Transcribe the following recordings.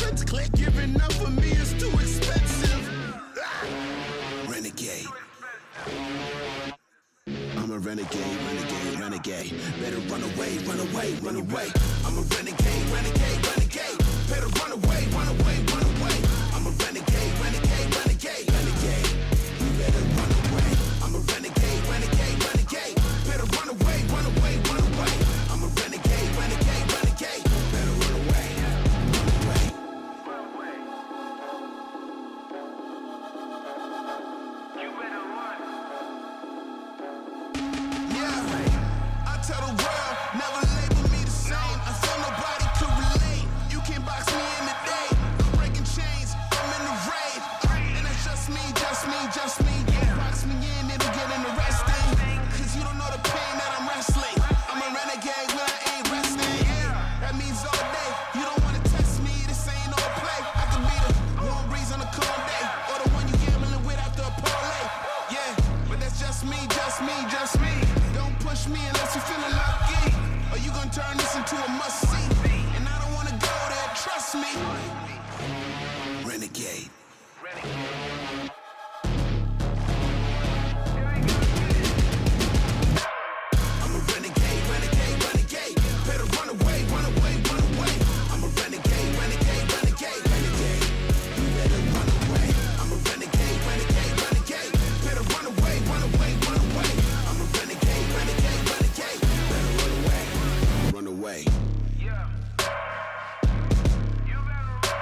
sense. Click, giving up for me is too expensive. Renegade. I'm a renegade, renegade, renegade. Better run away, run away, run away. I'm a renegade, renegade, renegade. Better run away, run away, run away. I'm a renegade, renegade, renegade, renegade. You better run away. I'm a renegade, renegade, renegade. Better run away, run away, run away. I'm a renegade, renegade, renegade. Better run away, run away. You better run. Yeah, I tell the world, never label me the same. I feel nobody could relate. You can't box me in the day. I'm breaking chains, I'm in the raid. And that's just me, just me, just me. Don't box me in, it'll get interesting. Cause you don't know the pain that I'm wrestling. I'm a renegade when I ain't resting. That means all day, you don't wanna test me, this ain't all play. I could be the warm breeze on a cold day, or the one you gambling with after a parlay. Yeah, but that's just me, just me, just me. Don't push me unless you're feeling lucky, or you gon' turn this into a must-see. And I don't wanna go there, trust me. Renegade. I'm a renegade, renegade, renegade. Better run away, run away, run away. I'm a renegade, renegade, renegade, renegade. You better run away. I'm a renegade, renegade, renegade. Better run away, run away, run away. I'm a renegade, renegade, renegade. Better run away, run away. Yeah. You better run.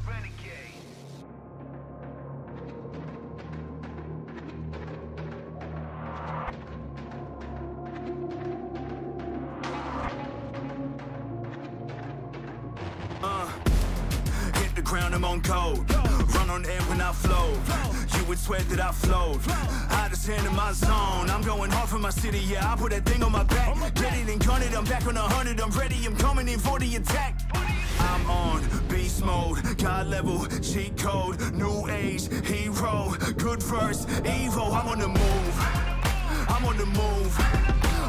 Renegade. Hit the ground, I'm on cold. Run on air when I float. You would swear that I float. Hottest hand in my zone. I'm going hard for my city, yeah. I put that thing on my back. Get it and gun it, I'm back on 100. I'm ready, I'm coming in for the attack. I'm on beast mode, God level, cheat code, new age, hero, good verse, Evo. I'm on the move, I'm on the move.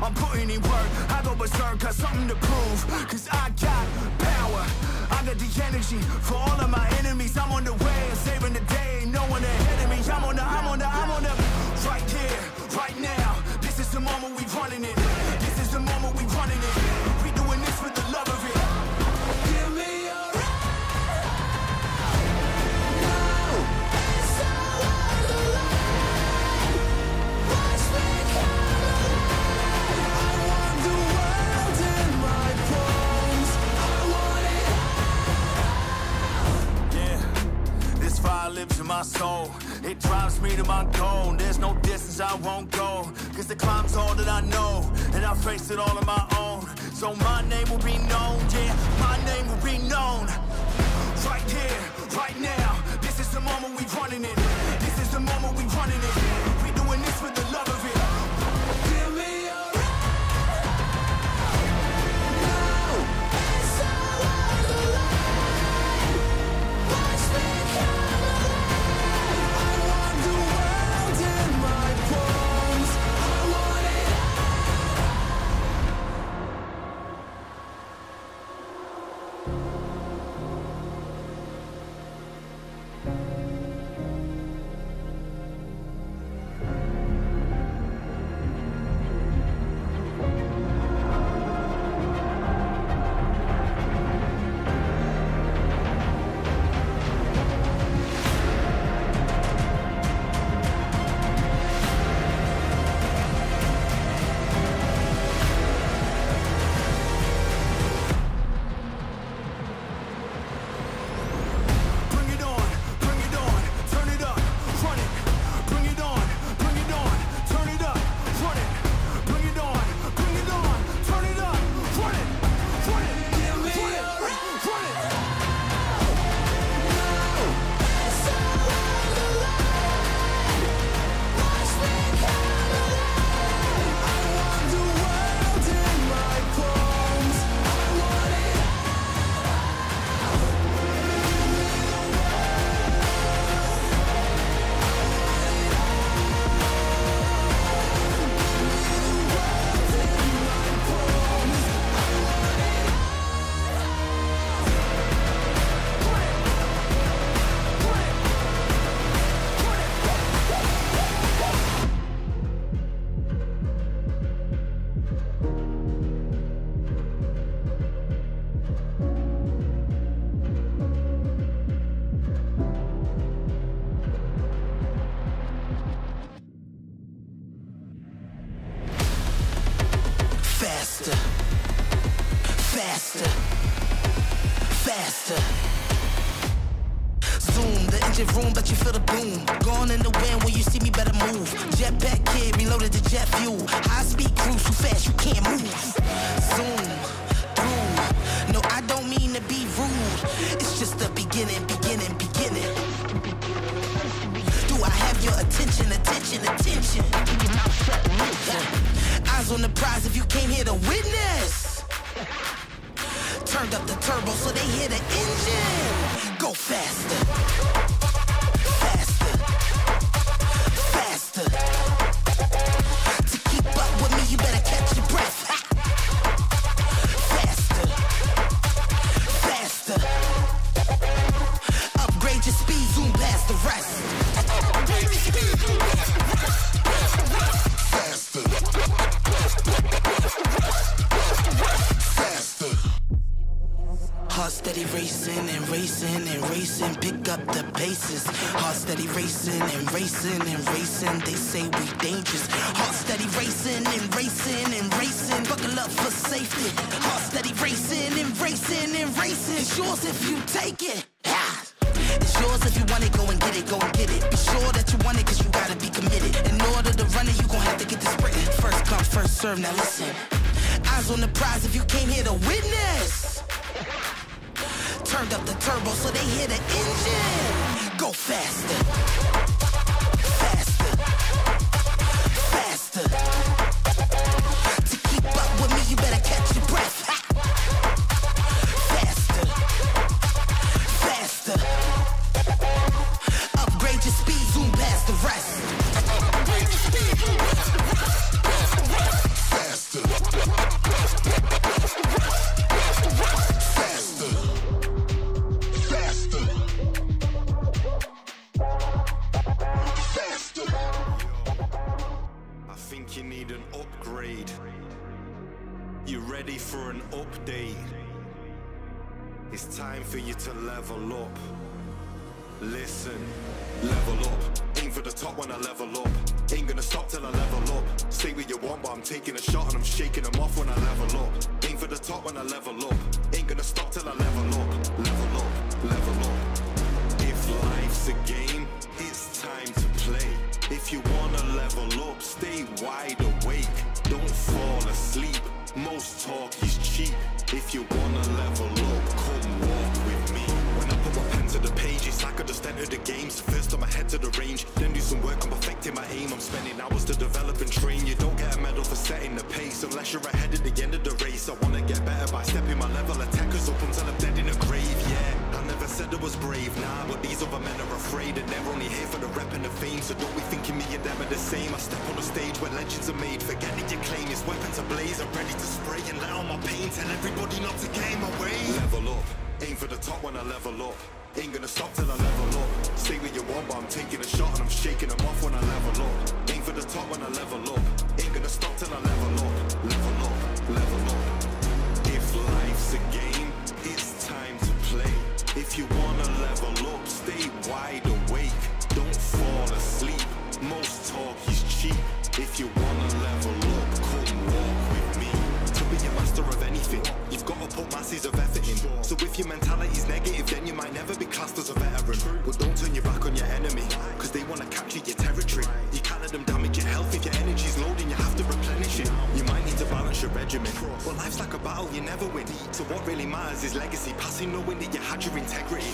I'm putting in work, I go berserk, got something to prove. Cause I got power, I got the energy for all of my enemies. I'm on the way, saving the day, no one ahead of me. I'm on the right here, right now. This is the moment we running it. This is the moment we running it. We doing this for the love of it. Give me your fire lives in my soul. It drives me to my goal. There's no distance I won't go. Cause the climb's all that I know. And I face it all on my own. So my name will be known. Yeah, my name will be known. Right here, right now. This is the moment we running it. This is the moment we running it. We doing this for the love of it. Give me your faster, faster. Zoom, the engine room, but you feel the boom. Gone in the wind, when you see me better move. Jetpack kid, reloaded the jet fuel. High speed cruise, too fast, you can't move. Zoom, through. No, I don't mean to be rude. It's just the beginning, beginning, beginning. Do I have your attention, attention, attention? Eyes on the prize if you came here to witness. Turned up the turbo so they hear the engine. Go faster, faster, faster. To keep up with me, you better catch your breath. Faster, faster. Upgrade your speed, zoom past the rest. Upgrade your speed, zoom past the rest. Faster, faster. Heart steady racing and racing and racing, pick up the paces. Heart steady racing and racing and racing, they say we dangerous. Heart steady racing and racing and racing, buckle up for safety. Heart steady racing and racing and racing, it's yours if you take it. It's yours if you want it, go and get it, go and get it. Be sure that you want it, cause you gotta be committed. In order to run it, you gon' have to get the sprint. First come, first serve, now listen. Eyes on the prize if you came here to witness. Turned up the turbo so they hear the engine. Go faster, faster, faster. To keep up with me, you better catch your breath. Faster, faster. Upgrade your speed, zoom past the rest. Upgrade your speed, zoom past the rest. Faster, faster. You need an upgrade. You ready for an update? It's time for you to level up. Listen, level up. Aim for the top when I level up. Ain't gonna stop till I level up. Say what you want, but I'm taking a shot and I'm shaking them off when I level up. Aim for the top when I level up. Ain't gonna stop till I level up. Level up, level up. If life's a game, it's time to play. If you wanna level up, stay wide awake. Don't fall asleep. Most talk is cheap. If you wanna level up, come walk with me. When I put my pen to the page, it's like I just entered the games. First I'm ahead to the range, then do some work on perfecting my aim. I'm spending hours to develop and train. You don't get a medal for setting the pace unless you're ahead at the end of the race. I wanna get better by stepping my level. Attackers up until I'm dead in a grave, yeah. I never said I was brave, nah, but these other men are afraid. And they're only here for the rep and the fame. So don't be thinking me and them are the same. I step on a stage where legends are made. Forget that your claim is weapons ablaze. I'm ready to spray and let out my pain. Tell everybody not to game away. Level up, aim for the top when I level up. Ain't gonna stop till I level up. Say what you want, but I'm taking a shot and I'm shaking them off when I level up. Aim for the top when I level up. Ain't gonna stop till I level up. Level up, level up. If life's a game, it's time to play. If you wanna level up, stay wide awake. Don't fall asleep. Most talk is cheap. If you wanna level up, come walk with me. To be a master of anything, you've got to put masses of effort in. So if your mentality's negative, then you might never be classed as a veteran. But don't turn your back on your enemy, cause they wanna capture your territory. You can't let them damage your health. If your energy's low, then you have to replenish it. You might need to balance your regimen, but life's like a battle, you never win. So what really matters is legacy, passing knowing that you had your integrity.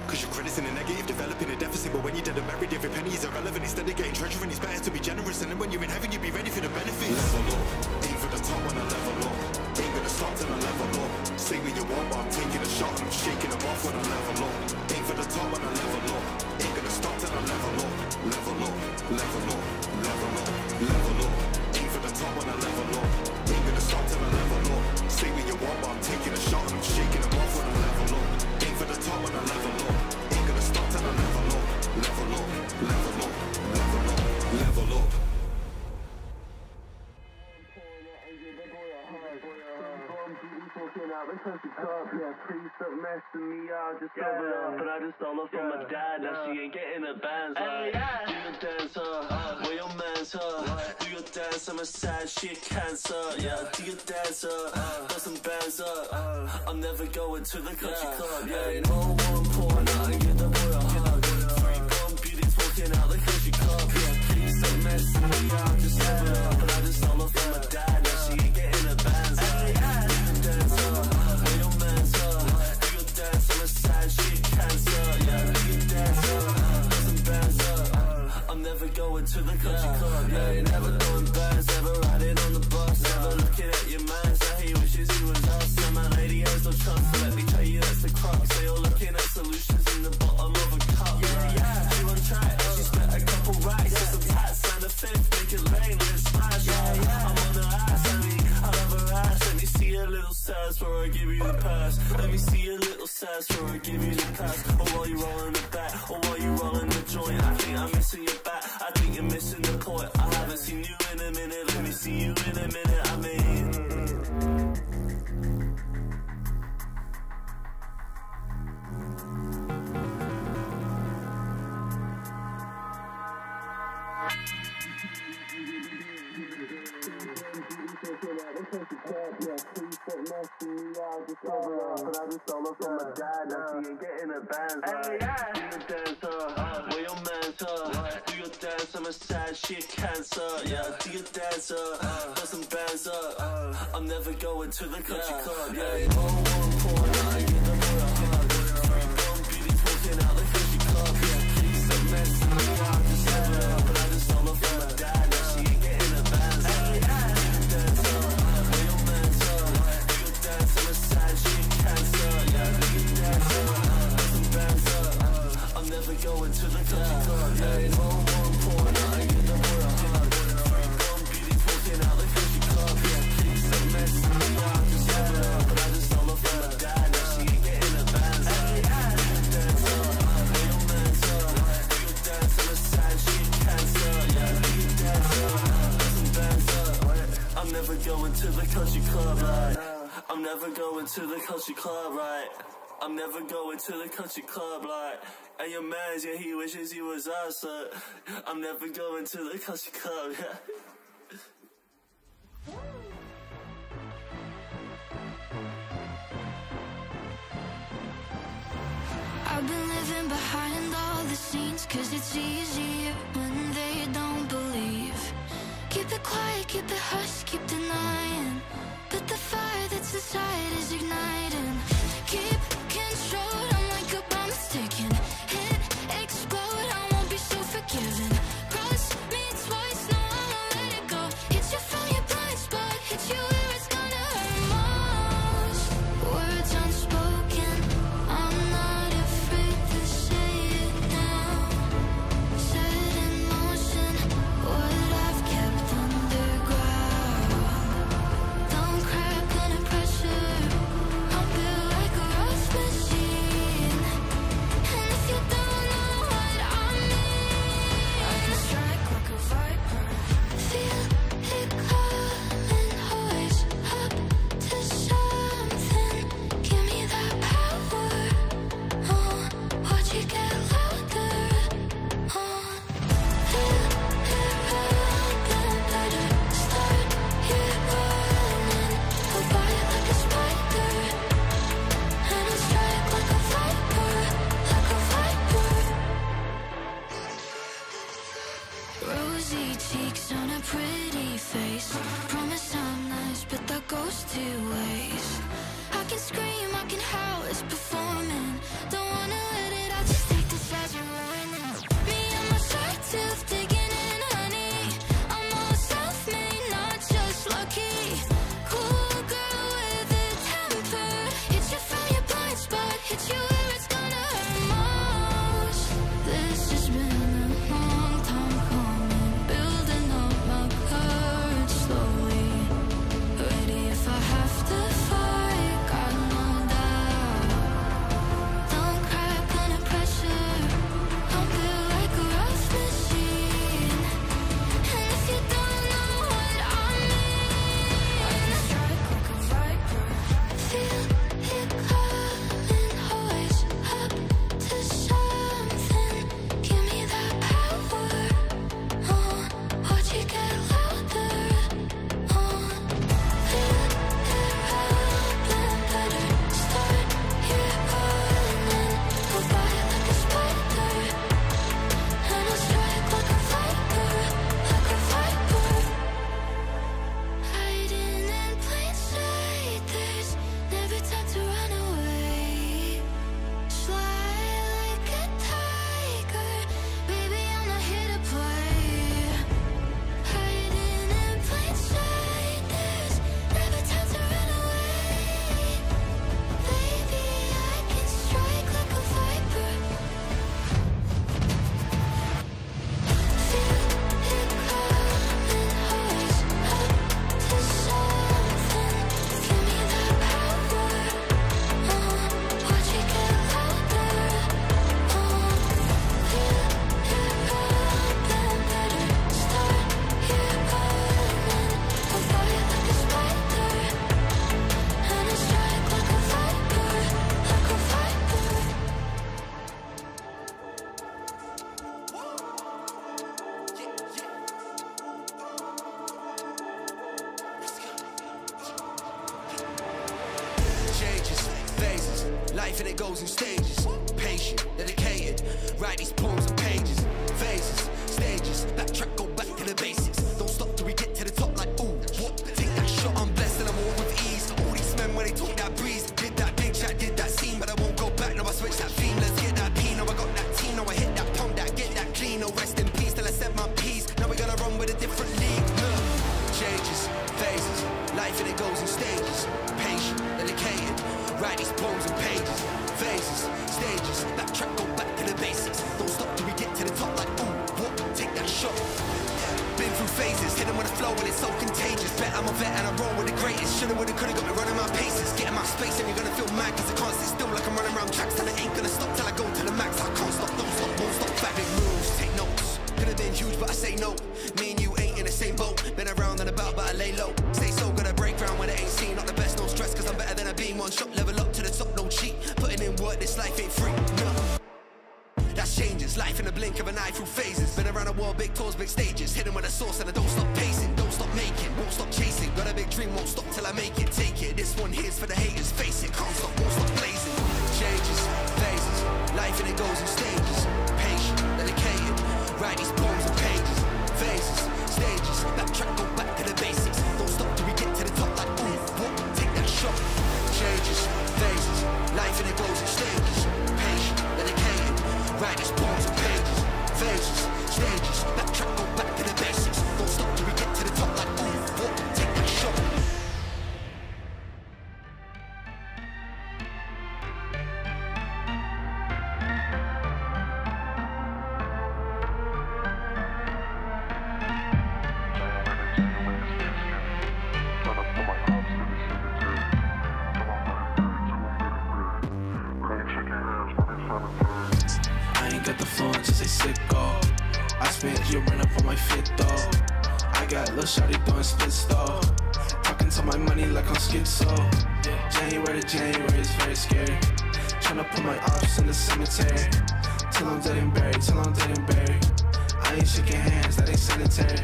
Cause your credit's in a negative, developing a deficit. But when you're dead and buried, every penny is irrelevant. Instead of getting treasure, and it's better to be generous. And then when you're in heaven, you be ready for the benefits. Level up, aim for the top when I level up. Ain't gonna stop till I level up. Say what you want, but I'm taking a shot and I'm shaking them off when I level up. Aim for the top when I level up. Ain't gonna stop till I level up. Level up, level up, level up, level up. Aim for the top when I level up. Ain't gonna stop till I level up. Say what you want, but I'm taking a shot and I'm shaking them off when I level up. Aim for the top when I level up. Ain't gonna stop till I level up. Level up, level up, level up, level up. Please stop messing me up, just sober up. But I just stole her from my dad, now she ain't getting the bands. Do your dance, where your man's, do your dance, I'm a sad shit cancer. Yeah, do your dance, got some bands, bands up. I'm never going to the country club. Yeah, no one pouring out and get the boy a hug. Three gone beauties walking out the country club. Yeah, please don't mess me up, just live it up. But I just stole her from my dad, now she ain't getting the bands up. Do your dance up, where your man's up. Do your dance on the side, shit cancer. Yeah, do your dance up, put some bands up. I'm never going to the country club. Yeah, you're never doing bands, never riding on the bus, never looking at your man. So he wishes he was us. And my lady has no trust, so let me tell you that's the crux. So you're looking at solutions in the bottom of a cup. Yeah, she on track, she spent a couple racks, yeah. Some tats and a fifth, make it rain, let's smash. I'm on the ass, I love her ass. Let me see a little sass before I give you the pass. Let me see a little sass before I give you the pass. Or while you rolling the back, or while you rolling the joint. I think I'm missing your back, I think you're missing the point. I haven't seen you in a minute, let me see you in a minute. I mean, but I just stole her from my dad, now she ain't getting her bands up. Do your dance up, where your man's up. Do your dance, I'm a sad shit cancer. Yeah, do your dance up, put some bands up. I'm never going to the country club. Yeah, no one pouring out and get the boy a hug. Three gone beauties walking out the country club. Yeah, please don't mess me up, just live it up. But I just stole her from my dad, now she ain't getting her bands up. Do your dance up, where your man's up. Do your dance on the side, shit cancer. Yeah, do your dance up, put some bands up. I'm never going to the country club. Yeah, no one pouring out and get the boy a hug. Three gone beauties walking out the country club. Yeah, please don't mess me up, just live it up. But I just stole her from my dad, now she ain't getting her bands up. Do your dance up, where your man's up. Do your dance on the side, shit cancer. Yeah, do your dance up, put some bands up. I'm never going to the country club, right? I'm never going to the country club, right? I'm never going to the country club, like. And your man's, yeah, he wishes he was us, so I'm never going to the country club, yeah. I've been living behind all the scenes, 'cause it's easier when they don't believe. Keep it quiet, keep it hush, keep denying, but the fire that's inside is igniting. Keep control, I'm like a bomb sticking. Hit, explode, I won't be so forgiving. Cross me twice, no, I won't let it go. Hit you from your blind spot, hit you where it's gonna hurt most. Words unspoken, I'm not afraid to say it now. Set in motion what I've kept underground. Don't crack Life and it goes in stages. Patient, dedicated. Write these poems and pages. Phases, stages. Backtrack, go back to the basics. Don't stop till we get to the top like ooh, what? Take that shot, I'm blessed and I'm all with ease. All these men when they talk that breeze. Did that big chat, did that scene, but I won't go back. Now I switch that theme. Let's get that P. Now I got that team. Now I hit that pump, that get that clean. No rest in peace till I set my piece. Now we gotta run with a different league. Changes, phases. Life and it goes in stages. Patient, dedicated. Write these poems and pages. Phases, stages. Backtrack, go back to the basics. Don't stop till we get to the top like ooh, what? Take that shot. Been through phases, hit them with a flow and it's so contagious. Bet I'm a vet and I roll with the greatest. Shoulda, woulda, coulda got me running my paces. Getting my space and you're gonna feel mad cause I can't sit still like I'm running around tracks. And I ain't gonna stop till I go to the max. I can't stop, don't stop, won't stop. Back big moves, take notes. Could've been huge but I say no. Me and you ain't in the same boat. Been around and about but I lay low. Stay so gonna break ground when it ain't seen. Not the best, no stress cause I'm better than I been. One shot, level up to the top, no cheat. Putting in work, this life ain't free, no. That's changes, life in the blink of an eye through phases. Been around the world, big tours, big stages. Hidden with a source and I don't stop pacing. Don't stop making, won't stop chasing. Got a big dream, won't stop till I make it. Take it, this one here's for the haters. Face it, can't stop, won't stop blazing. Changes, phases, life and it goes in stages. Patient, dedicated, write these poems and pages. Phases, stages, backtrack, go back to the basics. Don't stop till we get to the top like ooh, what? Take that shot. Changes, phases, life and it goes in stages. Patient, dedicated, write these poems and pages. Phases, stages, backtrack, go back to the basics. Don't stop till we get to the top like ooh, what? Take that shot. I ain't got the flow until they sicko. I spent your rent up on my fit though. I got lil' shawty doing splits though. Talking to my money like I'm schizo. January to January is very scary. Tryna put my ops in the cemetery. Till I'm dead and buried, till I'm dead and buried. I ain't shaking hands, that ain't sanitary.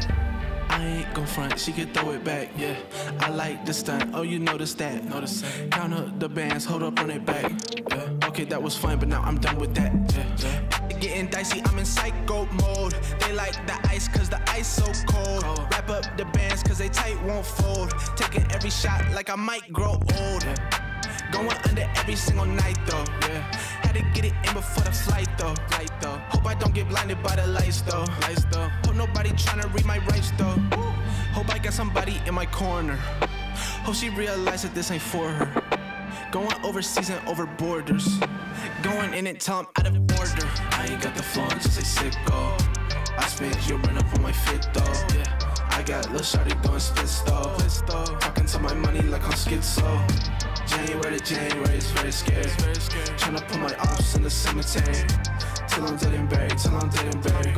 I ain't gon' front, she can throw it back, yeah. I like the stunt, oh you notice that. Count up the bands, hold up on it back, yeah. Okay, that was fun, but now I'm done with that, yeah. Getting dicey, I'm in psycho mode. They like the ice cause the ice so cold. Wrap up the bands cause they tight won't fold. Taking every shot like I might grow old. Going under every single night though, yeah. Had to get it in before the flight though. Hope I don't get blinded by the lights though. Hope nobody tryna read my rights though. Hope I got somebody in my corner. Hope she realized that this ain't for her. Going overseas and over borders. Going in and tell I'm out of order. I ain't got the flow until they sicko. I spent your rent up on my fit though, yeah. I got lil' shawty doing splits though. Talking to my money like I'm schizo. January to January is very scary. Tryna put my ops in the cemetery. Till I'm dead and buried, till I'm dead and buried.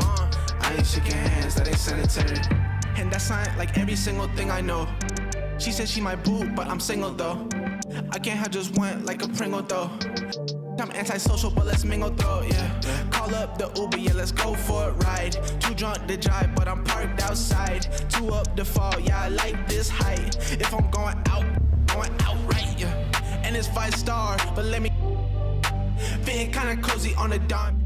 I ain't shaking hands, that ain't sanitary. And that's not like every single thing I know. She said she my boo, but I'm single though. I can't have just one like a Pringle though. I'm antisocial, but let's mingle though, yeah. Call up the Uber, yeah, let's go for a ride. Too drunk to drive, but I'm parked outside. Too up to fall, yeah, I like this height. If I'm going out right, yeah. And it's 5-star, but let me fitting kinda cozy on the dime.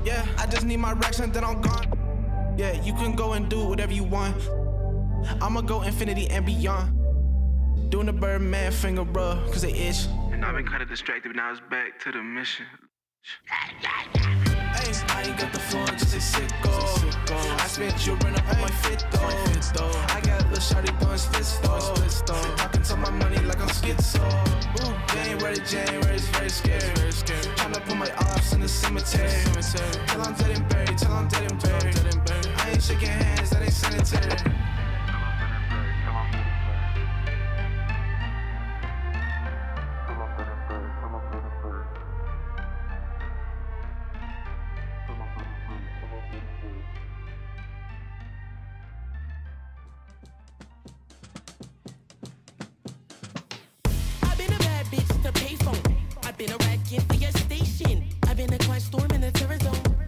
Yeah, I just need my racks and then I'm gone. Yeah, you can go and do whatever you want. I'ma go infinity and beyond. Doing the Birdman finger rub, cause they itch. And I've been kinda distracted, but now it's back to the mission. Hey, I ain't got the flow until they sicko. I spent your rent up on my fit though. I got lil' shawty doing splits though. Talking to my money like I'm schizo. January to January is very scary. Tryna put my ops in the cemetery. Till I'm dead and buried, till I'm dead and buried. I ain't shaking hands, that ain't sanitary. I've been a racket for your station. I've been a quiet storm in the terror zone.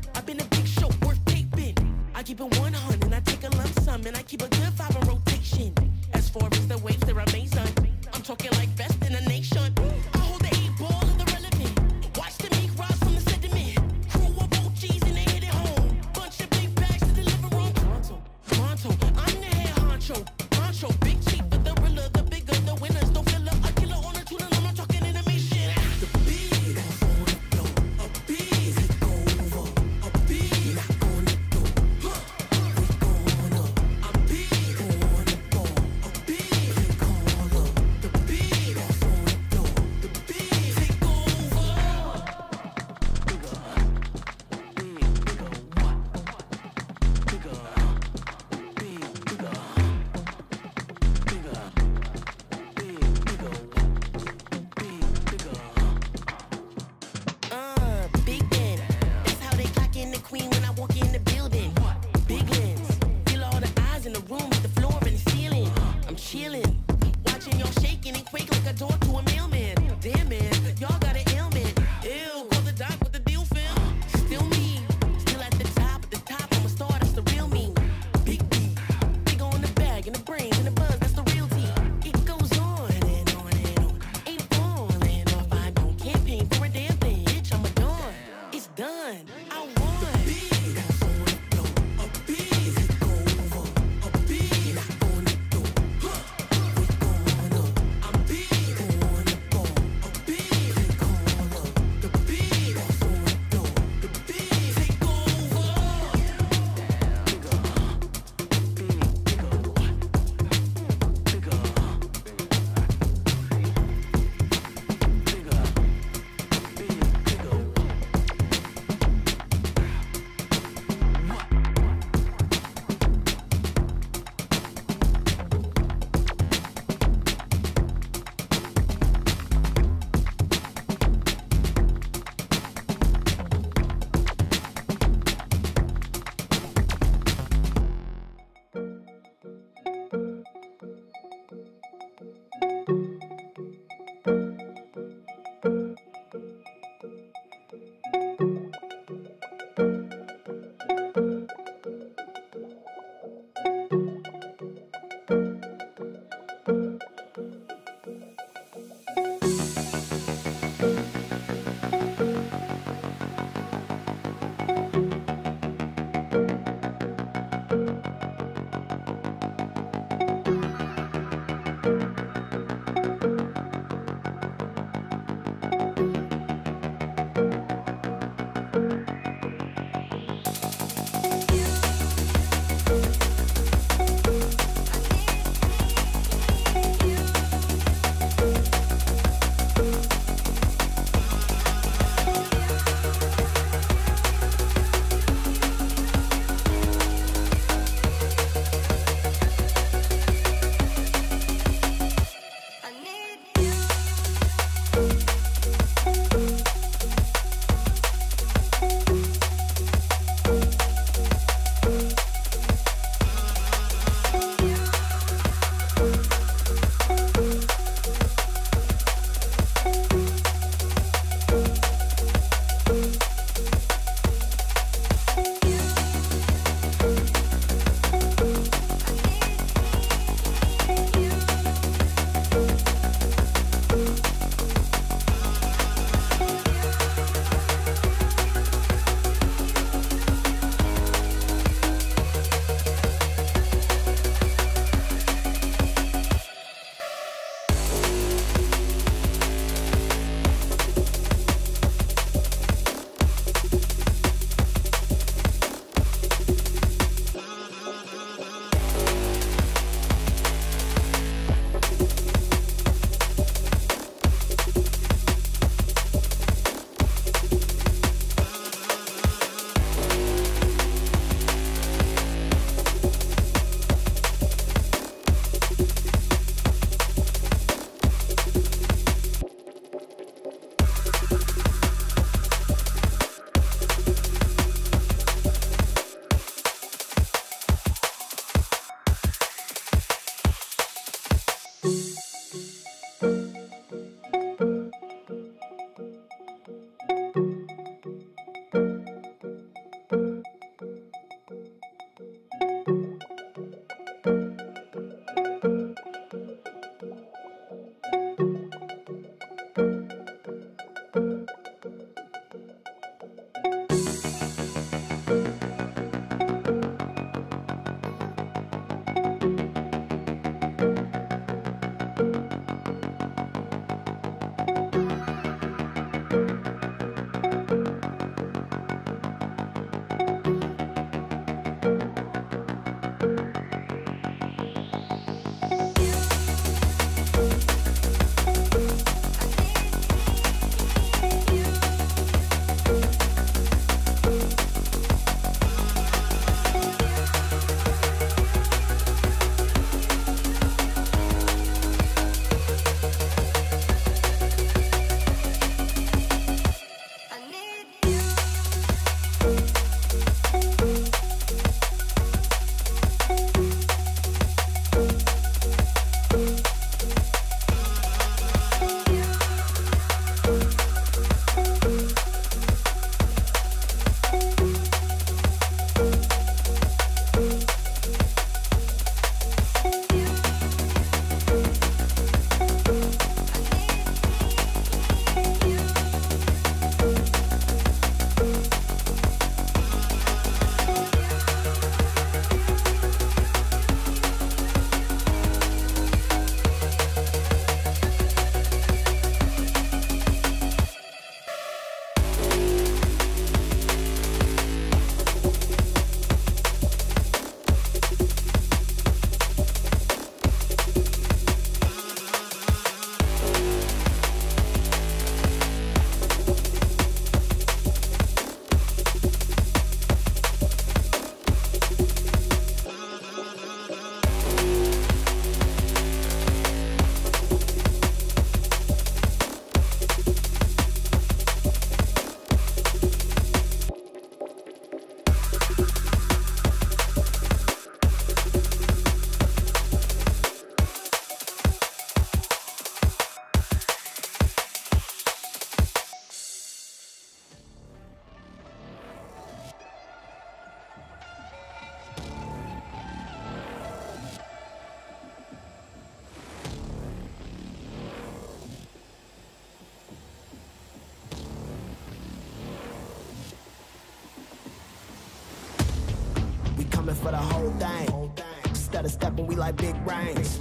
for the whole thing. Instead of stepping, we like big brains.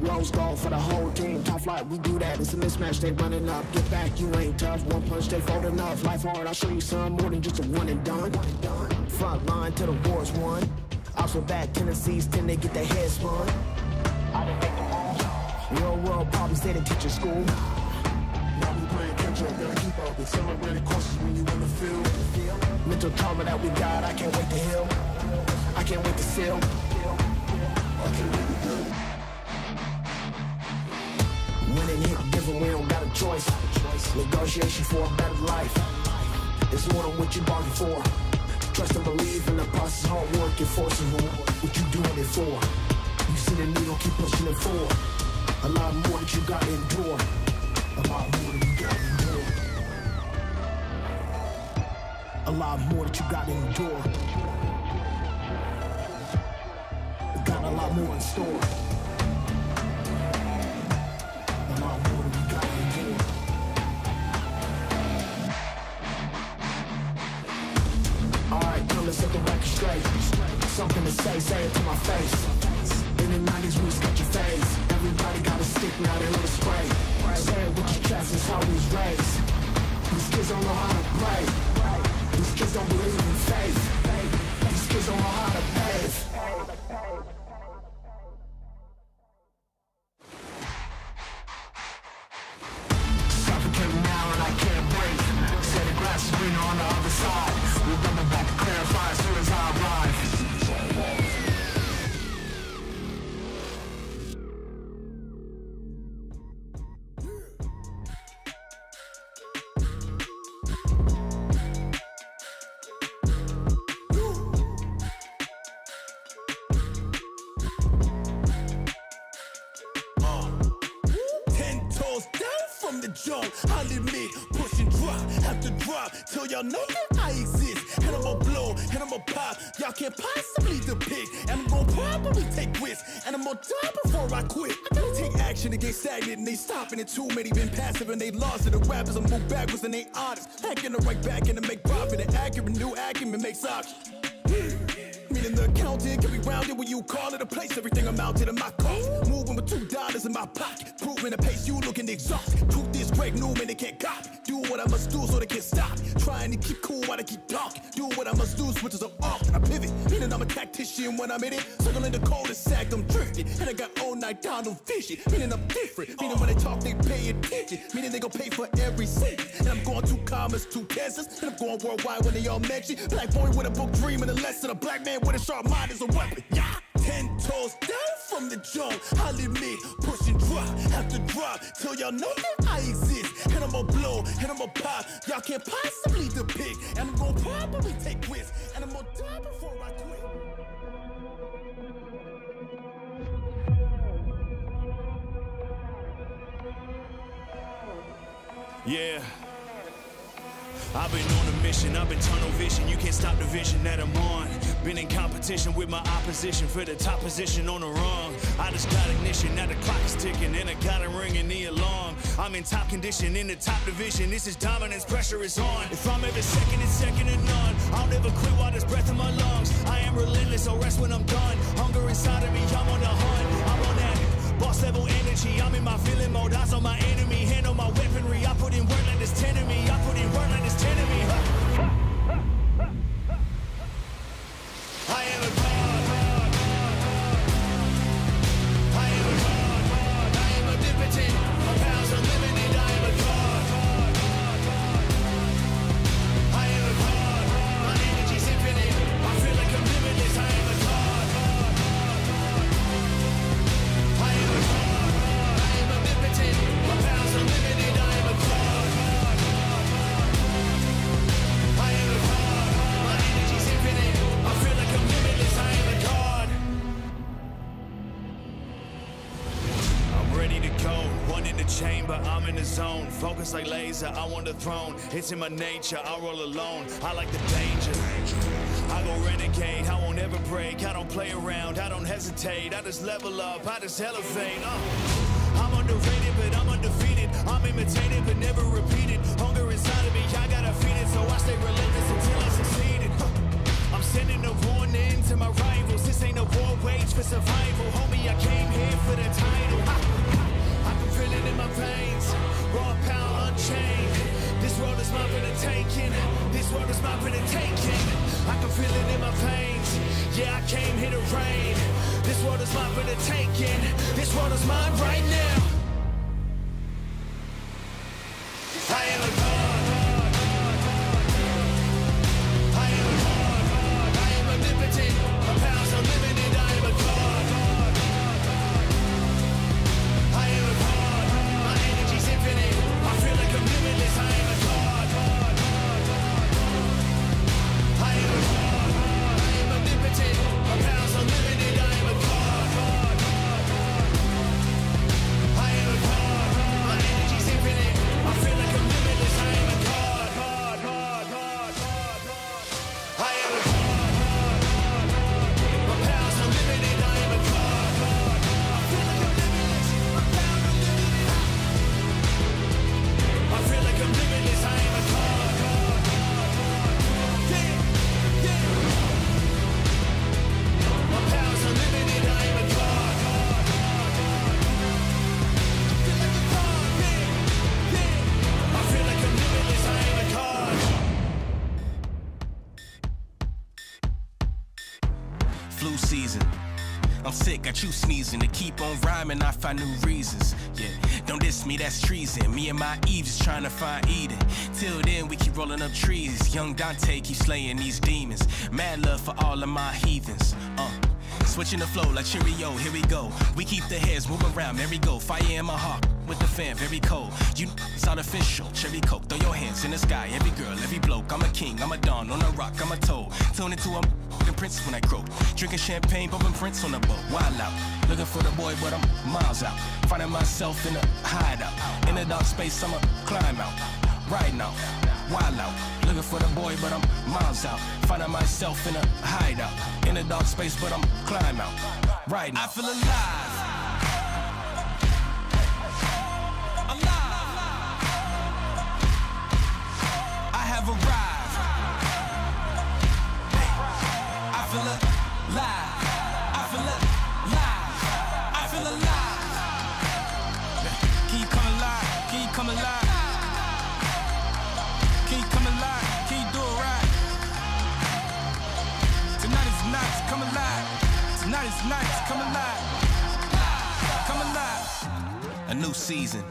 Rose gold for the whole team. Top flight, we do that. It's a mismatch, they running up. Get back, you ain't tough. One punch, they fold enough. Life hard, I'll show you some more than just a one and done. Front line till the war's won. Also back tendencies tend to get their heads spun. I didn't make the move. Real world problems they didn't teach in school. Now we playing catch up, gotta keep up with celebrating courses when you in the field. Mental trauma that we got, I can't wait to heal. I can't wait to seal. I can't wait to heal. Winning hit different, we don't got a choice. Negotiation for a better life. It's more than what you bargained for. Trust and believe in the process, hard work and forcing what you doing it for. You see the needle, keep pushing it forward. A lot more that you got to endure. A lot more that you got to endure. A lot more that you got to endure. We got a lot more in store. A lot more that we got to endure. Alright, come let's set the record straight. Something to say it to my face. In the 90s we was catching phase. Everybody got a stick, now they let it spray. Say it with your chest, it's how we was raised. These kids don't know how to pray. These kids don't believe in faith. These kids don't know how to pave. Suffocating now and I can't breathe. Say the grass is greener on the other side. We're coming back to clarify as soon as I arrive. I'll admit, push and drop, have to drop till y'all know that I exist. And I'ma blow, and I'ma pop. Y'all can't possibly depict. And I'm gonna probably take risks. And I'm gonna die before I quit. I gotta take action against stagnant and they stopping it. Too many been passive and they lost it. The rappers will move backwards and they honest. Hacking the right back and to make profit. And accurate new acumen makes options. Meaning the accountant can be rounded when you call it a place. Everything I'm mounted in my cost. Moving with $2 in my pocket. Proving the pace you looking exhausted. Truth is Greg Newman, they can't copy. Do what I must do so they can't stop. Trying to keep cool while they keep talking. Do what I must do, switches up off. And I pivot. Meaning I'm a tactician when I'm in it. Circling the cul-de-sac, I'm drifting. And I got all night down on fishing. Meaning I'm different. Meaning when they talk, they pay attention. Meaning they gon' pay for every cent. And I'm going to commas, to Kansas. And I'm going worldwide when they all mention. Black boy with a book dream and a lesson. A black man with a sharp mind is a weapon. Yeah. 10 toes down from the jump. I'll admit, push and drop, have to drop till y'all know that I exist. And I'ma blow, and I'ma pop. Y'all can't possibly depict. And I'm gonna probably take risks. And I'm gonna die before I quit. Yeah. I've been on a mission, I've been tunnel vision. You can't stop the vision that I'm on. Been in competition with my opposition for the top position on the rung. I just got ignition, now the clock is ticking and I got it ringing the alarm. I'm in top condition, in the top division. This is dominance, pressure is on. If I'm ever second, it's second to none. I'll never quit while there's breath in my lungs. I am relentless, I'll rest when I'm done. Hunger inside of me, I'm on the hunt. I'm on that boss level energy. I'm in my villain mode, eyes on my enemy. Handle my weaponry, I put in work like there's 10 of me. I put in work like there's 10 of me. I am a god. I am a god. I am omnipotent. My powers unlimited. I am a god. I am a god. My energy's infinite. I feel like I'm limitless. I am a god. I am a god. I am omnipotent. My powers unlimited. I am a god. I am a god. My energy's infinite. I feel like I'm limitless. I am a god. I'm ready to go. One in the chamber. I'm in the zone. Focus like laser. I want the throne. It's in my nature. I roll alone. I like the danger. I go renegade. I won't ever break. I don't play around. I don't hesitate. I just level up. I just elevate. I'm underrated, but I'm undefeated. I'm imitated, but never repeated. Hunger inside of me, I gotta feed it. So I stay relentless until I succeeded. I'm sending a warning to my rivals. reign. This world is mine for the taking. This world is mine right now. I am a god. I am a god. I am omnipotent. My powers unlimited. I am a god. I am a god. My energy's infinite. I feel like I'm limitless. I am a god. I am a god. I am omnipotent. My powers unlimited. I am a god. I am a god. My energy's infinite. I feel like I'm limitless. I am a god. I am a god. My powers unlimited. I am a god. I feel like I'm limitless. My powers unlimited. I feel like I'm limitless. I am a god. My powers unlimited. I am a god. I feel like I'm limitless. I am a god. Flu season. I'm sick, got you sneezing. To keep on rhyming, I find new reasons. Yeah, don't diss me, that's treason. Me and my Eves trying to find Eden. Till then, we keep rolling up trees. Young Dante keep slaying these demons. Mad love for all of my heathens. Switching the flow like Cheerio, here we go. We keep the heads moving around, merry go. Fire in my heart, with the fan, very cold. You, it's artificial, cherry coke. Throw your hands in the sky, every girl, every bloke. I'm a king, I'm a dawn, on a rock, I'm a toad. Tune into a prince when I croak. Drinking champagne, bumping Prince on the boat. Wild out, looking for the boy, but I'm miles out. Finding myself in a hideout. In a dark space, I'ma climb out. Right now, wild out. Looking for the boy, but I'm miles out. Finding myself in a hideout. In a dark space, but I'm climb out. Right now. I feel alive. I have arrived. I feel alive. I feel alive. I feel alive. Keep coming alive. Keep coming alive. Keep coming alive. Keep doing right. Tonight is night. Come alive. Tonight is night. Come alive. Come alive. A new season.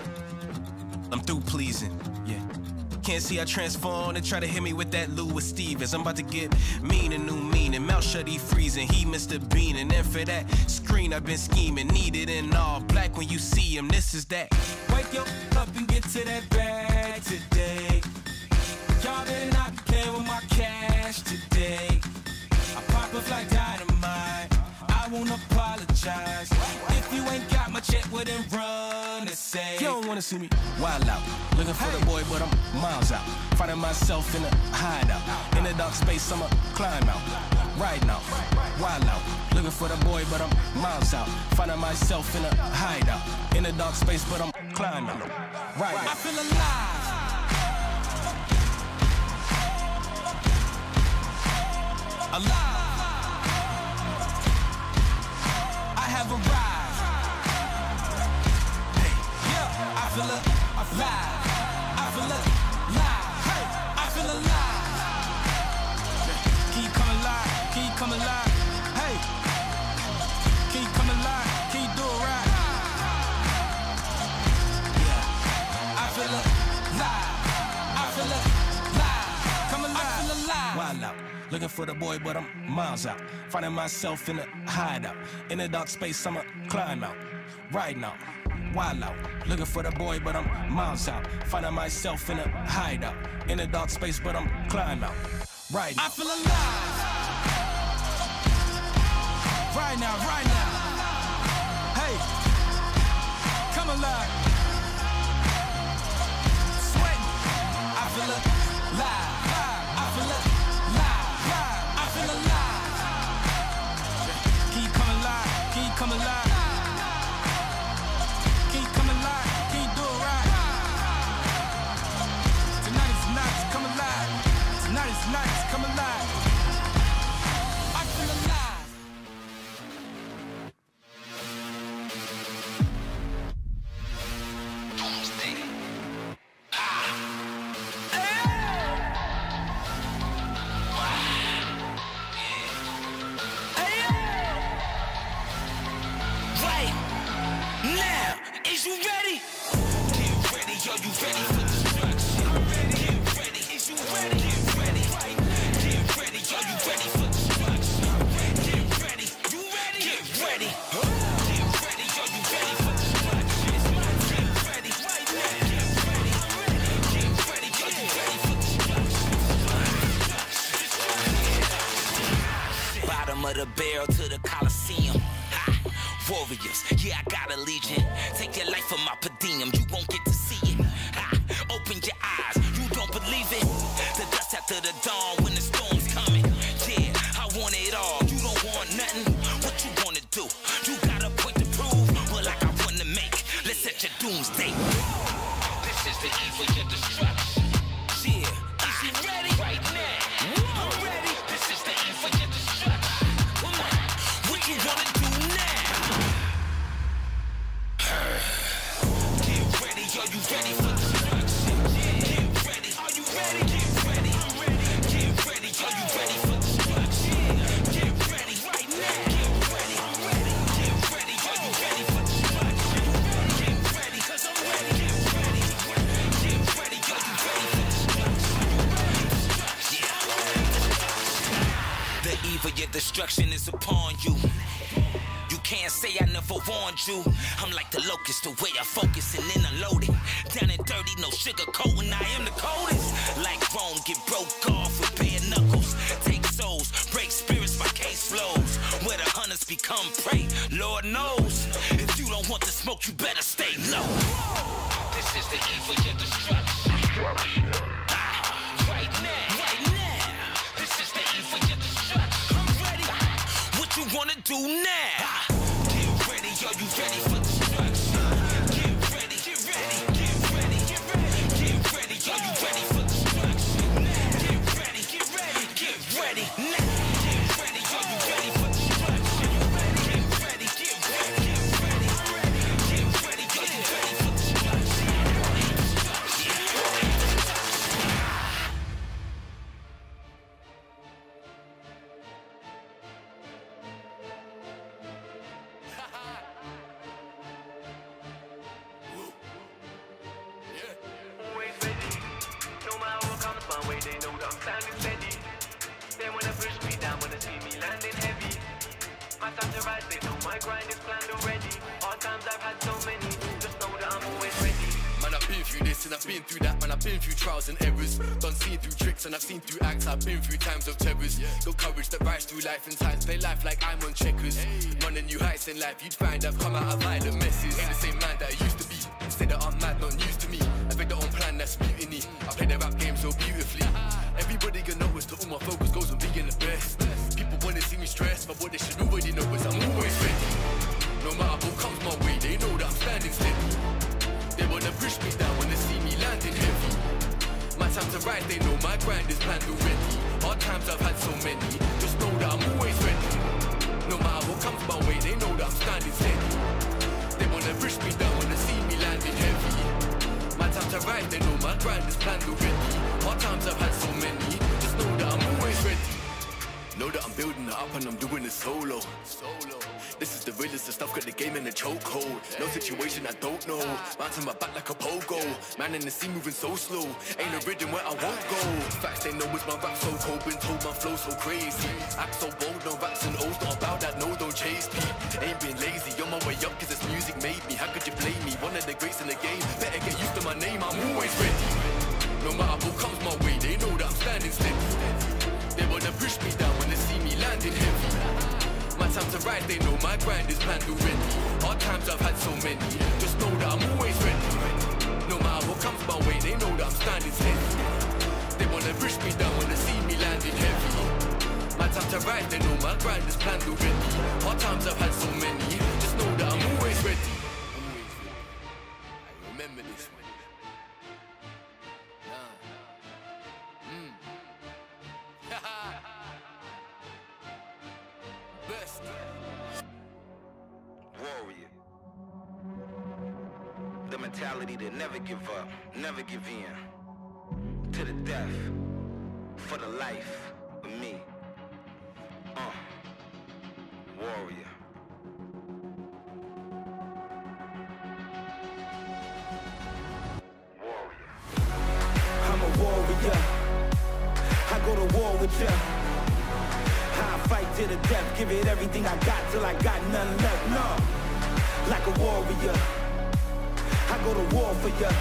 I'm through pleasing. Yeah. Can't see I transform and try to hit me with that Louis Stevens. I'm about to get mean and new meaning. Mouth shut, he freezing. He Mr. Bean. And then for that screen, I've been scheming. Need it in all black when you see him. This is that. Wake your up and get to that bag today. Y'all better not be playing with my cash today. I pop up like dynamite. I won't apologize. If you ain't got my check, well then run and say. You don't wanna see me wild out. Looking for the boy, but I'm miles out. Finding myself in a hideout. In a dark space, I'ma climb out. Right now, wild out. Looking for the boy, but I'm miles out. Finding myself in a hideout. In a dark space, but I'm climb out. Right now. I feel alive. Alive. I have arrived. Hey, yeah, I feel alive. I feel alive. Hey, I feel alive. Keep coming alive. Keep coming alive. Hey, keep coming alive. Keep doing right. Yeah, I feel alive. I feel alive. Come alive. I feel alive. Wild out. Looking for the boy, but I'm miles out. Finding myself in a hideout. In a dark space, I'ma climb out. Right now, wild out. Looking for the boy, but I'm miles out. Finding myself in a hideout. In a dark space, but I'm climb out. Right now. I feel alive. Right now, right now. Hey, come alive. Sweating. I feel alive. I feel alive. Come alive. Keep coming alive. Keep doing right. Tonight is night. Come alive. Tonight is night. Come alive. I feel alive. the barrel to the Coliseum. Ha! Warriors, yeah, I got a legion. Take your life from my per diem, you won't get to see it. Ha! Open your eyes, you don't believe it. The dust after the dawn when the storm's coming. Yeah, I want it all, you don't want nothing. What you wanna do? You got a point to prove. Well, I got one to make. Let's set your doomsday. This is the eve of your destruction. Yeah, is you ready? Right now, I'm ready. This is the eve of your destruction. Come on, what you wanna do now? Get ready, are you ready for destruction? Get ready, are you ready? Get ready, I'm ready. Get ready, are you ready for destruction? Get ready, right now. Get ready, I'm ready. Get ready, are you ready for destruction? Get ready, cause I'm ready. Get ready, get ready, are you ready for destruction? Yeah. The eve of your destruction is upon you. You can't say I never warned you. I'm like the locust, the way I focus and then unload it. Down and dirty, no sugar coating, I am the coldest. Like Rome, get broke off with bare knuckles. Take souls, break spirits, my case flows. Where the hunters become prey, Lord knows. If you don't want the smoke, you better stay low. This is the eve of your destruction. Right now, right now. This is the eve of your destruction. I'm ready. What you wanna do now? Get ready, are you ready for destruction? Get ready, get ready, get ready, get ready, get ready, are you ready for destruction? Get ready, get ready, get ready, now. Get ready, are you ready for destruction? Get ready, get ready, get ready, get ready, are you ready for destruction? Always ready. No matter what comes my way, they know that I'm standing steady. They wanna push me down, wanna see me landing heavy. My time to rise, they know my grind is planned already. Hard times I've had so many, just know that I'm always ready. Man, I've been through this and I've been through that. Man, I've been through trials and errors. Done seen through tricks and I've seen through acts. I've been through times of terrors. Got courage that rise through life and times. Play life like I'm on checkers. Running new heights in life, you'd find I've come out of violent messes. Ain't the same man that I used to be. Say that I'm mad, not news to me. I make their own plan, that's mutiny. I play the rap game so beautifully. Everybody gonna know is that all my focus goes on being the best. People wanna see me stressed, but what they should already know is I'm always ready. No matter what comes my way, they know that I'm standing steady. They wanna push me down when they see me landing heavy. My time to ride, they know my grind is planned already. Hard times I've had so many, just know that I'm always ready. No matter what comes my way, they know that I'm standing steady. They wanna push me down when they see me landing heavy. My time to ride, they know my grind is planned already. Hard times I've had so many, just know that I'm always ready. Know that I'm building it up and I'm doing it solo. This is the realest of stuff, got the game in a chokehold. No situation I don't know. Mounting my back like a pogo. Man in the sea moving so slow. Ain't a rhythm where I won't go. Facts they know it's my rap so cold. Been told my flow so crazy. Act so bold, no raps and O's. Not about that, no, don't chase me. Ain't been lazy, on my way up cause this music made me. How could you blame me? One of the greats in the game. Better get used to my name, I'm always ready. No matter what comes my way, they know that I'm standing steady. They wanna push me down when they see me landing heavy. My time to ride, they know my grind is planned already. Hard times I've had so many, just know that I'm always ready. No matter what comes my way, they know that I'm standing steady. They wanna push me down when they see me landing heavy. My time to ride, they know my grind is planned already. Hard times I've had so many, just know that I'm always ready. I remember this one. Best. Warrior. The mentality to never give up, never give in. To the death, for the life of me. Warrior. I'm a warrior. I go to war with ya. I fight to the death, give it everything I got till I got none left. No, like a warrior. I go to war for ya.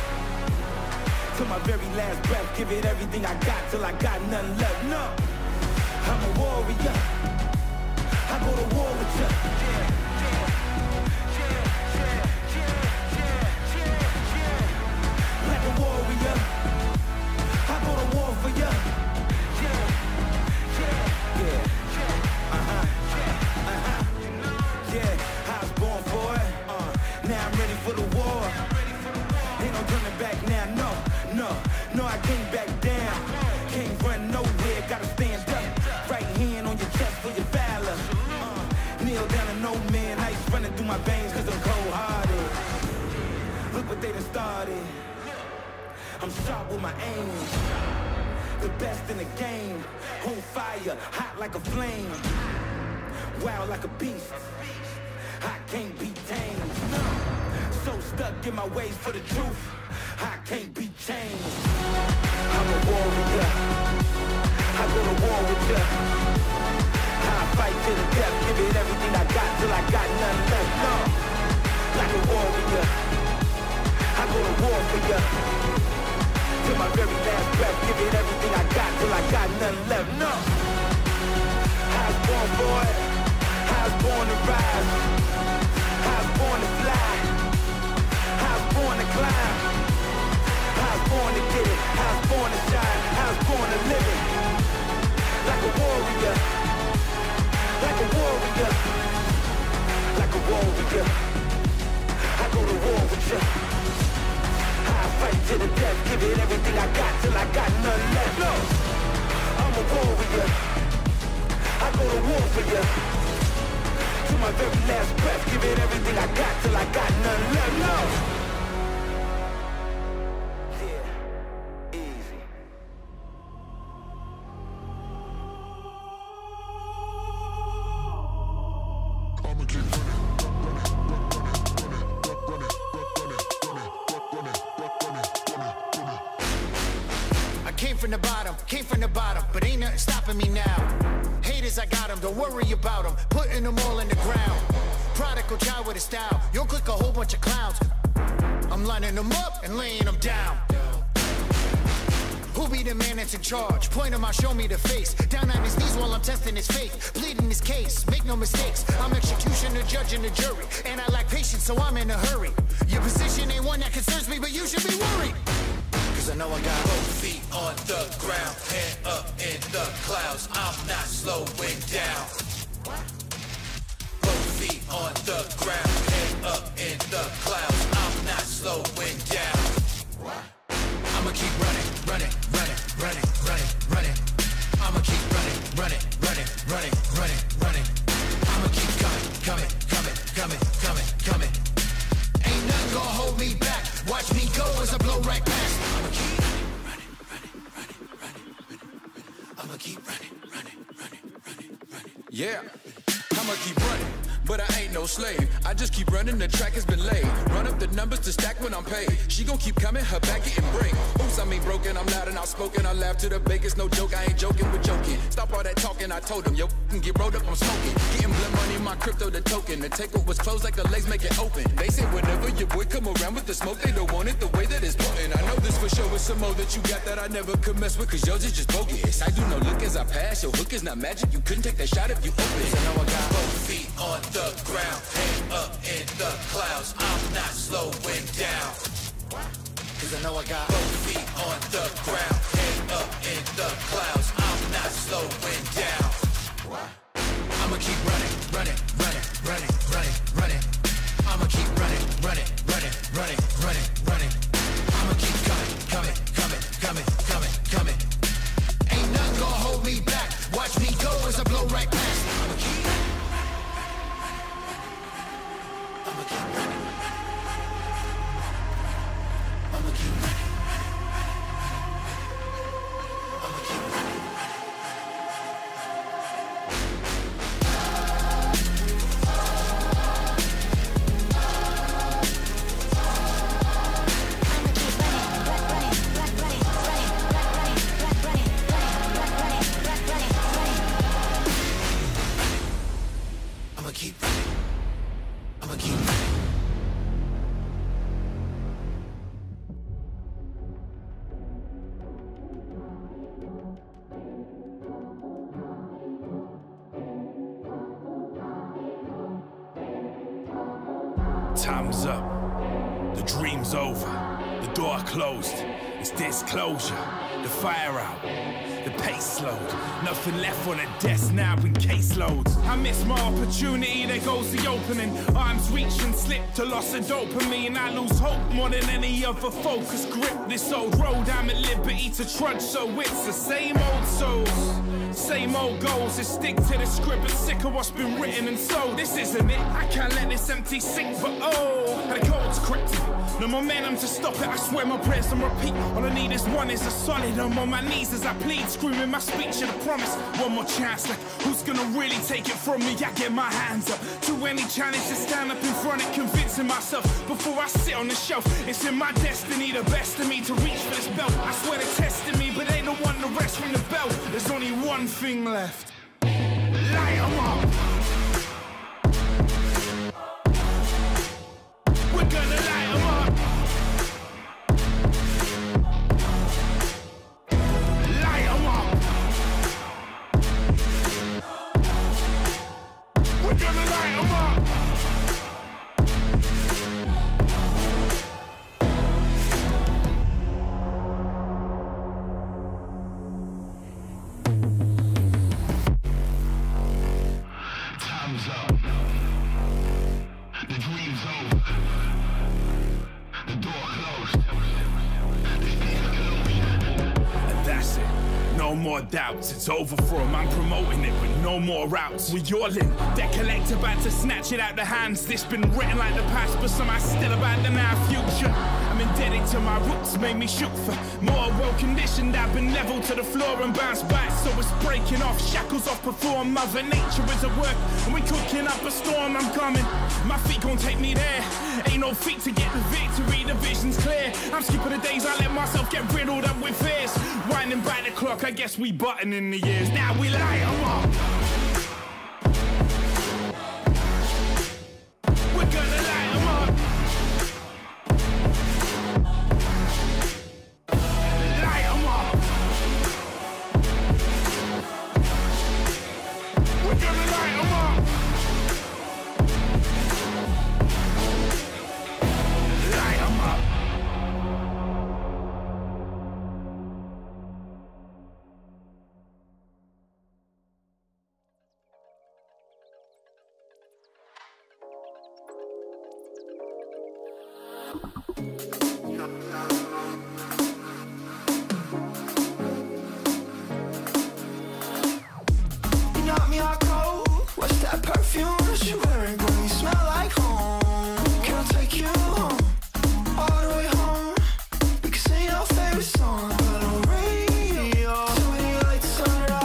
Till my very last breath, give it everything I got till I got none left. No, I'm a warrior. I go to war with ya. Like a warrior, I go to war for ya. Yeah, I was born for it. Now I'm ready for the war. Ain't no turning back now, no, I can't back down. Can't run nowhere, gotta stand up. Right hand on your chest for your valor. Kneel down to no man, ice running through my veins cause I'm cold-hearted. Look what they done started. I'm sharp with my aim. The best in the game. On fire, hot like a flame. Wild like a beast. I can't be tamed. So stuck in my ways for the truth. I can't be changed. I'm a warrior. I go to war with ya. I fight to the death. Give it everything I got till I got nothing left. No. Like a warrior. I go to war for ya. Till my very last breath. Give it everything I got till I got nothing left. No. I was born for it. I was born to rise. I was born to fly. I was born to climb. I was born to get it. I was born to shine. I was born to live it. Like a warrior. Like a warrior. Like a warrior. I go to war with ya. I fight to the death. Give it everything I got till I got nothing left. No. I'm a warrior. I go to war for ya. To my very last breath, give it everything I got till I got nothing left. No. Yeah, easy. I'ma keep I came from the bottom, but ain't nothing stopping me now. Haters, I got them, don't worry about them, putting them all in the ground. Prodigal child with a style, you'll click a whole bunch of clowns. I'm lining them up and laying them down. Who be the man that's in charge? Point him out, show me the face. Down on his knees while I'm testing his faith, pleading his case, make no mistakes. I'm executioner, judge, and the jury, and I lack patience, so I'm in a hurry. Your position ain't one that concerns me, but you should be worried. Cause I know I got both feet on the ground, head up in the clouds, I'm not slowing down. Both feet on the ground, head up in the clouds, I'm not slowing down. I'ma keep running, running, running, running, running, running. I'ma keep running, running, running, running, running, running. I'ma keep coming, coming, coming, coming, coming, coming. Ain't nothing gonna hold me back. Watch me go as I blow right past. I'ma keep running, running, running, running, running. I'ma keep running, running, running, running, running. Yeah, I'ma keep running, but I ain't no slave. I just keep running, the track has been laid. Run up the numbers to stack when I'm paid. She gon' keep coming, her back getting break. Oops, I mean broken, I'm loud and outspoken. I laugh to the bakers, no joke, I ain't joking with joking. Stop all that talking, I told him, yo, can get rolled up, I'm smoking. Getting blood money, my crypto, the token. The take what was closed like the legs make it open. They say whenever your boy come around with the smoke, they don't want it the way that it's potent. I know this for sure with some more that you got that I never could mess with, cause yours is just bogus. I do no look as I pass, your hook is not magic, you couldn't take that shot if you open. I know I got both feet on the ground, head up in the clouds, I'm not slowing down. Cause I know I got both feet on the ground, head up in the clouds, I'm not slowing down. I'ma keep running, running, running, running, running, running. I'ma keep running, running, running, running, running, running. I'ma keep coming, coming, coming, coming, coming, coming. Ain't nothing gonna hold me back. Watch me go as I blow right past. I'ma keep running, I'ma keep running, I'ma keep running, Time's up, the dream's over, the door closed, it's disclosure, the fire out, the pace slowed, nothing left on the desk now in caseloads. I miss my opportunity, there goes the opening, arms reach and slip to loss of dopamine. I lose hope more than any other focus grip this old road. I'm at liberty to trudge, so it's the same old souls, same old goals. Just stick to the script and sick of what's been written and sold. This isn't it, I can't let this empty sink, but oh, the code's cryptic, no momentum to stop it. I swear my prayers and repeat, all I need is one, is a solid. I'm on my knees as I plead, screaming my speech and a promise. One more chance, like who's gonna really take it from me? I get my hands up to any challenge to stand up in front of, convincing myself before I sit on the shelf. It's in my destiny, the best of me, to reach for this belt. I swear they're testing me, but they don't want the rest from the belt. There's only one thing left, light 'em up. We're gonna light 'em up. Light 'em up. We're gonna light 'em up. Time's up. The dream's over. The door closed. This disclosure. And that's it. No more doubts, it's over for 'em. I'm promoting it with no more routes. We're all in, debt collector about to snatch it out the hands. This been written like the past, but somehow still about the now future. I'm indebted to my roots, made me shook for more well conditioned. I've been leveled to the floor and bounced back, so it's breaking off, shackles off, perform. Mother nature is at work, and we cooking up a storm. I'm coming, my feet gon' take me there. Ain't no feet to get the victory, the vision's clear. I'm skipping the days I let myself get riddled up with fears. Winding back the clock, I guess we button in the years. Now we light 'em up. We're gonna light 'em up. Light 'em up. We're gonna light 'em up. Light 'em up. You knock me out cold. What's that perfume that you're wearing? Girl, you smell like home. Can I take you home? All the way home. We can sing our favorite song, but on radio. So when you like to turn it up,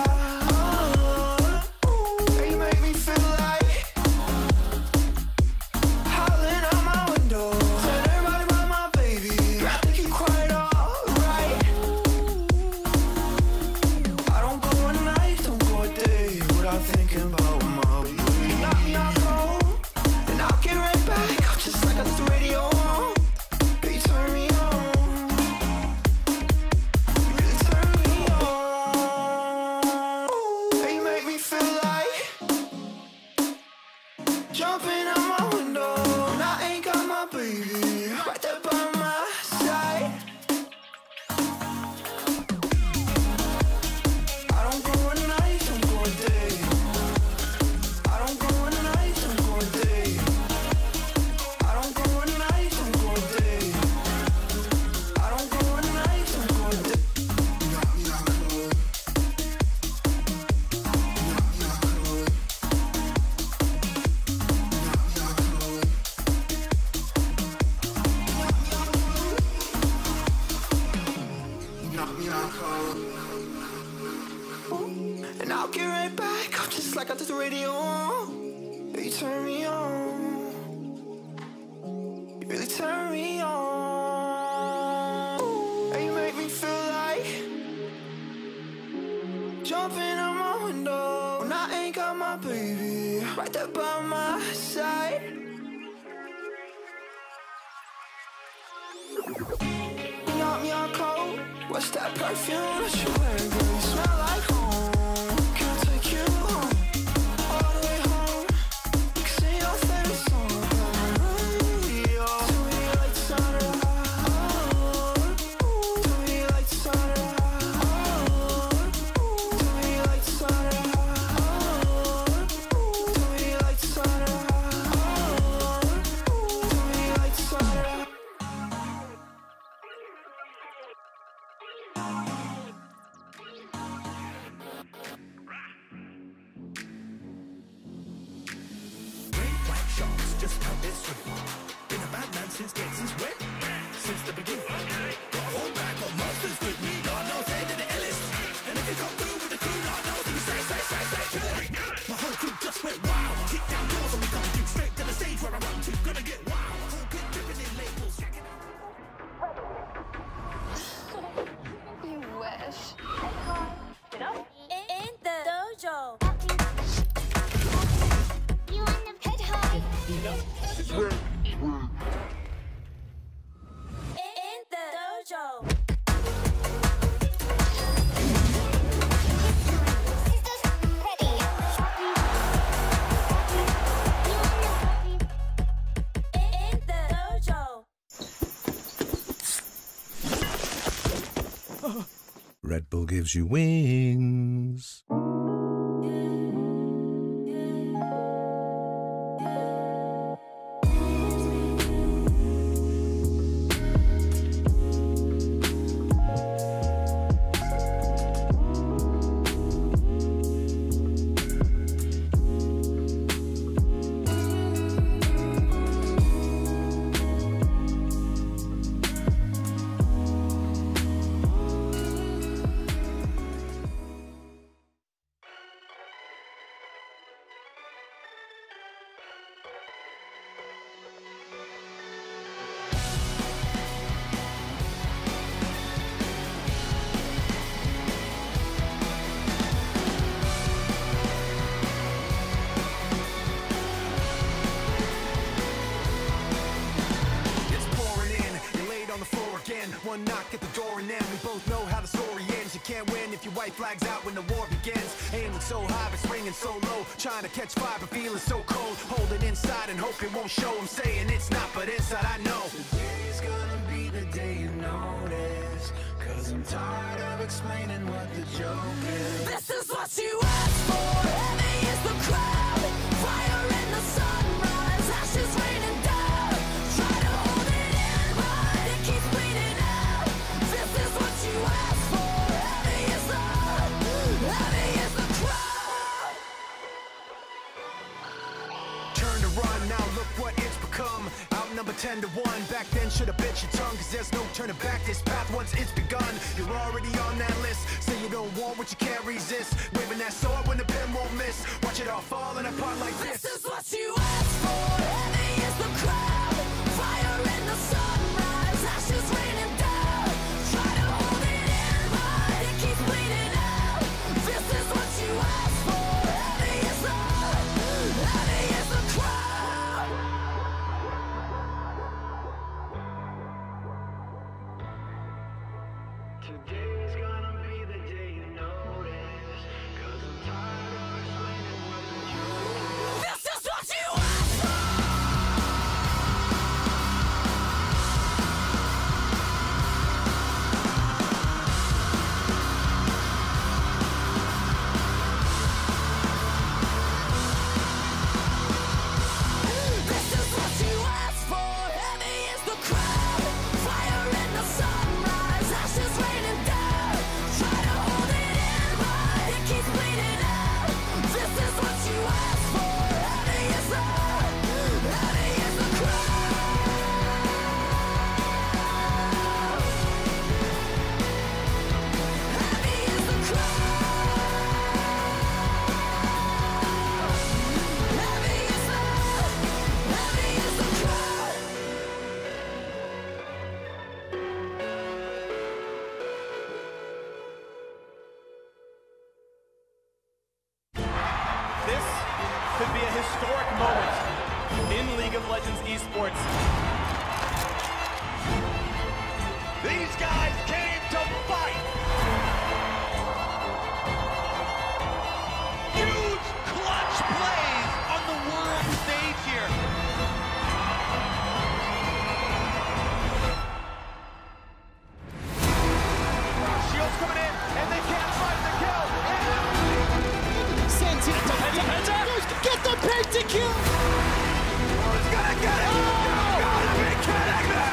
you make me feel like howling out my window. Tell everybody about my baby. I think you're quite alright. I don't go a night, don't go a day without thinking about my baby. You knock me out cold, and I'll get right back. Just like I left the radio on. You turn me on. You really turn me on. You make me feel like jumping out my window. And I ain't got my baby right there by my side. I don't go a night, don't go a day. I don't go a night, don't go a day. I don't go a night, don't go a day. I don't go a night, don't go a day. Knock me out cold. Knock me out cold. Knock me out cold. Knock me out cold. And I'll get right back, just like I did the radio on. You turn me on. You really turn me on. And you make me feel like jumping out my window. And I ain't got my baby right there by my side. You knock me out cold. What's that perfume that you're wearing? Girl, you smell like home. Can I take you home? All the way home. We can sing our favorite song. Been a bad man since when? Since the beginning. Got a whole bag of monsters with me. Lord knows they did the illest. And if you come through with the crew, Lord knows you say, kill it. My whole crew just went wild. Kick down doors and we come through straight to the stage where I run to. Gonna get wild. My whole clip dripping in labels. You wish. In the dojo. You want to head high? In the dojo. In the dojo. Red Bull gives you wings. One knock at the door and then we both know how the story ends. You can't win if your white flag's out when the war begins. Aiming so high but springing so low, trying to catch fire but feeling so cold. Hold it inside and hope it won't show. I'm saying it's not, but inside I know today's gonna be the day you notice. Cause I'm tired of explaining what the joke is. This is what you asked for. Heavy is the crowd. Fire in the sunrise. Ashes raining down. Try to hold it in, but it keeps bleeding out. This is what you asked for. Heavy is the crowd. Turn to run, now look what it's become. Outnumber 10 to 1. Back then should've bit your tongue, cause there's no turning back. This path once it's begun, you're already on that list. Say you don't want what you can't resist. Waving that sword when the pen won't miss. Watch it all falling apart like this. This is what you asked for. Heavy is the crowd. Fire in the sunrise. Ashes raining down. Try to hold it in, but it keeps bleeding out. This is what you asked for. Heavy is the crowd. Today's gonna be the day you notice. Cause I'm tired of explaining what the joke is. This is what you asked for. This is what you asked for. Heavy is the crowd. Fire in the sunrise. Ashes raining down. Try to hold it in, but it keeps bleeding out. This is what you asked for. Heavy is the crowd. Heavy is the crowd. This could be a historic moment in League of Legends Esports. These guys came to fight. Huge clutch plays on the world stage here. Shields coming in, and they can't find the kill. Sends it to Penta. Get the pentakill. He's gonna get it. You gotta be kidding me.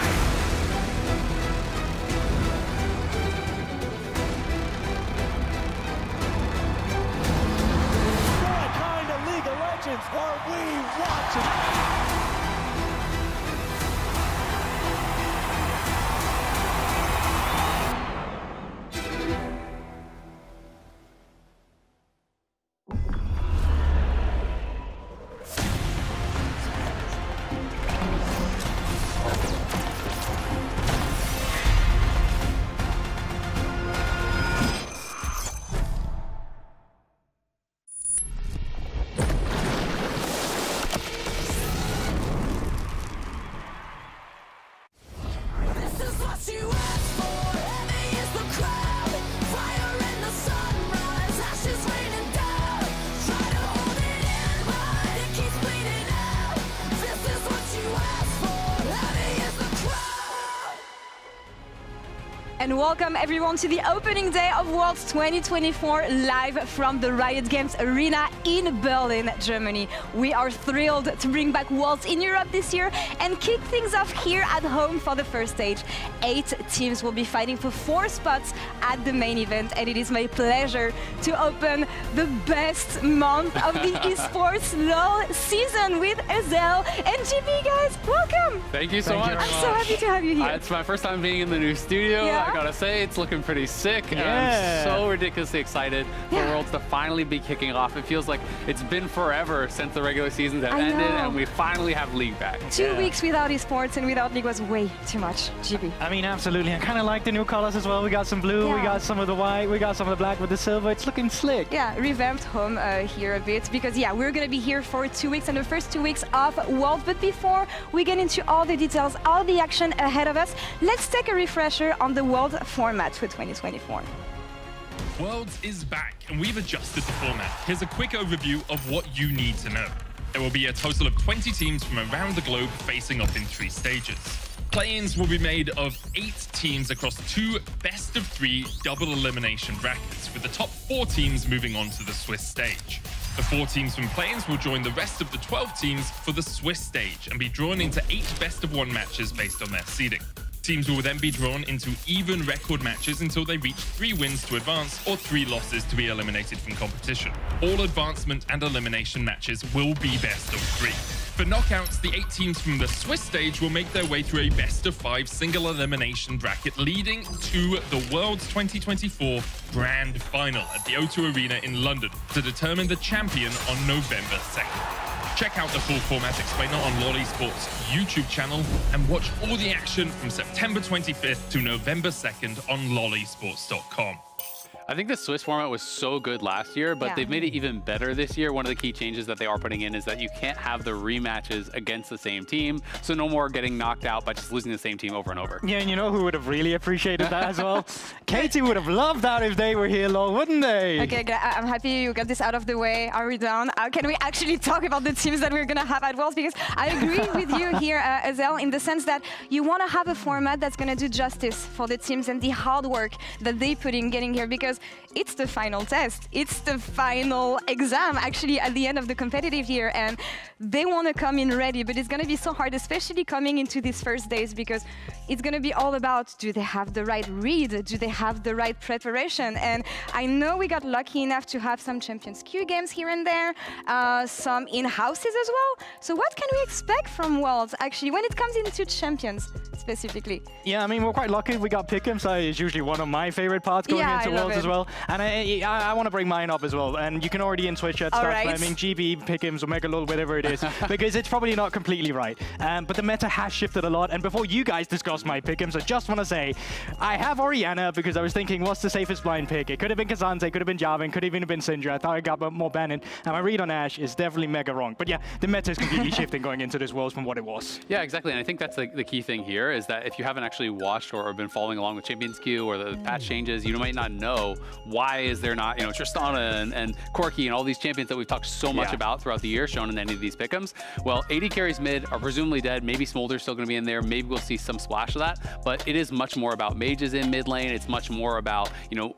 And welcome everyone to the opening day of Worlds 2024 live from the Riot Games Arena in Berlin, Germany. We are thrilled to bring back Worlds in Europe this year and kick things off here at home for the first stage. 8 teams will be fighting for 4 spots at the main event, and it is my pleasure to open the best month of the esports LoL season with Ezel and GB, guys. Welcome. Thank you so much. I'm so happy to have you here. It's my first time being in the new studio. Yeah. I gotta say, it's looking pretty sick. And I'm so ridiculously excited for Worlds to finally be kicking off. It feels like it's been forever since the regular seasons have ended, and we finally have League back. 2 weeks without esports and without League was way too much. GB. I mean, absolutely. I kind of like the new colors as well. We got some blue, we got some of the white, we got some of the black with the silver. It's looking slick. Yeah, revamped home here a bit because, yeah, we're going to be here for 2 weeks and the first 2 weeks of Worlds. But before we get into all the details, all the action ahead of us, let's take a refresher on the World format for 2024. Worlds is back, and we've adjusted the format. Here's a quick overview of what you need to know. There will be a total of 20 teams from around the globe facing off in 3 stages. Play-ins will be made of 8 teams across 2 best-of-3 double elimination brackets, with the top 4 teams moving on to the Swiss stage. The 4 teams from play-ins will join the rest of the 12 teams for the Swiss stage and be drawn into 8 best-of-1 matches based on their seeding. Teams will then be drawn into even record matches until they reach 3 wins to advance or 3 losses to be eliminated from competition. All advancement and elimination matches will be best of 3. For knockouts, the 8 teams from the Swiss stage will make their way through a best-of-5 single elimination bracket, leading to the Worlds 2024 Grand Final at the O2 Arena in London to determine the champion on November 2nd. Check out the full format explainer on LoL Esports YouTube channel and watch all the action from September 25th to November 2nd on lolesports.com. I think the Swiss format was so good last year, but they've made it even better this year. One of the key changes that they are putting in is that you can't have the rematches against the same team. So no more getting knocked out by just losing the same team over and over. Yeah, and you know who would have really appreciated that as well? Katie would have loved that if they were here, LoL, wouldn't they? Okay, I'm happy you got this out of the way. Are we done? Can we actually talk about the teams that we're going to have at Worlds? Because I agree with you here, Ezel, in the sense that you want to have a format that's going to do justice for the teams and the hard work that they put in getting here, because it's the final test. It's the final exam, actually, at the end of the competitive year. And they want to come in ready, but it's going to be so hard, especially coming into these first days, because it's going to be all about, do they have the right read? Do they have the right preparation? And I know we got lucky enough to have some Champions Q games here and there, some in-houses as well. So what can we expect from Worlds, actually, when it comes into Champions specifically? Yeah, I mean, we're quite lucky. We got Pick'ems. It's usually one of my favorite parts going into Worlds as well. And I want to bring mine up as well. And you can already in Twitch chat start claiming GB, Pick'ems, Omega LoL, whatever it is, because it's probably not completely right. But the meta has shifted a lot. And before you guys discuss my Pick'ems, I just want to say, I have Orianna because I was thinking, what's the safest blind pick? It could have been Kazante, could have been Jarvan, could have even been Syndra. I thought I got more Bannon. And my read on Ashe is definitely mega wrong. But yeah, the meta is completely shifting going into this Worlds from what it was. Yeah, exactly. And I think that's the key thing here is that if you haven't actually watched or been following along with Champions Queue or the patch changes, you might not know why is there not, Tristana and Corki and all these champions that we've talked so much about throughout the year shown in any of these pick'ems. Well, AD carries mid are presumably dead. Maybe Smolder's still going to be in there. Maybe we'll see some splash of that. But it is much more about mages in mid lane. It's much more about,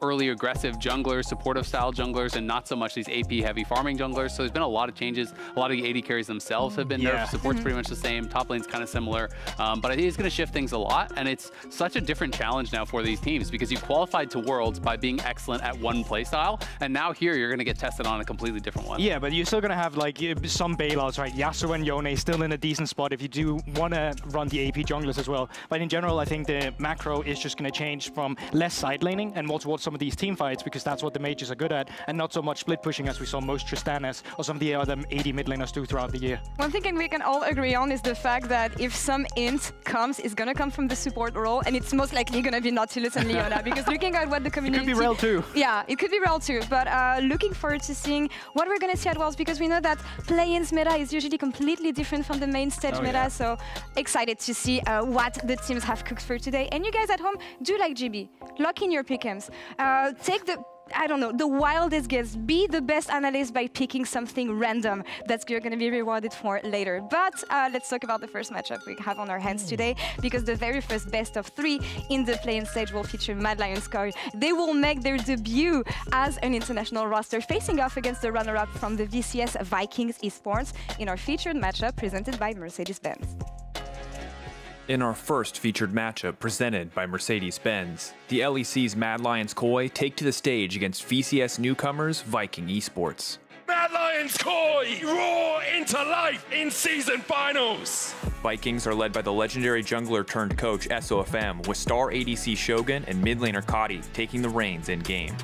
early aggressive junglers, supportive style junglers, and not so much these AP heavy farming junglers. So there's been a lot of changes. A lot of the AD carries themselves have been nerfed. Support's pretty much the same. Top lane's kind of similar. But I think it's going to shift things a lot. And it's such a different challenge now for these teams because you qualified to Worlds by being excellent at one playstyle. And now here you're going to get tested on a completely different one. Yeah, but you're still going to have like some bailouts, right? Yasuo and Yone still in a decent spot if you do want to run the AP junglers as well. But in general, I think the macro is just going to change from less side laning and more towards some of these team fights because that's what the mages are good at and not so much split pushing as we saw most Tristanas or some of the other AD mid laners do throughout the year. One thing we can all agree on is the fact that if some int comes, it's going to come from the support role and it's most likely going to be Nautilus and Leona because looking at what the community... It could be Rel too. Yeah, it could be Rel too, but looking forward to seeing what we're going to see at Worlds because we know that play-ins meta is usually completely different from the main stage meta, so excited to see what the teams have cooked for today. And you guys at home, do like GB, lock in your pick'ems. Take the I don't know, the wildest guess. Be the best analyst by picking something random that you're going to be rewarded for later. But let's talk about the first matchup we have on our hands today, because the very first best of 3 in the play-in stage will feature Mad Lions Core. They will make their debut as an international roster, facing off against the runner-up from the VCS Vikings Esports in our featured matchup presented by Mercedes-Benz. In our first featured matchup presented by Mercedes-Benz, the LEC's Mad Lions Koi take to the stage against VCS newcomers Viking Esports. Mad Lions Koi roar into life in season finals! Vikings are led by the legendary jungler turned coach SOFM, with star ADC Shogun and mid laner Kadi taking the reins in game.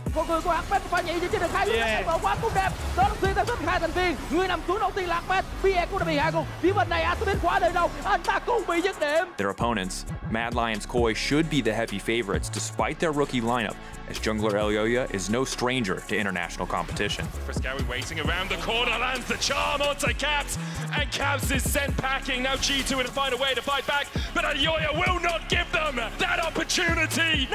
Their opponents, Mad Lions Koi, should be the heavy favorites despite their rookie lineup, as jungler Elyoya is no stranger to international competition. Frescawi waiting around the corner, lands the charm onto Caps, and Caps is sent packing. Now G2 and find a way to fight back, but Elyoya will not give them that opportunity.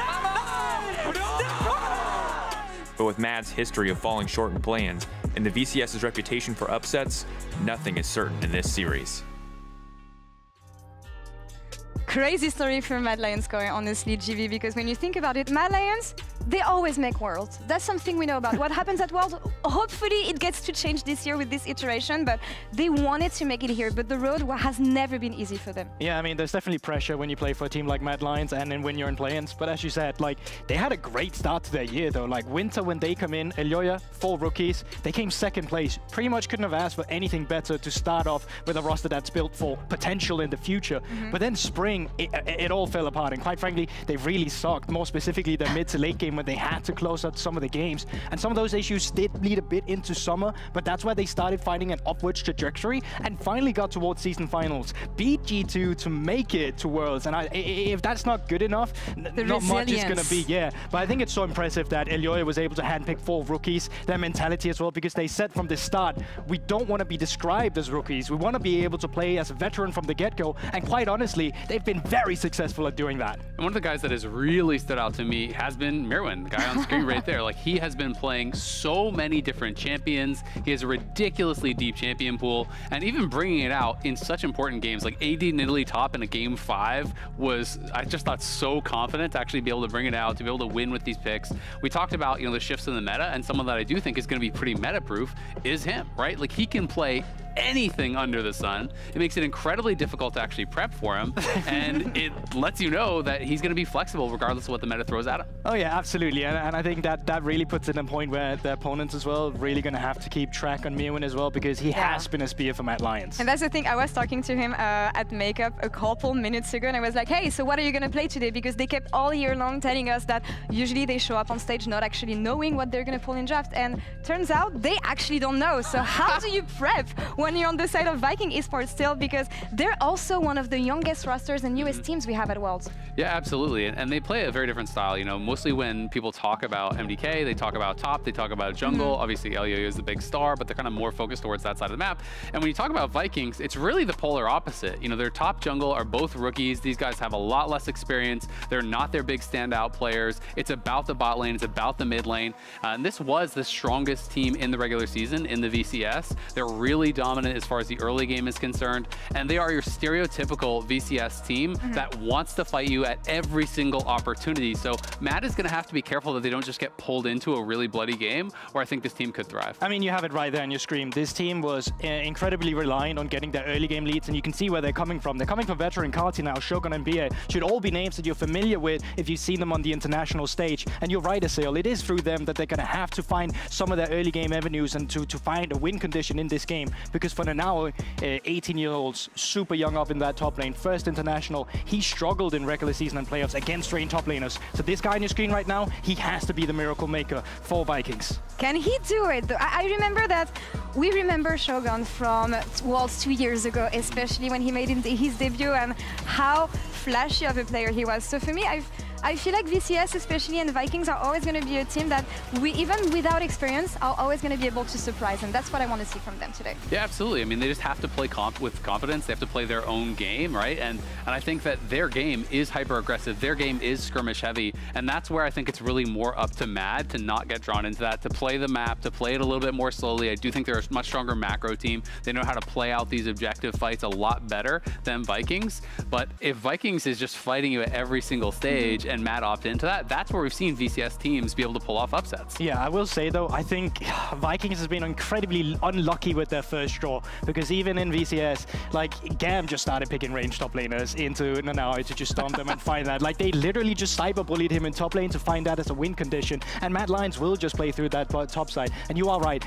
But with Mad's history of falling short in play-ins and the VCS's reputation for upsets, nothing is certain in this series. Crazy story for Mad Lions Core, honestly, GB, because when you think about it, Mad Lions, they always make Worlds. That's something we know about. What happens at Worlds, hopefully it gets to change this year with this iteration, but they wanted to make it here, but the road has never been easy for them. Yeah, I mean, there's definitely pressure when you play for a team like Mad Lions and then when you're in play-ins, but as you said, like, they had a great start to their year, though. Like, Winter, when they come in, Elyoya, 4 rookies, they came 2nd place. Pretty much couldn't have asked for anything better to start off with a roster that's built for potential in the future. But then Spring, it all fell apart, and quite frankly, they really sucked, more specifically their mid to late game when they had to close out some of the games. And some of those issues did bleed a bit into summer, but that's where they started finding an upwards trajectory and finally got towards season finals, beat G2 to make it to Worlds. And if that's not good enough, not much is going to be, But I think it's so impressive that Elyoya was able to handpick 4 rookies, their mentality as well, because they said from the start, we don't want to be described as rookies. We want to be able to play as a veteran from the get-go, and quite honestly, they've been very successful at doing that. And one of the guys that has really stood out to me has been Mirwin, the guy on screen right there. Like, he has been playing so many different champions. He has a ridiculously deep champion pool, and even bringing it out in such important games. Like AD in Italy top in a game 5 was, I just thought, so confident to actually be able to bring it out, to be able to win with these picks. We talked about, you know, the shifts in the meta, and someone that I do think is going to be pretty meta-proof is him, right? Like, he can play anything under the sun. It makes it incredibly difficult to actually prep for him, and it lets you know that he's going to be flexible regardless of what the meta throws at him. Oh yeah, absolutely, and I think that really puts it in a point where the opponents as well really going to have to keep track on Mirwin as well, because he has been a spear for Mad Lions. And that's the thing, I was talking to him at Makeup a couple minutes ago, and I was like, hey, so what are you going to play today? Because they kept all year long telling us that usually they show up on stage not actually knowing what they're going to pull in draft, and turns out they actually don't know. So how do you prep when you're on the side of Viking Esports still, because they're also one of the youngest rosters and newest teams we have at Worlds? Yeah, absolutely, and they play a very different style. You know, mostly when people talk about MDK, they talk about top, they talk about jungle. Obviously, Elyoya is the big star, but they're kind of more focused towards that side of the map. And when you talk about Vikings, it's really the polar opposite. You know, their top jungle are both rookies. These guys have a lot less experience. They're not their big standout players. It's about the bot lane. It's about the mid lane. And this was the strongest team in the regular season in the VCS. They're really dominant as far as the early game is concerned, and they are your stereotypical VCS team that wants to fight you at every single opportunity. So Mad is going to have to be careful that they don't just get pulled into a really bloody game, or I think this team could thrive. I mean, you have it right there on your screen. This team was incredibly reliant on getting their early game leads, and you can see where they're coming from. They're coming from veteran Kati now, Shogun and BA. Should all be names that you're familiar with if you've seen them on the international stage. And you're right, Asael, it is through them that they're going to have to find some of their early game avenues and to find a win condition in this game. Because for now, 18-year-olds, super young up in that top lane, first international, he struggled in regular season and playoffs against trained top laners. So this guy on your screen right now, he has to be the miracle maker for Vikings. Can he do it? I remember that we remember Shogun from Worlds 2 years ago, especially when he made his debut, and how flashy of a player he was. So for me, I feel like VCS especially and Vikings are always going to be a team that we, even without experience, are always going to be able to surprise, and that's what I want to see from them today. Yeah, absolutely. I mean, they just have to play with confidence. They have to play their own game, right? And I think that their game is hyper-aggressive. Their game is skirmish-heavy, and that's where I think it's really more up to Mad to not get drawn into that, to play the map, to play it a little bit more slowly. I do think they're a much stronger macro team. They know how to play out these objective fights a lot better than Vikings. But if Vikings is just fighting you at every single stage and Mad opt into that, that's where we've seen VCS teams be able to pull off upsets. Yeah, I will say though, I think Vikings has been incredibly unlucky with their first draw, because even in VCS, like Gam just started picking range top laners into Nanaue to just stomp them and find that. Like they literally just cyber bullied him in top lane to find that as a win condition, and Mad Lions will just play through that top side. And you are right,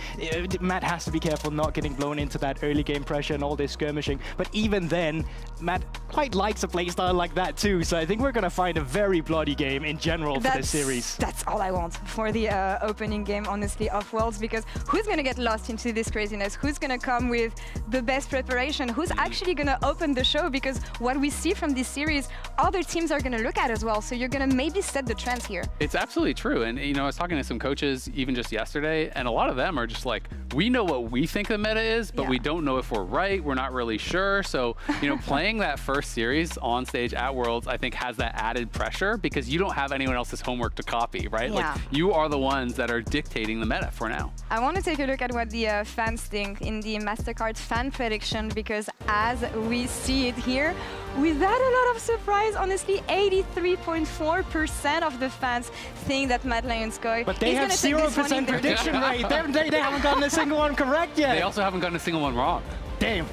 Matt has to be careful not getting blown into that early game pressure and all this skirmishing. But even then, Matt quite likes a playstyle like that too. So I think we're going to find a very bloody game in general for this series. That's all I want for the opening game, honestly, of Worlds, because who's going to get lost into this craziness? Who's going to come with the best preparation? Who's actually going to open the show? Because what we see from this series, other teams are going to look at as well. So you're going to maybe set the trends here. It's absolutely true. And, you know, I was talking to some coaches even just yesterday, and a lot of them are just like, we know what we think the meta is, but we don't know if we're right. We're not really sure. So, you know, playing that first series on stage at Worlds, I think has that added pressure because you don't have anyone else's homework to copy, right? Yeah. Like, you are the ones that are dictating the meta for now. I want to take a look at what the fans think in the MasterCard fan prediction, because as we see it here, without a lot of surprise, honestly, 83.4% of the fans think that Mad Lions Koi But they have 0% prediction rate. They haven't gotten a single one correct yet. They also haven't gotten a single one wrong. Damn.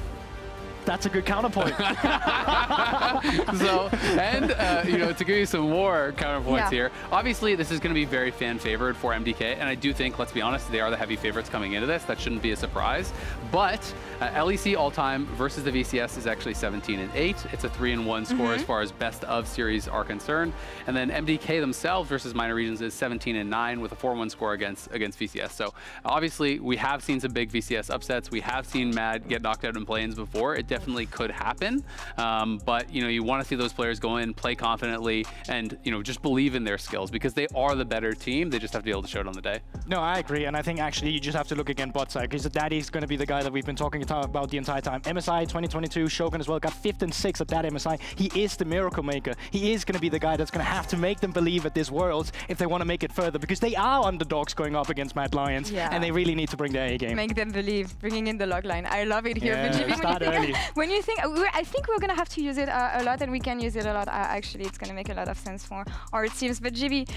That's a good counterpoint. So, and you know, to give you some more counterpoints here, obviously this is going to be very fan favored for MDK, and I do think, let's be honest, they are the heavy favorites coming into this. That shouldn't be a surprise. But LEC all-time versus the VCS is actually 17-8. It's a 3-1 score as far as best of series are concerned. And then MDK themselves versus Minor Regions is 17-9 with a 4-1 score against VCS. So obviously we have seen some big VCS upsets. We have seen Mad get knocked out in play-ins before. It definitely could happen, but you know, you want to see those players go in, play confidently, and you know, just believe in their skills because they are the better team. They just have to be able to show it on the day. No, I agree, and I think actually you just have to look again bot side, because Daddy's going to be the guy that we've been talking about the entire time. MSI 2022, Shogun as well, got 5th and 6th at that MSI. He is the miracle maker. He is going to be the guy that's going to have to make them believe at this Worlds if they want to make it further, because they are underdogs going up against Mad Lions, and they really need to bring their A game. Make them believe, bringing in the log line. I love it here. Yeah, start early. When you think, I think we're going to have to use it a lot, and we can use it a lot. Actually, it's going to make a lot of sense for our teams. But GB,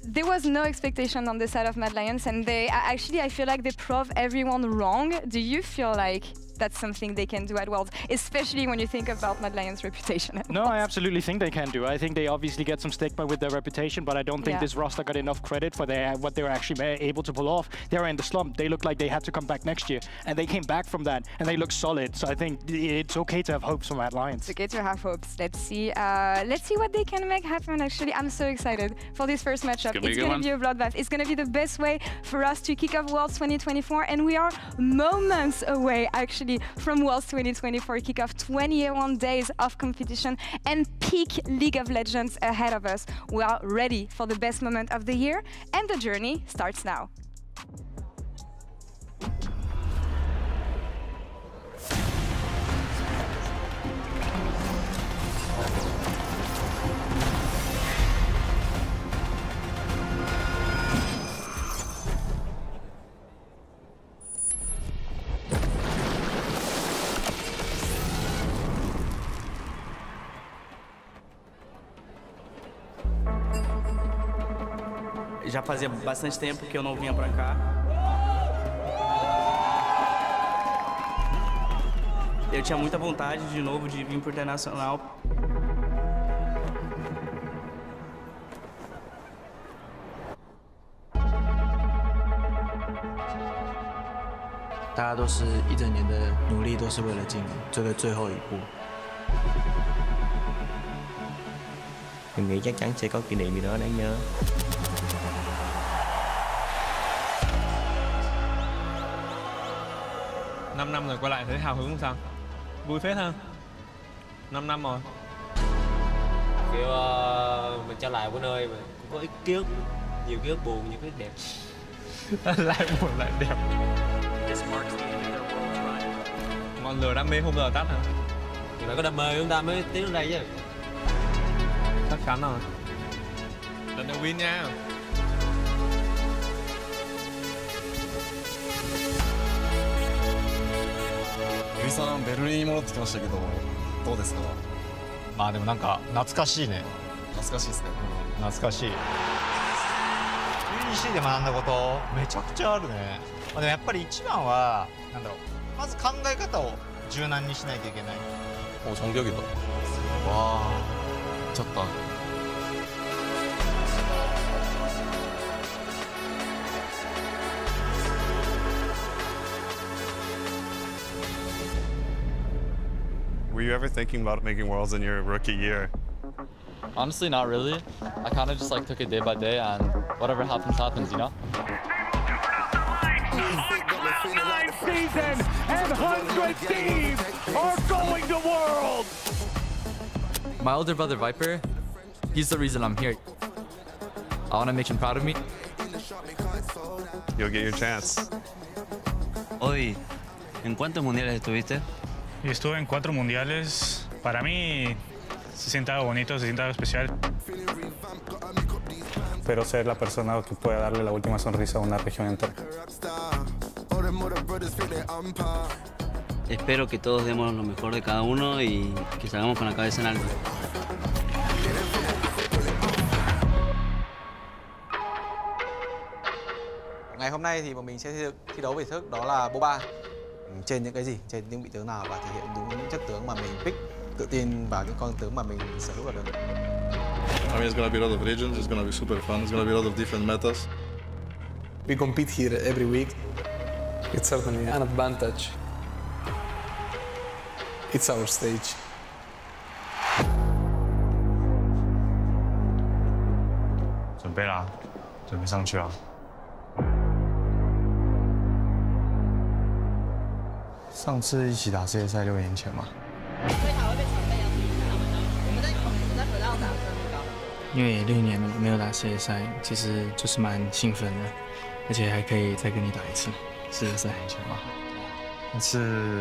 there was no expectation on the side of Mad Lions, and they actually, I feel like they prove everyone wrong. Do you feel like that's something they can do at Worlds, especially when you think about Mad Lions' reputation? No, I absolutely think they can do. I think they obviously get some stigma with their reputation, but I don't think this roster got enough credit for what they were actually able to pull off. They were in the slump. They looked like they had to come back next year, and they came back from that, and they look solid. So I think it's okay to have hopes for Mad Lions. It's okay to have hopes. Let's see what they can make happen. Actually, I'm so excited for this first matchup. It's going to be a bloodbath. It's going to be the best way for us to kick off Worlds 2024, and we are moments away, actually, from Worlds 2024 kickoff. 21 days of competition and peak League of Legends ahead of us. We are ready for the best moment of the year, and the journey starts now. Já fazia bastante tempo que eu não vinha pra cá. Eu tinha muita vontade de novo de vir pro internacional. 大家都是一整年的努力，都是为了进这个最後一步。Mình nghĩ chắc chắn sẽ có kỷ niệm gì đó đáng nhớ. Năm năm rồi quay lại thấy hào hứng không sao? Vui phết ha. 5 năm rồi. Kiểu mình trở lại một nơi mà cũng có ít ký ức, nhiều ký ức buồn, nhiều ký ức đẹp. Lại buồn lại đẹp. Ngọn lửa đam mê không bao giờ tắt hả? Thì phải có đam mê chúng ta mới tiến đến đây chứ. Chắc chắn rồi. Lần này win nha.ゆいさんベルリンに戻ってきましたけどどうですか？まあでもなんか懐かしいね。懐かしいですか？懐かしい。UEC で学んだことめちゃくちゃあるね。でもやっぱり一番はなんだろう。まず考え方を柔軟にしないといけない。오 정격이다. 와 미쳤다. Were you ever thinking about making Worlds in your rookie year? Honestly, not really. I kind of just like took it day by day, and whatever happens, happens, you know? Season and 100 teams are going to Worlds! My older brother, Viper, he's the reason I'm here. I want to make him proud of me. You'll get your chance. Hoy, ¿en cuántos mundiales estuviste? Y estuve en 4 mundiales. Para mí se siente algo bonito, se siente algo especial. Espero ser la persona que pueda darle la última sonrisa a una región entera. Espero que todos demos lo mejor de cada uno y que salgamos con la cabeza en alto. Ngày hôm nay thì bọn mình sẽ thi đấu về thức đó là boba. Trên những cái gì, trên những vị tướng nào và thể hiện đúng những chất tướng mà mình pick, tự tin vào những con tướng mà mình sở hữu được. I mean, it's gonna be a lot of regions. It's gonna be super fun. It's gonna be a lot of different metas. We compete here every week. It's certainly an advantage. It's our stage. Chuẩn bị了，准备上去了。上次一起打世界赛6年前嘛。因为6年了没有打世界赛，其实就是蛮兴奋的，而且还可以再跟你打一次世界赛前嘛。但是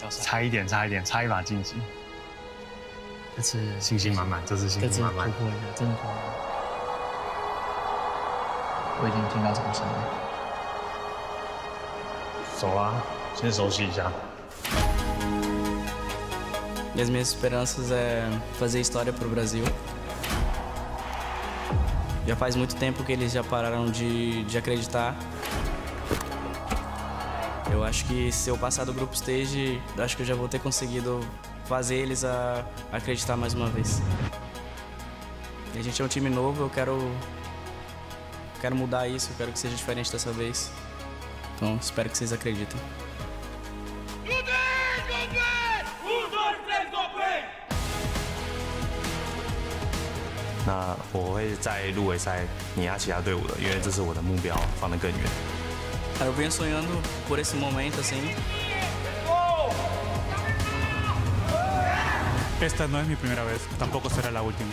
差一点，差一把晋级。这次信心满满，这次信心满满。突破一下，真的突破。我已经听到掌声了。走啊，先熟悉一下。E as minhas esperanças é fazer história para o Brasil. Já faz muito tempo que eles já pararam de acreditar. Eu acho que se eu passar do grupo stage, acho que eu já vou ter conseguido fazer eles acreditar mais uma vez. E a gente é um time novo, eu quero mudar isso, eu quero que seja diferente dessa vez. Então, espero que vocês acreditem.那我会在入围赛碾压其他队伍的，因为这是我的目标放得更远。Eu venho sonhando por esse momento, assim. Esta no es mi primera vez, tampoco será la última.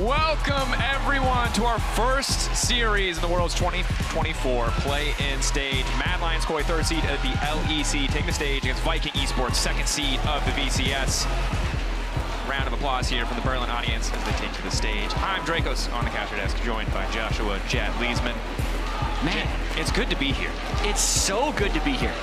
Welcome everyone to our first series in the World's 2024 play-in stage. Mad Lions Koi, 3rd seed of the LEC, taking the stage against Viking Esports, 2nd seed of the VCS. Round of applause here from the Berlin audience as they take to the stage. I'm Dracos on the caster desk, joined by Joshua Jet Leesman. Man, it's good to be here. It's so good to be here.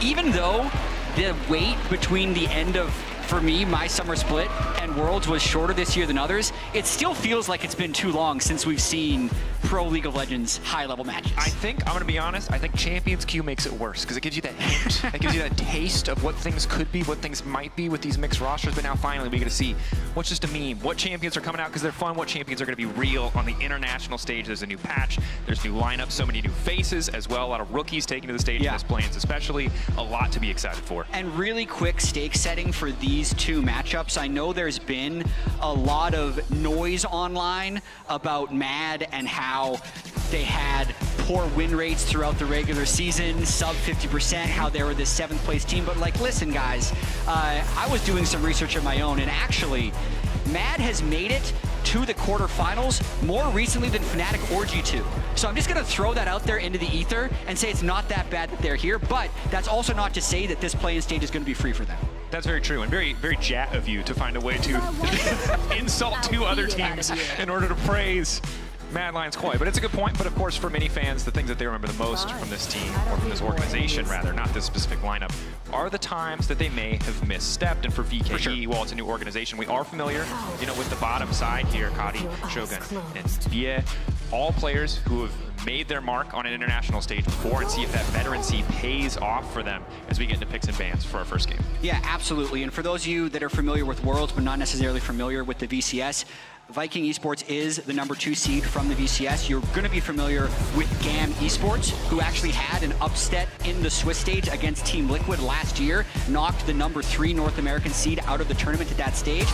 even though the wait between the end of, for me, my summer split and Worlds was shorter this year than others, it still feels like it's been too long since we've seen pro League of Legends high-level matches. I think, I'm going to be honest, I think Champions Q makes it worse because it gives you that hint, it gives you that taste of what things could be, what things might be with these mixed rosters, but now finally we get to see what's just a meme, what champions are coming out because they're fun, what champions are going to be real on the international stage. There's a new patch, there's new lineups, so many new faces as well, a lot of rookies taking to the stage in this Plains especially, a lot to be excited for. And really quick stake setting for these two matchups. I know there's been a lot of noise online about MAD and how they had poor win rates throughout the regular season, sub 50%, how they were the 7th place team. But like, listen guys, I was doing some research of my own, and actually, MAD has made it to the quarterfinals more recently than Fnatic or G2. So I'm just gonna throw that out there into the ether and say it's not that bad that they're here, but that's also not to say that this play-in stage is gonna be free for them. That's very true, and very, very Jat of you to find a way to insult two other teams in order to praise Mad Lions Koi. But it's a good point, but of course for many fans, the things that they remember the most from this team, or from this organization rather, not this specific lineup, are the times that they may have misstepped. And for VKE, while it's a new organization, we are familiar, you know, with the bottom side here, Kadi, Shogun, and Bie, all players who have made their mark on an international stage before, and see if that veterancy pays off for them as we get into picks and bans for our first game. Yeah, absolutely. And for those of you that are familiar with Worlds, but not necessarily familiar with the VCS, Viking Esports is the #2 seed from the VCS. You're going to be familiar with GAM Esports, who actually had an upset in the Swiss stage against Team Liquid last year, knocked the #3 North American seed out of the tournament at that stage.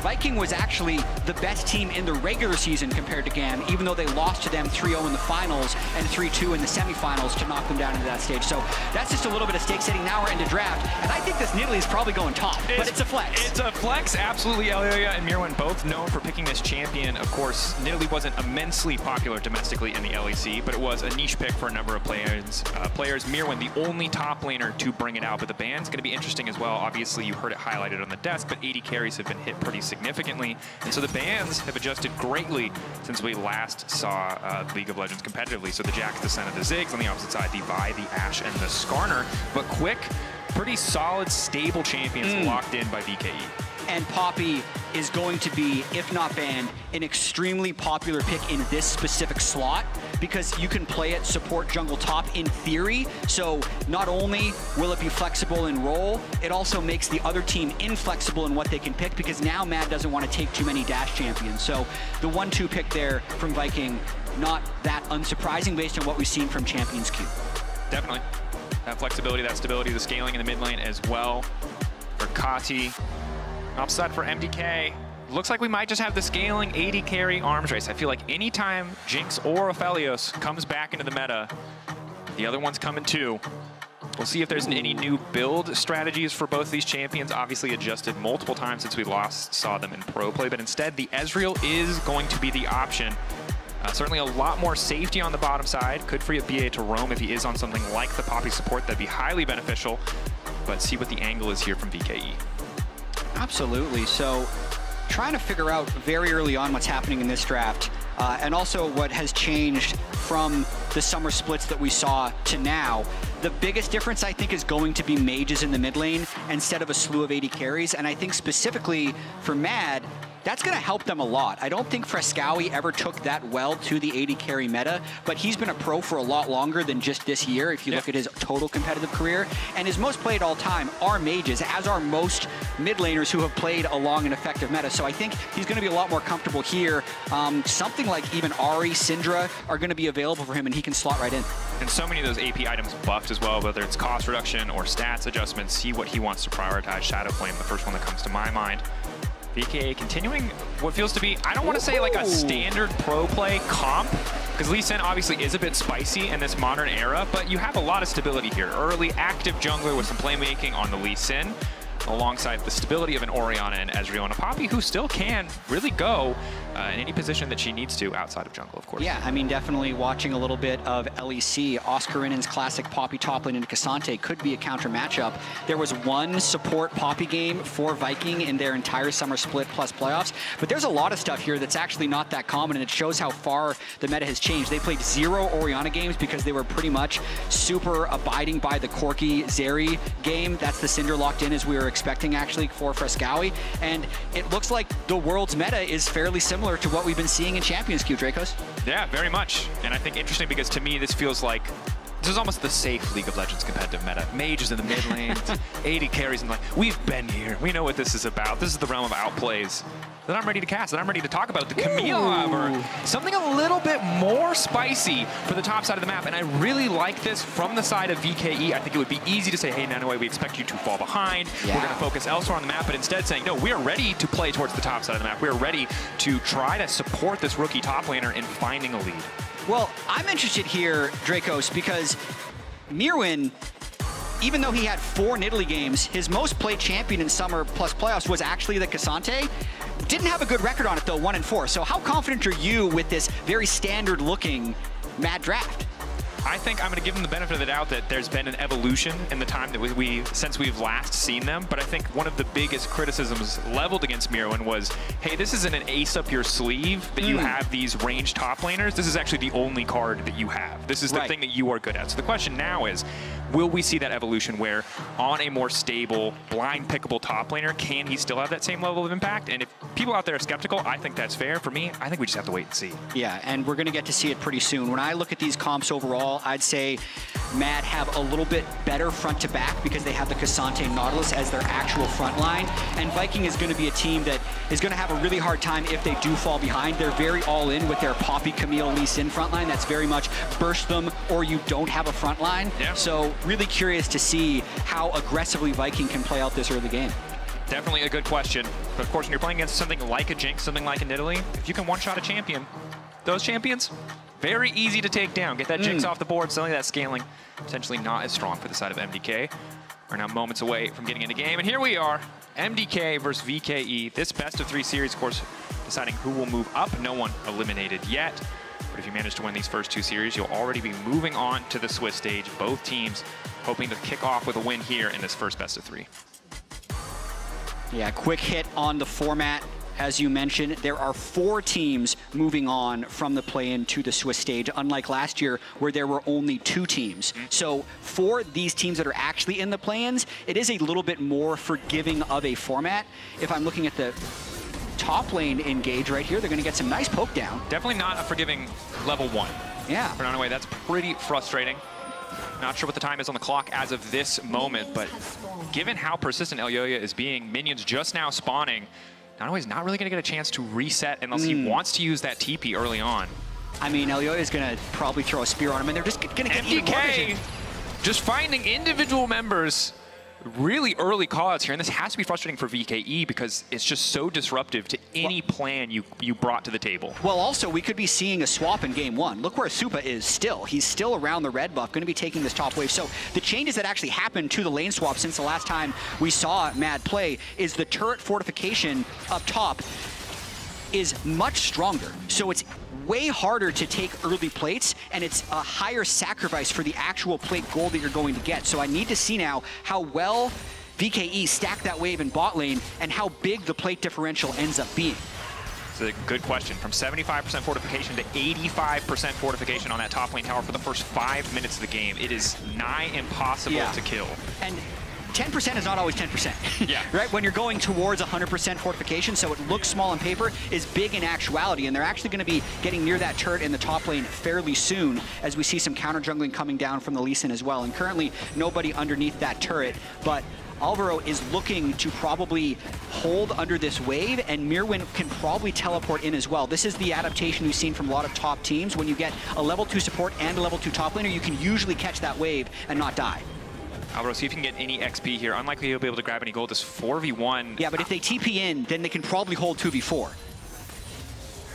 Viking was actually the best team in the regular season compared to GAM, even though they lost to them 3-0 in the finals and 3-2 in the semifinals to knock them down into that stage. So that's just a little bit of stake setting. Now we're into draft, and I think this Nidalee is probably going top, but it's a flex. It's a flex, absolutely. Elia and Mirwin both known for picking this champion. Of course, Nidalee wasn't immensely popular domestically in the LEC, but it was a niche pick for a number of players. Mirwin, the only top laner to bring it out, but the ban's going to be interesting as well. Obviously, you heard it highlighted on the desk, but 80 carries have been hit pretty significantly, and so the bans have adjusted greatly since we last saw League of Legends competitively. So the Jax, the Senna, the Ziggs, on the opposite side, the Vi, the Ashe, and the Skarner, but quick, pretty solid, stable champions locked in by VKE. And Poppy is going to be, if not banned, an extremely popular pick in this specific slot because you can play it support jungle top in theory. So not only will it be flexible in role, it also makes the other team inflexible in what they can pick because now Mad doesn't want to take too many dash champions. So the 1-2 pick there from Viking, not that unsurprising based on what we've seen from Champions Q. Definitely. That flexibility, that stability, the scaling in the mid lane as well for Kati. Upside for MDK. Looks like we might just have the scaling 80 carry arms race. I feel like anytime Jinx or Aphelios comes back into the meta, the other one's coming too. We'll see if there's any new build strategies for both these champions. Obviously adjusted multiple times since we last saw them in pro play, but instead the Ezreal is going to be the option. Certainly a lot more safety on the bottom side. Could free up BA to roam if he is on something like the Poppy support. That'd be highly beneficial, but see what the angle is here from VKE. Absolutely. So trying to figure out very early on what's happening in this draft and also what has changed from the summer splits that we saw to now. The biggest difference, I think, is going to be mages in the mid lane instead of a slew of 80 carries. And I think specifically for Mad, that's going to help them a lot. I don't think Frescowy ever took that well to the 80 carry meta, but he's been a pro for a lot longer than just this year if you look at his total competitive career. And his most played all time are mages, as are most mid laners who have played along an effective meta. So I think he's going to be a lot more comfortable here. Something like even Ahri, Syndra are going to be available for him, and he can slot right in. And so many of those AP items buffed as well, whether it's cost reduction or stats adjustments. See what he wants to prioritize. Shadow Flame, the first one that comes to my mind. VKE continuing what feels to be, I don't want to say like a standard pro play comp, because Lee Sin obviously is a bit spicy in this modern era, but you have a lot of stability here. Early active jungler with some playmaking on the Lee Sin. alongside the stability of an Orianna and Ezreal, and a Poppy who still can really go in any position that she needs to outside of jungle, of course. Yeah, I mean, definitely watching a little bit of LEC. Oscarinen's classic Poppy top lane into Cassante could be a counter matchup. There was one support Poppy game for Viking in their entire summer split plus playoffs, but there's a lot of stuff here that's actually not that common, and it shows how far the meta has changed. They played 0 Orianna games because they were pretty much super abiding by the Corki Zeri game. That's the Cinder locked in as we were expecting actually for Frescowi, and it looks like the world's meta is fairly similar to what we've been seeing in Champions Queue, Dracos. Yeah, very much. And I think interesting because to me this feels like this is almost the safe League of Legends competitive meta. Mages in the mid lane, 80 carries, and like, we've been here. We know what this is about. This is the realm of outplays that I'm ready to cast, that I'm ready to talk about. The Camille, however, something a little bit more spicy for the top side of the map, and I really like this from the side of VKE. I think it would be easy to say, hey, Nanoway, we expect you to fall behind. Yeah. We're going to focus elsewhere on the map, but instead saying, no, we are ready to play towards the top side of the map. We are ready to try to support this rookie top laner in finding a lead. Well, I'm interested here, Dracos, because Mirwin, even though he had 4 Nidalee games, his most played champion in summer plus playoffs was actually the Cassante. Didn't have a good record on it though, 1-4. So how confident are you with this very standard looking Mad draft? I think I'm going to give them the benefit of the doubt that there's been an evolution in the time that since we've last seen them. But I think one of the biggest criticisms leveled against Mirwin was, hey, this isn't an ace up your sleeve that you have these ranged top laners. This is actually the only card that you have. This is the thing that you are good at. So the question now is, will we see that evolution where on a more stable, blind pickable top laner, can he still have that same level of impact? And if people out there are skeptical, I think that's fair. For me, I think we just have to wait and see. Yeah, and we're going to get to see it pretty soon. When I look at these comps overall, I'd say Mad have a little bit better front to back because they have the Cassante and Nautilus as their actual front line. And Viking is going to be a team that is going to have a really hard time if they do fall behind. They're very all in with their Poppy, Camille, Lee Sin front line. That's very much burst them or you don't have a front line. Yeah. So really curious to see how aggressively Viking can play out this early game. Definitely a good question. But of course, when you're playing against something like a Jinx, something like a Nidalee, if you can one-shot a champion, those champions, very easy to take down. Get that Jinx off the board, suddenly that scaling potentially not as strong for the side of MDK. We're now moments away from getting into game, and here we are, MDK versus VKE. This best of 3 series, of course, deciding who will move up. No one eliminated yet. But if you manage to win these first 2 series, you'll already be moving on to the Swiss stage. Both teams hoping to kick off with a win here in this first best of 3. Yeah, quick hit on the format. As you mentioned, there are 4 teams moving on from the play-in to the Swiss stage, unlike last year where there were only 2 teams. So for these teams that are actually in the play-ins, it is a little bit more forgiving of a format. If I'm looking at the top lane engage right here, they're going to get some nice poke down. Definitely not a forgiving level 1. Yeah. For Nanoway, that's pretty frustrating. Not sure what the time is on the clock as of this moment, but given how persistent Elyoya is being, minions just now spawning, Nanoway's not really going to get a chance to reset unless he wants to use that TP early on. I mean, Elyoya is going to probably throw a spear on him, and they're just going to get even more vision. Just finding individual members really early callouts here, and this has to be frustrating for VKE because it's just so disruptive to any plan you brought to the table. Well, also, we could be seeing a swap in game 1. Look where Supa is still. He's still around the red buff, going to be taking this top wave. So the changes that actually happened to the lane swap since the last time we saw Mad play is the turret fortification up top is much stronger. So it's way harder to take early plates, and it's a higher sacrifice for the actual plate gold that you're going to get. So I need to see now how well VKE stack that wave in bot lane and how big the plate differential ends up being. It's a good question. From 75% fortification to 85% fortification on that top lane tower for the first 5 minutes of the game. It is nigh impossible to kill. And 10% is not always 10%. Yeah. Right? When you're going towards 100% fortification, so it looks small on paper, is big in actuality. And they're actually going to be getting near that turret in the top lane fairly soon as we see some counter jungling coming down from the Lee Sin as well. And currently, nobody underneath that turret, but Alvaro is looking to probably hold under this wave, and Mirwin can probably teleport in as well. This is the adaptation we've seen from a lot of top teams. When you get a level 2 support and a level 2 top laner, you can usually catch that wave and not die. Alvaro, see if you can get any XP here. Unlikely he'll be able to grab any gold. This 4v1. Yeah, but if they TP in, then they can probably hold 2v4.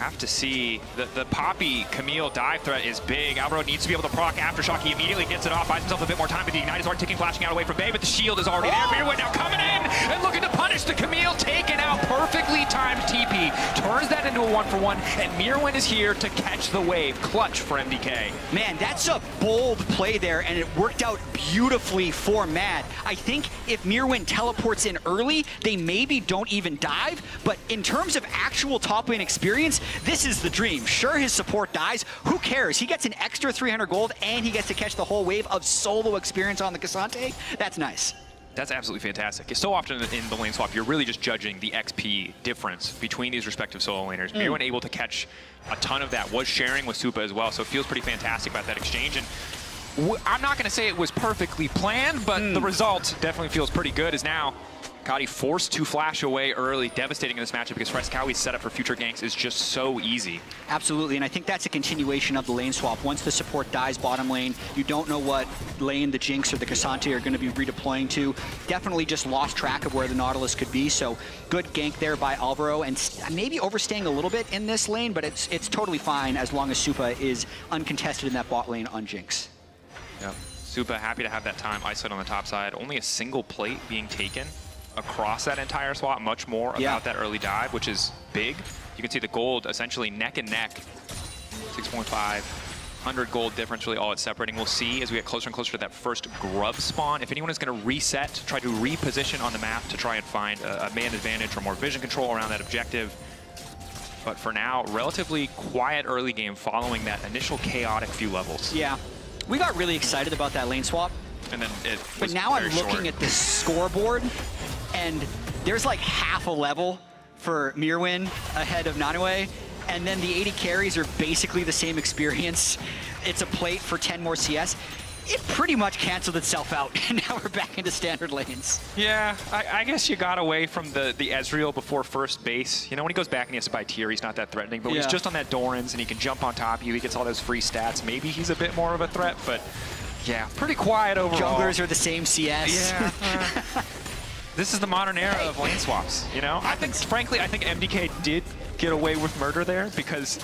Have to see. The Poppy Camille dive threat is big. Alvaro needs to be able to proc Aftershock. He immediately gets it off, buys himself a bit more time, but the Ignite is already ticking, flashing out away from Bay, but the shield is already there. Mirwin now coming in and looking to punish the Camille, taken out, perfectly timed TP. Turns that into a 1-for-1, and Mirwin is here to catch the wave. Clutch for MDK. Man, that's a bold play there, and it worked out beautifully for Mad. I think if Mirwin teleports in early, they maybe don't even dive, but in terms of actual top lane experience, this is the dream. Sure, his support dies. Who cares? He gets an extra 300 gold, and he gets to catch the whole wave of solo experience on the Cassante. That's nice. That's absolutely fantastic. So often in the lane swap, you're really just judging the XP difference between these respective solo laners. Mirwin able to catch a ton of that, was sharing with Supa as well, so it feels pretty fantastic about that exchange. And I'm not going to say it was perfectly planned, but the result definitely feels pretty good, as now Kadi forced to flash away early, devastating in this matchup because Frescowi's setup for future ganks is just so easy. Absolutely, and I think that's a continuation of the lane swap. Once the support dies bottom lane, you don't know what lane the Jinx or the Cassante are going to be redeploying to. Definitely just lost track of where the Nautilus could be, so good gank there by Alvaro, and maybe overstaying a little bit in this lane, but it's totally fine as long as Supa is uncontested in that bot lane on Jinx. Yep. Supa happy to have that time isolated on the top side. Only a single plate being taken across that entire swap, much more about that early dive, which is big. You can see the gold essentially neck and neck. 6.5, 100 gold difference, really all it's separating. We'll see as we get closer and closer to that first grub spawn, if anyone is going to reset, try to reposition on the map to try and find a man advantage or more vision control around that objective. But for now, relatively quiet early game following that initial chaotic few levels. Yeah, we got really excited about that lane swap. And then it But now I'm looking at the scoreboard, and there's like half a level for Mirwin ahead of Nanue, and then the 80 carries are basically the same experience. It's a plate for 10 more CS. It pretty much canceled itself out, and now we're back into standard lanes. Yeah, I guess you got away from the Ezreal before first base. You know, when he goes back and he has to buy tier, he's not that threatening, but when he's just on that Doran's and he can jump on top of you, he gets all those free stats, maybe he's a bit more of a threat, but yeah, pretty quiet overall. Junglers are the same CS. Yeah. This is the modern era of lane swaps, you know? I think, frankly, I think MDK did get away with murder there because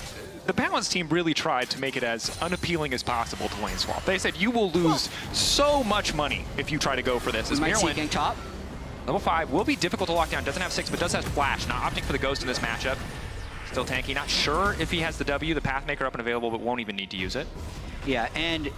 the Balance team really tried to make it as unappealing as possible to lane swap. They said, you will lose so much money if you try to go for this. We might see gang top. Level 5 will be difficult to lock down. Doesn't have 6, but does have Flash. Not opting for the Ghost in this matchup. Still tanky. Not sure if he has the W, the Pathmaker up and available, but won't even need to use it. Yeah, and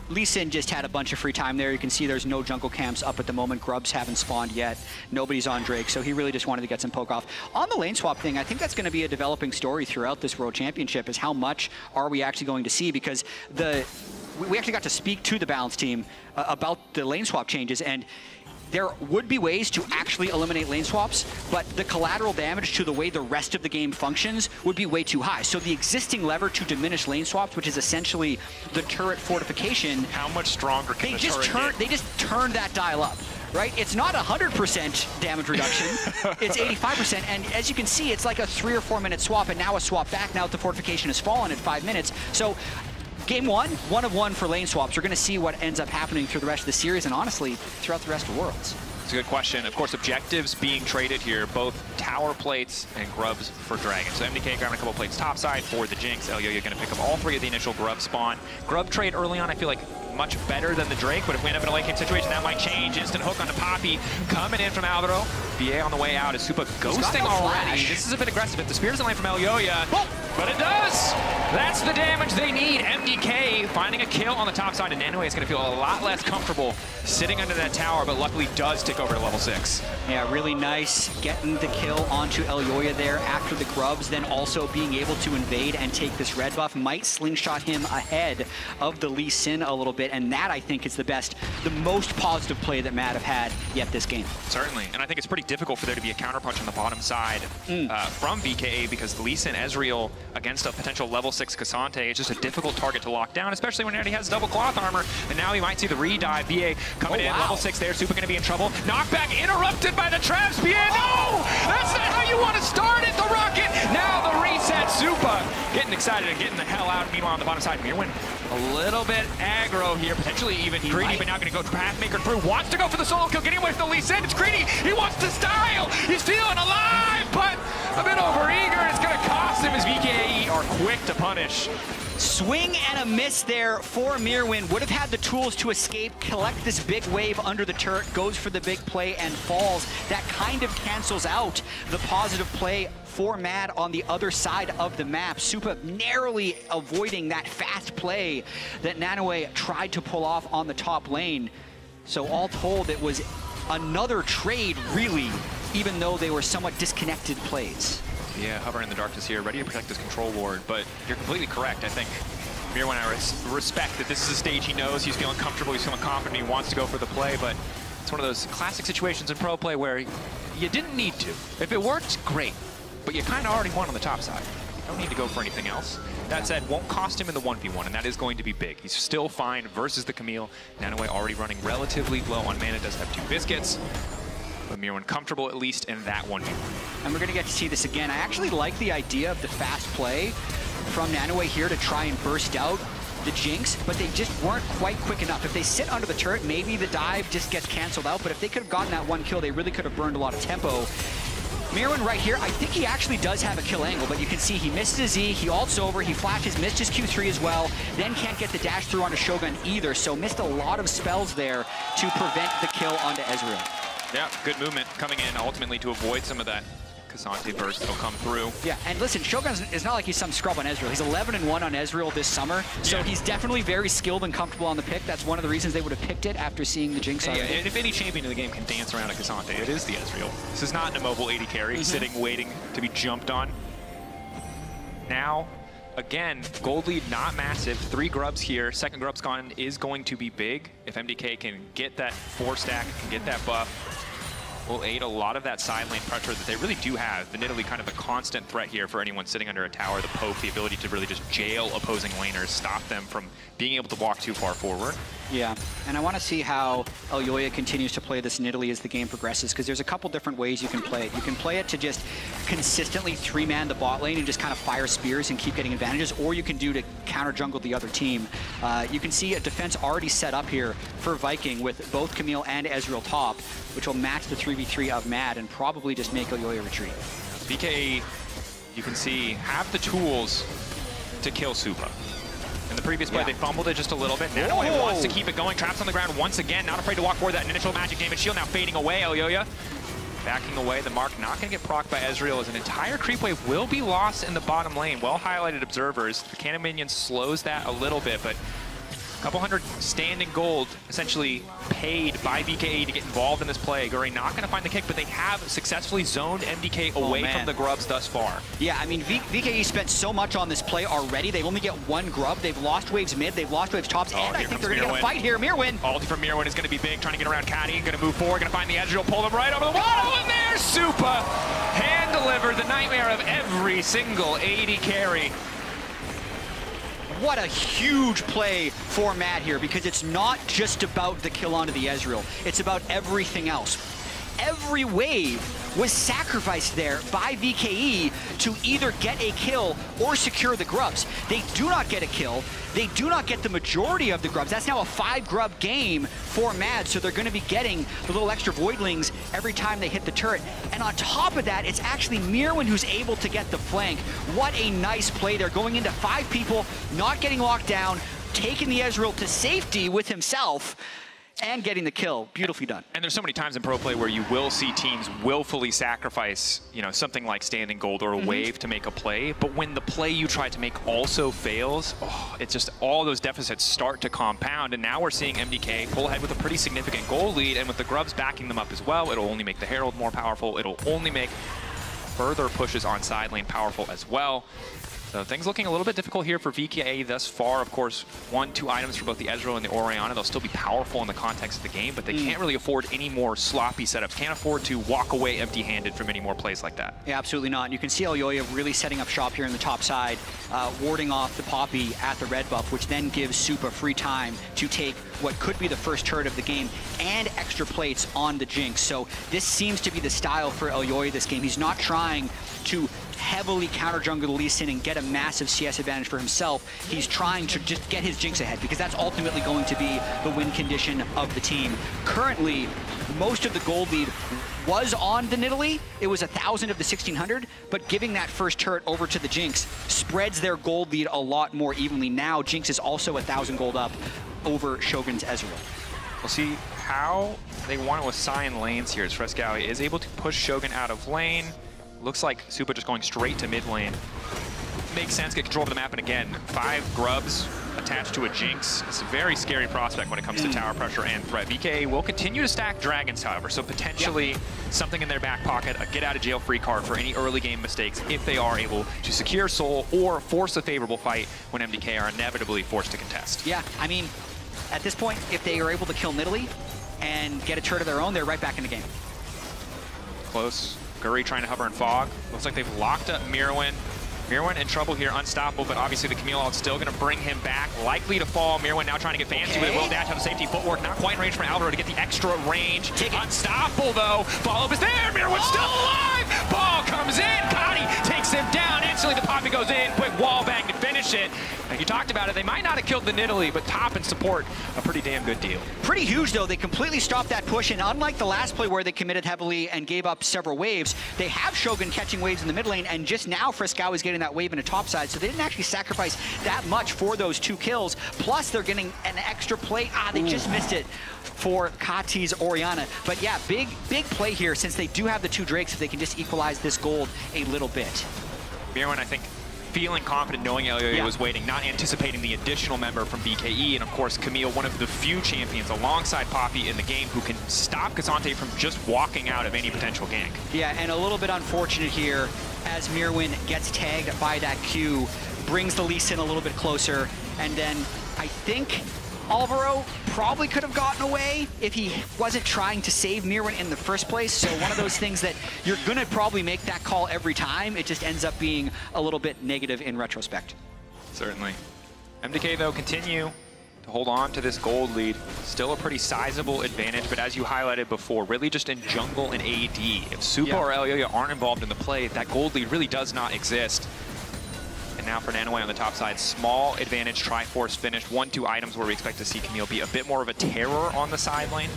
Lee Sin just had a bunch of free time there. You can see there's no jungle camps up at the moment. Grubs haven't spawned yet. Nobody's on Drake, so he really just wanted to get some poke off. On the lane swap thing, I think that's going to be a developing story throughout this World Championship, is how much are we actually going to see, because we actually got to speak to the Balance team about the lane swap changes, and there would be ways to actually eliminate lane swaps, but the collateral damage to the way the rest of the game functions would be way too high. So the existing lever to diminish lane swaps, which is essentially the turret fortification. How much stronger can the turret get? They just turned that dial up, right? It's not 100% damage reduction, it's 85%, and as you can see, it's like a 3 or 4 minute swap, and now a swap back now that the fortification has fallen at 5 minutes. So Game 1 of 1 for lane swaps. We're going to see what ends up happening through the rest of the series and honestly throughout the rest of Worlds. It's a good question. Of course, objectives being traded here, both tower plates and grubs for Dragon. So MDK grabbing a couple plates topside for the Jinx. Elyoya going to pick up all 3 of the initial grub spawn. Grub trade early on, I feel like much better than the Drake, but if we end up in a late game situation, that might change. Instant hook on the Poppy coming in from Alvaro. BA on the way out is Supa ghosting already. This is a bit aggressive. If the spear doesn't land from Elyoya, but it does! That's the damage they need. MDK finding a kill on the top side, and Nanue is going to feel a lot less comfortable sitting under that tower, but luckily does tick over to level 6. Yeah, really nice getting the kill onto Elyoya there after the grubs, then also being able to invade and take this red buff. Might slingshot him ahead of the Lee Sin a little bit, and that I think is the most positive play that Mad have had yet this game. Certainly, and I think it's pretty difficult for there to be a counterpunch on the bottom side from BKA, because the Lee Sin Ezreal against a potential level 6 Cassante is just a difficult target to lock down, especially when he has double cloth armor, and now we might see the re-dive. BA coming in, level 6 there, Supa going to be in trouble. Knockback interrupted by the traps. BA, no! That's not how you want to start it, the rocket! Now the reset, Supa getting excited and getting the hell out. Meanwhile, on the bottom side, Mirwin a little bit aggro here, potentially even greedy, but now going to go Pathmaker through. Wants to go for the solo kill, getting away from the Lee Sin. It's greedy. He wants to style. He's feeling alive, but a bit overeager. It's going to cost him as BKA quick to punish. Swing and a miss there for Mirwin. Would have had the tools to escape, collect this big wave under the turret, goes for the big play and falls. That kind of cancels out the positive play for Mad on the other side of the map. Supa narrowly avoiding that fast play that Nanoe tried to pull off on the top lane. So all told, it was another trade, really, even though they were somewhat disconnected plays. Yeah, hovering in the darkness here, ready to protect this control ward, but you're completely correct. I think Mirwin, I respect that this is a stage he knows, he's feeling comfortable, he's feeling confident, he wants to go for the play, but it's one of those classic situations in pro play where you didn't need to. If it worked, great, but you kind of already won on the top side. You don't need to go for anything else. That said, won't cost him in the 1v1, and that is going to be big. He's still fine versus the Camille. Nanoe already running relatively low on mana, does have 2 biscuits. But Mirwin comfortable at least in that 1v1. And we're going to get to see this again. I actually like the idea of the fast play from Nanoe here to try and burst out the Jinx, but they just weren't quite quick enough. If they sit under the turret, maybe the dive just gets canceled out, but if they could have gotten that 1 kill, they really could have burned a lot of tempo. Mirwin right here, I think he actually does have a kill angle, but you can see he missed his E, he ults over, he flashes, missed his Q3 as well, then can't get the dash through onto Shogun either, so missed a lot of spells there to prevent the kill onto Ezreal. Yeah, good movement coming in ultimately to avoid some of that K'Sante burst that'll come through. Yeah, and listen, Shogun is not like he's some scrub on Ezreal. He's 11-1 on Ezreal this summer, so he's definitely very skilled and comfortable on the pick. That's one of the reasons they would have picked it after seeing the Jinx on it. And if any champion in the game can dance around a K'Sante, it is the Ezreal. This is not an immobile 80 carry, sitting, waiting to be jumped on. Now, again, gold lead not massive. 3 grubs here. Second grub's gone is going to be big. If MDK can get that 4 stack, can get that buff, will aid a lot of that side lane pressure that they really do have. The Nidalee kind of a constant threat here for anyone sitting under a tower. The poke, the ability to really just jail opposing laners, stop them from being able to walk too far forward. Yeah, and I want to see how Elyoya continues to play this Nidalee as the game progresses, because there's a couple different ways you can play it. You can play it to just consistently 3-man the bot lane and just kind of fire spears and keep getting advantages, or you can do to counter jungle the other team. You can see a defense already set up here for Viking with both Camille and Ezreal top, which will match the 3v3 of Mad and probably just make Elyoya retreat. VKE, you can see, have the tools to kill Supa. In the previous play, they fumbled it just a little bit. Nanoe wants to keep it going. Traps on the ground once again. Not afraid to walk forward. That initial magic damage shield now fading away. Elyoya backing away. The mark not going to get procced by Ezreal as an entire creep wave will be lost in the bottom lane. Well highlighted observers. The cannon minion slows that a little bit, but a couple hundred standing gold essentially paid by VKE to get involved in this play. Guri not going to find the kick, but they have successfully zoned MDK away from the grubs thus far. Yeah, I mean, VKE spent so much on this play already. They only get 1 grub. They've lost waves mid. They've lost waves tops. And I think they're going to get a fight here. Mirwin. Ulti from Mirwin is going to be big, trying to get around Caddy. Going to move forward, going to find the Ezreal, pull him right over the wall. And there's Supa. Hand delivered the nightmare of every single 80 carry. What a huge play for Mad here, because it's not just about the kill onto the Ezreal. It's about everything else. Every wave was sacrificed there by VKE to either get a kill or secure the grubs. They do not get a kill. They do not get the majority of the grubs. That's now a 5-grub game for Mad, so they're going to be getting the little extra voidlings every time they hit the turret. And on top of that, it's actually Mirwin who's able to get the flank. What a nice play. They're going into 5 people, not getting locked down, taking the Ezreal to safety with himself, and getting the kill. Beautifully done. And there's so many times in pro play where you will see teams willfully sacrifice, you know, something like standing gold or a wave to make a play. But when the play you try to make also fails, it's just all those deficits start to compound. And now we're seeing MDK pull ahead with a pretty significant goal lead. And with the grubs backing them up as well, it'll only make the Herald more powerful. It'll only make further pushes on side lane powerful as well. So things looking a little bit difficult here for VKE thus far. Of course, 1-2 items for both the Ezreal and the Orianna. They'll still be powerful in the context of the game, but they can't really afford any more sloppy setups. Can't afford to walk away empty-handed from any more plays like that. Yeah, absolutely not. You can see Elyoya really setting up shop here in the top side, warding off the Poppy at the red buff, which then gives Supa free time to take what could be the first turret of the game and extra plates on the Jinx. So this seems to be the style for Elyoya this game. He's not trying to heavily counter jungle the Lee Sin and get a massive CS advantage for himself. He's trying to just get his Jinx ahead, because that's ultimately going to be the win condition of the team. Currently, most of the gold lead was on the Nidalee. It was 1,000 of the 1,600, but giving that first turret over to the Jinx spreads their gold lead a lot more evenly. Now Jinx is also 1,000 gold up over Shogun's Ezreal. We'll see how they want to assign lanes here as Fresskowy is able to push Shogun out of lane. Looks like Supa just going straight to mid lane. Makes sense, get control of the map, and again, 5 grubs attached to a Jinx. It's a very scary prospect when it comes to tower pressure and threat. VK will continue to stack dragons, however, so potentially something in their back pocket, a get-out-of-jail-free card for any early game mistakes if they are able to secure Soul or force a favorable fight when MDK are inevitably forced to contest. Yeah, I mean, at this point, if they are able to kill Nidalee and get a turret of their own, they're right back in the game. Close. Guri trying to hover and fog. Looks like they've locked up Mirwin. Mirwin in trouble here, unstoppable, but obviously the Camille ult still going to bring him back, likely to fall. Mirwin now trying to get fancy with a will dash, have safety footwork, not quite in range for Alvaro to get the extra range. Unstoppable though, follow-up is there, Mirwin's still alive! Ball comes in, Kadi takes him down, instantly the poppy goes in, quick wall bang to finish it. And you talked about it, they might not have killed the Nidalee, but top and support, a pretty damn good deal. Pretty huge though, they completely stopped that push, and unlike the last play where they committed heavily and gave up several waves, they have Shogun catching waves in the mid lane, and just now Fresskowy is getting that wave in a top side, so they didn't actually sacrifice that much for those 2 kills, plus they're getting an extra play. They just missed it for Kati's Orianna. But yeah, big play here, since they do have the 2 Drakes, if they can just equalize this gold a little bit. Mirwin, I think, feeling confident knowing Elyoya was waiting, not anticipating the additional member from BKE, and of course Camille, one of the few champions alongside Poppy in the game who can stop K'Sante from just walking out of any potential gank. Yeah, and a little bit unfortunate here as Mirwin gets tagged by that Q, brings the Lee Sin a little bit closer, and then I think Alvaro probably could have gotten away if he wasn't trying to save Mirwin in the first place. So one of those things that you're going to probably make that call every time. It just ends up being a little bit negative in retrospect. Certainly. MDK, though, continue to hold on to this gold lead. Still a pretty sizable advantage, but as you highlighted before, really just in jungle and AD. If Supa or Elyoya aren't involved in the play, that gold lead really does not exist. And now for Nanoe on the top side, small advantage, Triforce finished. 1-2 items where we expect to see Camille be a bit more of a terror on the side lane.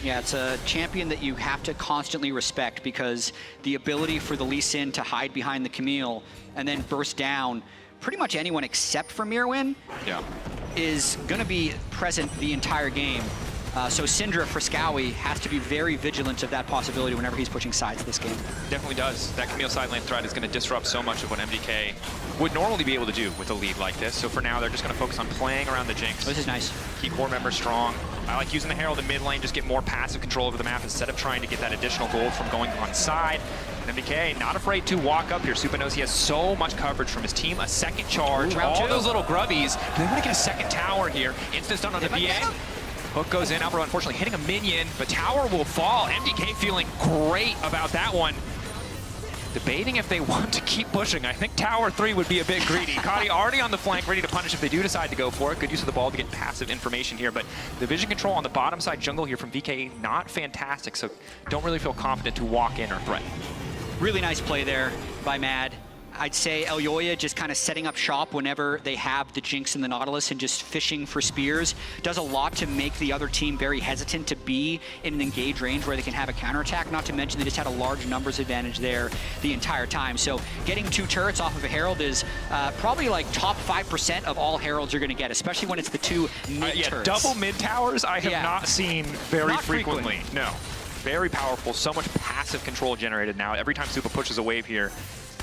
Yeah, it's a champion that you have to constantly respect, because the ability for the Lee Sin to hide behind the Camille and then burst down pretty much anyone except for Mirwin is going to be present the entire game. So Syndra Fresskowy has to be very vigilant of that possibility whenever he's pushing sides this game. Definitely does. That Camille side lane threat is going to disrupt so much of what MDK would normally be able to do with a lead like this. So for now, they're just going to focus on playing around the Jinx. This is nice. Keep core members strong. I like using the Herald in mid lane, just get more passive control over the map instead of trying to get that additional gold from going on side. And MDK not afraid to walk up here. Supa knows he has so much coverage from his team. A second charge, all those little grubbies. They want to get a second tower here. Instant stun on the VA. Hook goes in, Alvaro unfortunately hitting a minion, but tower will fall. MDK feeling great about that one. Debating if they want to keep pushing. I think tower 3 would be a bit greedy. Kadi already on the flank, ready to punish if they do decide to go for it. Good use of the ball to get passive information here, but the vision control on the bottom side jungle here from VK, not fantastic, so don't really feel confident to walk in or threaten. Really nice play there by Mad. I'd say Elyoya just kind of setting up shop whenever they have the Jinx and the Nautilus and just fishing for spears does a lot to make the other team very hesitant to be in an engaged range where they can have a counterattack, not to mention they just had a large numbers advantage there the entire time. So getting 2 turrets off of a Herald is probably like top 5% of all Heralds you're going to get, especially when it's the 2 mid turrets. Double mid towers I have not seen very frequently. No. Very powerful, so much passive control generated now. Every time Supa pushes a wave here,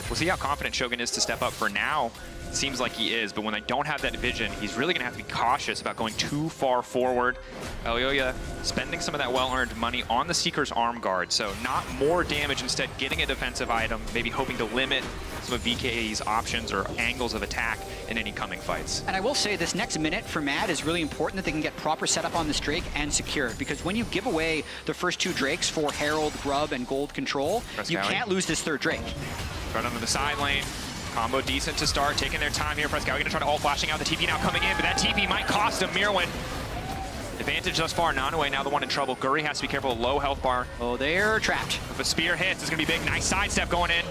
we'll see how confident Shogun is to step up. For now, it seems like he is, but when they don't have that vision, he's really going to have to be cautious about going too far forward. Elyoya spending some of that well-earned money on the Seeker's arm guard, so not more damage, instead getting a defensive item, maybe hoping to limit some of VK's options or angles of attack in any coming fights. And I will say this next minute for Mad is really important that they can get proper setup on this Drake and secure, because when you give away the first 2 Drakes for Herald, Grub, and Gold control, you can't lose this 3rd Drake. Right onto the side lane. Combo decent to start, taking their time here. Fresskowy going to try to ult flashing out. The TP now coming in, but that TP might cost him. Mirwin. Advantage thus far. Nanoe now the one in trouble. Guri has to be careful. Low health bar. Oh, they're trapped. If a spear hits, it's going to be big. Nice sidestep going in.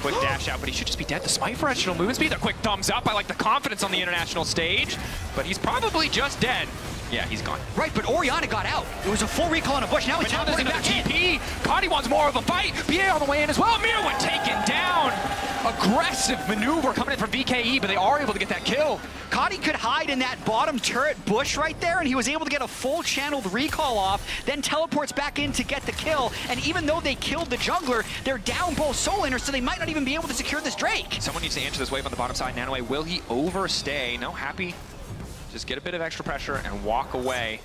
Quick dash out, but he should just be dead. The Smite for additional movement speed. A quick thumbs up. I like the confidence on the international stage, but he's probably just dead. Yeah, he's gone. Right, but Orianna got out. It was a full recall on a bush. Now he's teleporting back in. TP. Kadi wants more of a fight. BA on the way in as well. Mirwin taken down. Aggressive maneuver coming in from VKE, but they are able to get that kill. Kadi could hide in that bottom turret bush right there, and he was able to get a full channeled recall off, then teleports back in to get the kill. And even though they killed the jungler, they're down both soul laners, so they might not even be able to secure this Drake. Someone needs to answer this wave on the bottom side. Nanoe, will he overstay? No, happy. Just get a bit of extra pressure and walk away.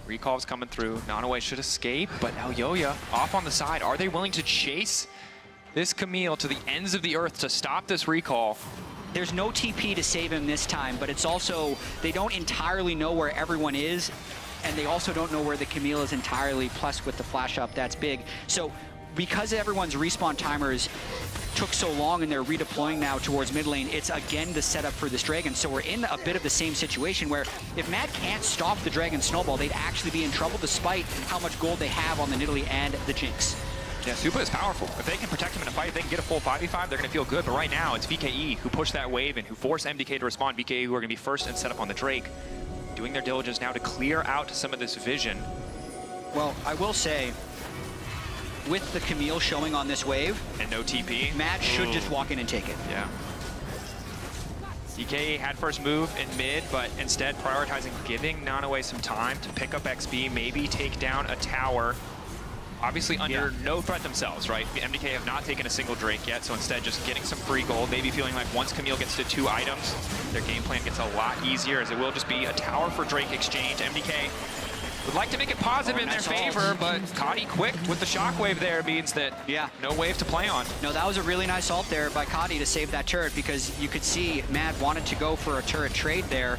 Recall's coming through. Nanoe should escape, but now Yoya off on the side. Are they willing to chase this Camille to the ends of the earth to stop this recall? There's no TP to save him this time, but it's also, they don't entirely know where everyone is, and they also don't know where the Camille is entirely, plus with the flash up, that's big. So because everyone's respawn timers took so long and they're redeploying now towards mid lane, it's again the setup for this Dragon. So we're in a bit of the same situation where if Mad can't stop the Dragon snowball, they'd actually be in trouble despite how much gold they have on the Nidalee and the Jinx. Yeah, Supa is powerful. If they can protect him in a fight, if they can get a full 5v5, they're going to feel good. But right now, it's VKE who pushed that wave and who forced MDK to respond. VKE who are going to be first and set up on the Drake, doing their diligence now to clear out some of this vision. Well, I will say, with the Camille showing on this wave, and no TP, Mad should just walk in and take it. Yeah. DK had first move in mid, but instead prioritizing giving Nanoe some time to pick up XP, maybe take down a tower. Obviously under no threat themselves, right? The MDK have not taken a single Drake yet, so instead just getting some free gold, maybe feeling like once Camille gets to 2 items, their game plan gets a lot easier, as it will just be a tower for Drake exchange. MDK would like to make it positive in their favor, but Kadi quick with the shockwave there means that no wave to play on. No, that was a really nice ult there by Kadi to save that turret, because you could see Mad wanted to go for a turret trade there.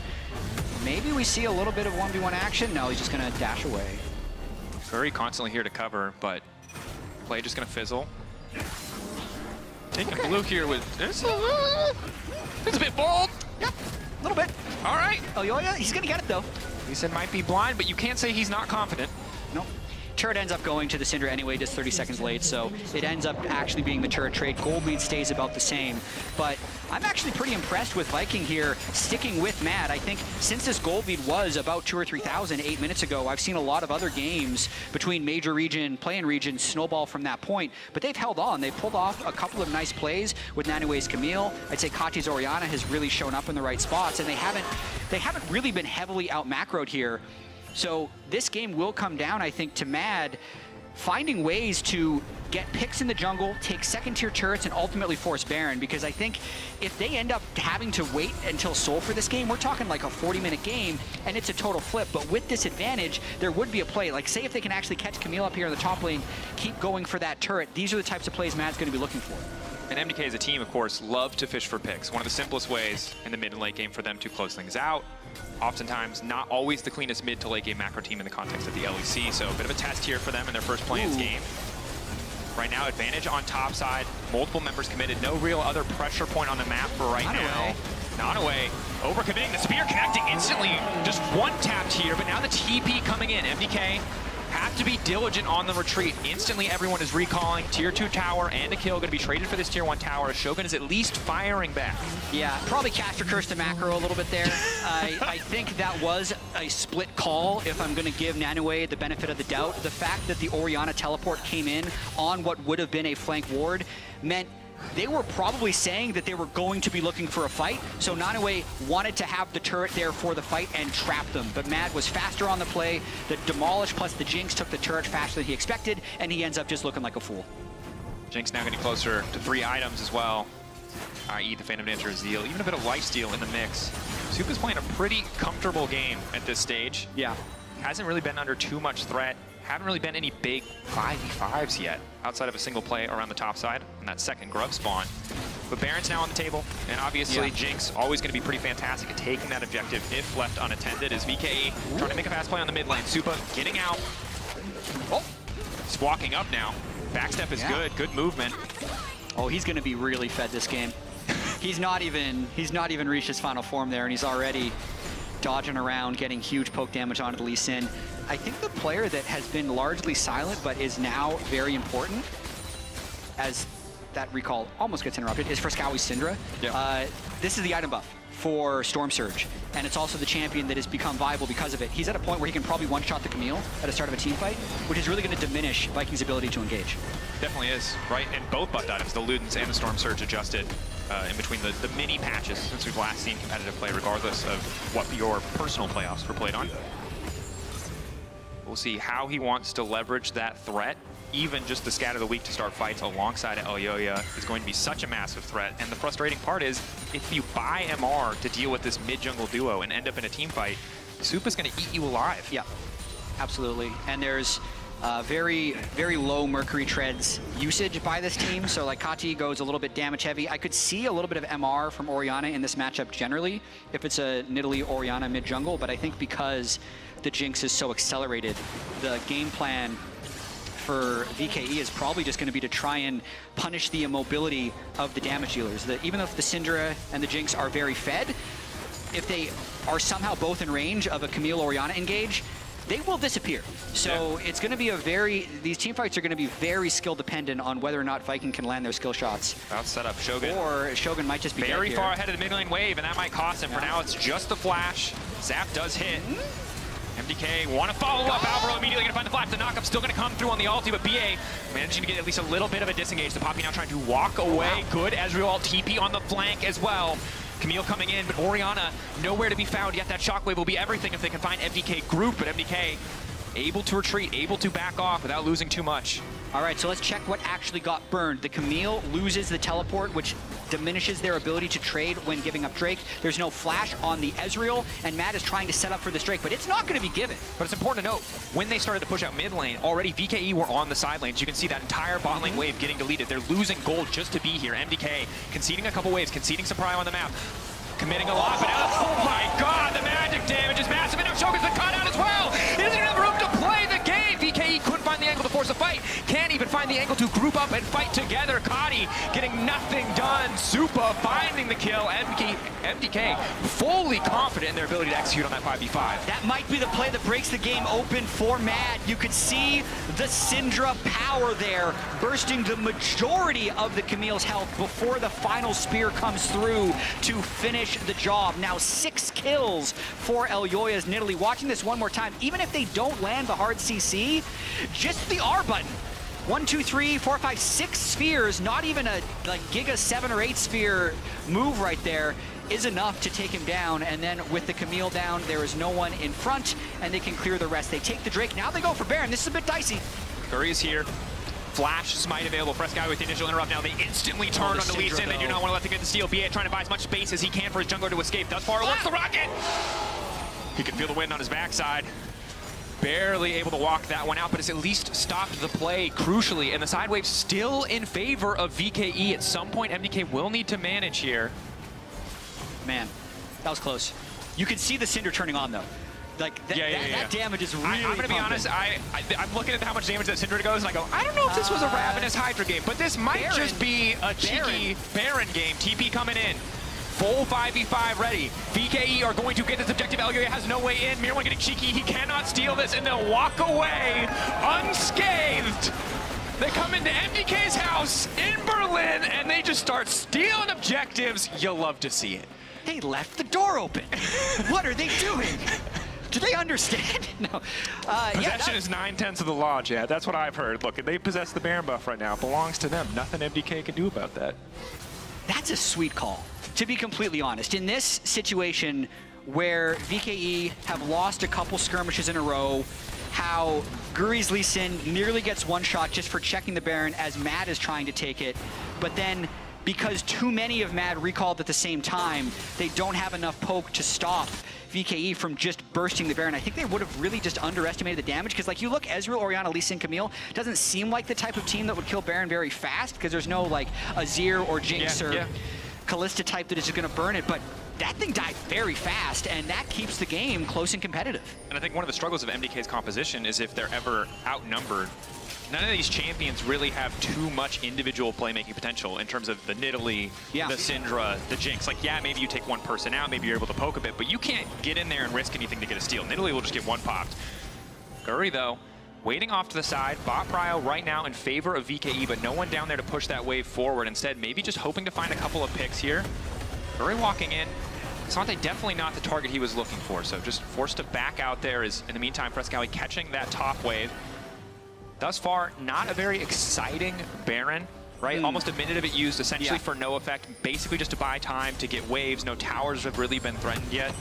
Maybe we see a little bit of 1v1 action. No, he's just going to dash away. Very constantly here to cover, but play just going to fizzle. Taking blue here with... It's a bit bold. Yep, a little bit. All right. Oh, yeah, he's going to get it, though. He said might be blind, but you can't say he's not confident. Nope. Turret ends up going to the Syndra anyway, just 30 seconds late, so it ends up actually being the turret trade. Gold lead stays about the same, but I'm actually pretty impressed with Viking here sticking with Mad. I think since this gold lead was about 2,000 or 3,000 8 minutes ago, I've seen a lot of other games between major region, play-in region, snowball from that point, but they've held on. They've pulled off a couple of nice plays with Nanoe's Camille. I'd say Kati's Orianna has really shown up in the right spots, and they haven't really been heavily out-macroed here. So this game will come down, I think, to Mad finding ways to get picks in the jungle, take second-tier turrets, and ultimately force Baron, because I think if they end up having to wait until Soul for this game, we're talking like a 40-minute game, and it's a total flip. But with this advantage, there would be a play. Like, say if they can actually catch Camille up here in the top lane, keep going for that turret, these are the types of plays Mad's going to be looking for. And MDK as a team, of course, love to fish for picks. One of the simplest ways in the mid and late game for them to close things out. Oftentimes, not always the cleanest mid to late game macro team in the context of the LEC, so a bit of a test here for them in their first play-ins game. Right now, advantage on top side, multiple members committed, no real other pressure point on the map for right now. Nanoe overcommitting, the spear connecting instantly, just one tapped here, but now the TP coming in. MDK have to be diligent on the retreat. Instantly, everyone is recalling. Tier 2 tower and a kill going to be traded for this Tier 1 tower. Shogun is at least firing back. Yeah, probably caster curse to macro a little bit there. I think that was a split call, if I'm going to give Nanoe the benefit of the doubt. The fact that the Orianna teleport came in on what would have been a flank ward meant they were probably saying that they were going to be looking for a fight, so Nanoe wanted to have the turret there for the fight and trap them. But Mad was faster on the play. The Demolish plus the Jinx took the turret faster than he expected, and he ends up just looking like a fool. Jinx now getting closer to 3 items as well, i.e. the Phantom Dancer Zeal, even a bit of lifesteal in the mix. Supa's playing a pretty comfortable game at this stage. Yeah. Hasn't really been under too much threat. Haven't really been any big 5v5s yet, outside of a single play around the top side and that second grub spawn. But Baron's now on the table, and obviously Jinx always going to be pretty fantastic at taking that objective if left unattended, as VKE trying to make a fast play on the mid lane. Supa getting out. Oh, squawking up now. Backstep is good movement. Oh, he's going to be really fed this game. He's not even reached his final form there, and he's already dodging around, getting huge poke damage onto the Lee Sin. I think the player that has been largely silent but is now very important, as that recall almost gets interrupted, is Friskawi's Syndra. This is the item buff. for Storm Surge, and it's also the champion that has become viable because of it. He's at a point where he can probably one-shot the Camille at the start of a team fight, which is really going to diminish Viking's ability to engage. Definitely is, right? And both buffed items, the Ludens and the Storm Surge, adjusted in between the mini patches since we've last seen competitive play, regardless of what your personal playoffs were played on. We'll see how he wants to leverage that threat. Even just to scatter the weak to start fights alongside Elyoya is going to be such a massive threat. And the frustrating part is, if you buy MR to deal with this mid-jungle duo and end up in a team fight, Supa's going to eat you alive. Yeah, absolutely. And there's very, very low Mercury Treads usage by this team. So like Kati goes a little bit damage heavy. I could see a little bit of MR from Orianna in this matchup generally, if it's a Nidalee Orianna mid-jungle. But I think because the Jinx is so accelerated, the game plan for VKE is probably just going to be to try and punish the immobility of the damage dealers. Even though the Syndra and the Jinx are very fed, if they are somehow both in range of a Camille Orianna engage, they will disappear. So it's going to be these team fights are going to be very skill dependent on whether or not Viking can land their skill shots. About to set up Shogun. Or Shogun might just be very dead far here. ahead of the mid lane wave, and that might cost him. For now, it's just the flash. Zap does hit. MDK want to follow up. Alvaro immediately going to find the flash. The knockup still going to come through on the ulti, but BA managing to get at least a little bit of a disengage. The Poppy now trying to walk away. Good Ezreal ult TP on the flank as well. Camille coming in, but Orianna nowhere to be found yet. That shockwave will be everything if they can find MDK group, but MDK able to retreat, able to back off without losing too much. All right, so let's check what actually got burned. The Camille loses the teleport, which diminishes their ability to trade when giving up Drake. There's no flash on the Ezreal, and Matt is trying to set up for this Drake, but it's not going to be given. But it's important to note, when they started to push out mid lane, already VKE were on the side lanes. You can see that entire bot lane wave getting deleted. They're losing gold just to be here. MDK conceding a couple waves, conceding some prio on the map, committing a lot, but oh my god, the magic damage is massive, and now Shogun's been caught out as well! He doesn't even have room to play the game! VKE couldn't find the angle to force a fight, can't even find the angle to group up and fight together. Kati getting nothing done, Supa finding the kill, MDK fully confident in their ability to execute on that 5v5. That might be the play that breaks the game open for Mad. You could see the Syndra power there, bursting the majority of the Camille's health before the final spear comes through to finish the job. Now 6 kills for Elyoya's Nidalee. Watching this one more time, even if they don't land the hard CC, just the R button. 1, 2, 3, 4, 5, 6 spheres, not even a like Giga 7 or 8 sphere move right there, is enough to take him down. And then with the Camille down, there is no one in front, and they can clear the rest. They take the Drake. Now they go for Baron. This is a bit dicey. Curry is here. Flash smite available. Fresco with the initial interrupt. Now they instantly turn on the Lee Sin. They do not want to let them get the steal. BA trying to buy as much space as he can for his jungler to escape. Thus far, looks the rocket. He can feel the wind on his backside. Barely able to walk that one out, but it's at least stopped the play crucially. And the side wave still in favor of VKE. At some point, MDK will need to manage here. Man, that was close. You can see the Cinder turning on, though. Like, that damage is really I'm going to be honest, I'm looking at how much damage that Syndra goes, and I go, I don't know if this was a Ravenous Hydra game, but this might just be a cheeky Baron game. TP coming in. Full 5v5 ready. VKE are going to get this objective. Elyoya has no way in. Mirwan getting cheeky. He cannot steal this, and they'll walk away unscathed. They come into MDK's house in Berlin, and they just start stealing objectives. You'll love to see it. They left the door open. What are they doing? Do they understand? No. Possession is 9/10 of the law, Chad. That's what I've heard. Look, they possess the Baron buff right now. It belongs to them. Nothing MDK can do about that. That's a sweet call, to be completely honest. In this situation where VKE have lost a couple skirmishes in a row, how Guri's Lee Sin nearly gets one shot just for checking the Baron as Mad is trying to take it, but then because too many of Mad recalled at the same time, they don't have enough poke to stop VKE from just bursting the Baron. I think they would have really just underestimated the damage, because like you look, Ezreal, Orianna, Lee Sin, Camille doesn't seem like the type of team that would kill Baron very fast, because there's no like Azir or Jinx or Kalista type that is just going to burn it, but that thing died very fast, and that keeps the game close and competitive. And I think one of the struggles of MDK's composition is if they're ever outnumbered, none of these champions really have too much individual playmaking potential in terms of the Nidalee, the Syndra, the Jinx. Like, yeah, maybe you take one person out, maybe you're able to poke a bit, but you can't get in there and risk anything to get a steal. Nidalee will just get one popped. Guri, though, waiting off to the side. Bot prio right now in favor of VKE, but no one down there to push that wave forward. Instead, maybe just hoping to find a couple of picks here. Guri walking in. Casante definitely not the target he was looking for, so just forced to back out there is, in the meantime, Frescowi catching that top wave. Thus far, not a very exciting Baron, right? Almost a minute of it used essentially for no effect, basically just to buy time to get waves. No towers have really been threatened yet.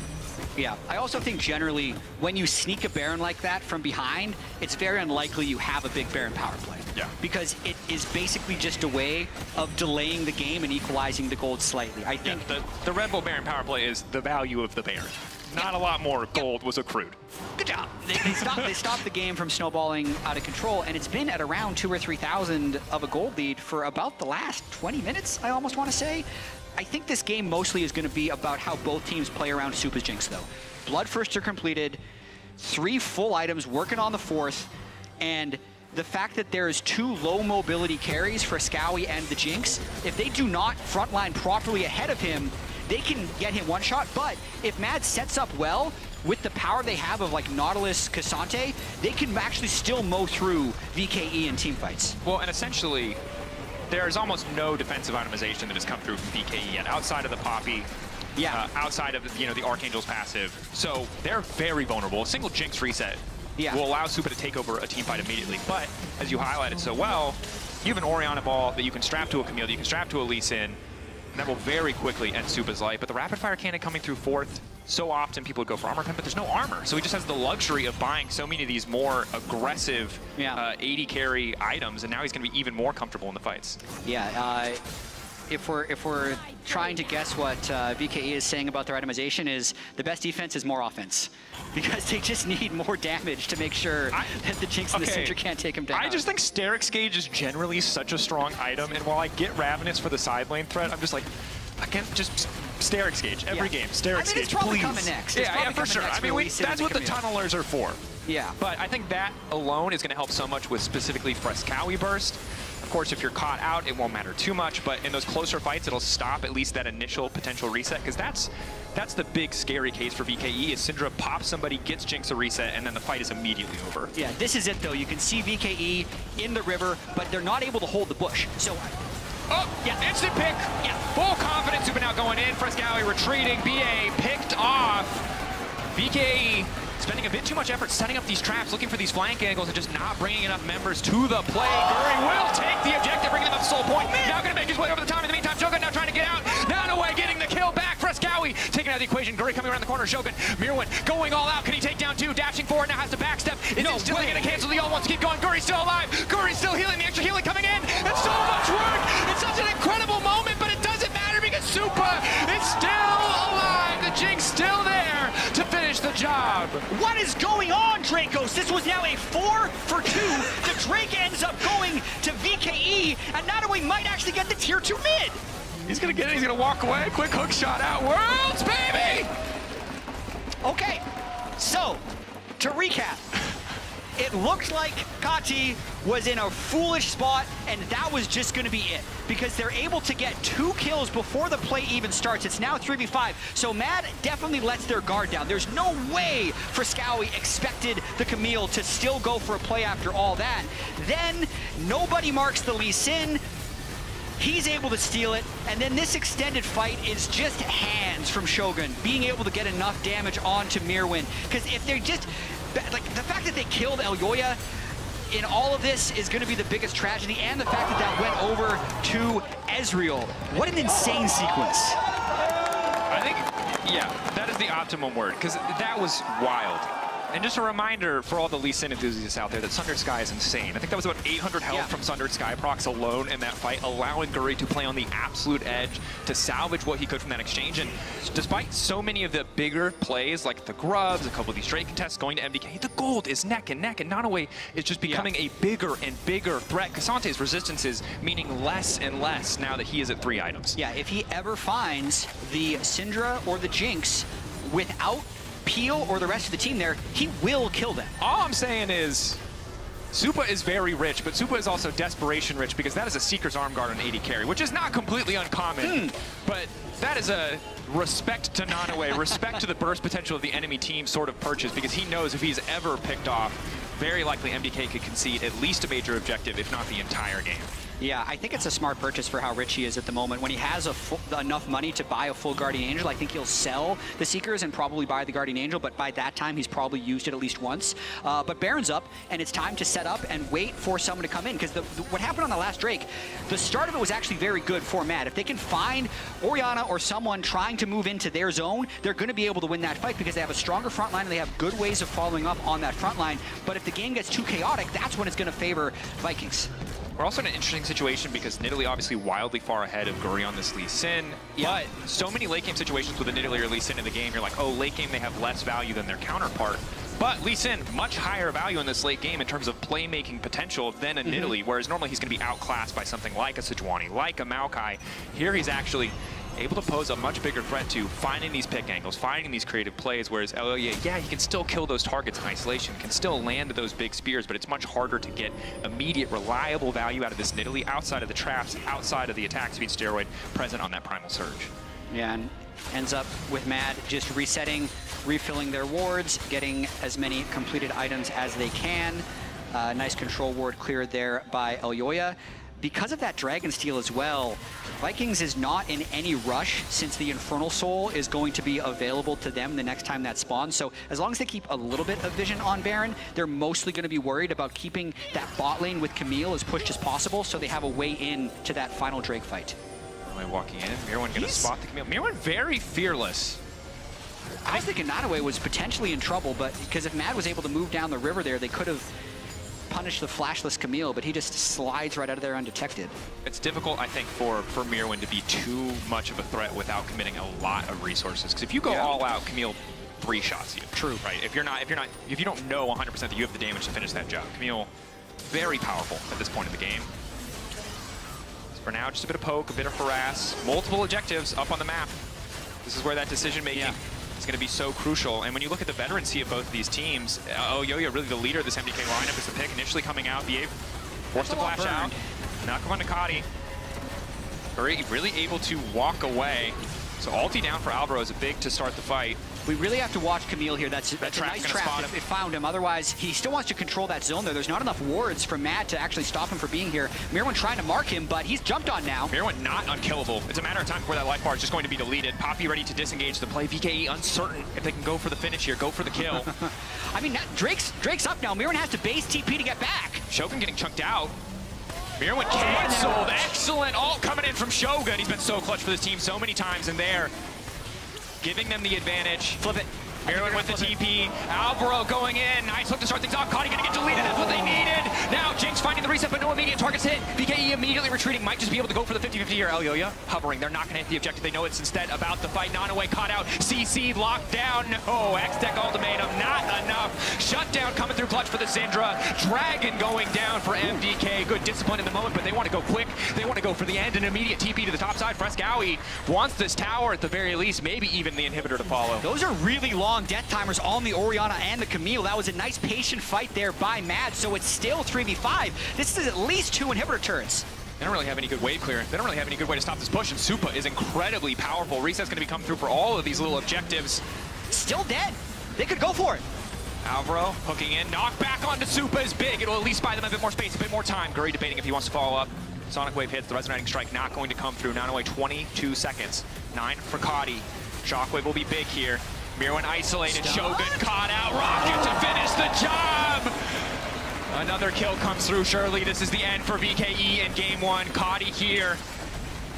Yeah, I also think generally when you sneak a Baron like that from behind, it's very unlikely you have a big Baron power play. Yeah. Because it is basically just a way of delaying the game and equalizing the gold slightly. I think the Red Bull Baron power play is the value of the Baron. Not a lot more gold was accrued. Good job. They stopped the game from snowballing out of control, and it's been at around 2,000 or 3,000 of a gold lead for about the last 20 minutes, I almost want to say. I think this game mostly is going to be about how both teams play around Supa's Jinx, though. Blood Firsts are completed, 3 full items, working on the 4th, and the fact that there is 2 low mobility carries for Frescowi and the Jinx, if they do not frontline properly ahead of him, they can get him one shot. But if Mad sets up well, with the power they have of like Nautilus, Casante, they can actually still mow through VKE in teamfights. Well, and essentially, there's almost no defensive itemization that has come through from VKE yet, outside of the Poppy, outside of the Archangel's passive. So they're very vulnerable. A single Jinx reset will allow Supa to take over a team fight immediately. But as you highlighted so well, you have an Orianna ball that you can strap to a Camille, that you can strap to a Lee Sin, and that will very quickly end Supa's life. But the rapid fire cannon coming through 4th, so often people would go for armor pen, but there's no armor. So he just has the luxury of buying so many of these more aggressive 80 carry items, and now he's going to be even more comfortable in the fights. Yeah, if we're trying to guess what VKE is saying about their itemization, is the best defense is more offense. Because they just need more damage to make sure that the Jinx and the Syndra can't take him down. I just think Sterix Gauge is generally such a strong item, and while I get Ravenous for the side lane threat, I'm just like, I can't just Sterix Gauge every game. Sterix Gauge, probably please. Coming next. Yeah, for sure. I mean, that's what the tunnelers are for. Yeah. But I think that alone is going to help so much with specifically Frescowi burst. Of course, if you're caught out, it won't matter too much, but in those closer fights, it'll stop at least that initial potential reset, because that's the big scary case for VKE, is Syndra pops somebody, gets Jinx a reset, and then the fight is immediately over. Yeah, this is it though. You can see VKE in the river, but they're not able to hold the bush. So instant pick. Yeah, full confidence. Supa now going in. Frescowi retreating. BA picked off. VKE spending a bit too much effort setting up these traps, looking for these flank angles, and just not bringing enough members to the play. Guri will take the objective, bringing them up to Soul Point. Now going to make his way over the top. In the meantime, Shogun now trying to get out. Down away, getting the kill back. Frescowi taking out the equation. Guri coming around the corner. Shogun, Mirwin going all out. Can he take down 2? Dashing forward, now has to backstep. Is it still going to cancel the all? Wants to keep going. Guri's still alive. Guri's still healing. The extra healing coming in. It's so much work. It's such an incredible moment, but it doesn't matter because Supa is still alive. The Jinx still there to finish the job. What is going on, Dracos? This was now a 4 for 2. The Drake ends up going to VKE, and Nottoway might actually get the tier 2 mid. He's gonna get it, he's gonna walk away. Quick hook shot out. Worlds, baby! Okay, so to recap, it looked like Kati was in a foolish spot, and that was just going to be it. Because they're able to get 2 kills before the play even starts. It's now 3v5, so Mad definitely lets their guard down. There's no way Frescowi expected the Camille to still go for a play after all that. Then nobody marks the Lee Sin. He's able to steal it, and then this extended fight is just hands from Shogun, being able to get enough damage onto Mirwin. Because if they're just, like, the fact that they killed Elyoya in all of this is going to be the biggest tragedy, and the fact that that went over to Ezreal. What an insane sequence. I think, yeah, that is the optimum word, because that was wild. And just a reminder for all the Lee Sin enthusiasts out there that Sundered Sky is insane. I think that was about 800 health from Sundered Sky procs alone in that fight, allowing Guri to play on the absolute edge to salvage what he could from that exchange. And despite so many of the bigger plays, like the grubs, a couple of these Drake contests going to MDK, the gold is neck and neck, and Nottoway is just becoming a bigger and bigger threat. Casante's resistance is meaning less and less now that he is at 3 items. Yeah, if he ever finds the Syndra or the Jinx without Peel or the rest of the team there, he will kill them. All I'm saying is, Supa is very rich, but Supa is also desperation rich, because that is a Seeker's Arm Guard on 80 carry, which is not completely uncommon, but that is a respect to Nottoway, respect to the burst potential of the enemy team sort of purchase, because he knows if he's ever picked off, very likely MDK could concede at least a major objective, if not the entire game. Yeah, I think it's a smart purchase for how rich he is at the moment. When he has enough money to buy a full Guardian Angel, I think he'll sell the Seekers and probably buy the Guardian Angel, but by that time, he's probably used it at least once. But Baron's up, and it's time to set up and wait for someone to come in, because what happened on the last Drake, the start of it was actually very good for Mad. If they can find Orianna or someone trying to move into their zone, they're going to be able to win that fight because they have a stronger front line and they have good ways of following up on that front line. But if the game gets too chaotic, that's when it's going to favor Vikings. We're also in an interesting situation because Nidalee obviously wildly far ahead of Guri on this Lee Sin, but so many late game situations with a Nidalee or Lee Sin in the game, you're like, oh, late game they have less value than their counterpart. But Lee Sin, much higher value in this late game in terms of playmaking potential than a Nidalee, whereas normally he's going to be outclassed by something like a Sejuani, like a Maokai. Here he's actually able to pose a much bigger threat to finding these pick angles, finding these creative plays, whereas Eloya, yeah, he can still kill those targets in isolation, can still land those big spears, but it's much harder to get immediate, reliable value out of this Nidalee outside of the traps, outside of the attack speed steroid present on that Primal Surge. Yeah, and ends up with Mad just resetting, refilling their wards, getting as many completed items as they can. Nice control ward cleared there by Elyoya. Because of that Dragon Steel as well, Vikings is not in any rush since the Infernal Soul is going to be available to them the next time that spawns. So as long as they keep a little bit of vision on Baron, they're mostly going to be worried about keeping that bot lane with Camille as pushed as possible so they have a way in to that final Drake fight. Walking in, Mirwan going to spot the Camille. Mirwan very fearless. I was thinking Nanaway was potentially in trouble, but because if Mad was able to move down the river there, they could have punish the flashless Camille, but he just slides right out of there undetected. It's difficult, I think, for Mirwan to be too much of a threat without committing a lot of resources. Because if you go all out, Camille 3-shots you. True. Right. If you don't know 100% that you have the damage to finish that job, Camille, very powerful at this point in the game. So for now, just a bit of poke, a bit of harass, multiple objectives up on the map. This is where that decision making. Yeah. It's going to be so crucial. And when you look at the veterancy of both of these teams, Elyoya, really the leader of this MDK lineup, is the pick initially coming out. BA forced to flash out. Knock on Nakati. Really able to walk away. So ulti down for Alvaro is a big to start the fight. We really have to watch Camille here. That's a nice trap. It found him. Otherwise, he still wants to control that zone there. There's not enough wards from Mad to actually stop him from being here. Mirwan trying to mark him, but he's jumped on now. Mirwan not unkillable. It's a matter of time before that life bar is just going to be deleted. Poppy ready to disengage the play. VKE uncertain if they can go for the finish here, go for the kill. I mean, Drake's up now. Mirwan has to base TP to get back. Shogun getting chunked out. Mirwan canceled. Excellent ult coming in from Shogun. He's been so clutch for this team so many times in there. Giving them the advantage. Flip it. Mirwan with the TP. Alvaro going in. Nice hook to start things off. Caudy gonna get deleted. That's what they needed. Now Jinx finding the reset, but no immediate targets hit. VKE immediately retreating. Might just be able to go for the 50-50 here. Elyoya hovering. They're not gonna hit the objective. They know it's instead about the fight. Nanaway caught out. CC locked down. No. X-Tech ultimatum. Not enough. Shutdown coming through clutch for the Syndra. Dragon going down for MDK. Good discipline in the moment, but they want to go quick. They want to go for the end. An immediate TP to the top side. Frescowie wants this tower at the very least. Maybe even the inhibitor to follow. Those are really long death timers on the Orianna and the Camille. That was a nice patient fight there by Mad, so it's still 3v5. This is at least 2 inhibitor turrets. They don't really have any good wave clear. They don't really have any good way to stop this push, and Supa is incredibly powerful. Reset's going to be coming through for all of these little objectives. Still dead. They could go for it. Alvaro hooking in. Knock back onto Supa is big. It'll at least buy them a bit more space, a bit more time. Guri debating if he wants to follow up. Sonic Wave hits. The Resonating Strike not going to come through. Nanaway 22 seconds. 9 for Caudy. Shockwave will be big here. Mirwan isolated. Shogun caught out. Rocket to finish the job. Another kill comes through. Surely this is the end for VKE in game 1. Caudy here.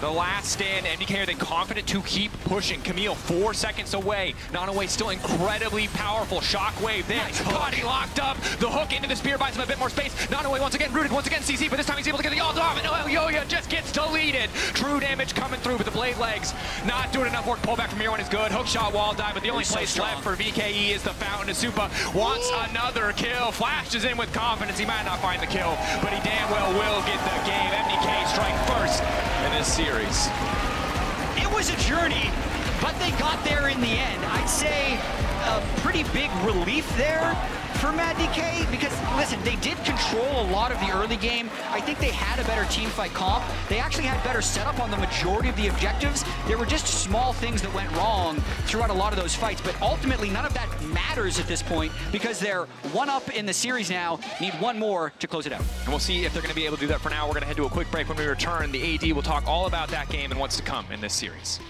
The last stand. MDK, are they confident to keep pushing? Camille 4 seconds away. Nanaway still incredibly powerful. Shockwave there. Nice Caudy locked up. The hook into the spear buys him a bit more space. Nanaway once again rooted. Once again CC, but this time he's able to get the ult off. And Elyoya just gets deleted. True damage coming through, but the blade legs not doing enough work. Pullback from Mirwan is good. Hook shot, wall dive, but the only place left for VKE is the Fountain. Supa wants another kill. Flashes in with confidence. He might not find the kill, but he damn well will get the game. MDK strike first in this series. It was a journey, but they got there in the end. I'd say a pretty big relief there for Mad DK because, listen, they did control a lot of the early game. I think they had a better team fight comp. They actually had better setup on the majority of the objectives. There were just small things that went wrong throughout a lot of those fights, but ultimately none of that matters at this point because they're one up in the series now, need one more to close it out. And we'll see if they're going to be able to do that. For now, we're going to head to a quick break. When we return, the AD will talk all about that game and what's to come in this series.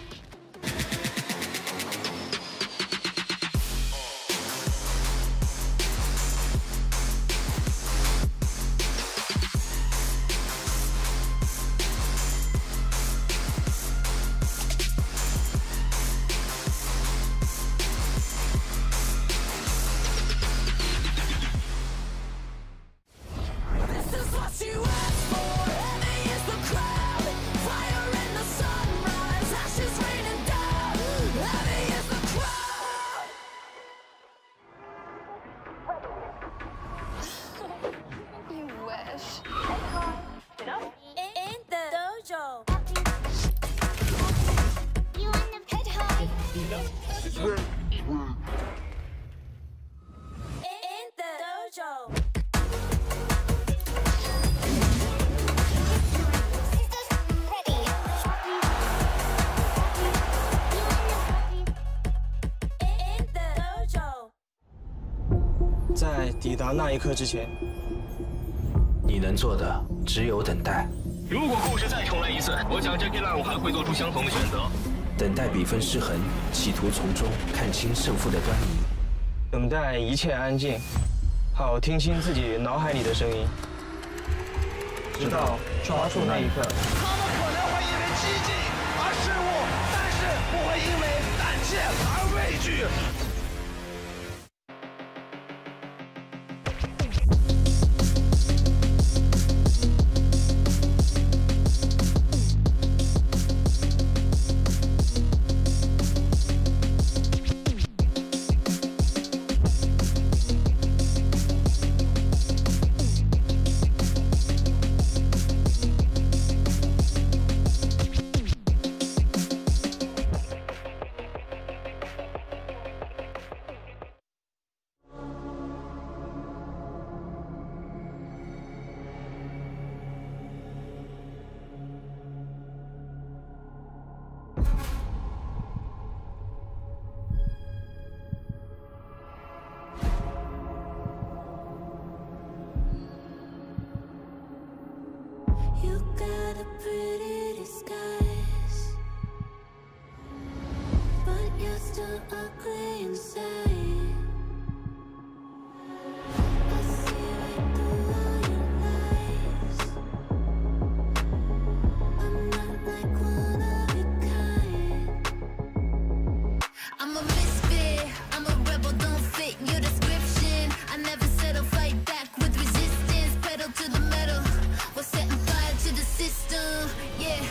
在抵达那一刻之前，你能做的只有等待。如果故事再重来一次，我想 Jackie Lau 还会做出相同的选择。等待比分失衡，企图从中看清胜负的端倪。等待一切安静，好听清自己脑海里的声音，直到抓住那一刻。他们可能会因为激进而失误，但是不会因为胆怯而畏惧。You got a pretty disguise, but you're still ugly inside. I see right through all your lies. I'm not like one of your kind. I'm a misfit, I'm a rebel, don't fit your description. I never settle, fight back with resistance, pedal to the metal. We're setting fire to the system, yeah.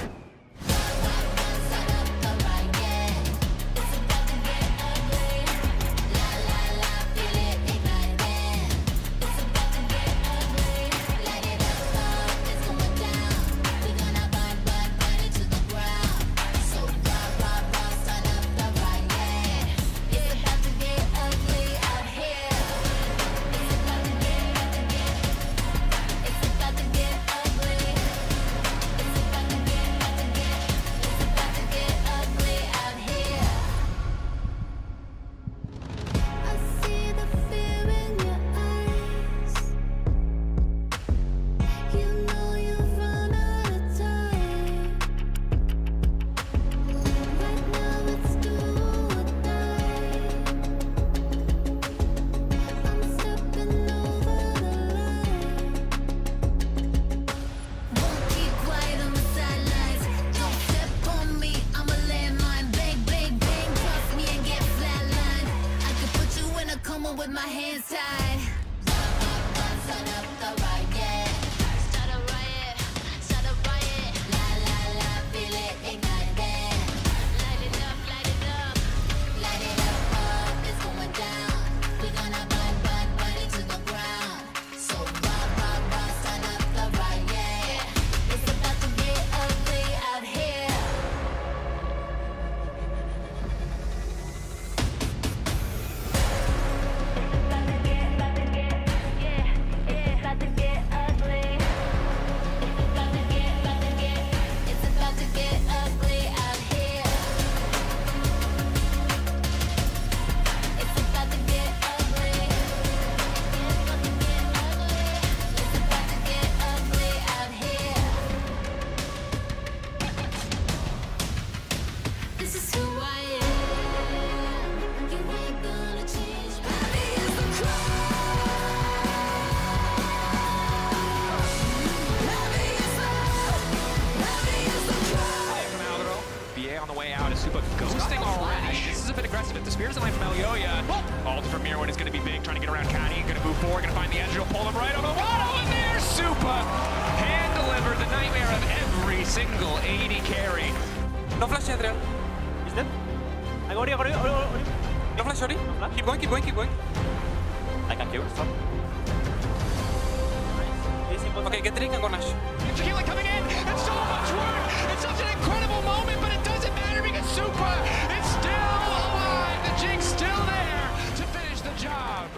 Here's the line from Elioya. Ult from Mirwin is going to be big, trying to get around Caddy. Going to move forward, going to find the edge. He'll pull him right on the wall. And there's Supa. Hand-delivered the nightmare of every single AD carry. No flash, Adrian. He's dead. I got you. No flash, sorry. No flash. Keep going. I can kill. Stop. Okay, get the ring and go Nash. Tequila coming in, and so much work! It's such an incredible moment, but it doesn't matter because Supa is still alive! The Jinx still there to finish the job!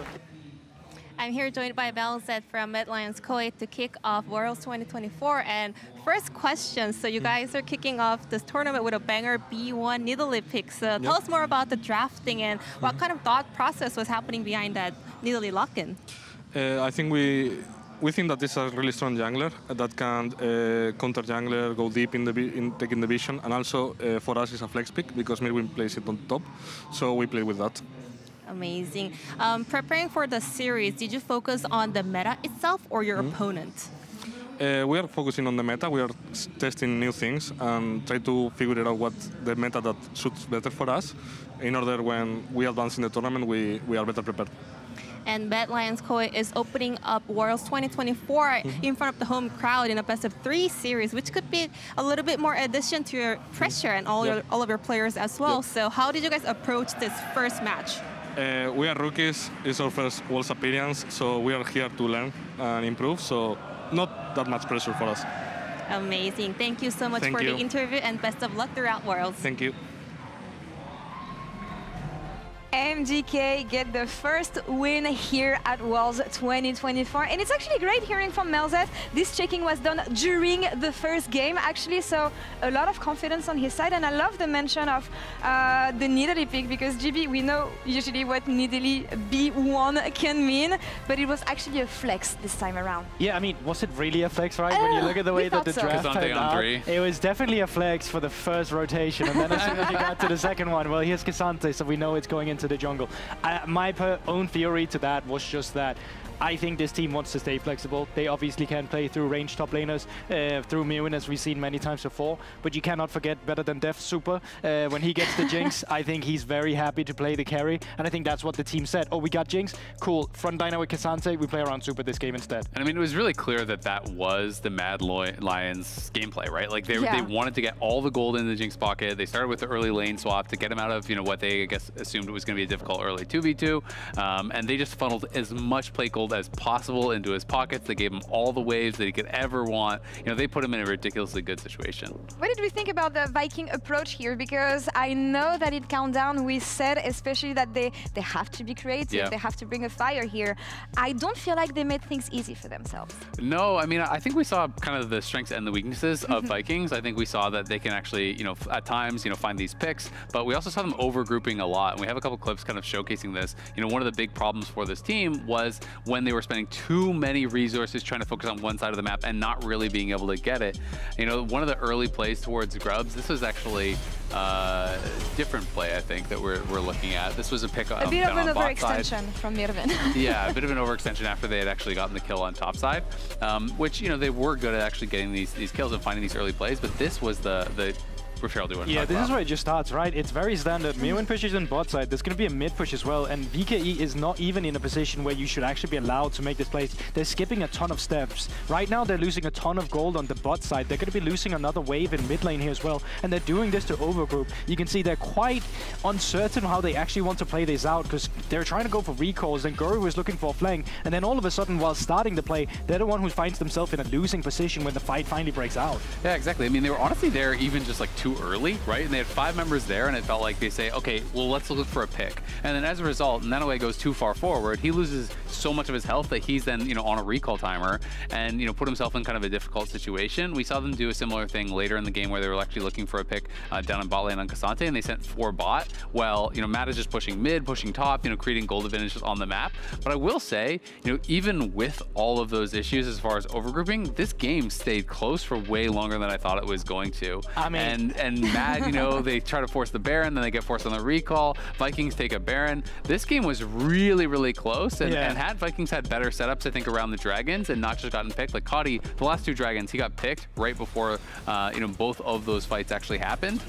I'm here joined by Melzet from Mad Lions Kuwait to kick off Worlds 2024. And first question, so you guys are kicking off this tournament with a banger B1 Nidalee pick. So tell us more about the drafting and what kind of thought process was happening behind that Nidalee lock-in. I think we think that this is a really strong jungler that can counter jungler, go deep in taking the vision, and also for us it's a flex pick because Mirwin plays it on top, so we play with that. Amazing. Preparing for the series, did you focus on the meta itself or your opponent? We are focusing on the meta. We are testing new things and try to figure out what the meta that suits better for us. In order when we advance in the tournament, we are better prepared. And Mad Lions Kuwait is opening up Worlds 2024 in front of the home crowd in a best-of-3 series, which could be a little bit more addition to your pressure and all of your players as well. So how did you guys approach this first match? We are rookies. It's our first Worlds appearance, so we are here to learn and improve. So not that much pressure for us. Amazing. Thank you so much for the interview and best of luck throughout Worlds. Thank you. MGK get the first win here at Worlds 2024. And it's actually great hearing from Melzet. This checking was done during the first game, actually, so a lot of confidence on his side. And I love the mention of the Nidalee pick, because GB, we know usually what Nidalee B1 can mean, but it was actually a flex this time around. Yeah, I mean, was it really a flex, right? When you look at the way that the draft turned out, it was definitely a flex for the first rotation. And then as soon as you got to the second one, well, here's K'Sante, so we know it's going into the jungle. My own theory to that was just that I think this team wants to stay flexible. They obviously can play through range top laners, through Mirwin, as we've seen many times before. But you cannot forget better than Def Supa. When he gets the Jinx, I think he's very happy to play the carry. And I think that's what the team said. Oh, we got Jinx? Cool. Front diner with K'Sante. We play around Supa this game instead. And I mean, it was really clear that that was the Mad Lions gameplay, right? Like they wanted to get all the gold in the Jinx pocket. They started with the early lane swap to get him out of, what they, I guess, assumed it was going to be a difficult early 2v2. And they just funneled as much plate gold as possible into his pockets. They gave him all the waves that he could ever want. They put him in a ridiculously good situation. What did we think about the Viking approach here? Because I know that in Countdown we said especially that they have to be creative, they have to bring a fire here. I don't feel like they made things easy for themselves. No, I mean, I think we saw kind of the strengths and the weaknesses of Vikings. I think we saw that they can actually, at times, find these picks, but we also saw them overgrouping a lot. And we have a couple clips kind of showcasing this. One of the big problems for this team was when they were spending too many resources trying to focus on one side of the map and not really being able to get it. One of the early plays towards Grubs, this was actually a different play, I think, that we're looking at. This was a pick a bit of an overextension from Mirwin. Yeah, a bit of an overextension after they had actually gotten the kill on top side, which, they were good at actually getting these kills and finding these early plays, but this was the yeah, this is where it just starts, right? It's very standard. Mirwin pushes in bot side. There's going to be a mid push as well, and VKE is not even in a position where you should actually be allowed to make this play. They're skipping a ton of steps. Right now, they're losing a ton of gold on the bot side. They're going to be losing another wave in mid lane here as well, and they're doing this to overgroup. You can see they're quite uncertain how they actually want to play this out, because they're trying to go for recalls, and Guru is looking for a flank, and then all of a sudden, while starting the play, they're the one who finds themselves in a losing position when the fight finally breaks out. Yeah, exactly. I mean, they were honestly there even just like too early, right? And they had 5 members there, and it felt like they say, okay, well, let's look for a pick. And then as a result, Nanaway goes too far forward. He loses so much of his health that he's then, on a recall timer and, put himself in kind of a difficult situation. We saw them do a similar thing later in the game where they were actually looking for a pick down in bot lane on K'Sante, and they sent 4 bot. Well, Matt is just pushing mid, pushing top, creating gold advantages on the map. But I will say, even with all of those issues as far as overgrouping, this game stayed close for way longer than I thought it was going to. I mean, and Matt, they try to force the Baron, then they get forced on the recall. Vikings take a Baron. This game was really, really close, and had Vikings had better setups, I think, around the dragons and not just gotten picked. Like Cody, the last 2 dragons, he got picked right before, both of those fights actually happened.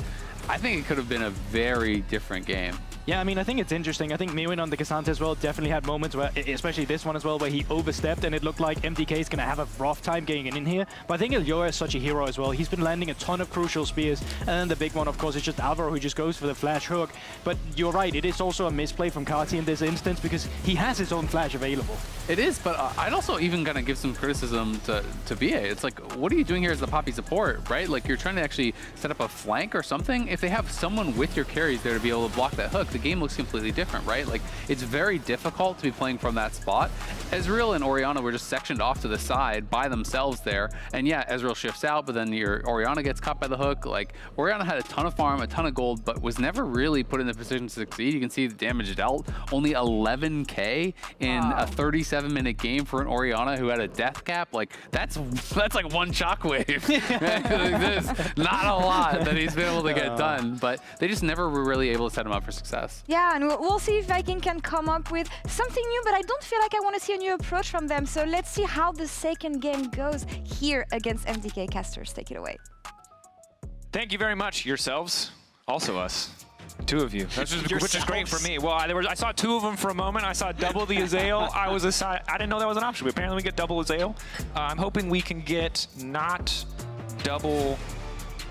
I think it could have been a very different game. Yeah, I mean, I think it's interesting. I think Mirwin on the K'Sante as well definitely had moments where, especially this one as well, where he overstepped and it looked like MDK is going to have a rough time getting in here. But I think Ilioa is such a hero as well. He's been landing a ton of crucial spears. And then the big one, of course, is just Alvaro, who just goes for the flash hook. But you're right, it is also a misplay from Kati in this instance because he has his own flash available. It is, but I'd also even gonna give some criticism to BA. It's like, what are you doing here as the Poppy support, right? Like, you're trying to actually set up a flank or something. If they have someone with your carries there to be able to block that hook, the game looks completely different, right? Like, it's very difficult to be playing from that spot. Ezreal and Orianna were just sectioned off to the side by themselves there. And yeah, Ezreal shifts out, but then your Orianna gets caught by the hook. Like, Orianna had a ton of farm, a ton of gold, but was never really put in the position to succeed. You can see the damage dealt, only 11k in a 37-minute game for an Orianna who had a death cap. Like, that's like one shockwave. There's not a lot that he's been able to get done, but they just never were really able to set him up for success. Yeah, and we'll see if Viking can come up with something new, but I don't feel like I want to see a new approach from them. So let's see how the second game goes here against MDK. Casters, take it away. Thank you very much, yourselves, also us. Two of you, which is great for me. Well, I saw two of them for a moment. I saw double the Azael. I didn't know that was an option, but apparently we get double Azael. I'm hoping we can get not double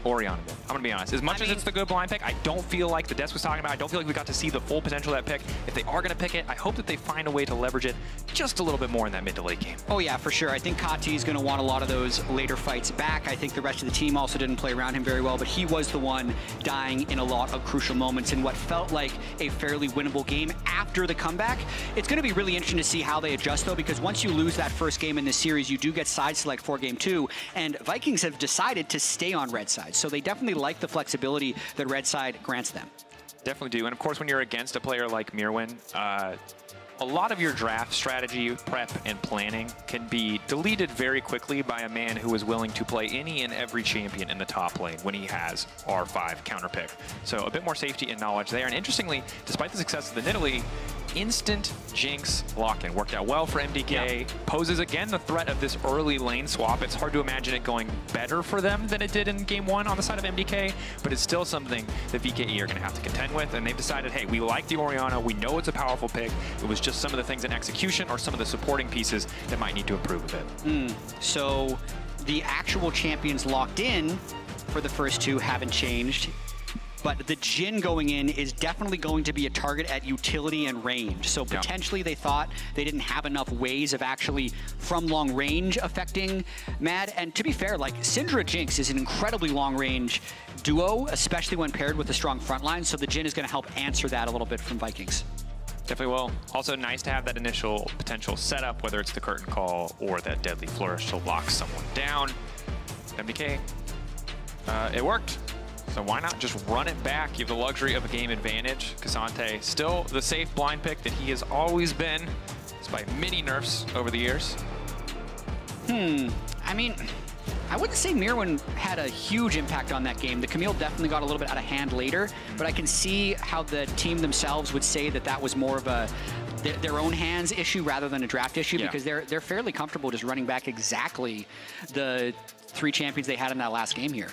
Orianna. I'm going to be honest. As much as it's the good blind pick, I don't feel like the Desk was talking about, I don't feel like we got to see the full potential of that pick. If they are going to pick it, I hope that they find a way to leverage it just a little bit more in that mid to late game. Oh yeah, for sure. I think Kati is going to want a lot of those later fights back. I think the rest of the team also didn't play around him very well, but he was the one dying in a lot of crucial moments in what felt like a fairly winnable game after the comeback. It's going to be really interesting to see how they adjust though, because once you lose that first game in this series, you do get side select for game 2, and Vikings have decided to stay on red side. So they definitely like the flexibility that red side grants them. Definitely do. And of course, when you're against a player like Mirwin, a lot of your draft strategy, prep, and planning can be deleted very quickly by a man who is willing to play any and every champion in the top lane when he has R5 counter pick. So a bit more safety and knowledge there. And interestingly, despite the success of the Nidalee, instant Jinx lock-in worked out well for MDK. Yep. Poses again the threat of this early lane swap. It's hard to imagine it going better for them than it did in game 1 on the side of MDK, but it's still something that VKE are going to have to contend with. And they've decided, hey, we like the Orianna. We know it's a powerful pick. It was just some of the things in execution or some of the supporting pieces that might need to improve a bit. So the actual champions locked in for the first two haven't changed. But the Jhin going in is definitely going to be a target at utility and range. So potentially they thought they didn't have enough ways of actually from long range affecting Mad. And to be fair, like Syndra Jinx is an incredibly long range duo, especially when paired with a strong front line. So the Jhin is going to help answer that a little bit from Vikings. Definitely will. Also nice to have that initial potential setup, whether it's the curtain call or that deadly flourish to lock someone down. MDK, it worked. So why not just run it back? You have the luxury of a game advantage. K'Sante, still the safe blind pick that he has always been, despite many nerfs over the years. I mean, I wouldn't say Mirwin had a huge impact on that game. The Camille definitely got a little bit out of hand later, but I can see how the team themselves would say that that was more of a their own hands issue rather than a draft issue, because they're fairly comfortable just running back exactly the 3 champions they had in that last game here.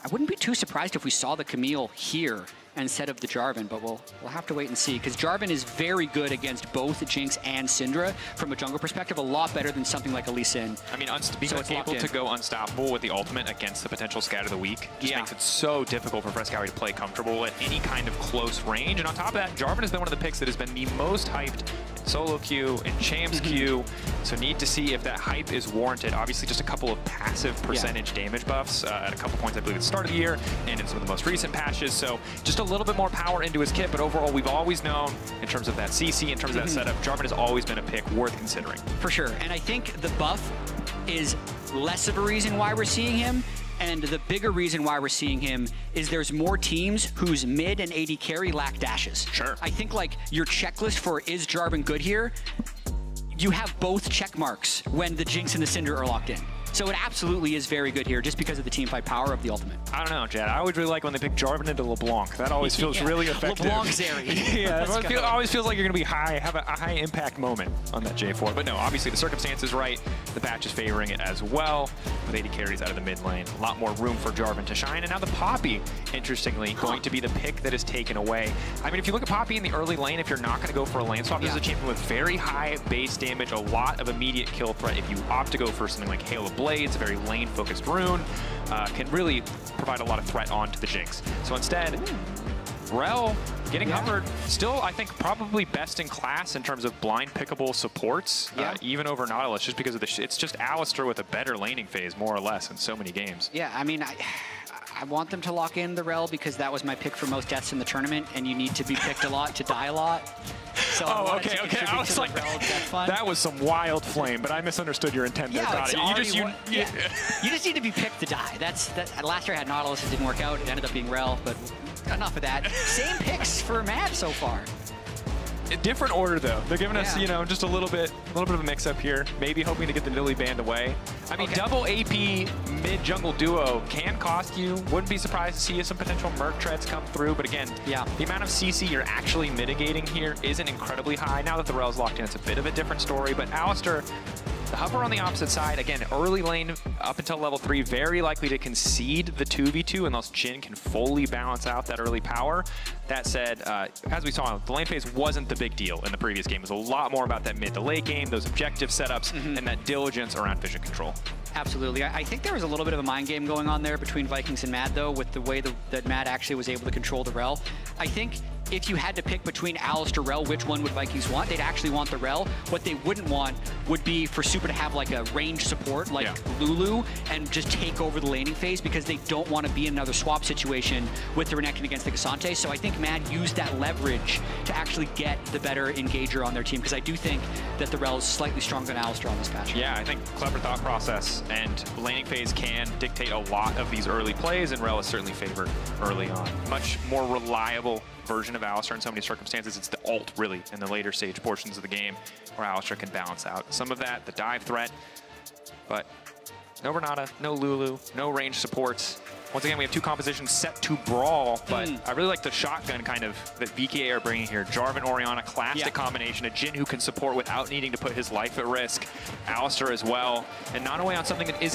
I wouldn't be too surprised if we saw the Camille here instead of the Jarvan, but we'll have to wait and see, because Jarvan is very good against both Jinx and Syndra from a jungle perspective, a lot better than something like a Lee Sin. I mean, being able to go unstoppable with the ultimate against the potential scatter of the week just makes it so difficult for Frescouri to play comfortable at any kind of close range. And on top of that, Jarvan has been one of the picks that has been the most hyped in solo queue, in champs queue, so need to see if that hype is warranted. Obviously, just a couple of passive percentage damage buffs at a couple points, I believe, at the start of the year and in some of the most recent patches. So just a little bit more power into his kit, but overall, we've always known in terms of that CC, in terms of that setup, Jarvan has always been a pick worth considering. For sure, and I think the buff is less of a reason why we're seeing him, and the bigger reason why we're seeing him is there's more teams whose mid and AD carry lack dashes. Sure. I think like your checklist for is Jarvan good here, you have both check marks when the Jinx and the Syndra are locked in. So it absolutely is very good here just because of the teamfight power of the ultimate. I don't know, Jad. I always really like when they pick Jarvan into LeBlanc. That always feels really effective. LeBlanc Zeri. Yeah, it always feels like you're going to be have a high impact moment on that J4. But no, obviously the circumstance is right. The patch is favoring it as well. With 80 carries out of the mid lane. A lot more room for Jarvan to shine. And now the Poppy, interestingly, going to be the pick that is taken away. I mean, if you look at Poppy in the early lane, if you're not going to go for a lane swap, this is a champion with very high base damage, a lot of immediate kill threat. If you opt to go for something like Hail of Blades, a very lane-focused rune, can really provide a lot of threat onto the Jinx. So instead, Rel getting covered, still, I think, probably best in class in terms of blind pickable supports, even over Nautilus, just because of it's just Alistar with a better laning phase, more or less, in so many games. Yeah, I mean, I want them to lock in the Rel because that was my pick for most deaths in the tournament, and you need to be picked a lot to die a lot. So okay. I was like, that was some wild flame, but I misunderstood your intent there. Got it. You just need to be picked to die. Last year I had Nautilus, it didn't work out. It ended up being Rel, but enough of that. Same picks for Mad so far. A different order though. They're giving us, you know, just a little bit of a mix-up here. Maybe hoping to get the Lily band away. I mean, double AP mid-jungle duo can cost you. Wouldn't be surprised to see some potential Merc treads come through. But again, the amount of CC you're actually mitigating here isn't incredibly high. Now that the Rel's locked in, it's a bit of a different story. But Alistar, the hover on the opposite side, again, early lane up until level 3, very likely to concede the 2v2 unless Jhin can fully balance out that early power. That said, as we saw, the lane phase wasn't the big deal in the previous game. It was a lot more about that mid to late game, those objective setups, and that diligence around vision control. Absolutely. I think there was a little bit of a mind game going on there between Vikings and Mad, though, with the way that Mad actually was able to control the Rel. I think if you had to pick between Alistar, Rel, which one would Vikings want? They'd actually want the Rel. What they wouldn't want would be for Super to have like a range support like Lulu and just take over the laning phase because they don't want to be in another swap situation with the Renekton against the Cassante. So I think Mad used that leverage to actually get the better engager on their team because I do think that the Rel is slightly stronger than Alistar on this patch. Yeah, I think clever thought process, and laning phase can dictate a lot of these early plays, and Rel is certainly favored early on. Much more reliable version of Alistar in so many circumstances. It's the ult, really, in the later stage portions of the game where Alistar can balance out some of that, the dive threat, but no Renata, no Lulu, no range supports. Once again, we have two compositions set to brawl, but I really like the shotgun kind of that VKA are bringing here. Jarvan, Orianna, classic combination. A Jhin who can support without needing to put his life at risk. Alistar as well. And Nanaue on something that is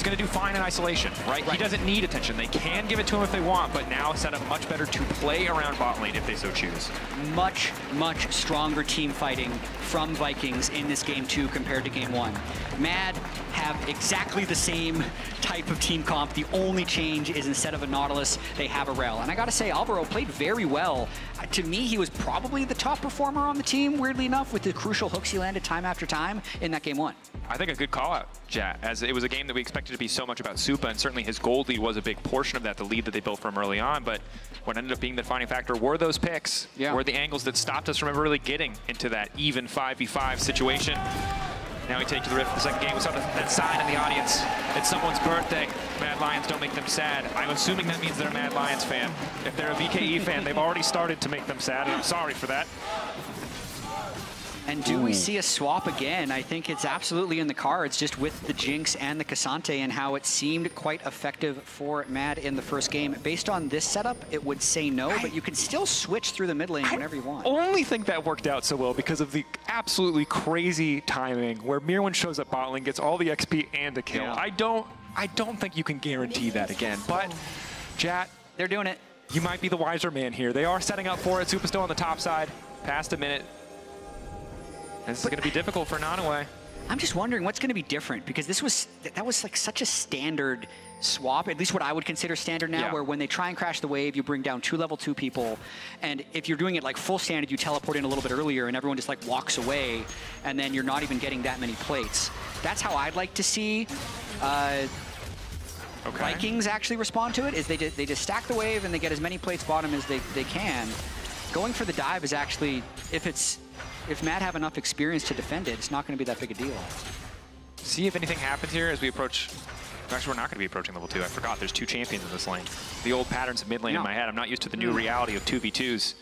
going to do fine in isolation, right? He doesn't need attention. They can give it to him if they want, but now set up much better to play around bot lane if they so choose. Much, much stronger team fighting from Vikings in this game 2 compared to game 1. Mad have exactly the same type of team comp. The only change is instead of a Nautilus, they have a Rel. And I gotta say, Alvaro played very well. To me, he was probably the top performer on the team, weirdly enough, with the crucial hooks he landed time after time in that game 1. I think a good call out, Jat, as it was a game that we expected to be so much about Supa, and certainly his gold lead was a big portion of that, the lead that they built from early on, but what ended up being the defining factor were those picks, were the angles that stopped us from ever really getting into that even 5v5 situation. Now we take to the rift for the second game. We saw that sign in the audience. It's someone's birthday. Mad Lions don't make them sad. I'm assuming that means they're a Mad Lions fan. If they're a VKE fan, they've already started to make them sad, and I'm sorry for that. And do we see a swap again? I think it's absolutely in the cards, just with the Jinx and the Cassante and how it seemed quite effective for Mad in the first game. Based on this setup, it would say no, but you can still switch through the mid lane whenever you want. I only think that worked out so well because of the absolutely crazy timing where Mirwin shows up bot lane, gets all the XP and a kill. I don't think you can guarantee that again, but Jat, they're doing it. You might be the wiser man here. They are setting up for it. Supa still on the top side, past a minute. This is going to be difficult for Nanaue. I'm just wondering what's going to be different because that was like such a standard swap, at least what I would consider standard now, where when they try and crash the wave, you bring down 2 level 2 people, and if you're doing it like full standard, you teleport in a little bit earlier and everyone just like walks away, and then you're not even getting that many plates. That's how I'd like to see Vikings actually respond to it, is they just stack the wave and they get as many plates bottom as they can. Going for the dive is actually, if Mad have enough experience to defend it, it's not going to be that big a deal. See if anything happens here as we approach. Actually, we're not going to be approaching level 2. I forgot there's 2 champions in this lane. The old patterns of mid lane in my head. I'm not used to the new reality of 2v2s.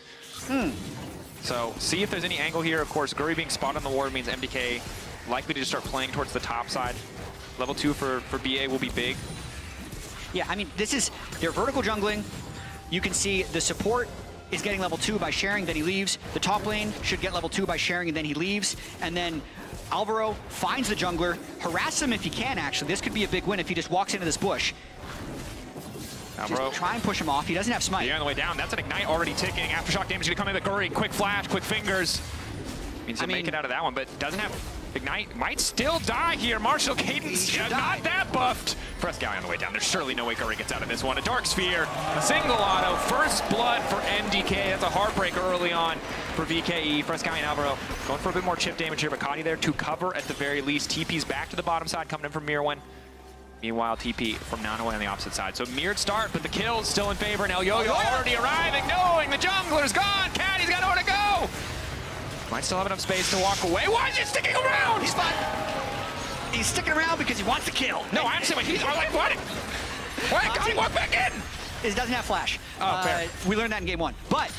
So see if there's any angle here. Of course, Guri being spotted on the ward means MDK likely to just start playing towards the top side. Level 2 for BA will be big. Yeah, I mean, this is their vertical jungling. You can see the support is getting level 2 by sharing, then he leaves. The top lane should get level 2 by sharing, and then he leaves. And then Alvaro finds the jungler, harass him if he can, actually. This could be a big win if he just walks into this bush. Alvaro. Just try and push him off. He doesn't have smite. Yeah, on the way down. That's an ignite already ticking. Aftershock damage going to come in, but Guri, quick flash, quick fingers. Means he'll make it out of that one, but doesn't have ignite. Might still die here. Martial Cadence, not that buffed. Frescow on the way down. There's surely no way Guri gets out of this one. A Dark Sphere, a single auto, first blood for MDK. That's a heartbreaker early on for VKE. Frescow and Alvaro going for a bit more chip damage here, but Kadi there to cover at the very least. TP's back to the bottom side, coming in from Mirwen. Meanwhile, TP from Nanoe on the opposite side. So mirrored start, but the kill's still in favor. Now Yo-Yo already arriving, knowing the jungler's gone. Caddy's got nowhere to go. Might still have enough space to walk away. Why is he sticking around? He's fine. He's sticking around because he wants to kill. No, I'm saying he's like, what? Why did Kadi walk back in? It doesn't have flash. Oh, fair. We learned that in game 1. But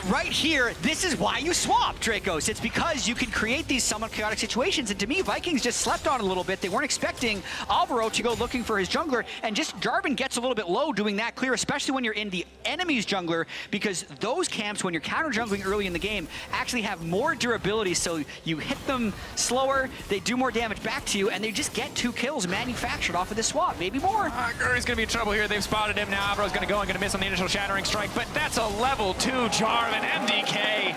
right here, this is why you swap, Dracos. It's because you can create these somewhat chaotic situations. And to me, Vikings just slept on it a little bit. They weren't expecting Alvaro to go looking for his jungler. And just Jarvan gets a little bit low doing that clear, especially when you're in the enemy's jungler, because those camps, when you're counter jungling early in the game, actually have more durability. So you hit them slower, they do more damage back to you, and they just get 2 kills manufactured off of this swap, maybe more. Guri's going to be in trouble here. They've spotted him now. Alvaro's going to go and going to miss on the initial Shattering Strike, but that's a level 2 Jarvan. MDK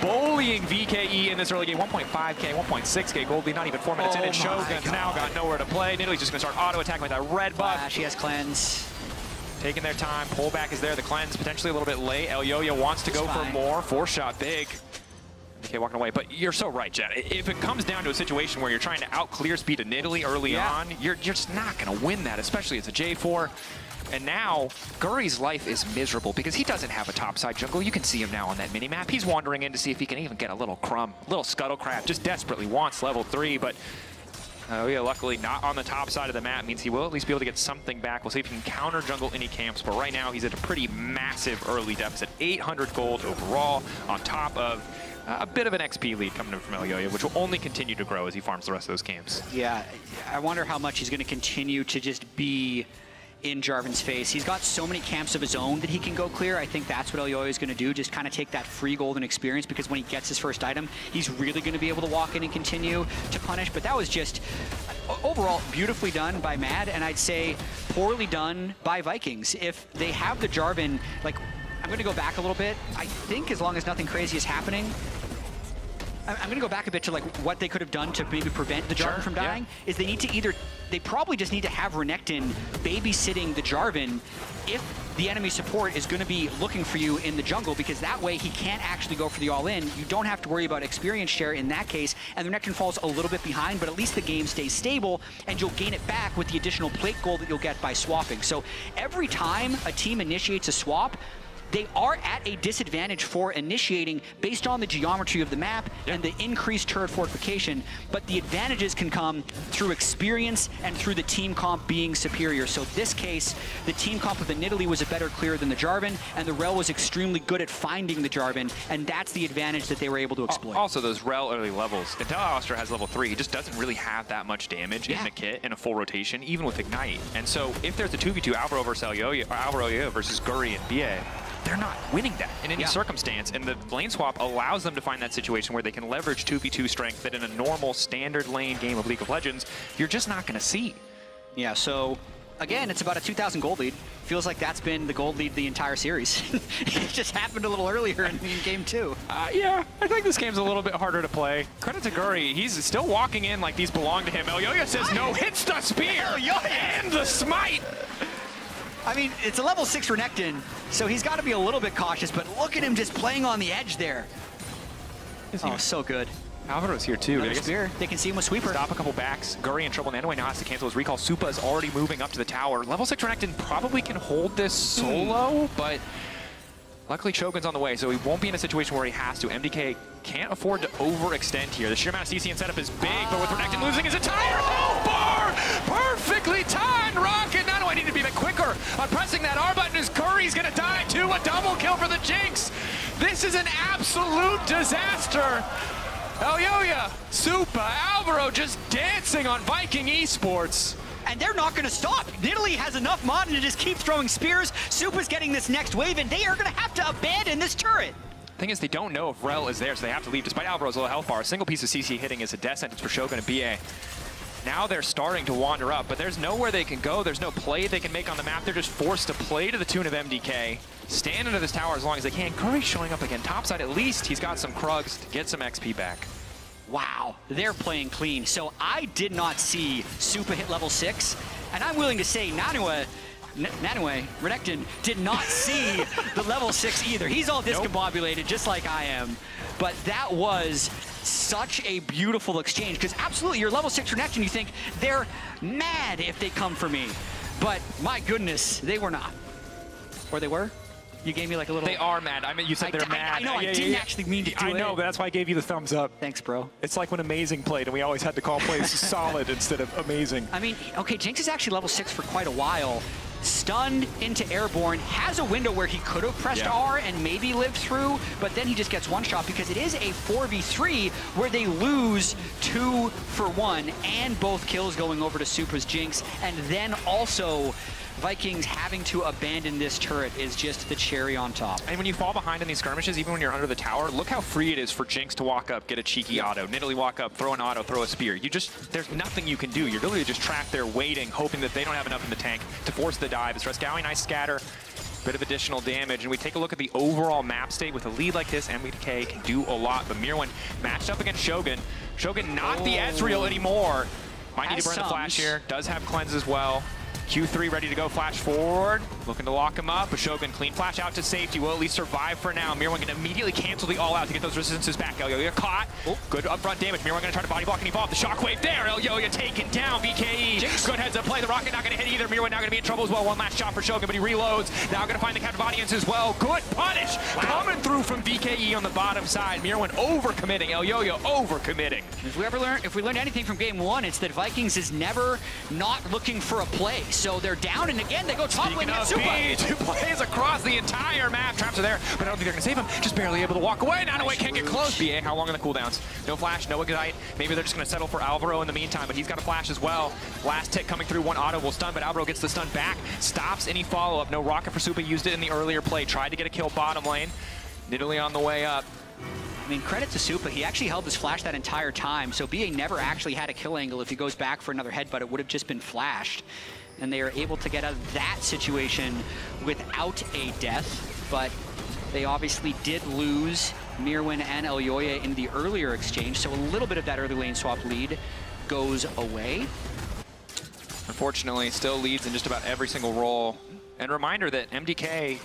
bullying VKE in this early game. 1.5k, 1.6k gold lead, not even 4 minutes in, and Shogun's now got nowhere to play. Nidalee just going to start auto-attacking with that red buff. She has cleanse. Taking their time, pullback is there, the cleanse potentially a little bit late. El Yo-Yo wants to go for more, 4-shot big. Okay, walking away, but you're so right, Jet. If it comes down to a situation where you're trying to out-clear speed a Nidalee early on, you're just not going to win that, especially as a J4. And now, Guri's life is miserable because he doesn't have a topside jungle. You can see him now on that mini-map. He's wandering in to see if he can even get a little crumb, a little scuttlecraft, just desperately wants level 3, but yeah, luckily not on the top side of the map, means he will at least be able to get something back. We'll see if he can counter jungle any camps, but right now he's at a pretty massive early deficit, 800 gold overall, on top of a bit of an XP lead coming in from El Yo-Yo, which will only continue to grow as he farms the rest of those camps. Yeah, I wonder how much he's going to continue to just be in Jarvan's face. He's got so many camps of his own that he can go clear. I think that's what El Yo-Yo is going to do, just kind of take that free golden experience, because when he gets his first item, he's really going to be able to walk in and continue to punish. But that was just overall beautifully done by Mad, and I'd say poorly done by Vikings. If they have the Jarvan, like, I'm going to go back a little bit. I think as long as nothing crazy is happening, I'm going to go back a bit to like what they could have done to maybe prevent the Jarvan from dying, is they need to either, they probably just need to have Renekton babysitting the Jarvan if the enemy support is going to be looking for you in the jungle, because that way he can't actually go for the all-in. You don't have to worry about experience share in that case, and the Renekton falls a little bit behind, but at least the game stays stable, and you'll gain it back with the additional plate gold that you'll get by swapping. So every time a team initiates a swap, they are at a disadvantage for initiating based on the geometry of the map and the increased turret fortification, but the advantages can come through experience and through the team comp being superior. So this case, the team comp with the Nidalee was a better clear than the Jarvan, and the Rel was extremely good at finding the Jarvan, and that's the advantage that they were able to exploit. Also, those Rel early levels. Until Alistair has level 3, he just doesn't really have that much damage in the kit in a full rotation, even with Ignite. And so if there's a 2v2 Alvaro versus El Yo-Yo, or Alvaro Yo-Yo versus Guri and BA, they're not winning that in any circumstance, and the lane swap allows them to find that situation where they can leverage 2v2 strength that in a normal standard lane game of League of Legends, you're just not going to see. Yeah, so again, it's about a 2,000 gold lead. Feels like that's been the gold lead the entire series. It just happened a little earlier in game 2. Yeah, I think this game's a little bit harder to play. Credit to Guri, he's still walking in like these belong to him. El Yo-Yo says no, hits the spear and the smite. I mean, it's a level 6 Renekton, so he's got to be a little bit cautious, but look at him just playing on the edge there. Oh, so good. Alvaro's here too. They can see him with Sweeper. Stop a couple backs. Guri in trouble. Nanoe now has to cancel his recall. Supa is already moving up to the tower. Level 6 Renekton probably can hold this solo, but luckily Shogun's on the way, so he won't be in a situation where he has to. MDK can't afford to overextend here. The sheer amount of CC and setup is big, but with Renekton losing his entire health bar, perfectly timed Rocket. Nanoe needed to be a bit quicker on pressing that R button as Guri's gonna die too. A double kill for the Jinx. This is an absolute disaster. Elyoya, Supa, Alvaro just dancing on Viking Esports. And they're not going to stop. Italy has enough mod to just keep throwing spears. Supa's getting this next wave, and they are going to have to abandon this turret. Thing is, they don't know if Rel is there, so they have to leave. Despite Alvaro's low health bar, a single piece of CC hitting is a death sentence for Shogun and BA. Now they're starting to wander up, but there's nowhere they can go. There's no play they can make on the map. They're just forced to play to the tune of MDK. Stand under this tower as long as they can. Curry showing up again. Topside, at least he's got some Krugs to get some XP back. Wow, they're playing clean. So I did not see Supa hit level 6, and I'm willing to say Nanue, Renekton, did not see the level 6 either. He's all discombobulated, just like I am. But that was such a beautiful exchange, because absolutely, you're level 6 Renekton, you think they're mad if they come for me. But my goodness, they were not. Or they were? You gave me like a little... They are mad. I mean, you said they're mad. I know, I didn't actually mean to do it. I know, but that's why I gave you the thumbs up. Thanks, bro. It's like when Amazing played, and we always had to call plays solid instead of amazing. I mean, okay, Jinx is actually level 6 for quite a while. Stunned into Airborne, has a window where he could have pressed R and maybe lived through, but then he just gets one shot because it is a 4v3 where they lose 2 for 1 and both kills going over to Supa's Jinx, and then also Vikings having to abandon this turret is just the cherry on top. And when you fall behind in these skirmishes, even when you're under the tower, look how free it is for Jinx to walk up, get a cheeky auto, Nidalee walk up, throw an auto, throw a spear. There's nothing you can do. You're literally just trapped there waiting, hoping that they don't have enough in the tank to force the dive. It's Rescowie, nice scatter, bit of additional damage. And we take a look at the overall map state. With a lead like this, MDK can do a lot. But Mirwin matched up against Shogun. Shogun not the Ezreal anymore. Might need to burn the flash here. Does have cleanse as well. Q3 ready to go, flash forward, looking to lock him up. A Shogun clean flash out to safety, will at least survive for now. Mirwin can immediately cancel the all-out to get those resistances back. Elyoya caught, good upfront damage. Mirwin gonna try to body block and evolve. The shockwave there, Elyoya taken down, VKE. Good heads up play, the rocket not gonna hit either. Mirwin now gonna be in trouble as well. One last shot for Shogun, but he reloads. Now gonna find the captive audience as well. Good punish, coming through from VKE on the bottom side. Mirwin overcommitting, Elyoya overcommitting. If we learned anything from game 1, it's that Vikings is never not looking for a play. So they're down, and again, they go top lane at Supa. 2 plays across the entire map. Traps are there, but I don't think they're going to save him. Just barely able to walk away. Nanue can't get close. BA, how long are the cooldowns? No flash, no ignite. Maybe they're just going to settle for Alvaro in the meantime, but he's got a flash as well. Last tick coming through, one auto will stun, but Alvaro gets the stun back. Stops any follow-up. No rocket for Supa. Used it in the earlier play. Tried to get a kill bottom lane. Nidalee on the way up. I mean, credit to Supa, he actually held his flash that entire time, so BA never actually had a kill angle. If he goes back for another headbutt, it would have just been flashed. And they are able to get out of that situation without a death, but they obviously did lose Mirwin and Elyoya in the earlier exchange, so a little bit of that early lane swap lead goes away. Unfortunately, still leads in just about every single role. And reminder that MDK,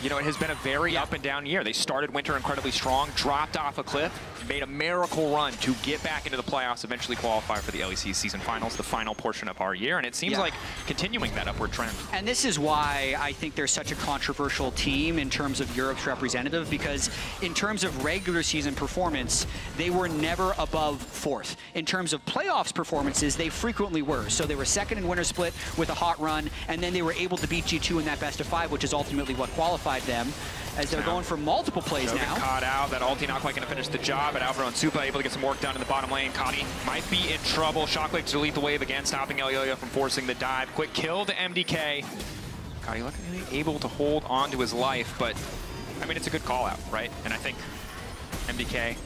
you know, it has been a very up and down year. They started winter incredibly strong, dropped off a cliff, made a miracle run to get back into the playoffs, eventually qualify for the LEC season finals, the final portion of our year. And it seems like continuing that upward trend. And this is why I think they're such a controversial team in terms of Europe's representative, because in terms of regular season performance, they were never above 4th. In terms of playoffs performances, they frequently were. So they were 2nd in winter split with a hot run, and then they were able to beat G2 in that best of 5, which is ultimately what qualified them, as they're going for multiple plays now. Caught out, that ulti not quite going to finish the job, but Alvaro and Supa able to get some work done in the bottom lane. Kadi might be in trouble. Shockwave to delete the wave again, stopping Elyoya from forcing the dive. Quick kill to MDK. Kadi luckily able to hold on to his life, but I mean, it's a good call out, right? And I think MDK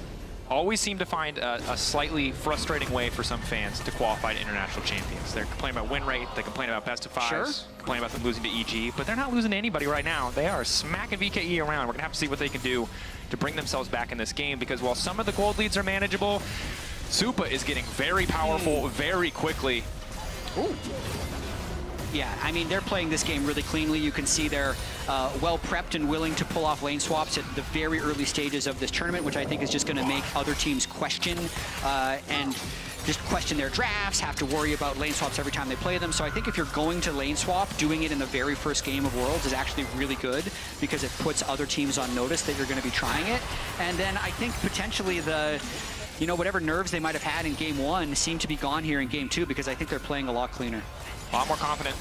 always seem to find a slightly frustrating way for some fans to qualify to international champions. They're complaining about win rate, they complain about best of 5s, complain about them losing to EG, but they're not losing to anybody right now. They are smacking VKE around. We're gonna have to see what they can do to bring themselves back in this game, because while some of the gold leads are manageable, Supa is getting very powerful very quickly. Ooh. Yeah, I mean, they're playing this game really cleanly. You can see they're well prepped and willing to pull off lane swaps at the very early stages of this tournament, which I think is just going to make other teams question and just question their drafts, have to worry about lane swaps every time they play them. So I think if you're going to lane swap, doing it in the very first game of Worlds is actually really good, because it puts other teams on notice that you're going to be trying it. And then I think potentially you know, whatever nerves they might have had in game 1 seem to be gone here in game 2, because I think they're playing a lot cleaner. A lot more confident.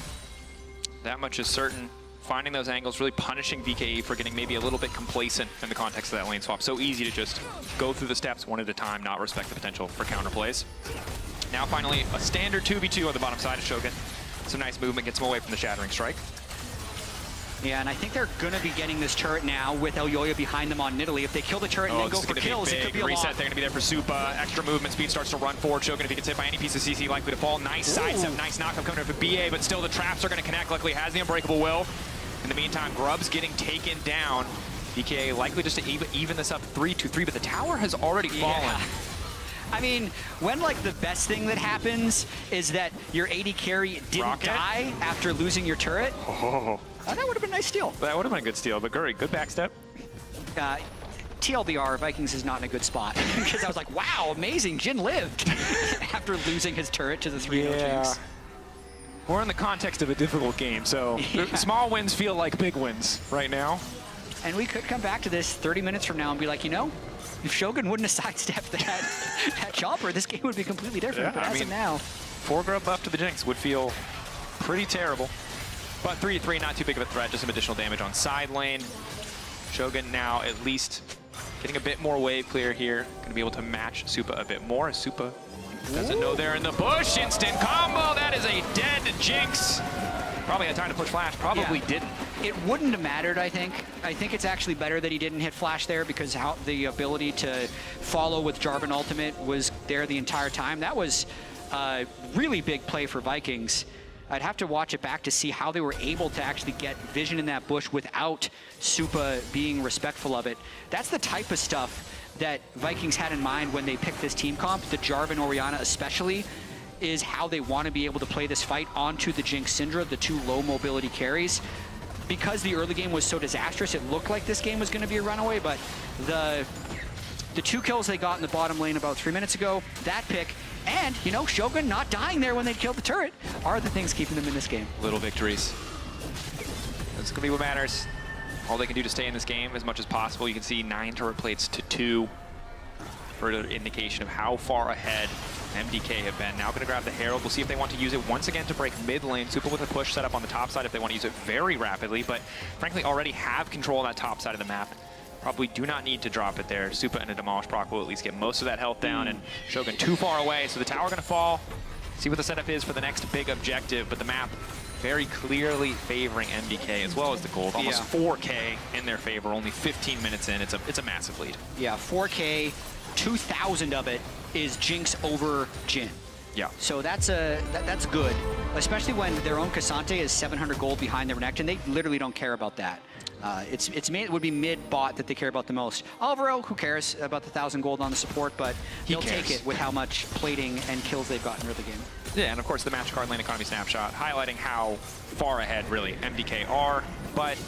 That much is certain. finding those angles, really punishing VKE for getting maybe a little bit complacent in the context of that lane swap. So easy to just go through the steps one at a time, not respect the potential for counterplays. Now finally, a standard 2v2 on the bottom side of Shogun. Some nice movement, gets him away from the Shattering Strike. Yeah, and I think they're going to be getting this turret now with Elyoya behind them on Nidalee. If they kill the turret and then go for kills, it could be a reset. lot. They're going to be there for Supa. Extra movement speed starts to run forward. Shogun, if he gets hit by any piece of CC, likely to fall. Nice sidestep, nice knockup coming in for BA, but still the traps are going to connect. Luckily has the Unbreakable Will. In the meantime, Grub's getting taken down. BK likely just to even this up 3-2-3, but the tower has already fallen. Yeah. I mean, when like the best thing that happens is that your AD carry didn't die after losing your turret. Oh. That would have been a nice steal. That would have been a good steal, but Guri, good backstep. TLDR, Vikings is not in a good spot. Because I was like, wow, amazing, Jin lived after losing his turret to the 3-0 Jinx. We're in the context of a difficult game, so small wins feel like big wins right now. And we could come back to this 30 minutes from now and be like, you know, if Shogun wouldn't have sidestepped that chopper, this game would be completely different. But as of now, 4 Grub buff to the Jinx would feel pretty terrible. But 3-3, not too big of a threat, just some additional damage on side lane. Shogun now at least getting a bit more wave clear here. Going to be able to match Supa a bit more. Supa doesn't know they're in the bush. Instant combo. That is a dead Jinx. Probably had time to push flash. Probably didn't. It wouldn't have mattered, I think. I think it's actually better that he didn't hit flash there because how the ability to follow with Jarvan ultimate was there the entire time. That was a really big play for Vikings. I'd have to watch it back to see how they were able to actually get vision in that bush without Supa being respectful of it. That's the type of stuff that Vikings had in mind when they picked this team comp, the Jarvan Orianna especially, is how they want to be able to play this fight onto the Jinx Syndra, the 2 low mobility carries. Because the early game was so disastrous, it looked like this game was going to be a runaway, but the 2 kills they got in the bottom lane about 3 minutes ago, that pick, and, you know, Shogun not dying there when they killed the turret are the things keeping them in this game. Little victories. That's going to be what matters. All they can do to stay in this game as much as possible. You can see 9 turret plates to 2. Further indication of how far ahead MDK have been. Now going to grab the Herald. We'll see if they want to use it once again to break mid lane. Supa with a push set up on the top side if they want to use it very rapidly, but frankly already have control on that top side of the map. Probably do not need to drop it there. Supa and a Demolish Proc will at least get most of that health down, and Shogun too far away, so the tower going to fall. See what the setup is for the next big objective, but the map very clearly favoring MDK as well as the gold. Almost 4K in their favor, only 15 minutes in. It's a massive lead. Yeah, 4K, 2,000 of it is Jinx over Jin. Yeah. So that's good, especially when their own Cassante is 700 gold behind their neck, and they literally don't care about that. It would be mid-bot that they care about the most. Alvaro, who cares about the 1,000 gold on the support, but he'll take it with how much plating and kills they've gotten early game. Yeah, and of course the match card lane economy snapshot, highlighting how far ahead, really, MDK are. But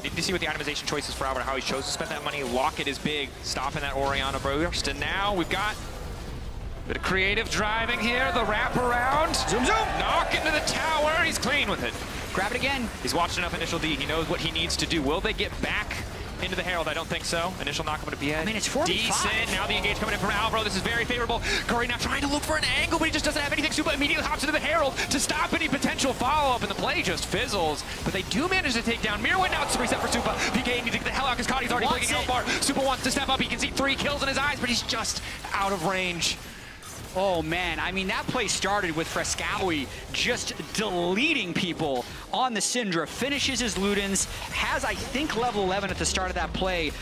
need to see what the itemization choices for Alvaro, how he chose to spend that money. Locket is big, stopping that Orianna burst, and now we've got a bit of creative driving here, the wraparound. Zoom, zoom! Knock into the tower, he's clean with it. Grab it again. He's watched enough initial D. He knows what he needs to do. Will they get back into the Herald? I don't think so. Initial knock up to BA. I mean, it's 45. Decent. Now the engage coming in from Alvaro. This is very favorable. Curry now trying to look for an angle, but he just doesn't have anything. Supa immediately hops into the Herald to stop any potential follow-up, and the play just fizzles. But they do manage to take down Mirwin. Now it's a reset for Supa. PK needs to get the hell out because Cotty's already blinking out bar. Supa wants to step up. He can see 3 kills in his eyes, but he's just out of range. Oh man, I mean that play started with Fresskowy just deleting people on the Syndra, finishes his Ludens, has I think level 11 at the start of that play.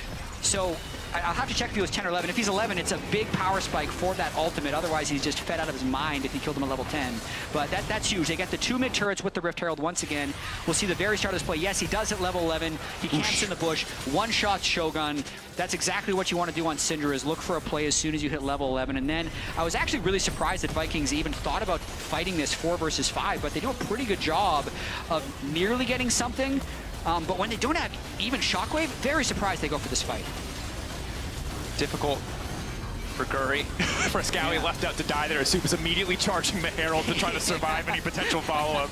So I'll have to check if he was 10 or 11. If he's 11, it's a big power spike for that ultimate. Otherwise, he's just fed out of his mind if he killed him at level 10. But that's huge. They get the 2 mid turrets with the Rift Herald once again. We'll see the very start of this play. Yes, he does at level 11. He camps in the bush. One-shot Shogun. That's exactly what you want to do on Syndra, is look for a play as soon as you hit level 11. And then I was actually really surprised that Vikings even thought about fighting this 4 versus 5, but they do a pretty good job of nearly getting something. But when they don't have even Shockwave, very surprised they go for this fight. Difficult for Guri. Fresskowy left out to die there. Supa's immediately charging the Herald to try to survive any potential follow-up.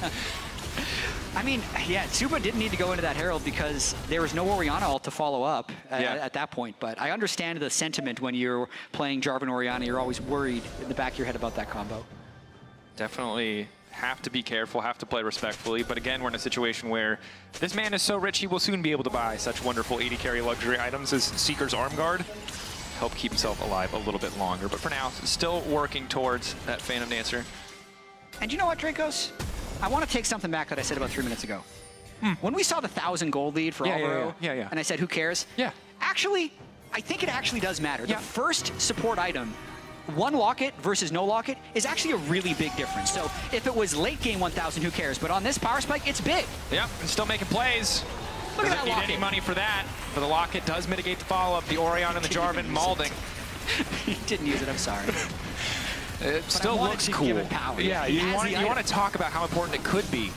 I mean, yeah, Supa didn't need to go into that Herald because there was no Orianna ult to follow up at that point. But I understand the sentiment when you're playing Jarvan Orianna. You're always worried in the back of your head about that combo. Definitely have to be careful, have to play respectfully. But again, we're in a situation where this man is so rich, he will soon be able to buy such wonderful 80 carry luxury items as Seeker's Arm Guard. Help keep himself alive a little bit longer. But for now, still working towards that Phantom Dancer. And you know what, Dracos? I want to take something back that I said about 3 minutes ago. When we saw the 1,000 gold lead for Alvaro, and I said, who cares? Actually, I think it actually does matter. The first support item, one locket versus no locket, is actually a really big difference. So if it was late game 1,000, who cares? But on this power spike, it's big. Yep, and still making plays. Look at that Doesn't need any money for that, but the locket does mitigate the follow-up. The Orion and the Jarvan malding. He didn't use it, I'm sorry. It still looks cool. Yeah, you want to talk about how important it could be.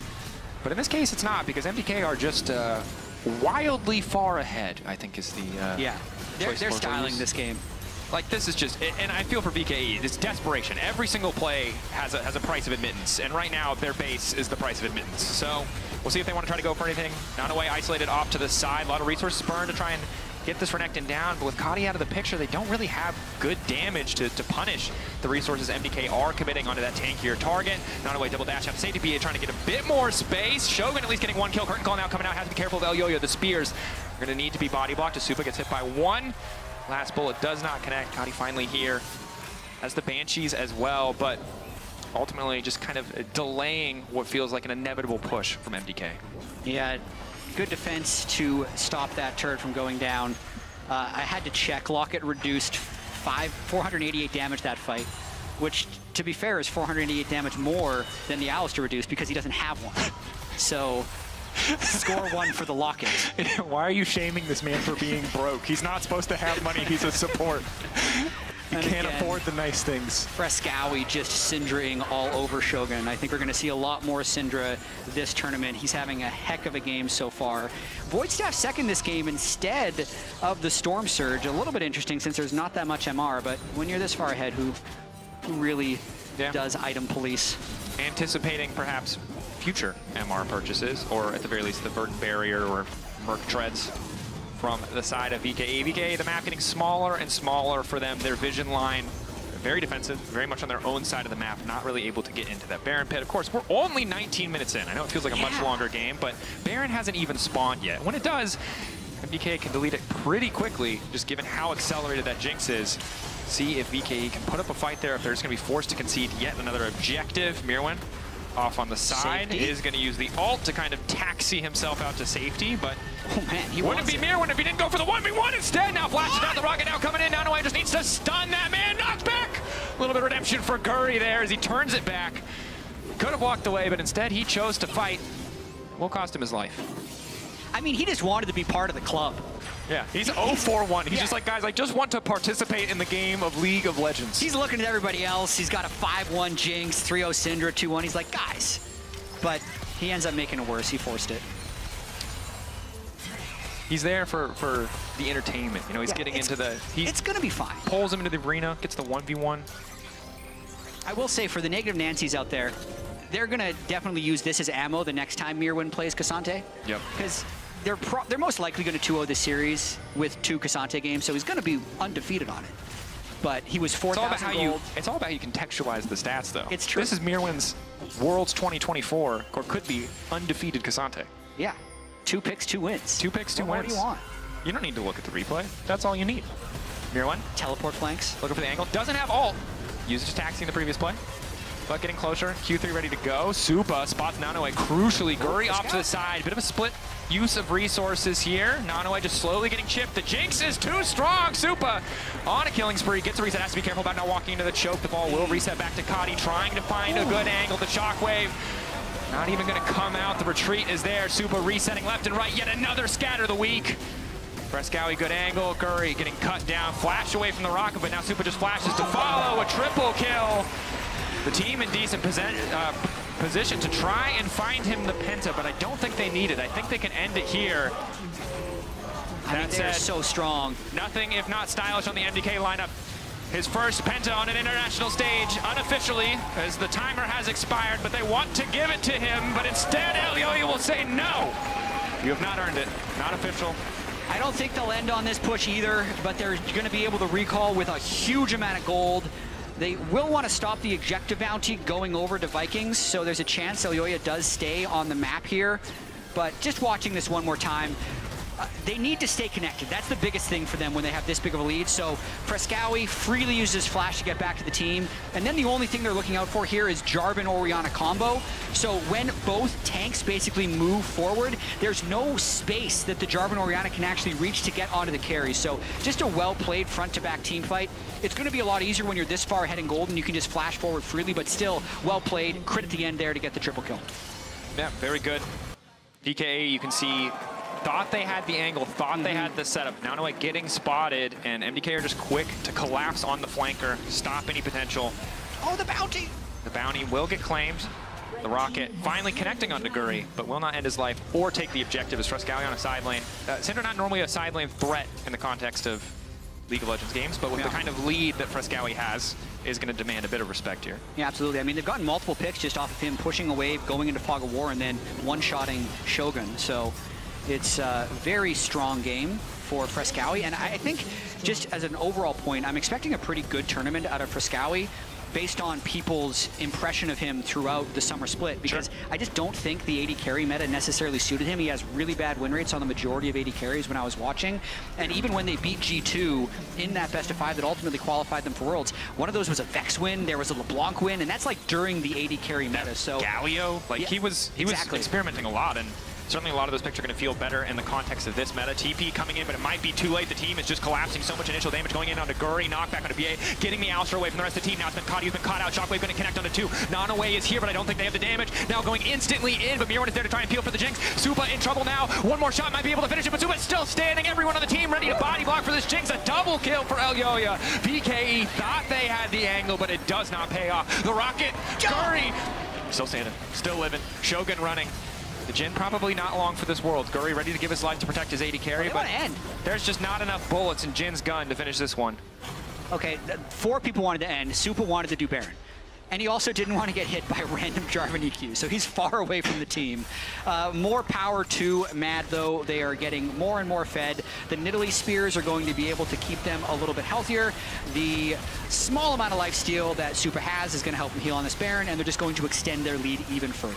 But in this case, it's not, because MDK are just wildly far ahead, I think is the they're styling this game. Like, this is just, and I feel for VKE, it's desperation. Every single play has a price of admittance, and right now their base is the price of admittance. So we'll see if they want to try to go for anything. Nanaway isolated off to the side, a lot of resources burned to try and get this Renekton down, but with Kadi out of the picture, they don't really have good damage to punish the resources MDK are committing onto that tankier target. Nanaway double dash out of safety, BA trying to get a bit more space. Shogun at least getting one kill. Curtain Call now coming out, has to be careful of El Yo-Yo. The spears are going to need to be body blocked as Supa gets hit by one. Last bullet does not connect. Kadi finally here as the Banshees as well, but ultimately just kind of delaying what feels like an inevitable push from MDK. Yeah, good defense to stop that turret from going down. I had to check. Locket reduced 488 damage that fight, which, to be fair, is 488 damage more than the Alistar reduced because he doesn't have one. So, score one for the Locket. Why are you shaming this man for being broke? He's not supposed to have money. He's a support. He can't afford the nice things. Frescowy just Syndraing all over Shogun. I think we're going to see a lot more Syndra this tournament. He's having a heck of a game so far. Voidstaff second this game instead of the Storm Surge. A little bit interesting since there's not that much MR, but when you're this far ahead, who really does item police? Anticipating perhaps future MR purchases, or at the very least the Verdant Barrier or Merc Treads from the side of VKE. VKE, the map getting smaller and smaller for them. Their vision line, very defensive, very much on their own side of the map, not really able to get into that Baron pit. Of course, we're only 19 minutes in. I know it feels like a much longer game, but Baron hasn't even spawned yet. When it does, VKE can delete it pretty quickly, just given how accelerated that Jinx is. See if VKE can put up a fight there, if they're just going to be forced to concede yet another objective. Mirwin off on the side is going to use the ult to kind of taxi himself out to safety, but he wouldn't be Mirwin if he didn't go for the 1v1 instead. Now flashes out the rocket, now coming in. Nanaway just needs to stun that man. Knocks back. A little bit of redemption for Guri there as he turns it back. Could have walked away, but instead he chose to fight. Will cost him his life. I mean, he just wanted to be part of the club. Yeah, he's 0-4-1. He's just like, guys, I just want to participate in the game of League of Legends. He's looking at everybody else. He's got a 5-1 Jinx, 3-0 Syndra, 2-1. He's like, guys. But he ends up making it worse. He forced it. He's there for the entertainment. You know, he's getting into the... It's going to be fine. Pulls him into the arena, gets the 1v1. I will say, for the negative Nancys out there, they're going to definitely use this as ammo the next time Mirwin plays Cassante. Yep. Because they're most likely going to 2-0 this series with 2 Cassante games, so he's going to be undefeated on it. But he was 4,000 gold. It's all about how you contextualize the stats, though. It's true. This is Mirwin's Worlds 2024, or could be undefeated Cassante. Yeah. 2 picks, 2 wins. 2 picks, 2 wins. What more do you want? You don't need to look at the replay. That's all you need. Mirwin. Teleport flanks. Looking for the angle. Doesn't have ult. Uses taxing the previous play. But getting closer. Q3 ready to go. Supa spots Nanaway crucially. Guri off to the side. Bit of a split use of resources here. Nanaway just slowly getting chipped. The Jinx is too strong. Supa on a killing spree. Gets a reset. Has to be careful about not walking into the choke. The ball will reset back to Kadi, trying to find a good angle. The shockwave not even going to come out. The retreat is there. Supa resetting left and right. Yet another scatter of the week. Frescowy, good angle. Guri getting cut down. Flash away from the rocket, but now Supa just flashes to follow. A triple kill. The team in decent position to try and find him the penta, but I don't think they need it. I think they can end it here. I mean, they're so strong. Nothing if not stylish on the MDK lineup. His first penta on an international stage, unofficially, as the timer has expired, but they want to give it to him, but instead El Yo-Yo will say no. You have not earned it. Not official. I don't think they'll end on this push either, but they're going to be able to recall with a huge amount of gold. They will want to stop the objective bounty going over to Vikings, so there's a chance Elyoya does stay on the map here. But just watching this one more time, they need to stay connected. That's the biggest thing for them when they have this big of a lead. So Fresskowy freely uses Flash to get back to the team. And then the only thing they're looking out for here is Jarvan Orianna combo. So when both tanks basically move forward, there's no space that the Jarvan Orianna can actually reach to get onto the carry. So just a well-played front-to-back team fight. It's going to be a lot easier when you're this far ahead in gold and you can just flash forward freely, but still well-played. Crit at the end there to get the triple kill. Yeah, very good. PKE, you can see, thought they had the angle, thought they had the setup. Now like getting spotted, and MDK are just quick to collapse on the flanker, stop any potential. Oh, the bounty! The bounty will get claimed. The rocket finally connecting onto Guri, but will not end his life or take the objective as Fresskowy on a side lane. Syndra not normally a side lane threat in the context of League of Legends games, but with the kind of lead that Fresskowy has, is going to demand a bit of respect here. Yeah, absolutely. I mean, they've gotten multiple picks just off of him pushing a wave, going into Fog of War, and then one-shotting Shogun. So it's a very strong game for Fresskowy. And I think just as an overall point, I'm expecting a pretty good tournament out of Fresskowy based on people's impression of him throughout the summer split, because I just don't think the AD carry meta necessarily suited him. He has really bad win rates on the majority of AD carries when I was watching. And even when they beat G2 in that best of 5 that ultimately qualified them for Worlds, one of those was a Vex win, there was a LeBlanc win, and that's like during the AD carry meta. So Galio, like he was experimenting a lot, and certainly a lot of those picks are going to feel better in the context of this meta. TP coming in, but it might be too late. The team is just collapsing. So much initial damage going in onto Guri, knockback onto BA, getting the Alistar away from the rest of the team. Now it's been caught. He's been caught out. Shockwave going to connect onto 2. Nanaway is here, but I don't think they have the damage. Now going instantly in, but Mirwan is there to try and peel for the Jinx. Supa in trouble now. One more shot might be able to finish it, but Supa's still standing. Everyone on the team ready to body block for this Jinx. A double kill for Elyoya. PKE thought they had the angle, but it does not pay off. The rocket, Guri, still standing, still living. Shogun running. The Jhin probably not long for this world. Guri ready to give his life to protect his AD carry, but there's just not enough bullets in Jin's gun to finish this one. Okay, 4 people wanted to end. Supa wanted to do Baron. And he also didn't want to get hit by random Jarvan EQ, so he's far away from the team. More power to Mad, though. They are getting more and more fed. The Nidalee Spears are going to be able to keep them a little bit healthier. The small amount of lifesteal that Supa has is going to help him heal on this Baron, and they're just going to extend their lead even further.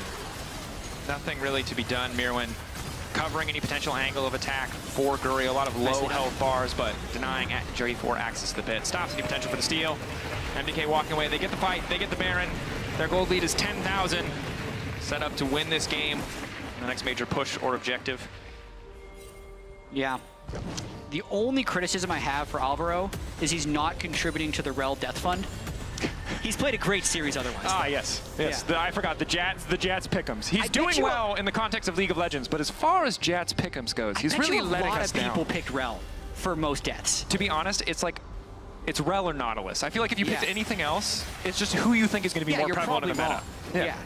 Nothing really to be done. Mirwan covering any potential angle of attack for Guri. A lot of low health bars, but denying J4 access to the pit. Stops any potential for the steal. MDK walking away. They get the fight. They get the Baron. Their gold lead is 10,000. Set up to win this game. The next major push or objective. Yeah. The only criticism I have for Alvaro is he's not contributing to the Rel Death Fund. He's played a great series otherwise. Ah, yes. I forgot the Jats pick'ems. He's doing well in the context of League of Legends, but as far as Jats pick'ems goes, he's really letting us down. A lot of people picked Rel for most deaths. To be honest, it's like, it's Rel or Nautilus. I feel like if you picked anything else, it's just who you think is going to be more prevalent in the meta. Yeah.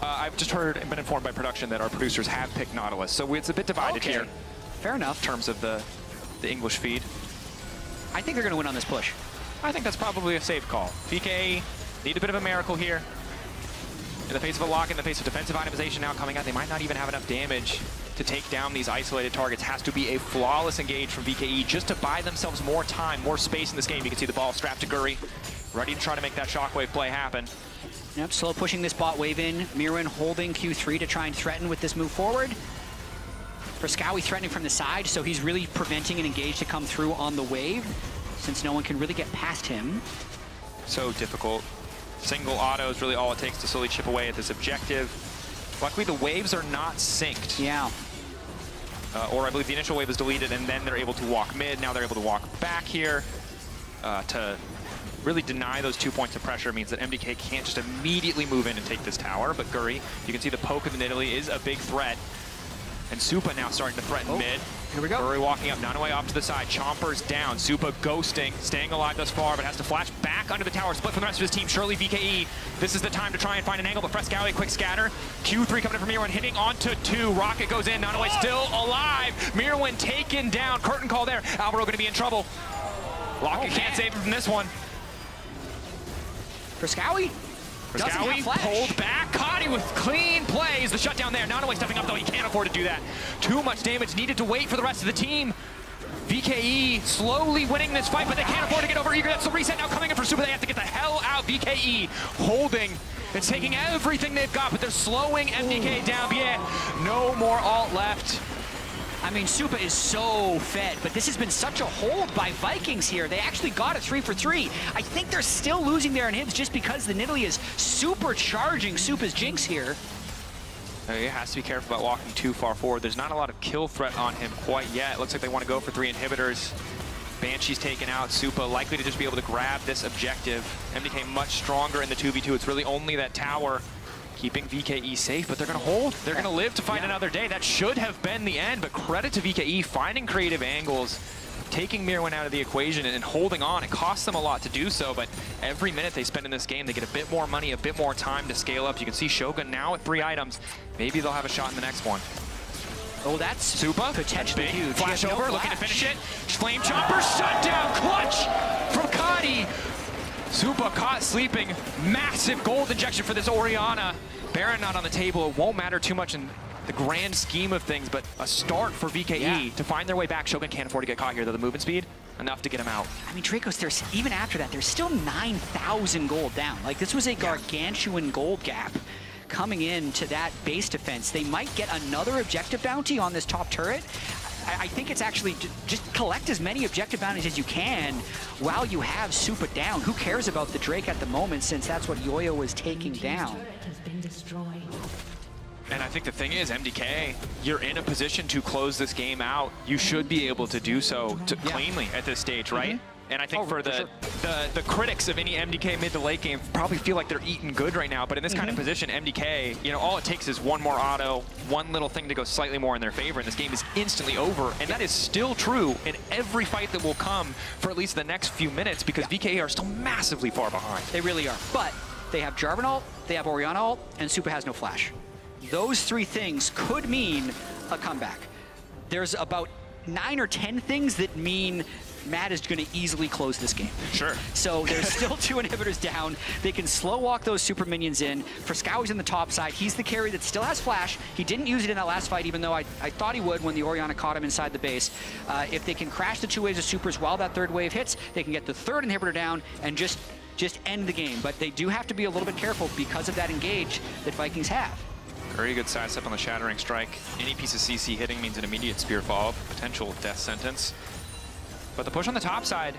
I've just heard and been informed by production that our producers have picked Nautilus, so it's a bit divided here. Fair enough. In terms of the English feed. I think they're going to win on this push. I think that's probably a safe call. PKE need a bit of a miracle here. In the face of a lock, in the face of defensive itemization now coming out, they might not even have enough damage to take down these isolated targets. Has to be a flawless engage from VKE just to buy themselves more time, more space in this game. You can see the ball strapped to Guri, ready to try to make that shockwave play happen. Yep, slow pushing this bot wave in. Mirwan holding Q3 to try and threaten with this move forward. Fresskowy threatening from the side, so he's really preventing an engage to come through on the wave, since no one can really get past him. So difficult. Single auto is really all it takes to slowly chip away at this objective. Luckily, the waves are not synced. Yeah. Or I believe the initial wave is deleted, and then they're able to walk mid. Now they're able to walk back here. To really deny those 2 points of pressure means that MDK can't just immediately move in and take this tower. But Guri, you can see the poke of the Nidalee is a big threat. And Supa now starting to threaten mid. Here we go. Guri walking up, Nanaway off to the side. Chompers down. Supa ghosting, staying alive thus far, but has to flash back under the tower. Split from the rest of his team. Surely VKE. This is the time to try and find an angle, but Fresskowy, quick scatter. Q3 coming in from Mirwan, hitting onto 2. Rocket goes in. Nanaway still alive. Mirwan taken down. Curtain call there. Alvaro going to be in trouble. Locket can't save him from this one. Fresskowy pulled back. Caught with clean plays. The shutdown there. Nanaway stepping up, though. He can't afford to do that. Too much damage needed to wait for the rest of the team. VKE slowly winning this fight, but they can't afford to get over Eager. That's the reset now coming in for Super. They have to get the hell out. VKE holding and taking everything they've got, but they're slowing MDK down. Yeah, no more ult left. I mean, Supa is so fed, but this has been such a hold by Vikings here. They actually got a 3 for 3. I think they're still losing their inhibs just because the Nidalee is supercharging Supa's Jinx here. He has to be careful about walking too far forward. There's not a lot of kill threat on him quite yet. It looks like they want to go for 3 inhibitors. Banshee's taken out. Supa likely to just be able to grab this objective. MDK much stronger in the 2v2. It's really only that tower keeping VKE safe, but they're going to hold. They're going to live to fight another day. That should have been the end, but credit to VKE finding creative angles, taking Mirwin out of the equation and holding on. It costs them a lot to do so, but every minute they spend in this game, they get a bit more money, a bit more time to scale up. You can see Shogun now at 3 items. Maybe they'll have a shot in the next one. Oh, that's Supa, potentially huge. Flash over, looking to finish it. Flame Chopper, shutdown, clutch from Kadi. Supa caught sleeping. Massive gold injection for this Orianna. Baron not on the table. It won't matter too much in the grand scheme of things, but a start for VKE to find their way back. Shogun can't afford to get caught here, though. The movement speed, enough to get him out. I mean, Dracos, there's even after that, there's still 9,000 gold down. Like, this was a gargantuan gold gap coming into that base defense. They might get another objective bounty on this top turret. I think it's actually just collect as many objective bounties as you can while you have Supa down. Who cares about the Drake at the moment, since that's what Yoyo was taking down? And I think the thing is, MDK, you're in a position to close this game out. You should be able to do so cleanly at this stage, right? And I think for the critics of any MDK mid to late game probably feel like they're eating good right now. But in this kind of position, MDK, you know, all it takes is one more auto, one little thing to go slightly more in their favor, and this game is instantly over. And that is still true in every fight that will come for at least the next few minutes, because VKE are still massively far behind. They really are. But they have Jarvan ult, they have Orianna ult, and Supa has no flash. Those 3 things could mean a comeback. There's about 9 or 10 things that mean Matt is going to easily close this game. Sure. So there's still 2 inhibitors down. They can slow walk those super minions in. Frescowi's in the top side. He's the carry that still has flash. He didn't use it in that last fight, even though I thought he would when the Orianna caught him inside the base. If they can crash the 2 waves of supers while that 3rd wave hits, they can get the 3rd inhibitor down and just end the game. But they do have to be a little bit careful because of that engage that Vikings have. Very good side step on the Shattering Strike. Any piece of CC hitting means an immediate spear follow-up, potential death sentence. But the push on the top side,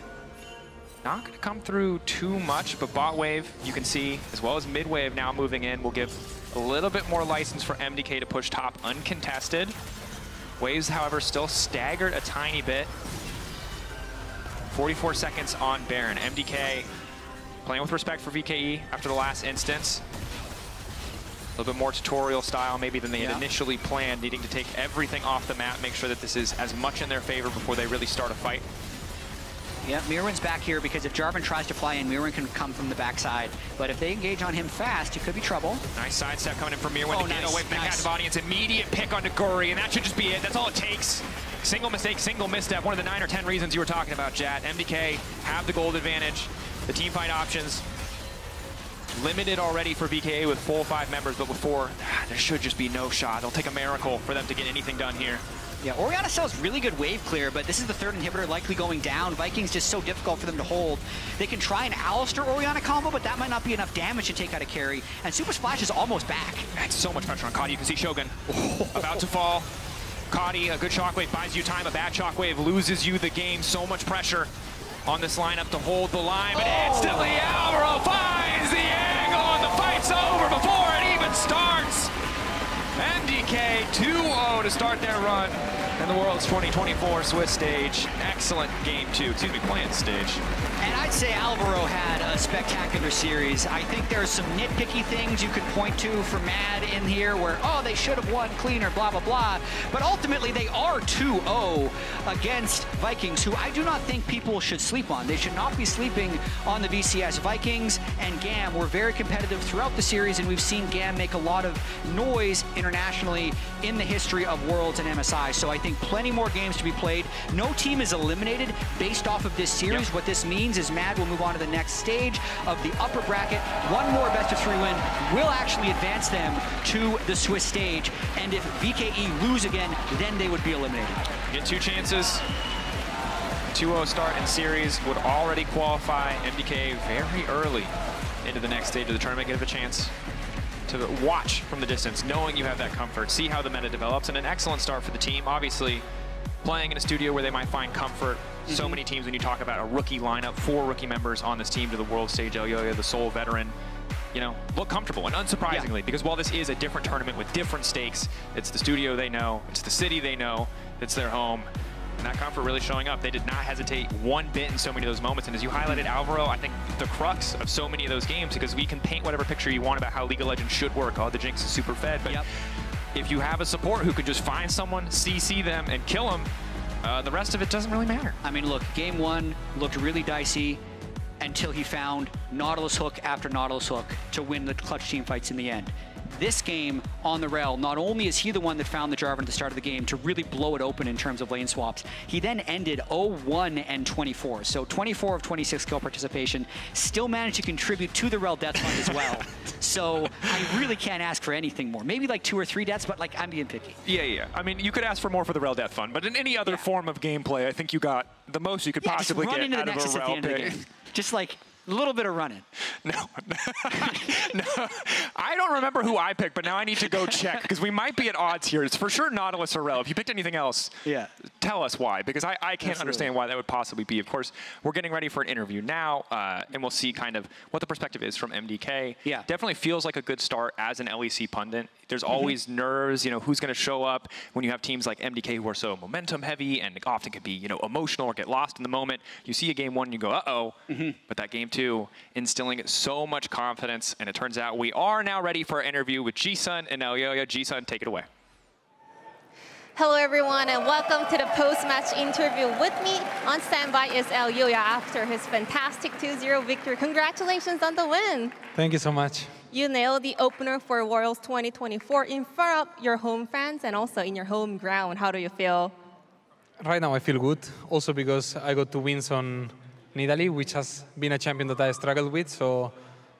not going to come through too much, but bot wave, you can see, as well as mid wave now moving in, will give a little bit more license for MDK to push top uncontested. Waves, however, still staggered a tiny bit. 44 seconds on Baron. MDK playing with respect for VKE after the last instance. A little bit more tutorial style maybe than they had initially planned, needing to take everything off the map, make sure that this is as much in their favor before they really start a fight. Yeah, Mirwin's back here because if Jarvan tries to fly in, Mirwin can come from the backside. But if they engage on him fast, it could be trouble. Nice sidestep coming in from Mirwin to get away from the captive audience. Immediate pick onto Guri, and that should just be it. That's all it takes. Single mistake, single misstep. One of the 9 or 10 reasons you were talking about, Jat. MDK have the gold advantage. The team fight options limited already for VKA with full 5 members, but before, there should just be no shot. It'll take a miracle for them to get anything done here. Yeah, Orianna sells really good wave clear, but this is the 3rd inhibitor likely going down. Vikings just so difficult for them to hold. They can try an Alistar Orianna combo, but that might not be enough damage to take out a carry. And Super Splash is almost back. That's so much pressure on Kadi. You can see Shogun about to fall. Kadi, a good shockwave buys you time. A bad shockwave loses you the game. So much pressure on this lineup to hold the line, but instantly Alvaro finds the angle, and the fight's over before it even starts. MDK 2-0 to start their run in the World's 2024 Swiss stage. Excellent game 2, planned stage. And I'd say Alvaro had a spectacular series. I think there's some nitpicky things you could point to for Mad in here where, oh, they should have won cleaner, blah, blah, blah. But ultimately, they are 2-0 against Vikings, who I do not think people should sleep on. They should not be sleeping on the VCS. Vikings and GAM were very competitive throughout the series, and we've seen GAM make a lot of noise internationally in the history of Worlds and MSI. So I think plenty more games to be played. No team is eliminated based off of this series. What this means is Mad will move on to the next stage of the upper bracket. One more best-of-3 win will actually advance them to the Swiss stage. And if VKE lose again, then they would be eliminated. Get 2 chances 2-0 start in series would already qualify MDK very early into the next stage of the tournament, give a chance to watch from the distance, knowing you have that comfort, see how the meta develops, and an excellent start for the team. Obviously, playing in a studio where they might find comfort. So many teams, when you talk about a rookie lineup, 4 rookie members on this team to the world stage, Elyoya, the sole veteran, you know, look comfortable. And unsurprisingly, because while this is a different tournament with different stakes, it's the studio they know, it's the city they know, it's their home. And that comfort really showing up. They did not hesitate one bit in so many of those moments. And as you highlighted, Alvaro, I think the crux of so many of those games, because we can paint whatever picture you want about how League of Legends should work. Oh, the Jinx is super fed. But if you have a support who could just find someone, CC them, and kill them, the rest of it doesn't really matter. I mean, look, game 1 looked really dicey until he found Nautilus hook after Nautilus hook to win the clutch team fights in the end. This game on the rail, not only is he the one that found the Jarvan at the start of the game to really blow it open in terms of lane swaps, he then ended 0-1 and 24. So 24 of 26 kill participation, still managed to contribute to the rail death fund as well. So I really can't ask for anything more. Maybe like 2 or 3 deaths, but like I'm being picky. Yeah. I mean, you could ask for more for the rail death fund, but in any other form of gameplay, I think you got the most you could possibly get out of a rail pick. Just like a little bit of running. No. I don't remember who I picked, but now I need to go check because we might be at odds here. It's for sure Nautilus or Rel. If you picked anything else, tell us why, because I can't understand why that would possibly be. Of course, we're getting ready for an interview now, and we'll see kind of what the perspective is from MDK. Yeah. Definitely feels like a good start as an LEC pundit. There's always nerves, you know, who's going to show up when you have teams like MDK who are so momentum heavy and often can be, you know, emotional or get lost in the moment. You see a game 1 and you go, uh-oh, but that game 2 instilling so much confidence, and it turns out we are now ready for an interview with Jisun and Elyoya. Jisun, take it away. Hello everyone and welcome to the post-match interview. With me on standby is Elyoya after his fantastic 2-0 victory. Congratulations on the win. Thank you so much. You nailed the opener for Worlds 2024 in front of your home fans and also in your home ground. How do you feel? Right now I feel good, also because I got 2 wins on Nidalee, which has been a champion that I struggled with, so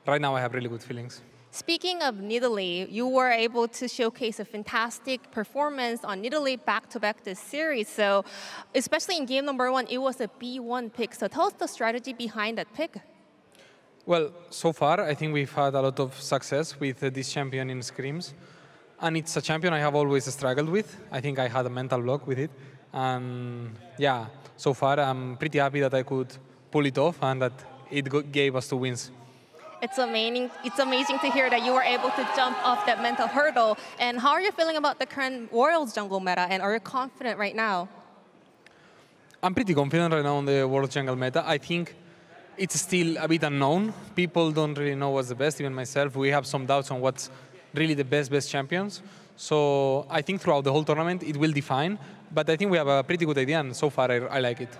right now I have really good feelings. Speaking of Nidalee, you were able to showcase a fantastic performance on Nidalee back-to-back this series. So, especially in game number 1, it was a B1 pick. So tell us the strategy behind that pick. Well, so far I think we've had a lot of success with this champion in scrims. And it's a champion I have always struggled with. I think I had a mental block with it. And yeah, so far I'm pretty happy that I could pull it off and that it gave us 2 wins. It's amazing to hear that you were able to jump off that mental hurdle. And how are you feeling about the current Worlds jungle meta, and are you confident right now? I'm pretty confident right now on the World jungle meta. I think it's still a bit unknown. People don't really know what's the best, even myself. We have some doubts on what's really the best champions. So I think throughout the whole tournament it will define, but I think we have a pretty good idea, and so far I like it.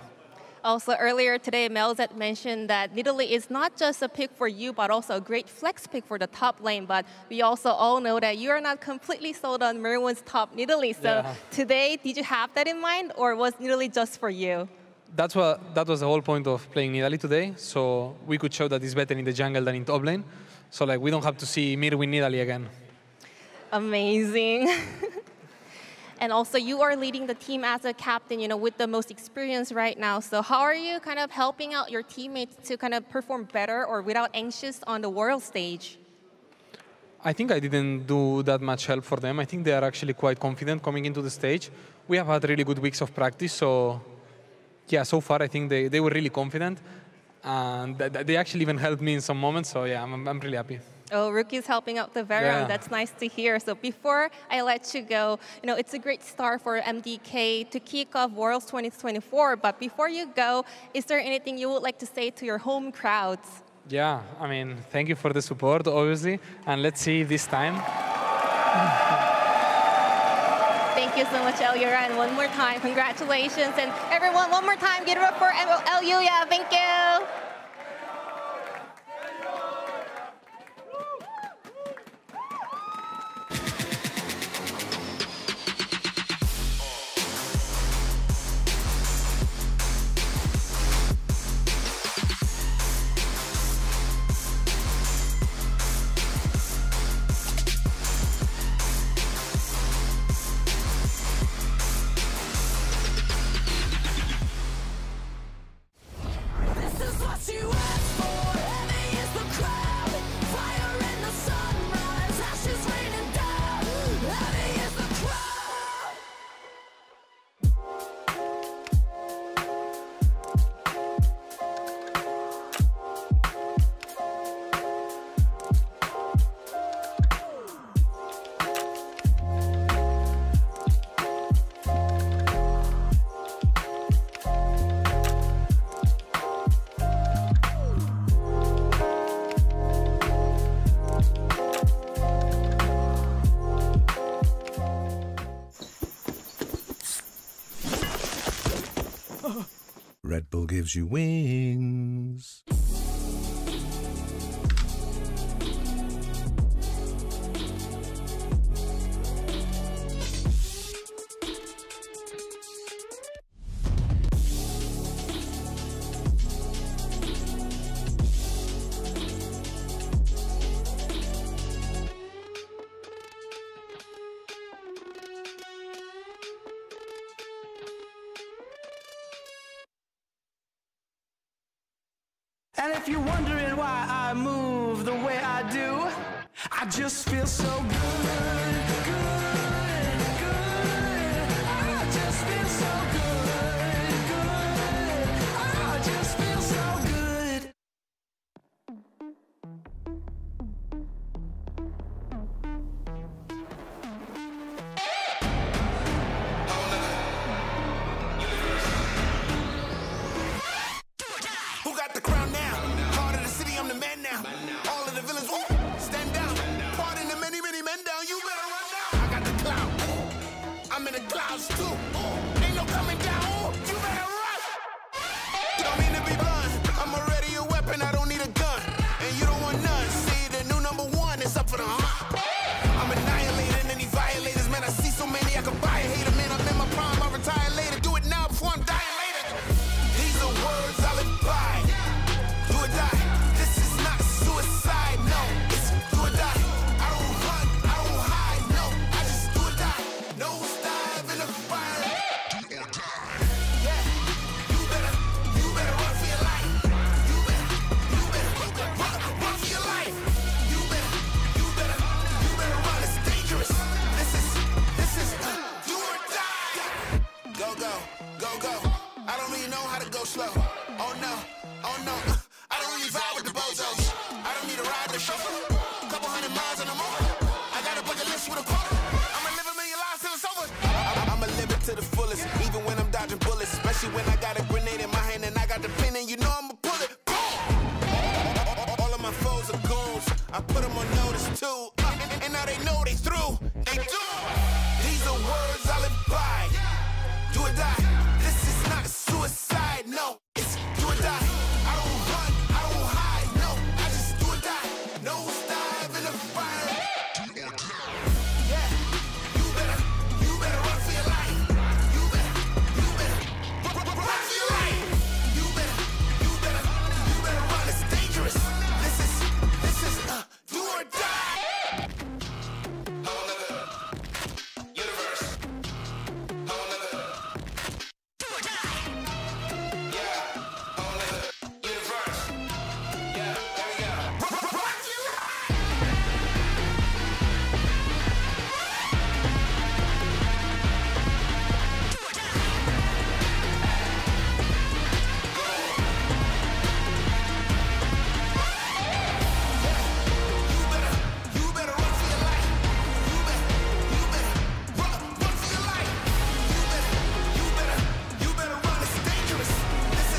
Also, earlier today, Melzet mentioned that Nidalee is not just a pick for you, but also a great flex pick for the top lane. But we also all know that you are not completely sold on Merwin's top Nidalee. So today, did you have that in mind, or was Nidalee just for you? That was the whole point of playing Nidalee today. So we could show that it's better in the jungle than in top lane. So like we don't have to see Merwin Nidalee again. Amazing. And also, you are leading the team as a captain, you know, with the most experience right now. So how are you kind of helping out your teammates to kind of perform better or without anxious on the world stage? I think I didn't do that much help for them. I think they are actually quite confident coming into the stage. We have had really good weeks of practice. So yeah, so far I think they were really confident. And they actually even helped me in some moments. So yeah, I'm really happy. Oh, rookies helping out the veteran. That's nice to hear. So before I let you go, you know, it's a great start for MDK to kick off Worlds 2024. But before you go, is there anything you would like to say to your home crowds? Yeah, I mean, thank you for the support, obviously. And let's see this time. Thank you so much, Elyoya. And one more time, congratulations. And everyone, one more time, give it up for Elyoya. Thank you. Red Bull gives you wings. And if you're wondering why I move the way I do, I just feel so good, good, good. I just feel so good, good. I just feel so good. Who got the crown now? Heart of the city, I'm the man now. All of the villains, woo, stand down. Pardon the many, many men down. You better run now. I got the cloud. I'm in the clouds too. Ain't no coming down. You better run. Don't mean to be blunt. I'm already a weapon. I don't need a gun. And you don't want none. See, the new #1 is up for the hunt. I'm annihilating any violators. Man, I see so many I can buy a hater. Man, I'm in my prime. I'll retire later. Do it now before I'm dying later. These are words I live by. Do or die. This is not suicide, no. It's do or die. I don't run, I don't hide, no. I just do or die. Nose dive in the fire. Do or die. Yeah. You better run for your life. You better run for your life. You better run. It's dangerous. This is do or die. Go, go, go, go. I don't really know how to go slow. Oh no, oh no. I don't really vibe with the bozos. I don't need a ride to chauffeur. Couple hundred miles and I'm over. I got a bucket list with a quarter. I'ma live a million lives till it's over. I'ma live it to the fullest, even when I'm dodging bullets. Especially when I got a grenade in my hand and I got the pin and you know I'ma pull it. Boom! All of my foes are goons. I put them on notice too. And now they know they through. They do. These are words I live by. Do or die. This is not suicide, no. It's do or die. I don't run, I don't hide, no. I just do or die. Nose dive in the fire. Do or die. Yeah. You better run for your life. You better run for your life. You better run. It's dangerous. This is do or die. Whole nother universe. Whole nother do or die. Yeah. Whole nother universe. Yeah. There we go. Run for your life. Do or die. You better run for your life. You better run for your life. You better run. It's dangerous. This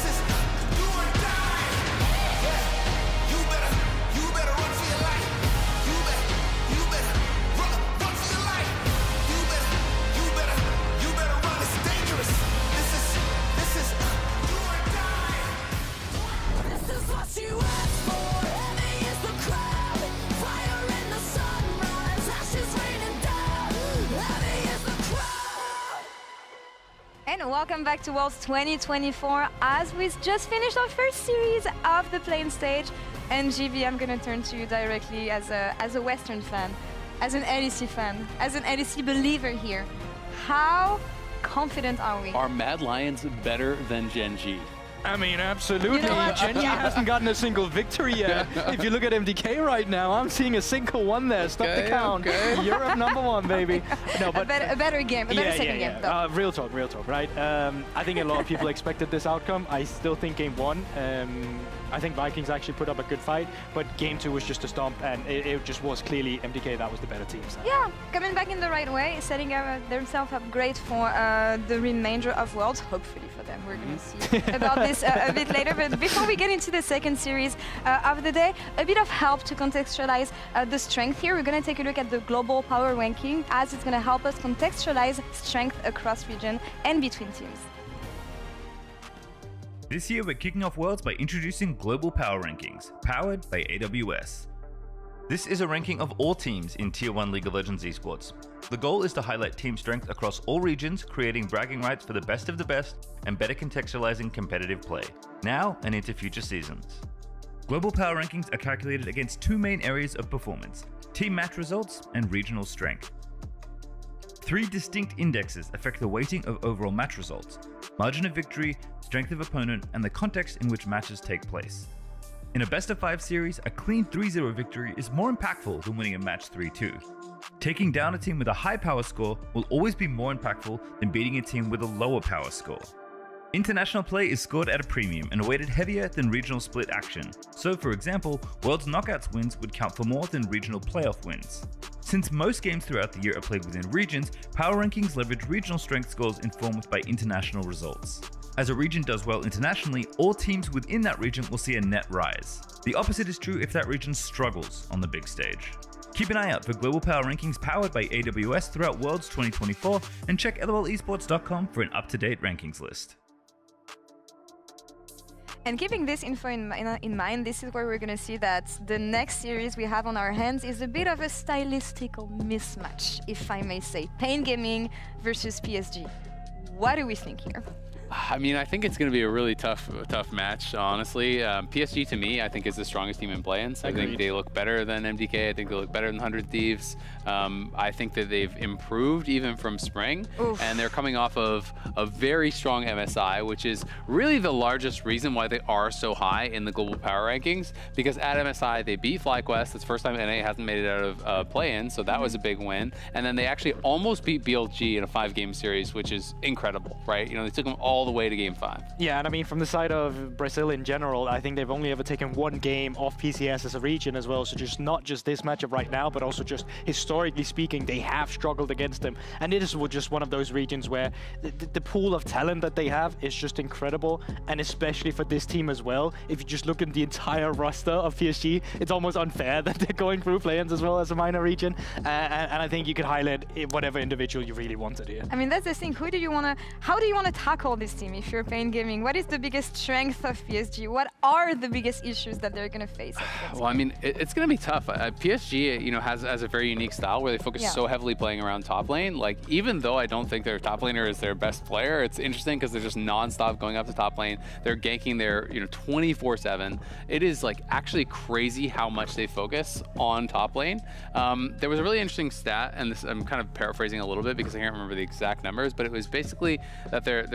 is do or die. Yeah. You better run for your life. You better run for your life. You better run. It's dangerous. This is do or die. This is what you asked for. Heavy is the crowd. Fire in the sunrise. Ashes raining down. Heavy is the crowd. And welcome back to Worlds 2024 as we just finished our first series of the playing stage. And GB, I'm gonna turn to you directly as a Western fan, as an LEC fan, as an LEC believer here. How confident are we? Are Mad Lions better than Gen G? I mean, absolutely. You know what? Gen G hasn't gotten a single victory yet. If you look at MDK right now, I'm seeing a single one there. Stop the count. Europe #1, baby. No, but a better game, a better second game, though. Real talk, right? I think a lot of people expected this outcome. I still think game 1. I think Vikings actually put up a good fight, but game 2 was just a stomp, and it just was clearly MDK that was the better team. So. Yeah, coming back in the right way, setting themselves up great for the remainder of Worlds, hopefully for them. We're going to see about this a bit later. But before we get into the second series of the day, a bit of help to contextualize the strength here. We're going to take a look at the global power ranking, as it's going to help us contextualize strength across region and between teams. This year we're kicking off Worlds by introducing Global Power Rankings, powered by AWS. This is a ranking of all teams in Tier 1 League of Legends esports. The goal is to highlight team strength across all regions, creating bragging rights for the best of the best and better contextualizing competitive play, now and into future seasons. Global Power Rankings are calculated against two main areas of performance: team match results and regional strength. Three distinct indexes affect the weighting of overall match results: margin of victory, strength of opponent, and the context in which matches take place. In a best-of-5 series, a clean 3-0 victory is more impactful than winning a match 3-2. Taking down a team with a high power score will always be more impactful than beating a team with a lower power score. International play is scored at a premium and weighted heavier than regional split action. So, for example, Worlds Knockouts wins would count for more than regional playoff wins. Since most games throughout the year are played within regions, power rankings leverage regional strength scores informed by international results. As a region does well internationally, all teams within that region will see a net rise. The opposite is true if that region struggles on the big stage. Keep an eye out for Global Power Rankings powered by AWS throughout Worlds 2024 and check LoLesports.com for an up-to-date rankings list. And keeping this info in mind, this is where we're going to see that the next series we have on our hands is a bit of a stylistical mismatch, if I may say. Pain Gaming versus PSG. What do we think here? I mean, I think it's going to be a really tough match, honestly. PSG, to me, I think is the strongest team in play-ins. I think they look better than MDK. I think they look better than 100 Thieves. I think that they've improved even from spring. Oof. And they're coming off of a very strong MSI, which is really the largest reason why they are so high in the global power rankings. Because at MSI, they beat FlyQuest. It's the first time NA hasn't made it out of play-in, so that was a big win. And then they actually almost beat BLG in a 5-game series, which is incredible, right? You know, they took them all the way to Game 5. Yeah, and I mean, from the side of Brazil in general, I think they've only ever taken one game off PCS as a region as well, so just not just this matchup right now, but also just historically speaking, they have struggled against them. And it is just one of those regions where the pool of talent that they have is just incredible, and especially for this team as well. If you just look at the entire roster of PSG, it's almost unfair that they're going through play-ins as well as a minor region, and I think you could highlight whatever individual you really wanted here. I mean, that's the thing. How do you want to tackle this team if you're Pain Gaming? What is the biggest strength of PSG? What are the biggest issues that they're going to face? Well, I mean, it's going to be tough. PSG, you know, has a very unique style where they focus so heavily playing around top lane. Like, even though I don't think their top laner is their best player, it's interesting because they're just non-stop going up to top lane. They're ganking their, 24/7. It is like actually crazy how much they focus on top lane. There was a really interesting stat, and this I'm kind of paraphrasing a little bit because I can't remember the exact numbers, but it was basically that their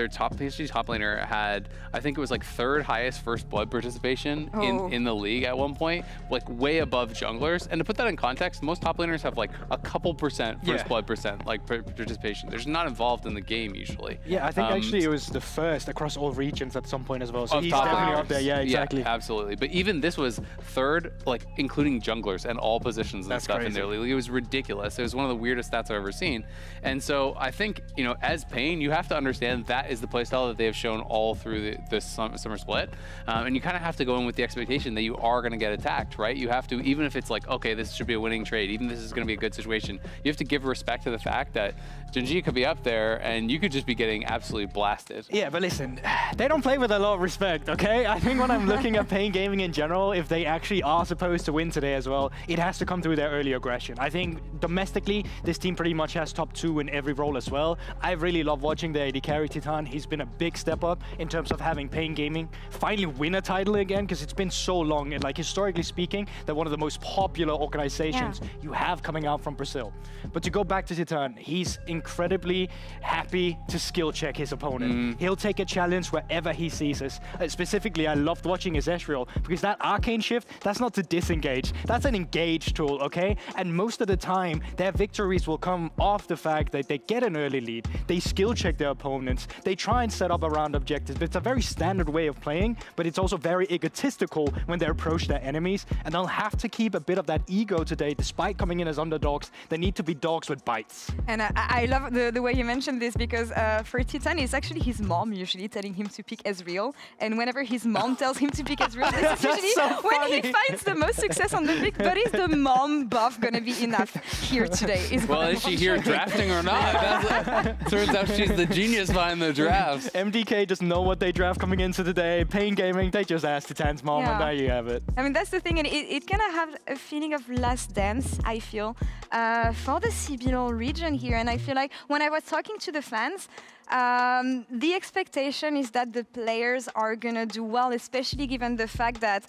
PSG top laner had, I think it was like 3rd highest first blood participation in the league at one point, like way above junglers. And to put that in context, most top laners have like a couple % first blood like participation. They're just not involved in the game usually. Yeah, I think actually it was the first across all regions at some point as well. So he's definitely up there. Yeah, exactly. Yeah, absolutely. But even this was 3rd, like including junglers and all positions and stuff in their league. It was ridiculous. It was one of the weirdest stats I've ever seen. And so I think, as Pain, you have to understand that is the playstyle that they have shown all through this summer split. And you kind of have to go in with the expectation that you are going to get attacked, right? You have to, even if it's like, okay, this should be a winning trade, even if this is going to be a good situation, you have to give respect to the fact that Genji could be up there and you could just be getting absolutely blasted. Yeah, but listen, they don't play with a lot of respect, okay? I think when I'm looking at Pain Gaming in general, if they actually are supposed to win today as well, it has to come through their early aggression. I think domestically, this team pretty much has top 2 in every role as well. I really love watching the AD carry Titan. He's been a big step up in terms of having Pain Gaming finally win a title again, because it's been so long, and like historically speaking, they're one of the most popular organizations you have coming out from Brazil. But to go back to Titan, he's incredibly happy to skill check his opponent. He'll take a challenge wherever he sees us. Specifically, I loved watching his Ezreal, because that arcane shift, that's not to disengage, that's an engage tool, okay? And most of the time, their victories will come off the fact that they get an early lead, they skill check their opponents, they try and set up around objectives. It's a very standard way of playing, but it's also very egotistical when they approach their enemies, and they'll have to keep a bit of that ego today, despite coming in as underdogs. They need to be dogs with bites. And I love the way you mentioned this, because for Titan, it's actually his mom usually telling him to pick Ezreal, and whenever his mom tells him to pick Ezreal, this is usually so when he finds the most success on the pick. But is the mom buff gonna be enough here today? Well, is she here drafting or not? Turns out she's the genius behind the draft. MDK just know what they draft coming into today. Pain Gaming, they just asked Titan's mom, and there you have it. I mean, that's the thing, and it kind of have a feeling of last dance, I feel, for the CBLOL region here. And I feel like when I was talking to the fans, the expectation is that the players are gonna do well, especially given the fact that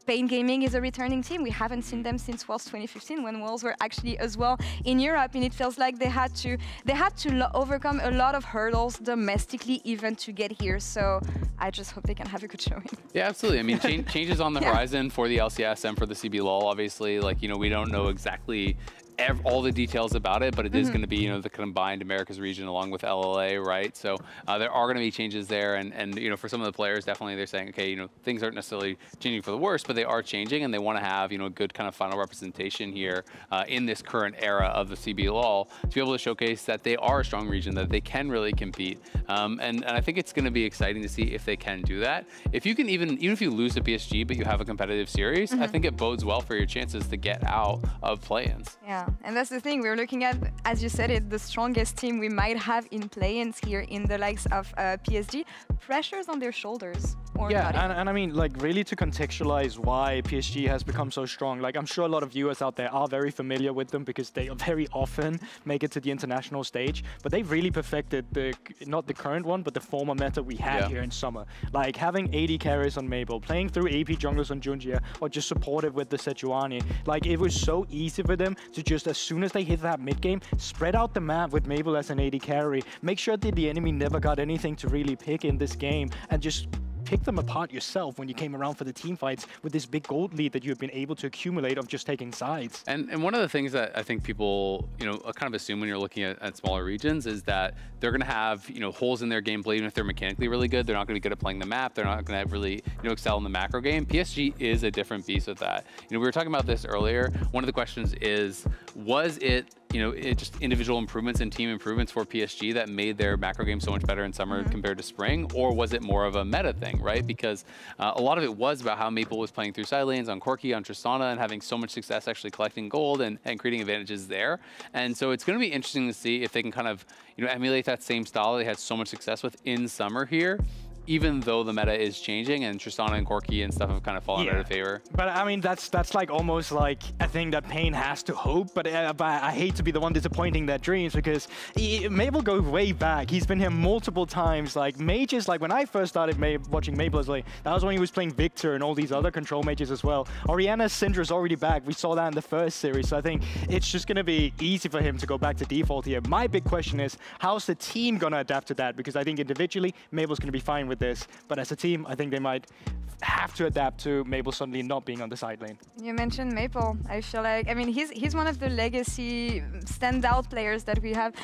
Pain Gaming is a returning team. We haven't seen them since Worlds 2015, when Worlds were actually as well in Europe, and it feels like they had to overcome a lot of hurdles domestically even to get here. So I just hope they can have a good showing. Yeah, absolutely. I mean, changes on the horizon for the LCS and for the CBLOL. Obviously, like, you know, we don't know exactly all the details about it, but it is going to be, you know, the combined Americas region along with LLA, right? So there are going to be changes there, and you know, for some of the players, definitely they're saying, okay, you know, things aren't necessarily changing for the worse, but they are changing, and they want to have, you know, a good kind of final representation here in this current era of the CBLOL to be able to showcase that they are a strong region, that they can really compete, and I think it's going to be exciting to see if they can do that. If you can even if you lose to PSG, but you have a competitive series, I think it bodes well for your chances to get out of play-ins. Yeah. And that's the thing, we're looking at, as you said it, the strongest team we might have in play-ins here in the likes of PSG. Pressures on their shoulders. Or and I mean, like, really to contextualize why PSG has become so strong, like, I'm sure a lot of viewers out there are very familiar with them because they very often make it to the international stage, but they've really perfected not the current one, but the former meta we had here in summer. Like, having 80 carries on Mabel, playing through AP junglers on Junjia, or just supported with the Sejuani. Like, it was so easy for them to just, as soon as they hit that mid-game, spread out the map with Mabel as an 80 carry, make sure that the enemy never got anything to really pick in this game, and just pick them apart yourself when you came around for the team fights with this big gold lead that you've been able to accumulate of just taking sides. And one of the things that I think people, you know, kind of assume when you're looking at smaller regions is that they're going to have, you know, holes in their gameplay. Even if they're mechanically really good, they're not going to be good at playing the map. They're not going to really, you know, excel in the macro game. PSG is a different beast with that. You know, we were talking about this earlier. One of the questions is, was it, you know, just individual improvements and team improvements for PSG that made their macro game so much better in summer compared to spring, or was it more of a meta thing, right? Because a lot of it was about how Maple was playing through side lanes on Corki, on Tristana, and having so much success actually collecting gold and creating advantages there. And so it's going to be interesting to see if they can kind of, you know, emulate that same style they had so much success with in summer here, even though the meta is changing and Tristana and Corki and stuff have kind of fallen out of favor. But I mean, that's like almost like a thing that Pain has to hope, but I hate to be the one disappointing their dreams, because Mabel goes way back. He's been here multiple times. Like, mages, like when I first started watching Mabel, like, that was when he was playing Victor and all these other control mages as well. Orianna's Syndra's already back. We saw that in the first series, so I think it's just going to be easy for him to go back to default here. My big question is, how's the team going to adapt to that? Because I think individually, Mabel's going to be fine with this, but as a team, I think they might have to adapt to Mabel suddenly not being on the side lane. You mentioned Maple. I feel like, I mean, he's one of the legacy standout players that we have.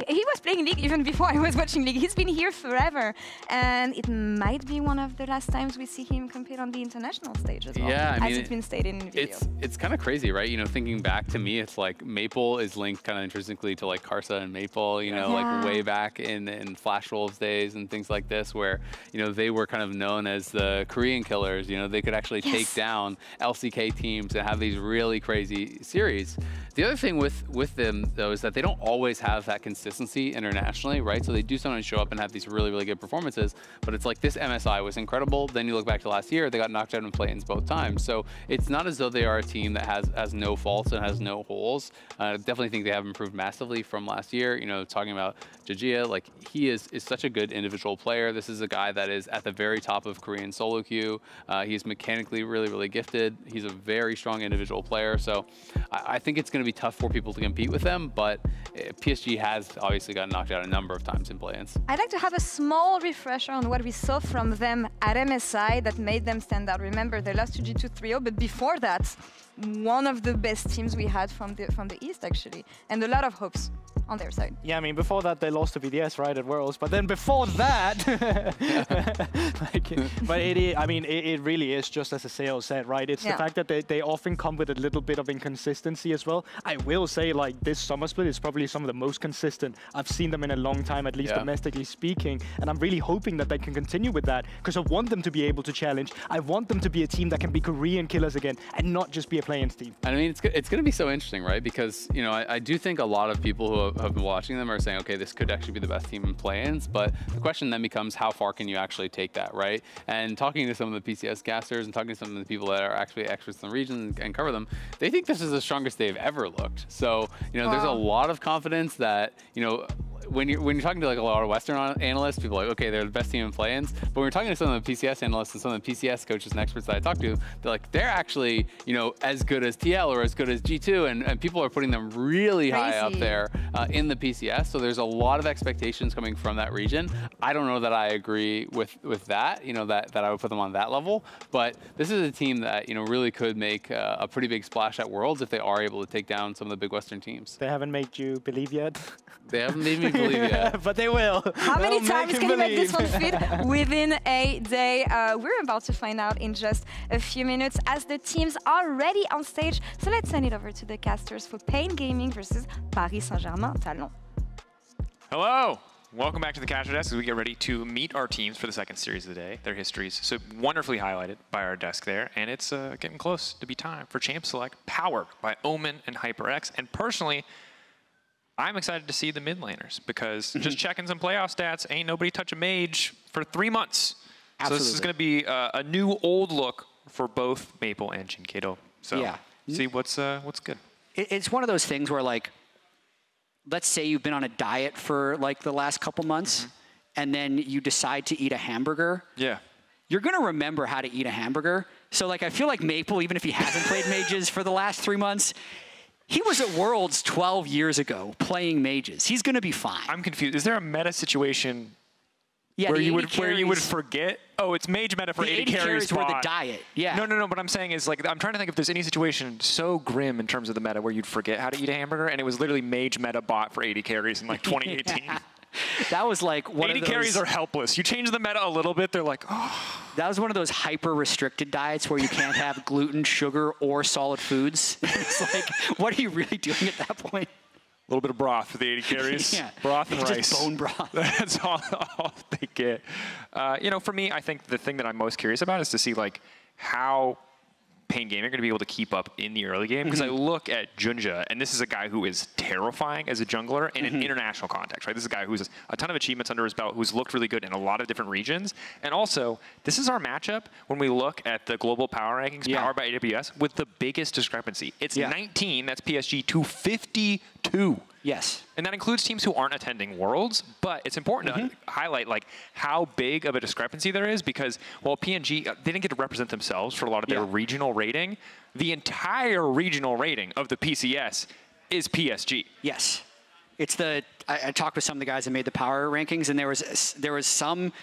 He was playing League even before I was watching League. He's been here forever, and it might be one of the last times we see him compete on the international stage as well. Yeah, I mean, as it's been stated in the video. It's kind of crazy, right? You know, thinking back, to me, it's like Maple is linked kind of intrinsically to like Karsa and Maple, you know, like way back in Flash Wolves days and things like this, where, you know, they were kind of known as the Korean killers. You know, they could actually take down LCK teams and have these really crazy series. The other thing with them, though, is that they don't always have that consistency internationally, right? So they do sometimes show up and have these really, really good performances, but it's like this MSI was incredible. Then you look back to last year, they got knocked out in play-ins both times. So it's not as though they are a team that has no faults and has no holes. I definitely think they have improved massively from last year. You know, talking about Jajia, like, he is such a good individual player. This is a guy that is at the very top of Korean solo queue. He's mechanically really, really gifted. He's a very strong individual player. So I think it's going to be tough for people to compete with them, but PSG has obviously gotten knocked out a number of times in play-ins. I'd like to have a small refresher on what we saw from them at MSI that made them stand out. Remember, they lost to G2 3-0, but before that, one of the best teams we had from the East, actually, and a lot of hopes on their side. Yeah, I mean, before that, they lost to BDS, right, at Worlds. But then before that, it really is just as Aseo said, right? It's the fact that they often come with a little bit of inconsistency as well. I will say, like, this summer split is probably some of the most consistent I've seen them in a long time, at least domestically speaking. And I'm really hoping that they can continue with that, because I want them to be able to challenge. I want them to be a team that can be Korean killers again and not just be a play-ins team. I mean, it's going to be so interesting, right? Because, you know, I do think a lot of people who have been watching them are saying, okay, this could actually be the best team in play-ins, but the question then becomes how far can you actually take that, right? And talking to some of the PCS casters and talking to some of the people that are actually experts in the region and cover them, they think this is the strongest they've ever looked. So, you know, there's a lot of confidence that, you know, when you're talking to like a lot of Western analysts, people are like, okay, they're the best team in play-ins. But when you're talking to some of the PCS analysts and some of the PCS coaches and experts that I talk to, they're like, they're actually, you know, as good as TL or as good as G2, and people are putting them really high up there in the PCS. So there's a lot of expectations coming from that region. I don't know that I agree with that, you know, that I would put them on that level. But this is a team that, you know, really could make a pretty big splash at Worlds if they are able to take down some of the big Western teams. They haven't made you believe yet? They haven't made me believe yet. But they will. How many times can you make this one fit within a day? We're about to find out in just a few minutes as the teams are ready on stage. So let's send it over to the casters for Pain Gaming versus Paris Saint-Germain Talon. Hello. Welcome back to the Caster Desk as we get ready to meet our teams for the second series of the day. Their histories so wonderfully highlighted by our desk there, and it's getting close to be time for Champ Select, powered by Omen and HyperX. And personally, I'm excited to see the mid laners because just checking some playoff stats, ain't nobody touch a mage for 3 months. Absolutely. So this is going to be a new old look for both Maple and Jinkato. So yeah. See what's good. It's one of those things where, like, let's say you've been on a diet for like the last couple months, and then you decide to eat a hamburger. Yeah. You're gonna remember how to eat a hamburger. So like, I feel like Maple, even if he hasn't played mages for the last 3 months, he was at Worlds 12 years ago playing mages. He's gonna be fine. I'm confused. Is there a meta situation where you would forget? Oh, it's mage meta for 80 carries were the diet. Yeah. No. What I'm saying is, like, I'm trying to think if there's any situation so grim in terms of the meta where you'd forget how to eat a hamburger, and it was literally mage meta bot for 80 carries in like 2018. Yeah. That was like one 80 of those. 80 carries are helpless. You change the meta a little bit, they're like, oh. That was one of those hyper-restricted diets where you can't have gluten, sugar, or solid foods. It's like, what are you really doing at that point? A little bit of broth for the 80 carries. Yeah. Broth and rice. Just bone broth. That's all they get. You know, for me, I think the thing that I'm most curious about is to see, like, how Pain Gaming are going to be able to keep up in the early game. Because I look at Junja, and this is a guy who is terrifying as a jungler in an international context, right? This is a guy who has a ton of achievements under his belt, who's looked really good in a lot of different regions. And also, this is our matchup when we look at the global power rankings powered by AWS with the biggest discrepancy. It's 19, that's PSG, to 52. Yes. And that includes teams who aren't attending Worlds, but it's important to highlight like how big of a discrepancy there is because while PNG, they didn't get to represent themselves for a lot of their regional rating, the entire regional rating of the PCS is PSG. Yes. It's the, I talked with some of the guys that made the power rankings, and there was some,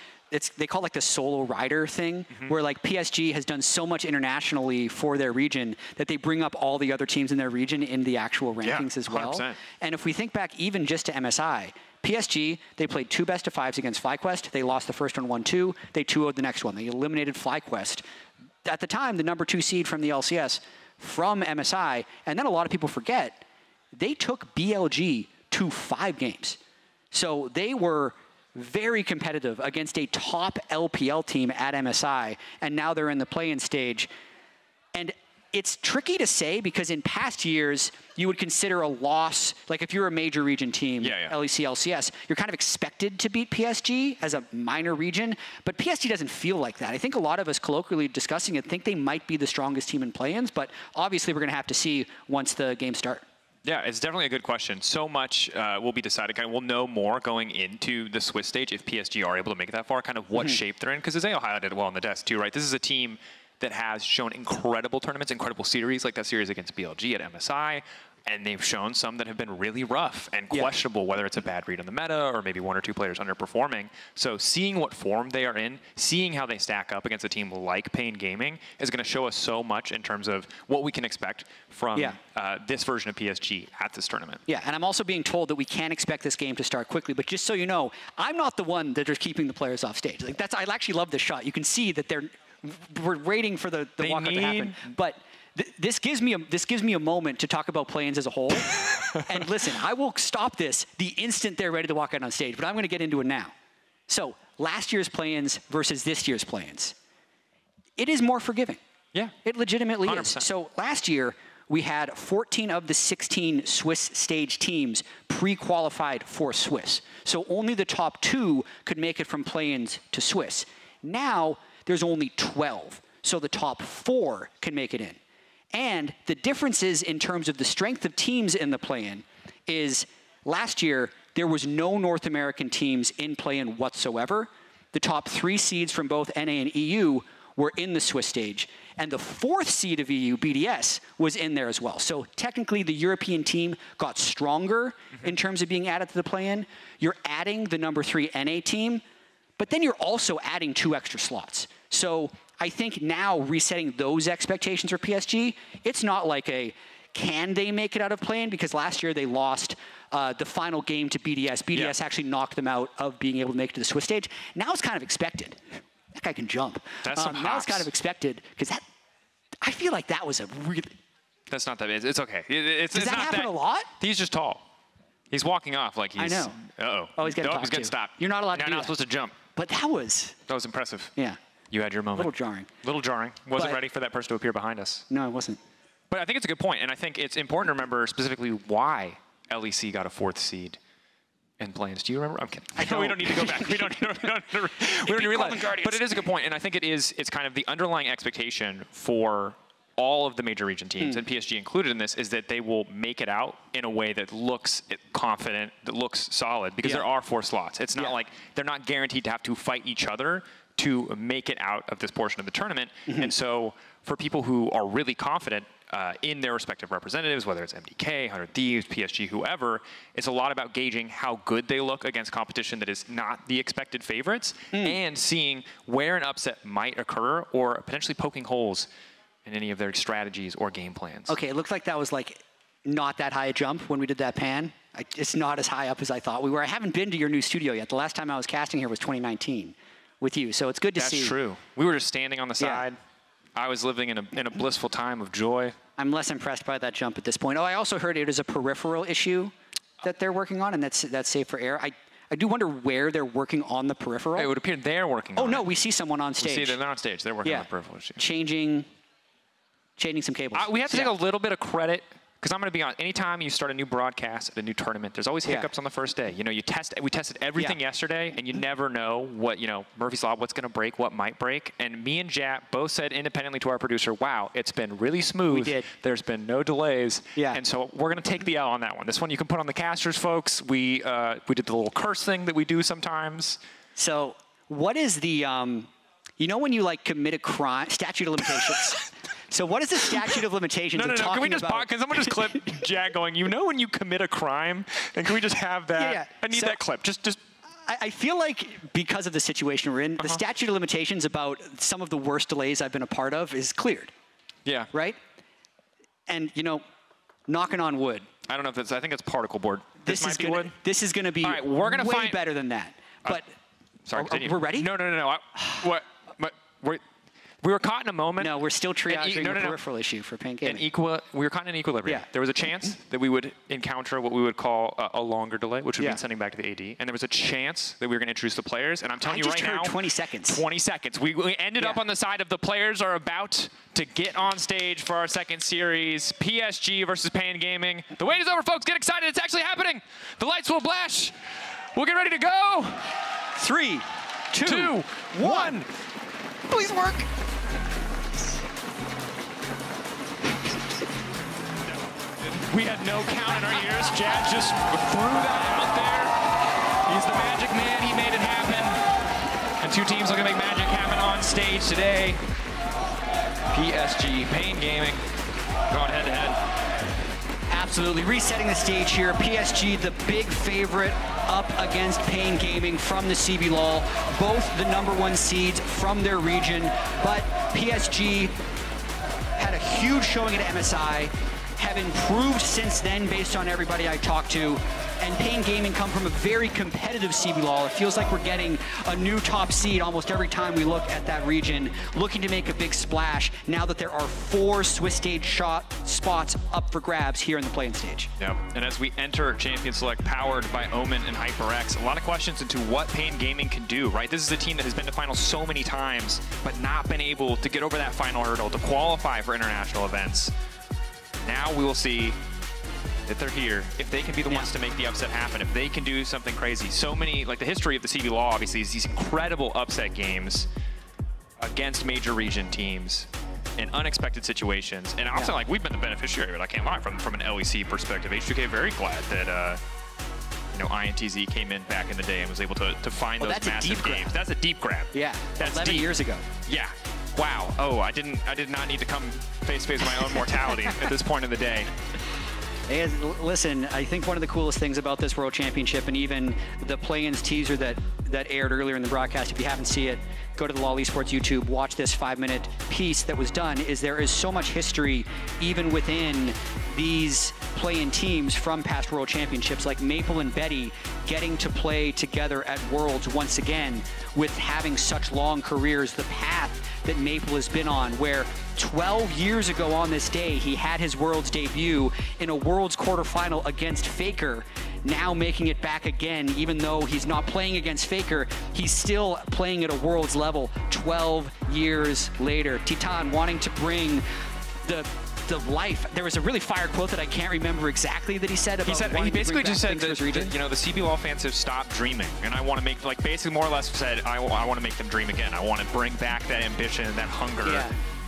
they call it like the solo rider thing, where like PSG has done so much internationally for their region that they bring up all the other teams in their region in the actual rankings as well. 100%. And if we think back even just to MSI, PSG, they played 2 best-of-5s against FlyQuest. They lost the first one 1-2. They 2-0'd the next one. They eliminated FlyQuest. At the time, the number 2 seed from the LCS from MSI, and then a lot of people forget, they took BLG to 5 games. So they were very competitive against a top LPL team at MSI, and now they're in the play-in stage. And it's tricky to say because in past years, you would consider a loss, like if you're a major region team, LEC, LCS, you're kind of expected to beat PSG as a minor region, but PSG doesn't feel like that. I think a lot of us colloquially discussing it think they might be the strongest team in play-ins, but obviously we're going to have to see once the games start. Yeah, it's definitely a good question. So much will be decided. Kind of, we'll know more going into the Swiss stage if PSG are able to make it that far, kind of what shape they're in. Because Azeo highlighted it well on the desk too, right? This is a team that has shown incredible tournaments, incredible series, like that series against BLG at MSI. And they've shown some that have been really rough and questionable, whether it's a bad read on the meta or maybe 1 or 2 players underperforming. So seeing what form they are in, seeing how they stack up against a team like Pain Gaming is going to show us so much in terms of what we can expect from this version of PSG at this tournament. Yeah, and I'm also being told that we can't expect this game to start quickly, but just so you know, I'm not the one that is keeping the players off stage. Like I actually love this shot. You can see that we're waiting for the walkout to happen. But this gives me a moment to talk about play-ins as a whole. And listen, I will stop this the instant they're ready to walk out on stage, but I'm going to get into it now. So last year's play-ins versus this year's play-ins. It is more forgiving. Yeah. It legitimately 100%. is. So last year, we had 14 of the 16 Swiss stage teams pre-qualified for Swiss. So only the top 2 could make it from play-ins to Swiss. Now, there's only 12. So the top 4 can make it in. And the differences in terms of the strength of teams in the play-in is last year, there was no North American teams in play-in whatsoever. The top 3 seeds from both NA and EU were in the Swiss stage. And the 4th seed of EU, BDS, was in there as well. So technically, the European team got stronger in terms of being added to the play-in. You're adding the number 3 NA team, but then you're also adding 2 extra slots. So I think now resetting those expectations for PSG, it's not like a can they make it out of play-in, because last year they lost the final game to BDS. BDS actually knocked them out of being able to make it to the Swiss stage. Now it's kind of expected. That guy can jump. That's some now it's kind of expected, because that I feel like that was a really... That's not that bad. It's okay. Does that happen a lot? He's just tall. He's walking off like he's... I know. Uh-oh. Oh, he's getting stopped. You're not allowed to do that. You're not supposed to jump. But that was... That was impressive. Yeah. You had your moment. A little jarring. A little jarring. Wasn't ready for that person to appear behind us. No, I wasn't. But I think it's a good point, and I think it's important to remember specifically why LEC got a 4th seed in play-ins. Do you remember? I'm kidding. I know we don't need to go back. We don't need to realize. But it is a good point, and I think it's kind of the underlying expectation for all of the major region teams, and PSG included in this, is that they will make it out in a way that looks confident, that looks solid, because there are 4 slots. It's not like they're not guaranteed to have to fight each other to make it out of this portion of the tournament. And so for people who are really confident in their respective representatives, whether it's MDK, 100 Thieves, PSG, whoever, it's a lot about gauging how good they look against competition that is not the expected favorites, and seeing where an upset might occur, or potentially poking holes in any of their strategies or game plans. Okay, it looked like that was like not that high a jump when we did that pan. It's not as high up as I thought we were. I haven't been to your new studio yet. The last time I was casting here was 2019 with you, so it's good to see. That's true. We were just standing on the side. I was living in a blissful time of joy. I'm less impressed by that jump at this point. Oh, I also heard it is a peripheral issue that they're working on, and that's safe for air. I do wonder where they're working on the peripheral. It would appear they're working on it. Oh, no, we see someone on stage. We see they're on stage. They're working on the peripheral issue. Changing some cables. We have to take a little bit of credit, because I'm going to be honest, anytime you start a new broadcast at a new tournament, there's always hiccups on the first day. You know, we tested everything yesterday, and you never know what, Murphy's Law, what's going to break, what might break. And me and Jap both said independently to our producer, wow, it's been really smooth. We did. There's been no delays. Yeah. And so we're going to take the L on that one. This one you can put on the casters, folks. We did the little curse thing that we do sometimes. So what is the, you know when you commit a crime, statute of limitations? So what is the statute of limitations? No. Can we just can someone just clip Jack going, when you commit a crime? And can we just have that? Yeah. I need that clip. Just. I feel like because of the situation we're in, the statute of limitations about some of the worst delays I've been a part of is cleared. Yeah. Right? And, knocking on wood. I don't know if that's, I think it's particle board. This might be wood. This is going to be way better than that. But sorry, continue. We're ready? No. We were caught in a moment. No, we're still triaging the peripheral issue for Pain Gaming. We were caught in equilibrium. Yeah. There was a chance that we would encounter what we would call a longer delay, which would mean sending back to the AD. And there was a chance that we were going to introduce the players. And I'm telling you right now, 20 seconds. 20 seconds. We ended up on the side of the players are about to get on stage for our second series. PSG versus Pain Gaming. The wait is over, folks. Get excited. It's actually happening. The lights will flash. We'll get ready to go. 3, 2, 1. Please work. We had no count in our ears. Jad just threw that out there. He's the magic man. He made it happen. And 2 teams are going to make magic happen on stage today. PSG, Pain Gaming, going head-to-head. Absolutely. Resetting the stage here. PSG, the big favorite, up against Pain Gaming from the CB LoL. Both the #1 seeds from their region. But PSG had a huge showing at MSI. Have improved since then based on everybody I talked to. And Pain Gaming come from a very competitive CB LoL. It feels like we're getting a new top seed almost every time we look at that region, looking to make a big splash now that there are 4 Swiss stage spots up for grabs here in the play-in stage. Yep. And as we enter Champion Select powered by Omen and HyperX, a lot of questions into what Pain Gaming can do, right? This is a team that has been to finals so many times, but not been able to get over that final hurdle to qualify for international events. Now we will see if they're here, if they can be the ones to make the upset happen, if they can do something crazy. So many, like the history of the CB Law, obviously, is these incredible upset games against major region teams in unexpected situations. And also, like, we've been the beneficiary of it, I can't lie, from an LEC perspective. H2K very glad that, you know, INTZ came in back in the day and was able to find those massive games. That's a deep grab. Yeah, that's 11 years ago. Yeah. Wow. Oh, I did not need to come face to face with my own mortality at this point in the day. Hey, listen, I think one of the coolest things about this World Championship, and even the play-ins teaser that aired earlier in the broadcast, if you haven't seen it, go to the LoL Esports YouTube, watch this 5-minute piece that was done, is there is so much history even within these play-in teams from past World Championships, like Maple and Betty getting to play together at Worlds once again with having such long careers, the path that Maple has been on, where 12 years ago on this day, he had his Worlds debut in a Worlds quarterfinal against Faker, now making it back again, even though he's not playing against Faker, he's still playing at a Worlds level 12 years later. Titan wanting to bring the life. There was a really fire quote that I can't remember exactly that he said about he basically just said that, region. you know, the CB Law fans have stopped dreaming, and I want to make, like, basically more or less said, I want to make them dream again. I want to bring back that ambition, that hunger,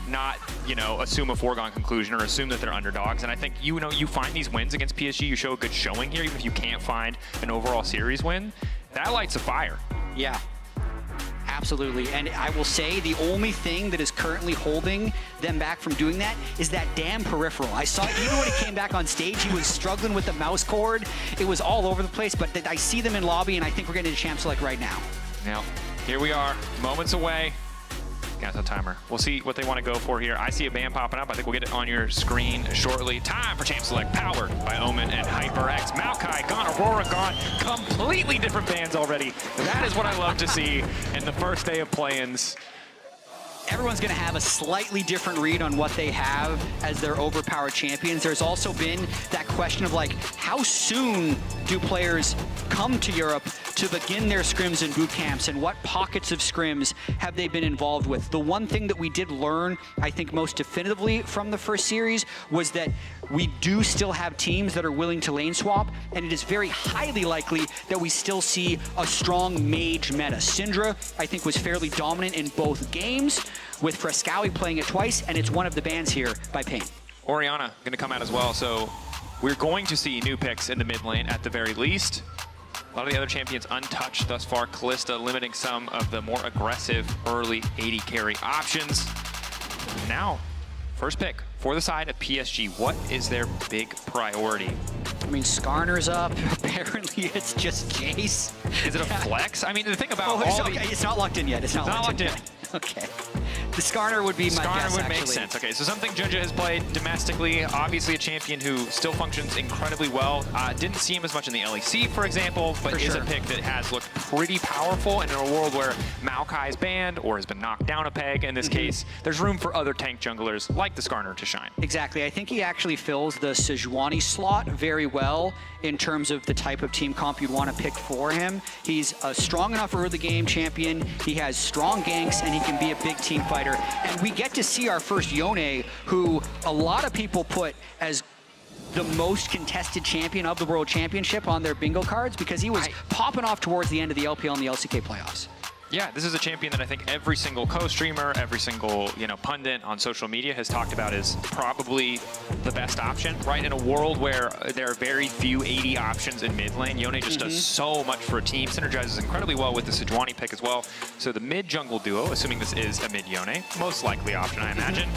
not, you know, assume a foregone conclusion or assume that they're underdogs. And I think, you know, you find these wins against PSG, you show a good showing here, even if you can't find an overall series win, that lights a fire. Yeah. Absolutely, and I will say the only thing that is currently holding them back from doing that is that damn peripheral. I saw even when he came back on stage, he was struggling with the mouse cord. It was all over the place, but I see them in lobby, and I think we're getting to champ select right now. Now, here we are, moments away. Got the timer. We'll see what they want to go for here. I see a band popping up. I think we'll get it on your screen shortly. Time for Champ Select, powered by Omen and HyperX. Maokai gone, Aurora gone. Completely different bands already. That is what I love to see in the first day of play-ins. Everyone's going to have a slightly different read on what they have as their overpowered champions. There's also been that question of, like, how soon do players come to Europe to begin their scrims and boot camps, and what pockets of scrims have they been involved with? The one thing that we did learn, I think, most definitively from the first series was that we do still have teams that are willing to lane swap, and it is very highly likely that we still see a strong mage meta. Syndra, I think, was fairly dominant in both games, with Frescowi playing it twice, and it's one of the bans here by Pain. Orianna going to come out as well, so we're going to see new picks in the mid lane at the very least. A lot of the other champions untouched thus far. Kalista limiting some of the more aggressive early 80 carry options. Now, first pick for the side of PSG. What is their big priority? I mean, Skarner's up. Apparently, it's just Jace. Is it a flex? I mean, the thing about it's not locked in yet. It's not locked in. Okay. The Skarner would be my guess, would make sense. Okay, so something Junja has played domestically. Obviously a champion who still functions incredibly well. Didn't see him as much in the LEC, for example, but is a pick that has looked pretty powerful. And in a world where Maokai is banned or has been knocked down a peg, in this case, there's room for other tank junglers like the Skarner to shine. Exactly. I think he actually fills the Sejuani slot very well in terms of the type of team comp you'd want to pick for him. He's a strong enough early game champion. He has strong ganks, and he can be a big team fighter. And we get to see our first Yone, who a lot of people put as the most contested champion of the World Championship on their bingo cards, because he was popping off towards the end of the LPL and the LCK playoffs. Yeah, this is a champion that I think every single co-streamer, every single, you know, pundit on social media has talked about as probably the best option, right? In a world where there are very few 80 options in mid lane, Yone just does so much for a team, synergizes incredibly well with the Sejuani pick as well. So the mid-jungle duo, assuming this is a mid-Yone, most likely option, I imagine,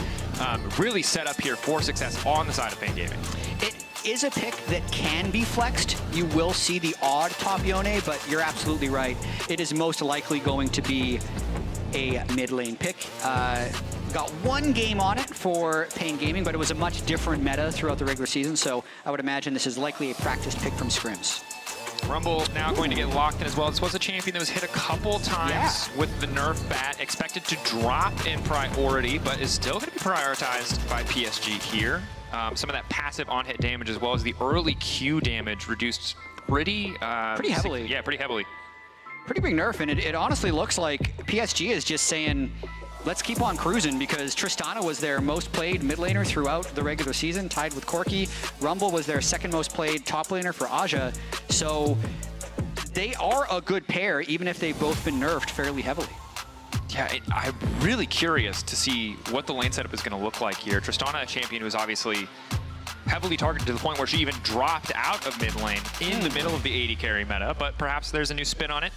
really set up here for success on the side of Pain Gaming. It is a pick that can be flexed. You will see the odd top Yone, but you're absolutely right. It is most likely going to be a mid lane pick. Got one game on it for Pain Gaming, but it was a much different meta throughout the regular season, so I would imagine this is likely a practice pick from scrims. Rumble now going to get locked in as well. This was a champion that was hit a couple times with the nerf bat, expected to drop in priority, but is still going to be prioritized by PSG here. Some of that passive on-hit damage as well as the early Q damage reduced pretty heavily. Yeah, pretty heavily. Pretty big nerf, and it honestly looks like PSG is just saying, let's keep on cruising because Tristana was their most played mid laner throughout the regular season, tied with Corki. Rumble was their second most played top laner for Aja. So they are a good pair, even if they've both been nerfed fairly heavily. Yeah, I'm really curious to see what the lane setup is going to look like here. Tristana, a champion who was obviously heavily targeted to the point where she even dropped out of mid lane in the middle of the AD carry meta, but perhaps there's a new spin on it.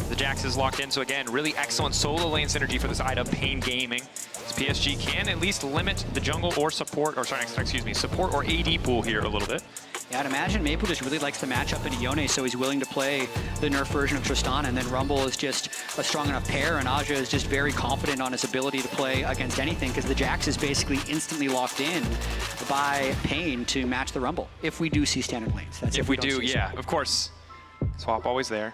The Jax is locked in, so again, really excellent solo lane synergy for this Ida Pain Gaming. This PSG can at least limit the jungle or support, or sorry, excuse me, support or AD pool here a little bit. Yeah, I'd imagine Maple just really likes the matchup in Ione, so he's willing to play the nerf version of Tristana, and then Rumble is just a strong enough pair, and Aja is just very confident on his ability to play against anything, because the Jax is basically instantly locked in by Pain to match the Rumble, if we do see standard lanes. That's if we do, yeah, of course. Swap always there.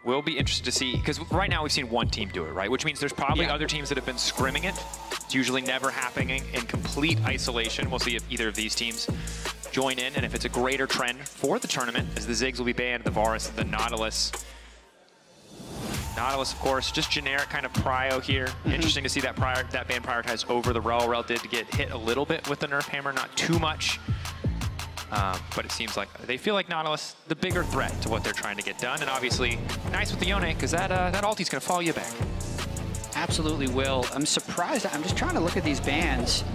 We'll be interested to see, because right now we've seen one team do it, right? Which means there's probably other teams that have been scrimming it. It's usually never happening in complete isolation. We'll see if either of these teams join in, and if it's a greater trend for the tournament, as the Ziggs will be banned, the Varus, the Nautilus. Nautilus, of course, just generic kind of prio here. Interesting to see that ban prioritized over the Rel. Rel did get hit a little bit with the nerf hammer, not too much. But it seems like they feel like Nautilus the bigger threat to what they're trying to get done, and obviously nice with the Yone because that ulti's gonna follow you back. Absolutely will. I'm surprised. I'm just trying to look at these bans.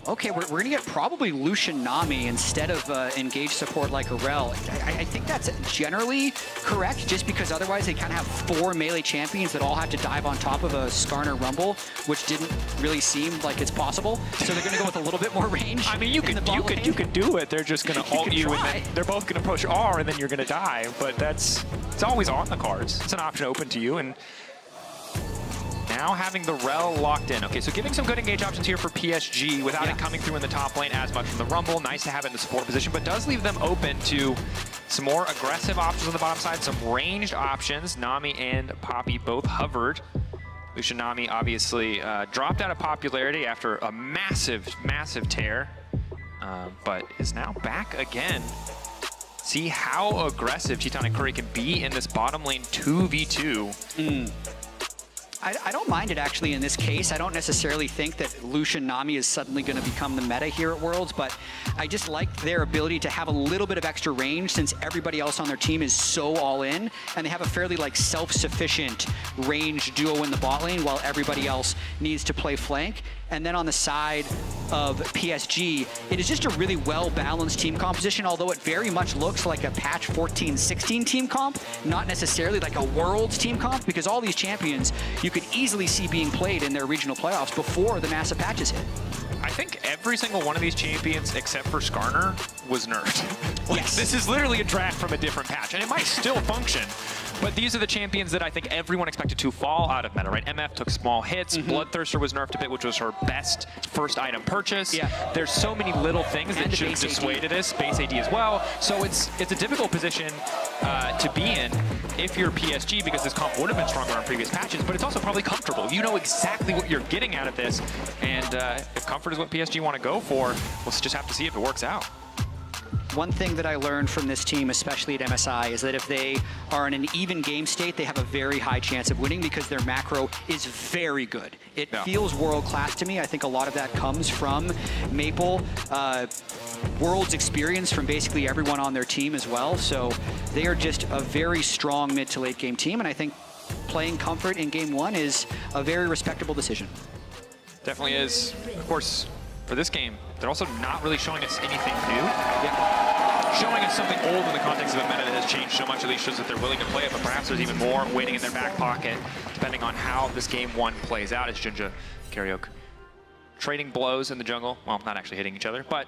Okay, we're gonna get probably Lucian Nami instead of engaged support like Rel. I think that's generally correct, just because otherwise they kind of have 4 melee champions that all have to dive on top of a Skarner Rumble, which didn't really seem like it's possible. So they're gonna go with a little bit more range. I mean, you could do it. They're just gonna ult you, and then they're both gonna push R, and then you're gonna die. But it's always on the cards. It's an option open to you, and now having the Rel locked in. Okay, so giving some good engage options here for PSG without it coming through in the top lane as much from the Rumble. Nice to have it in the support position, but does leave them open to some more aggressive options on the bottom side, some ranged options. Nami and Poppy both hovered. Lucian Nami obviously dropped out of popularity after a massive, massive tear, but is now back again. See how aggressive Teutonic Curry can be in this bottom lane 2v2. I don't mind it actually in this case. I don't necessarily think that Lucian Nami is suddenly going to become the meta here at Worlds, but I just like their ability to have a little bit of extra range since everybody else on their team is so all in, and they have a fairly like self-sufficient range duo in the bot lane while everybody else needs to play flank. And then on the side of PSG, it is just a really well-balanced team composition, although it very much looks like a patch 14-16 team comp, not necessarily like a Worlds team comp, because all these champions you could easily see being played in their regional playoffs before the massive patches hit. I think every single one of these champions, except for Skarner, was nerfed. Like, yes. This is literally a draft from a different patch, and it might still function. But these are the champions that I think everyone expected to fall out of meta, right? MF took small hits. Bloodthirster was nerfed a bit, which was her best first item purchase. Yeah. There's so many little things that should have dissuaded us. Base AD as well. So it's a difficult position to be in if you're PSG, because this comp would have been stronger on previous patches, but it's also probably comfortable. You know exactly what you're getting out of this, and if comfort is what PSG want to go for, we'll just have to see if it works out. One thing that I learned from this team, especially at MSI, is that if they are in an even game state, they have a very high chance of winning because their macro is very good. It feels world-class to me. I think a lot of that comes from Maple, World's experience from basically everyone on their team as well. So they are just a very strong mid to late game team, and I think playing comfort in game 1 is a very respectable decision. Definitely is. Of course, for this game, they're also not really showing us anything new. Showing us something old in the context of a meta that has changed so much, at least shows that they're willing to play it, but perhaps there's even more waiting in their back pocket, depending on how this game 1 plays out, as Jinja Karaoke trading blows in the jungle. Well, not actually hitting each other, but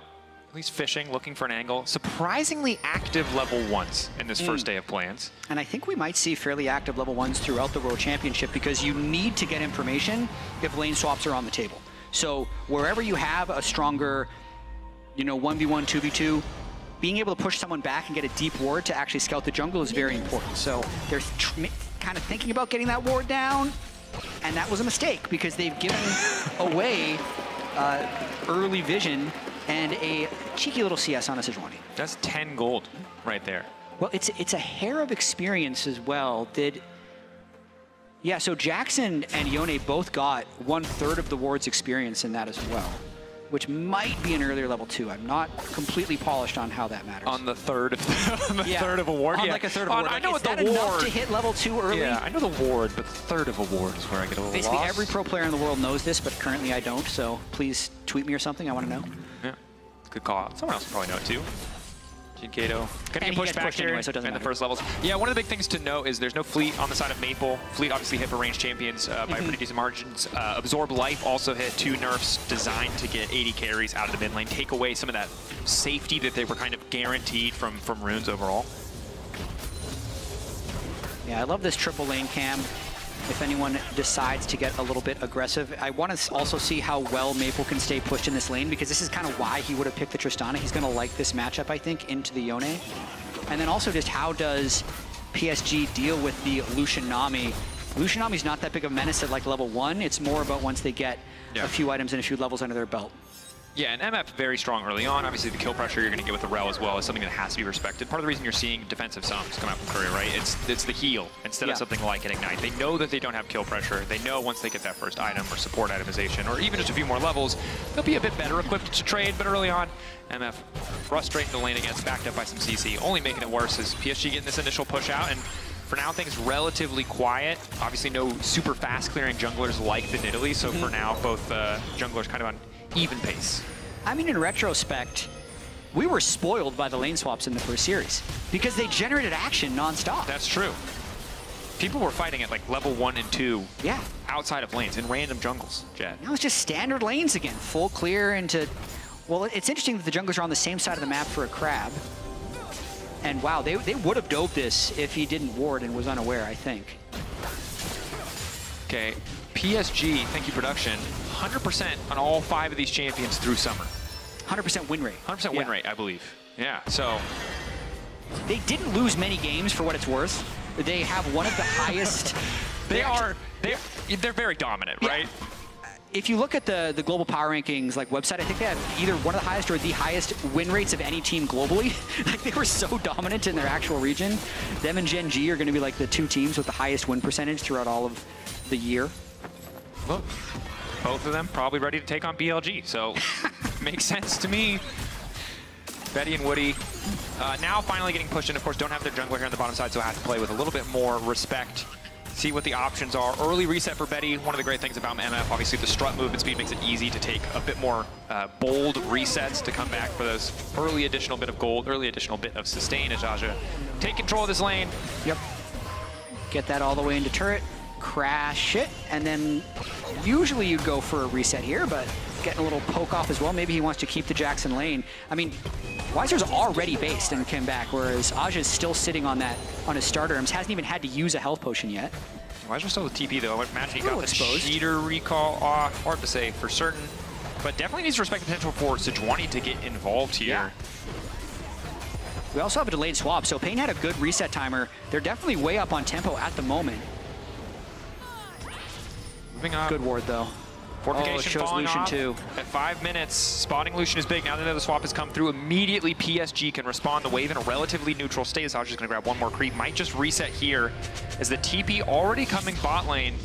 at least fishing, looking for an angle. Surprisingly active level 1s in this first day of plans. And I think we might see fairly active level 1s throughout the World Championship, because you need to get information if lane swaps are on the table. So wherever you have a stronger, 1v1, 2v2, being able to push someone back and get a deep ward to actually scout the jungle is very important. So they're kind of thinking about getting that ward down, and that was a mistake because they've given away early vision and a cheeky little CS on a Sejuani. That's 10 gold right there. Well, it's a hair of experience as well. Yeah, so Jackson and Yone both got 1/3 of the ward's experience in that as well, which might be an earlier level 2. I'm not completely polished on how that matters. On the third of third of a ward? On Yeah. like a third of a ward. I know is what that the enough ward to hit level 2 early? Yeah, I know the ward, but the third of a ward is where I get a little Basically, lost. every pro player in the world knows this, but currently I don't, so please tweet me or something. I want to know. Yeah, good call out. Someone else will probably know it too. Jinkato gonna get pushed back here anyway, so it doesn't in the matter. first levels. Yeah, one of the big things to note is there's no Fleet on the side of Maple. Fleet obviously hit for range champions by pretty decent margins. Absorb Life also hit 2 nerfs designed to get 80 carries out of the mid lane, take away some of that safety that they were kind of guaranteed from runes overall. Yeah, I love this triple lane cam. If anyone decides to get a little bit aggressive, I want to also see how well Maple can stay pushed in this lane, because this is kind of why he would have picked the Tristana. He's going to like this matchup, I think, into the Yone. And then also just how does PSG deal with the Lucian Nami? Lucian Nami's not that big of a menace at like level 1. It's more about once they get a few items and a few levels under their belt. Yeah, and MF very strong early on. Obviously, the kill pressure you're going to get with the Rel as well is something that has to be respected. Part of the reason you're seeing defensive sums come out from Courier, right? It's the heal instead of something like an Ignite. They know that they don't have kill pressure. They know once they get that first item or support itemization, or even just a few more levels, they'll be a bit better equipped to trade. But early on, MF frustrating the lane against, backed up by some CC. Only making it worse is PSG getting this initial push out, and for now, things relatively quiet. Obviously, no super fast clearing junglers like the Nidalee, so for now, both junglers kind of on even pace. I mean, in retrospect, we were spoiled by the lane swaps in the first series because they generated action nonstop. That's true. People were fighting at like level 1 and 2 outside of lanes in random jungles, Jed. Now it's just standard lanes again, full clear into... Well, it's interesting that the junglers are on the same side of the map for a crab. And wow, they would have dove this if he didn't ward and was unaware, I think. Okay, PSG, thank you production, 100% on all 5 of these champions through summer. 100% win rate. 100% win rate, I believe. Yeah, so... They didn't lose many games for what it's worth. They have one of the highest... They're very dominant, right? If you look at the global power rankings like website, I think they have either one of the highest or the highest win rates of any team globally. Like, they were so dominant in their actual region. Them and Gen G are going to be like the 2 teams with the highest win percentage throughout all of the year. Look, both of them probably ready to take on BLG, so makes sense to me. Betty and Woody now finally getting pushed in. Of course, don't have their jungler here on the bottom side, so have to play with a little bit more respect. See what the options are. Early reset for Betty. One of the great things about MF, obviously the strut movement speed makes it easy to take a bit more bold resets to come back for those early additional bit of gold, early additional bit of sustain as Aja take control of this lane. Yep. Get that all the way into turret, crash it, and then usually you'd go for a reset here, but getting a little poke off as well. Maybe he wants to keep the Jackson lane. I mean, Weiser's already based and came back, whereas Aja is still sitting on that on his starter arms. Hasn't even had to use a health potion yet. Weiser's still with TP though. I would imagine he got the cheater recall off. Hard to say for certain, but definitely needs to respect the potential for Sejuani to get involved here. Yeah. We also have a delayed swap, so Payne had a good reset timer. They're definitely way up on tempo at the moment. Moving on. Good ward though. Fortification falling Lucian off too. At 5 minutes. Spotting Lucian is big. Now that the swap has come through, immediately PSG can respond. The wave in a relatively neutral state. Aja's going to grab one more creep. Might just reset here as the TP already coming bot lane.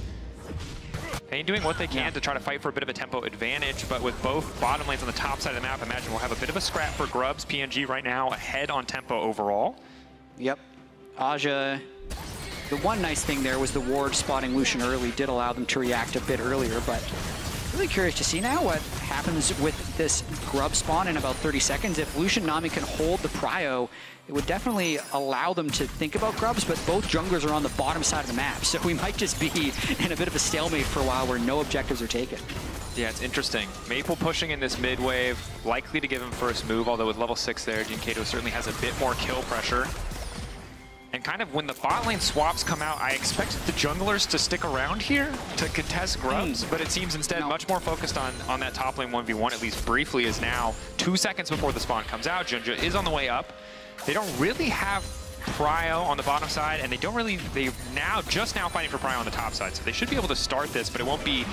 Payne doing what they can to try to fight for a bit of a tempo advantage, but with both bottom lanes on the top side of the map, imagine we'll have a bit of a scrap for Grubs. PNG right now ahead on tempo overall. Yep. Aja, the one nice thing there was the ward spotting Lucian early did allow them to react a bit earlier, but really curious to see now what happens with this Grub spawn in about 30 seconds. If Lucian Nami can hold the prio, it would definitely allow them to think about Grubs, but both junglers are on the bottom side of the map, so we might just be in a bit of a stalemate for a while where no objectives are taken. Yeah, it's interesting. Maple pushing in this mid wave, likely to give him first move, although with level 6 there, Jinkato certainly has a bit more kill pressure. And kind of when the bot lane swaps come out, I expected the junglers to stick around here to contest Grubs, but it seems instead much more focused on that top lane 1v1, at least briefly, is now 2 seconds before the spawn comes out. Junja is on the way up. They don't really have prio on the bottom side, and they're just now fighting for prio on the top side, so they should be able to start this, but it won't be,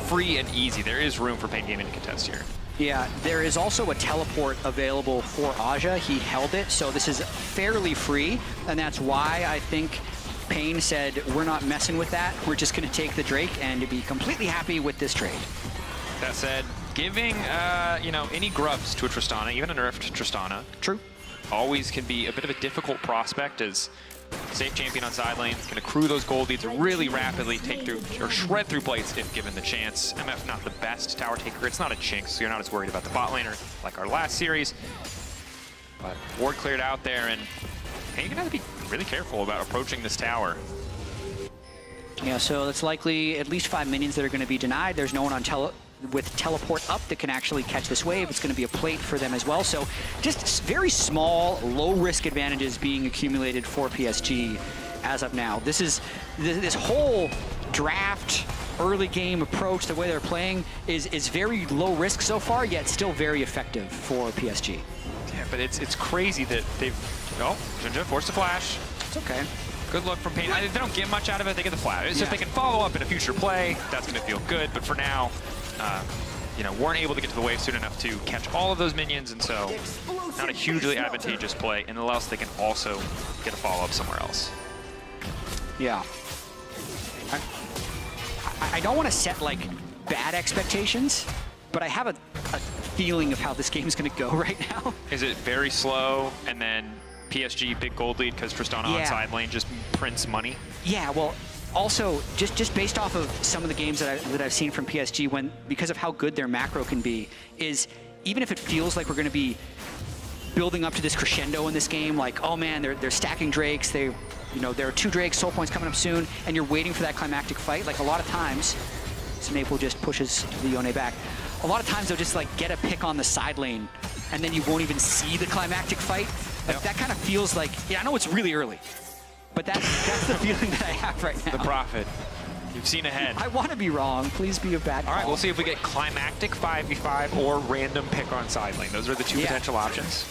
free and easy. There is room for Payne Gaming to contest here. Yeah, there is also a teleport available for Aja. He held it, so this is fairly free, and that's why I think Payne said, we're not messing with that. We're just going to take the Drake and be completely happy with this trade. That said, giving, you know, any grubs to a Tristana, even a nerfed Tristana, true, always can be a bit of a difficult prospect as safe champion on side lane, can accrue those gold leads really rapidly, take through or shred through plates if given the chance. MF not the best tower taker. It's not a Jinx, so you're not as worried about the bot laner like our last series. But ward cleared out there, and hey, you're gonna have to be really careful about approaching this tower. Yeah, so it's likely at least 5 minions that are going to be denied. There's no one on with teleport up that can actually catch this wave. It's going to be a plate for them as well. So just very small, low-risk advantages being accumulated for PSG as of now. This whole draft, early game approach, the way they're playing is very low risk so far, yet still very effective for PSG. Yeah, but it's crazy that they've... Oh, Junja forced a flash. It's okay. Good look from Payne. They don't get much out of it. They get the flash. So if they can follow up in a future play, that's going to feel good. But for now, you know, weren't able to get to the wave soon enough to catch all of those minions, and so not a hugely advantageous play. And else they can also get a follow-up somewhere else. Yeah. I don't want to set, like, bad expectations, but I have a feeling of how this game is going to go right now. Is it very slow, and then PSG big gold lead because Tristana on side lane just prints money? Yeah, well, also just based off of some of the games that I've seen from PSG, because of how good their macro can be, is even if it feels like we're going to be building up to this crescendo in this game, like, oh man, they're stacking Drakes, there are 2 Drakes, soul points coming up soon, and you're waiting for that climactic fight. Like a lot of times, so Maple just pushes the Yone back. A lot of times they'll just like get a pick on the side lane, and then you won't even see the climactic fight. Like, that kind of feels like, I know it's really early, but that's the feeling that I have right now. The Prophet. You've seen ahead. I want to be wrong. Please be a bad call. All right, we'll see if we get climactic 5v5 or random pick on side lane. Those are the 2 potential options.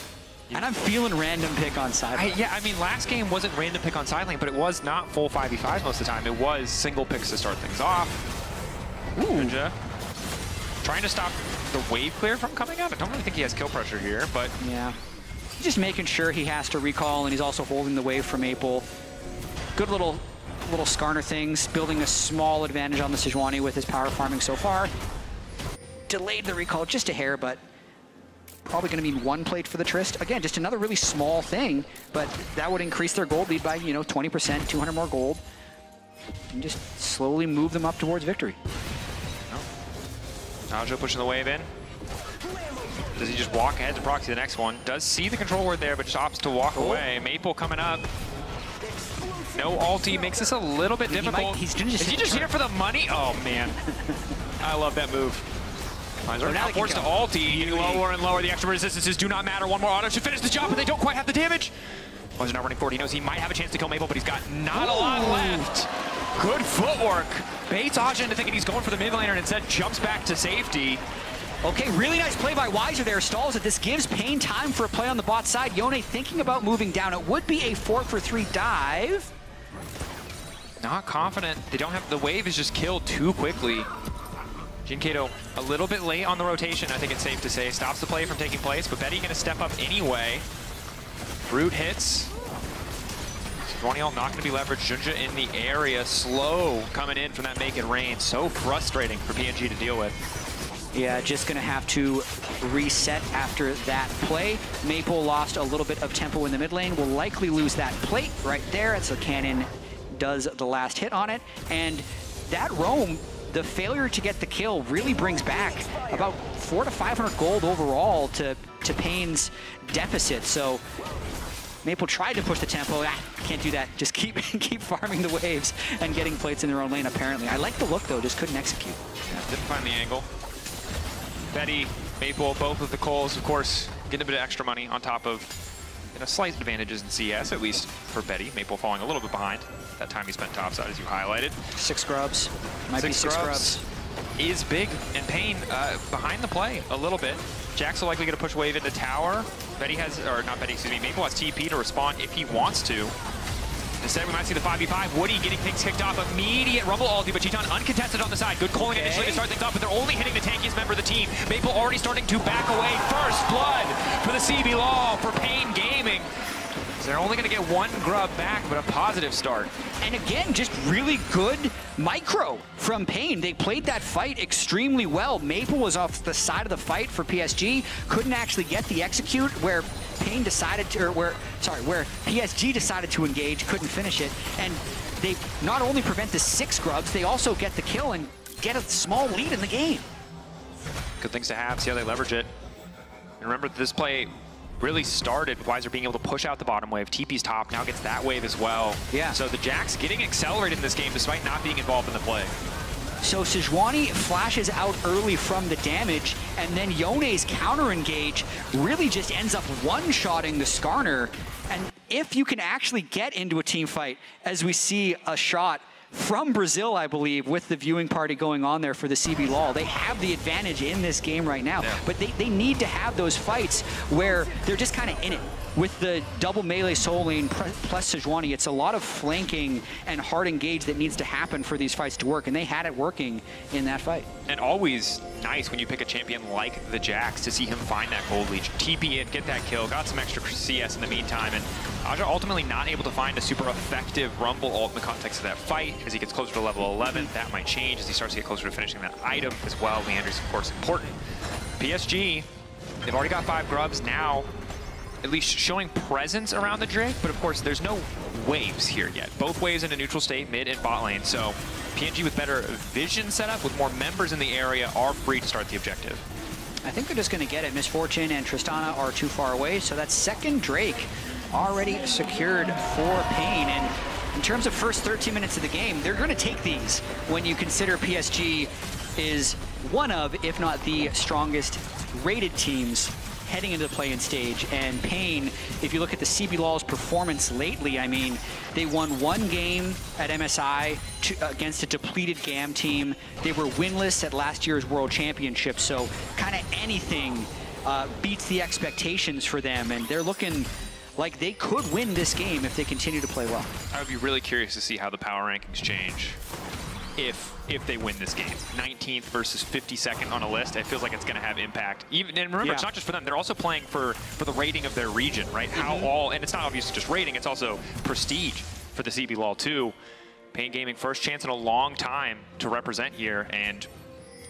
And I'm feeling random pick on side lane. Yeah, I mean, last game wasn't random pick on side lane, but it was not full 5v5s most of the time. It was single picks to start things off. Ninja trying to stop the wave clear from coming up. I don't really think he has kill pressure here, but... Yeah. He's just making sure he has to recall, and he's also holding the wave from Maple. Good little Skarner things, building a small advantage on the Sejuani with his power farming so far. Delayed the recall just a hair, but probably going to mean 1 plate for the Trist. Again, just another really small thing, but that would increase their gold lead by, 20%, 200 more gold, and just slowly move them up towards victory. Najo pushing the wave in. Does he just walk ahead to proxy the next one? Does see the control ward there, but just opts to walk away. Maple coming up. No ulti, makes this a little bit difficult. Is he just here for the money? Oh, man. I love that move. Now forced to ulti, getting lower and lower. The extra resistances do not matter. One more auto should finish the job, but they don't quite have the damage. He's not running forward. He knows he might have a chance to kill Maple, but he's got not a lot left. Good footwork. Baits Aja into thinking he's going for the mid laner and instead jumps back to safety. Okay, really nice play by Weiser there. Stalls it. This gives Payne time for a play on the bot side. Yone thinking about moving down. It would be a 4-for-3 dive. Not confident. They don't have... The wave is just killed too quickly. Jinkato a little bit late on the rotation, I think it's safe to say. Stops the play from taking place, but Betty going to step up anyway. Brute hits. Sejuani not going to be leveraged. Junja in the area. Slow coming in from that Make It Rain. So frustrating for PNG to deal with. Yeah, just going to have to reset after that play. Maple lost a little bit of tempo in the mid lane. Will likely lose that plate right there as the cannon does the last hit on it. And that roam, the failure to get the kill really brings back about 400 to 500 gold overall to Payne's deficit. So Maple tried to push the tempo. Can't do that. Just keep farming the waves and getting plates in their own lane, apparently. I like the look, though. Just couldn't execute. Yeah, didn't find the angle. Betty, Maple, both with the calls, of course, getting a bit of extra money on top of slight advantages in CS, at least for Betty. Maple falling a little bit behind. That time he spent topside, as you highlighted. 6 grubs. Might be 6 scrubs. Is big, and Payne behind the play a little bit. Jack's likely going to push wave into tower. Betty has, or not Betty, excuse me, Maple has TP to respond if he wants to. Instead, we might see the 5v5. Woody getting things kicked off. Immediate Rumble ulti, but Cheeton uncontested on the side. Good calling initially to start things off, but they're only hitting the tankiest member of the team. Maple already starting to back away. First blood for the CB Law for Payne Gaming. So they're only going to get one grub back, but a positive start. And again, just really good micro from Pain. They played that fight extremely well. Maple was off the side of the fight for PSG, couldn't actually get the execute where Pain decided to, where PSG decided to engage, couldn't finish it. And they not only prevent the 6 grubs, they also get the kill and get a small lead in the game. Good things to have, see how they leverage it. And remember, this play really started Weiser being able to push out the bottom wave. TP's top now gets that wave as well. Yeah. So the Jax getting accelerated in this game despite not being involved in the play. So Sejuani flashes out early from the damage, and then Yone's counter engage really just ends up one-shotting the Skarner. And if you can actually get into a team fight, as we see a shot from Brazil, I believe, with the viewing party going on there for the CB LoL. They have the advantage in this game right now, but they need to have those fights where they're just kind of in it. With the double melee soul lane plus Sejuani, it's a lot of flanking and hard engage that needs to happen for these fights to work, and they had it working in that fight. And always nice when you pick a champion like the Jax to see him find that gold leech, TP it, get that kill, got some extra CS in the meantime, and Aja ultimately not able to find a super effective Rumble ult in the context of that fight. As he gets closer to level 11, that might change as he starts to get closer to finishing that item as well. Leander's, of course, important. PSG, they've already got 5 grubs now, at least showing presence around the Drake, but of course there's no waves here yet. Both waves in a neutral state, mid and bot lane, so PNG with better vision setup, with more members in the area, are free to start the objective. I think they're just going to get it. Misfortune and Tristana are too far away, so that second Drake already secured for Pain. And in terms of first 13 minutes of the game, they're going to take these when you consider PSG is one of, if not the strongest rated teams heading into the play-in stage. And Pain, if you look at the CB LoL's performance lately, I mean, they won 1 game at MSI against a depleted GAM team. They were winless at last year's World Championship, so kind of anything beats the expectations for them, and they're looking like they could win this game if they continue to play well. I would be really curious to see how the power rankings change if they win this game. 19th versus 52nd on a list, it feels like it's going to have impact. Even, and remember, it's not just for them, they're also playing for the rating of their region, right? How all, and it's not obviously just rating, it's also prestige for the CB LoL too. Pain Gaming, first chance in a long time to represent here, and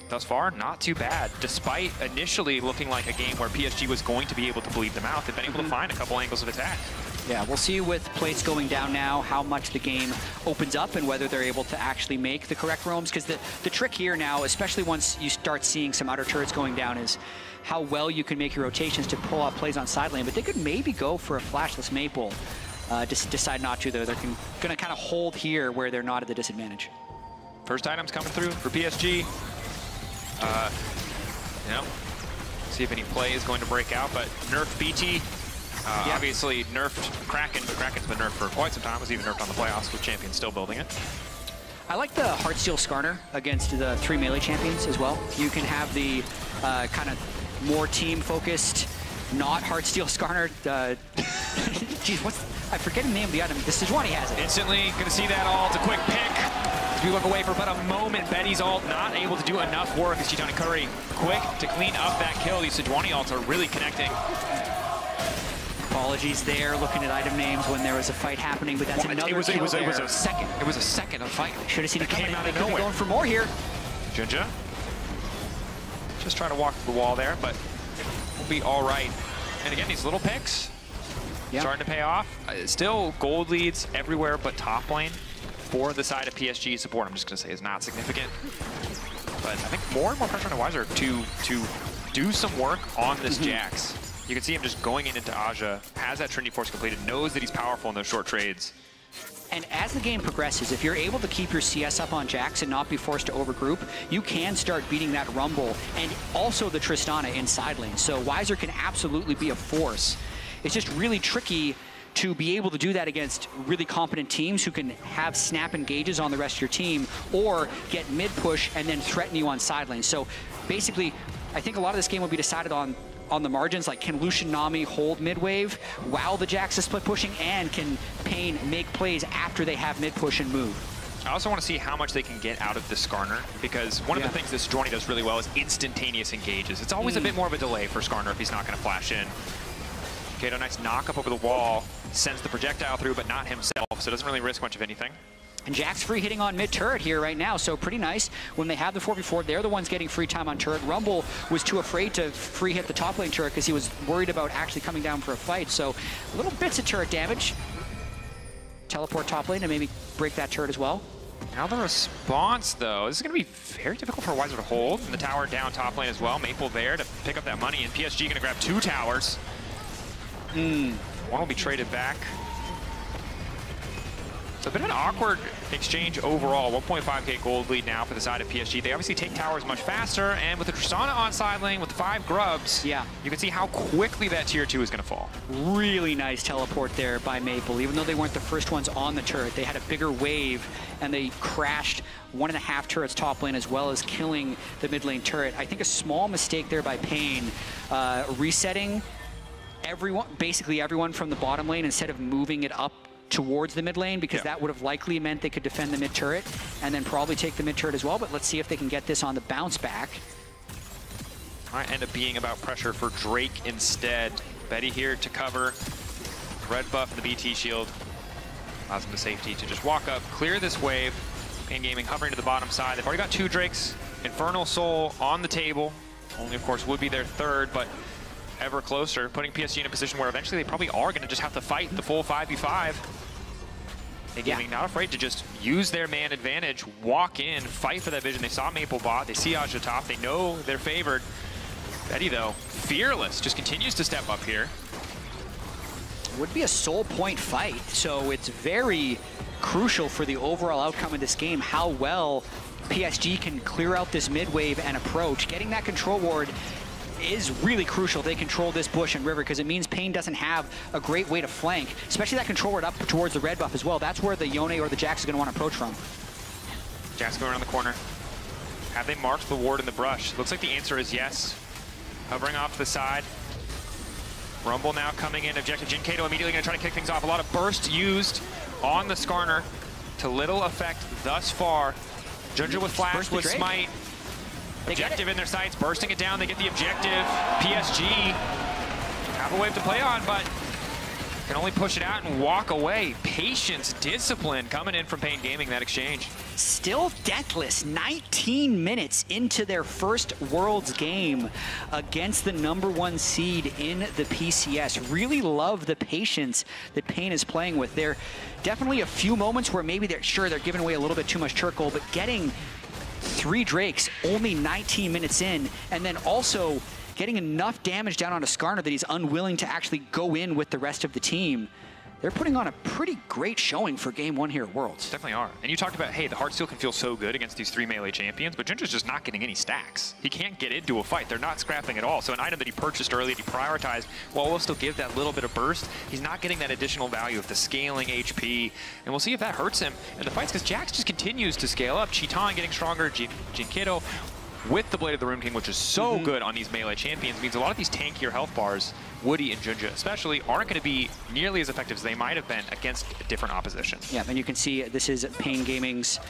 thus far, not too bad. Despite initially looking like a game where PSG was going to be able to bleed them out, they've been able to find a couple angles of attack. Yeah, we'll see with plates going down now how much the game opens up and whether they're able to actually make the correct roams. Because the trick here now, especially once you start seeing some outer turrets going down, is how well you can make your rotations to pull off plays on side lane. But they could maybe go for a flashless Maple. Just decide not to, though. They're going to kind of hold here where they're not at the disadvantage. First items coming through for PSG. You know, see if any play is going to break out, but nerf BT. Obviously nerfed Kraken, but Kraken's been nerfed for quite some time. It was even nerfed on the playoffs with champions still building it. I like the Heartsteel Skarner against the 3 melee champions as well. You can have the kind of more team-focused, not Heartsteel Skarner. Geez, I forget the name of the item. The Sejuani has it. Instantly, gonna see that all. It's a quick pick. As we look away for about a moment, Betty's ult not able to do enough work as Chitani Curry quick to clean up that kill. These Sejuani ults are really connecting. Apologies there, looking at item names when there was a fight happening, but that's another it was a second. It was a second of fight. Should have seen it came out of nowhere. Going for more here. Jinja. Just trying to walk the wall there, but we'll be all right. And again, these little picks starting to pay off. Still gold leads everywhere but top lane for the side of PSG support. I'm just going to say is not significant. But I think more and more pressure on Weiser to do some work on this Jax. You can see him just going into Aja, has that Trinity Force completed, knows that he's powerful in those short trades. And as the game progresses, if you're able to keep your CS up on Jax and not be forced to overgroup, you can start beating that Rumble and also the Tristana in side lane. So Weiser can absolutely be a force. It's just really tricky to be able to do that against really competent teams who can have snap engages on the rest of your team or get mid push and then threaten you on side lane. So basically, I think a lot of this game will be decided on the margins, like can Lucian Nami hold mid-wave while the Jax is split pushing, and can Pain make plays after they have mid-push and move? I also want to see how much they can get out of the Skarner, because one of the things this Sejuani does really well is instantaneous engages. It's always a bit more of a delay for Skarner if he's not going to flash in. Kato, nice knock up over the wall. Sends the projectile through, but not himself, so doesn't really risk much of anything. And Jack's free hitting on mid turret here right now, so pretty nice. When they have the 4v4, they're the ones getting free time on turret. Rumble was too afraid to free hit the top lane turret because he was worried about actually coming down for a fight. So little bits of turret damage. Teleport top lane and maybe break that turret as well. Now the response, though, this is going to be very difficult for Weiser to hold. And the tower down top lane as well. Maple there to pick up that money, and PSG going to grab 2 towers. One will be traded back. So a bit of an awkward exchange overall. 1.5k gold lead now for the side of PSG. They obviously take towers much faster, and with the Tristana on side lane with 5 grubs, yeah, you can see how quickly that tier 2 is going to fall. Really nice teleport there by Maple. Even though they weren't the first ones on the turret, they had a bigger wave, and they crashed 1.5 turrets top lane as well as killing the mid lane turret. I think a small mistake there by Pain, resetting basically everyone from the bottom lane instead of moving it up towards the mid lane, because that would have likely meant they could defend the mid turret and then probably take the mid turret as well. But let's see if they can get this on the bounce back. Might end up being about pressure for Drake instead. Betty here to cover. Red buff and the BT shield allows them the safety to just walk up, clear this wave. Pain Gaming hovering to the bottom side. They've already got 2 Drakes. Infernal Soul on the table. Only, of course, would be their 3rd, but ever closer, putting PSG in a position where eventually they probably are going to just have to fight the full 5v5. Pain Gaming not afraid to just use their man advantage, walk in, fight for that vision. They saw Maple bot, they see Aja top, they know they're favored. Betty, though, fearless, just continues to step up here. Would be a soul point fight, so it's very crucial for the overall outcome of this game how well PSG can clear out this mid wave and approach. Getting that control ward is really crucial. They control this bush and river because it means Pain doesn't have a great way to flank, especially that control ward up towards the red buff as well. That's where the Yone or the Jax is going to want to approach from. Jax going around the corner. Have they marked the ward in the brush? Looks like the answer is yes. Hovering off to the side. Rumble now coming in. Objective. Jin Kato immediately going to try to kick things off. A lot of burst used on the Skarner to little effect thus far. Junja with flash, with smite. Objective in their sights, bursting it down. They get the objective. PSG have a wave to play on, but can only push it out and walk away. Patience, discipline coming in from Pain Gaming, that exchange. Still deathless, 19 minutes into their first Worlds game against the #1 seed in the PCS. Really love the patience that Pain is playing with. There definitely a few moments where maybe they're giving away a little bit too much turret gold, but getting 3 Drakes only 19 minutes in, and then also getting enough damage down on a Skarner that he's unwilling to actually go in with the rest of the team. They're putting on a pretty great showing for Game 1 here at Worlds. Definitely are. And you talked about, hey, the Heartsteel can feel so good against these 3 melee champions, but Junja's just not getting any stacks. He can't get into a fight. They're not scrapping at all. So an item that he purchased early, that he prioritized, while we'll still give that little bit of burst, he's not getting that additional value of the scaling HP. And we'll see if that hurts him in the fights, because Jax just continues to scale up. Cheetan getting stronger, Jin Kato with the Blade of the Rune King, which is so good on these melee champions, means a lot of these tankier health bars, Woody and Junja especially, aren't going to be nearly as effective as they might have been against different opposition. Yeah, and you can see this is Pain Gaming's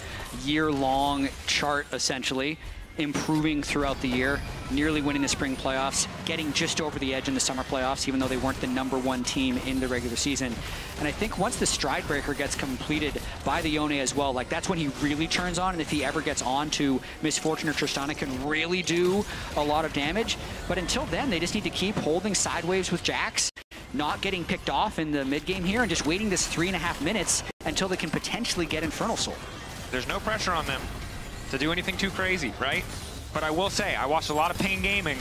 year-long chart, essentially, improving throughout the year, nearly winning the spring playoffs, getting just over the edge in the summer playoffs, even though they weren't the #1 team in the regular season. And I think once the Stride Breaker gets completed by the Yone as well, like that's when he really turns on, and if he ever gets on to Misfortune or Tristana, can really do a lot of damage. But until then, they just need to keep holding sideways with Jax, not getting picked off in the mid game here, and just waiting this 3.5 minutes until they can potentially get Infernal Soul. There's no pressure on them to do anything too crazy, right? But I will say, I watched a lot of Pain Gaming.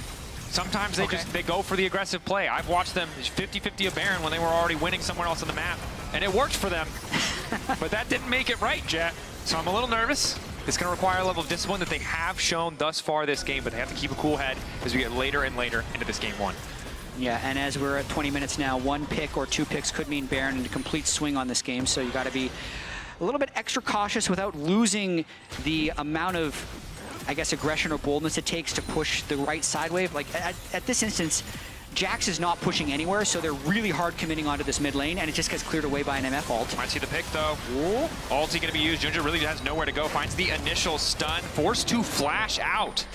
Sometimes they go for the aggressive play. I've watched them 50-50 a Baron when they were already winning somewhere else on the map, and it worked for them. But that didn't make it right, Jet. So I'm a little nervous. It's going to require a level of discipline that they have shown thus far this game, but they have to keep a cool head as we get later and later into this Game 1. Yeah, and as we're at 20 minutes now, 1 pick or 2 picks could mean Baron and a complete swing on this game, so you got to be a little bit extra cautious without losing the amount of, I guess, aggression or boldness it takes to push the right side wave. Like at this instance, Jax is not pushing anywhere, so they're really hard committing onto this mid lane, and it just gets cleared away by an MF ult. Might see the pick, though. Ulti going to be used. Junja really has nowhere to go. Finds the initial stun. Forced to flash out.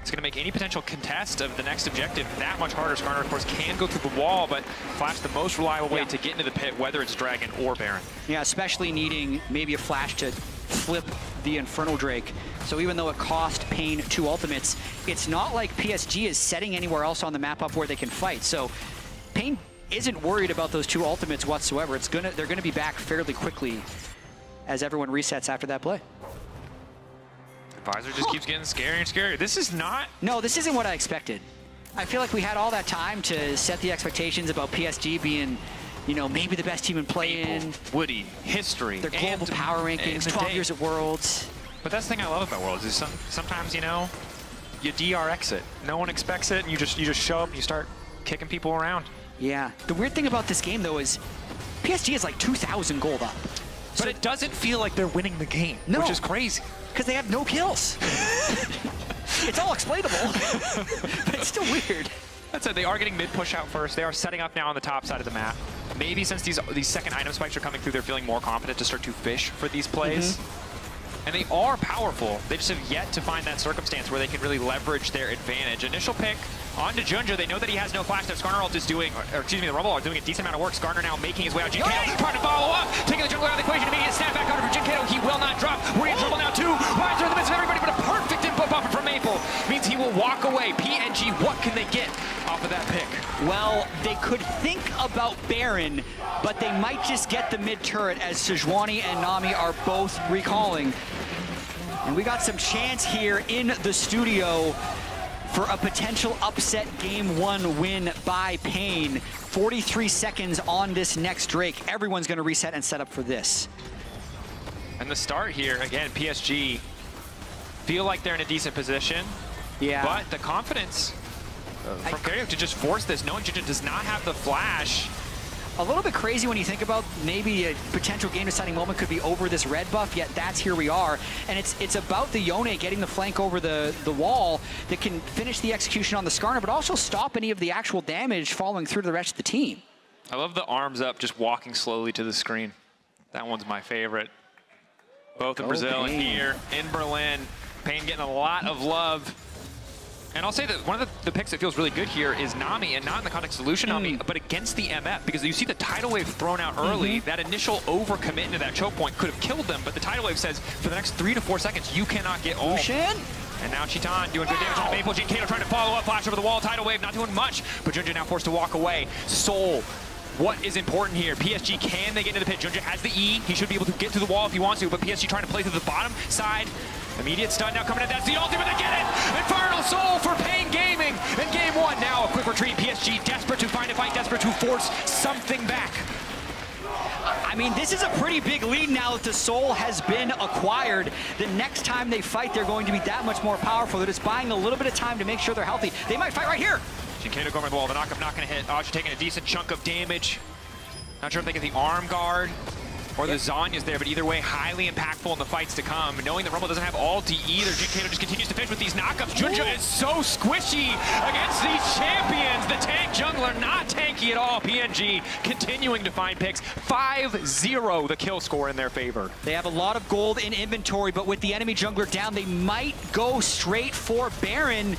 It's going to make any potential contest of the next objective that much harder. Skarner, of course, can go through the wall, but Flash the most reliable way to get into the pit, whether it's Dragon or Baron. Yeah, especially needing maybe a Flash to flip the Infernal Drake. So even though it cost Pain 2 ultimates, it's not like PSG is setting anywhere else on the map up where they can fight. So Pain isn't worried about those 2 ultimates whatsoever. They're gonna be back fairly quickly as everyone resets after that play. Visor just keeps getting scarier and scarier. This is not... No, this isn't what I expected. I feel like we had all that time to set the expectations about PSG being, you know, maybe the best team in play-in. Woody, history. Their global power rankings, 12 years at Worlds. But that's the thing I love about Worlds is sometimes, you know, you DRX it. No one expects it, and you just show up and you start kicking people around. Yeah. The weird thing about this game, though, is PSG is like 2,000 gold up. But it doesn't feel like they're winning the game, which is crazy. Because they have no kills. It's all explainable, but it's still weird. That said, they are getting mid-push out first. They are setting up now on the top side of the map. Maybe since these second item spikes are coming through, they're feeling more confident to start to fish for these plays. And they are powerful. They just have yet to find that circumstance where they can really leverage their advantage. Initial pick onto Junja. They know that he has no flash. That Skarner ult is doing, or excuse me, the Rumble are doing a decent amount of work. Skarner now making his way out. Jinkato trying to follow up, taking the jungler out of the equation. Immediate snap back over for Jinkato. He will not drop. We're in trouble now too. Visor in the midst of everybody, but a perfect input buffer from Maple means he will walk away. PNG, what can they get off of that pick? Well, they could think about Baron, but they might just get the mid turret as Sejuani and Nami are both recalling. And we got some chance here in the studio for a potential upset game 1 win by Pain. 43 seconds on this next Drake. Everyone's going to reset and set up for this. And the start here, again, PSG feel like they're in a decent position. Yeah. But the confidence from Karyuk to just force this, knowing Jinja does not have the flash. A little bit crazy when you think about maybe a potential game-deciding moment could be over this red buff, yet that's here we are. And it's about the Yone getting the flank over the wall that can finish the execution on the Skarner, but also stop any of the actual damage following through to the rest of the team. I love the arms up, just walking slowly to the screen. That one's my favorite. Both in Brazil and here in Berlin. Pain getting a lot of love. And I'll say that one of the picks that feels really good here is Nami, and not in the context of Lucian Nami, but against the MF, because you see the tidal wave thrown out early. That initial overcommit into that choke point could have killed them, but the tidal wave says for the next 3 to 4 seconds, you cannot get all. Lucian? And now Chitan doing good damage on Maple. Jinkato trying to follow up, flash over the wall, tidal wave not doing much, but Junja now forced to walk away. Soul. What is important here? PSG, can they get into the pit? Junja has the E. He should be able to get to the wall if he wants to, but PSG trying to play through the bottom side. Immediate stun now coming in. That's the ultimate. They get it! Infernal Soul for Pain Gaming in game 1. Now a quick retreat. PSG desperate to find a fight, desperate to force something back. I mean, this is a pretty big lead now that the Soul has been acquired. The next time they fight, they're going to be that much more powerful. They're just buying a little bit of time to make sure they're healthy. They might fight right here. Jinkato going for the wall. The knockup not going to hit. Aja taking a decent chunk of damage. Not sure if they get the arm guard or the Zanya's there, but either way, highly impactful in the fights to come. Knowing that Rumble doesn't have ulti either, Jinkato just continues to fish with these knockups. Junja is so squishy against these champions. The tank jungler, not tanky at all. PNG continuing to find picks. 5-0 the kill score in their favor. They have a lot of gold in inventory, but with the enemy jungler down, they might go straight for Baron.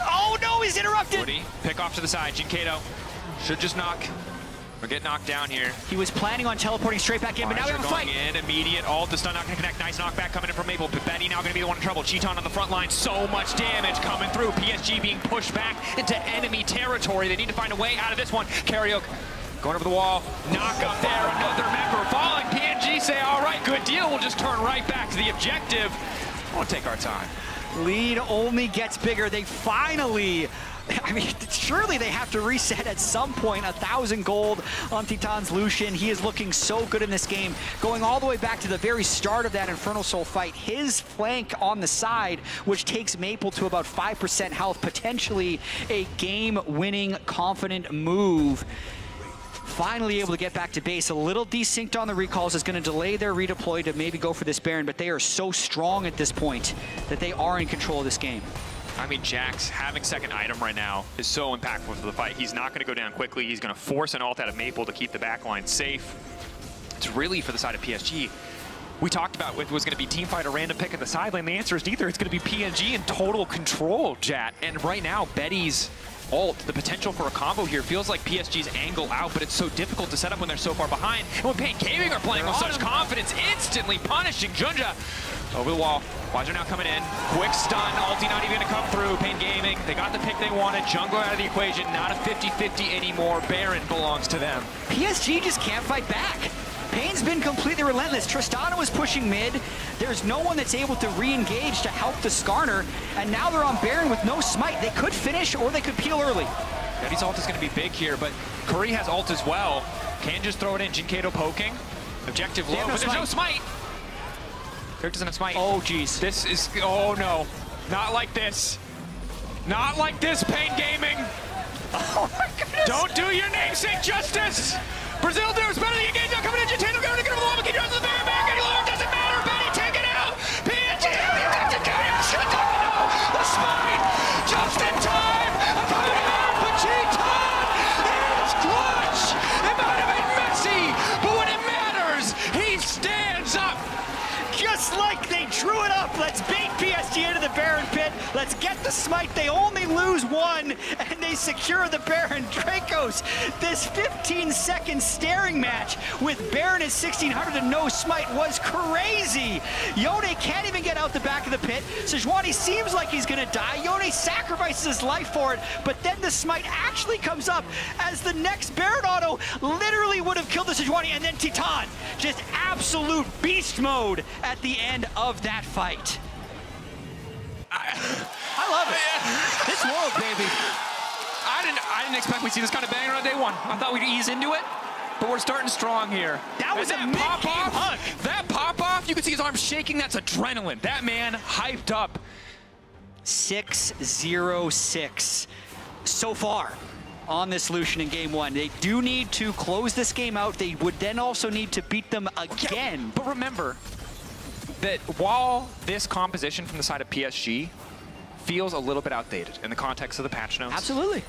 Oh no, he's interrupted! Woody, pick off to the side. Jinkato should just knock. Or get knocked down here. He was planning on teleporting straight back in, but now we have a fight. In, immediate ult, the stun not going to connect. Nice knockback coming in from Maple. But Betty now going to be the one in trouble. Chitan on the front line. So much damage coming through. PSG being pushed back into enemy territory. They need to find a way out of this one. Karyuk going over the wall. Knock up there. Another member falling. PNG say, all right, good deal. We'll just turn right back to the objective. We'll take our time. Lead only gets bigger. They finally... I mean, surely they have to reset at some point. 1,000 gold on Titan's Lucian. He is looking so good in this game. Going all the way back to the very start of that Infernal Soul fight. His flank on the side, which takes Maple to about 5% health. Potentially a game-winning, confident move. Finally able to get back to base. A little desynced on the recalls is going to delay their redeploy to maybe go for this Baron, but they are so strong at this point that they are in control of this game. I mean, Jax having second item right now is so impactful for the fight. He's not going to go down quickly. He's going to force an ult out of Maple to keep the backline safe. It's really, for the side of PSG, we talked about was going to be teamfight or random pick in the side lane. The answer is neither. It's going to be PNG in total control, Jat. And right now, Betty's ult, the potential for a combo here feels like PSG's angle out, but it's so difficult to set up when they're so far behind. And when Pain Gaming are playing with such confidence, instantly punishing Junja. Over the wall. Wajir now coming in. Quick stun. Ulti not even going to come through. Pain Gaming. They got the pick they wanted. Jungler out of the equation. Not a 50-50 anymore. Baron belongs to them. PSG just can't fight back. Pain's been completely relentless. Tristana was pushing mid. There's no one that's able to re-engage to help the Skarner. And now they're on Baron with no smite. They could finish or they could peel early. Betty's ult is going to be big here, but Curry has ult as well. Can just throw it in. Jinkato poking. Objective low, but there's no smite. Kirk doesn't have smite. Oh, jeez. This is, oh no. Not like this. Not like this, Pain Gaming. Oh my goodness. Don't do your namesake justice. Brazil does better than you get. Now coming in, Jinkato going to get over the wall, but keep the Baron back, and Lord doesn't matter. Betty, take it out. PNG, you got to get it. Shut up. The smite, just in time. Coming out, but G-Ton is clutch. It might have been messy, but when it matters, he stands up. Just like they drew it up, let's bait PSG into the Baron pit. Let's get the smite. They only lose one, and they secure the Baron. Dracos, this 15-second staring match with Baron at 1600 and no smite was crazy. Yone can't even get out the back of the pit. Sejuani seems like he's gonna die. Yone sacrifices his life for it, but then the smite actually comes up as the next Baron auto literally would have killed the Sejuani, and then Titan, just absolute beast mode at the end of that fight. I love it. This world, baby. I didn't expect we'd see this kind of banger on day one. I thought we'd ease into it, but we're starting strong here. That was a pop-off hug. That pop-off, you can see his arm shaking. That's adrenaline. That man hyped up. 6-0-6 so far on this Lucian in game one. They do need to close this game out. They would then also need to beat them again. Yeah, but remember that while this composition from the side of PSG feels a little bit outdated in the context of the patch notes. Absolutely.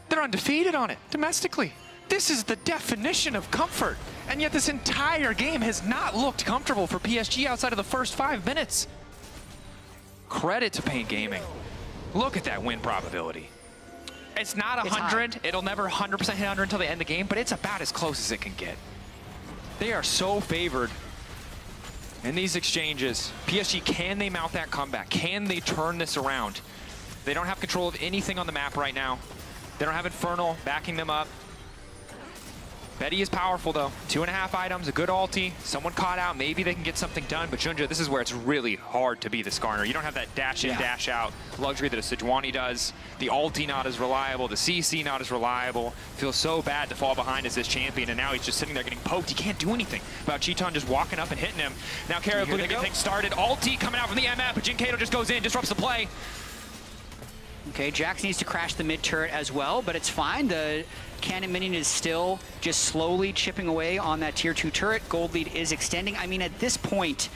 They're undefeated on it domestically. This is the definition of comfort. And yet this entire game has not looked comfortable for PSG outside of the first 5 minutes. Credit to Pain Gaming. Look at that win probability. It's not 100. It'll never 100% hit 100 until they end the game, but it's about as close as it can get. They are so favored in these exchanges. PSG, can they mount that comeback? Can they turn this around? They don't have control of anything on the map right now. They don't have Infernal backing them up. Betty is powerful though. 2.5 items, a good ulti, someone caught out, maybe they can get something done, but Junja, this is where it's really hard to be the Skarner. You don't have that dash in, dash out luxury that a Sejuani does. The ulti not as reliable, the CC not as reliable. Feels so bad to fall behind as this champion, and now he's just sitting there getting poked. He can't do anything about Cheeton just walking up and hitting him. Now Kara looking to get things started. Ulti coming out from the MF, but Jinkato just goes in, disrupts the play. Okay, Jax needs to crash the mid turret as well, but it's fine. The cannon minion is still just slowly chipping away on that tier 2 turret. Gold lead is extending. I mean, at this point,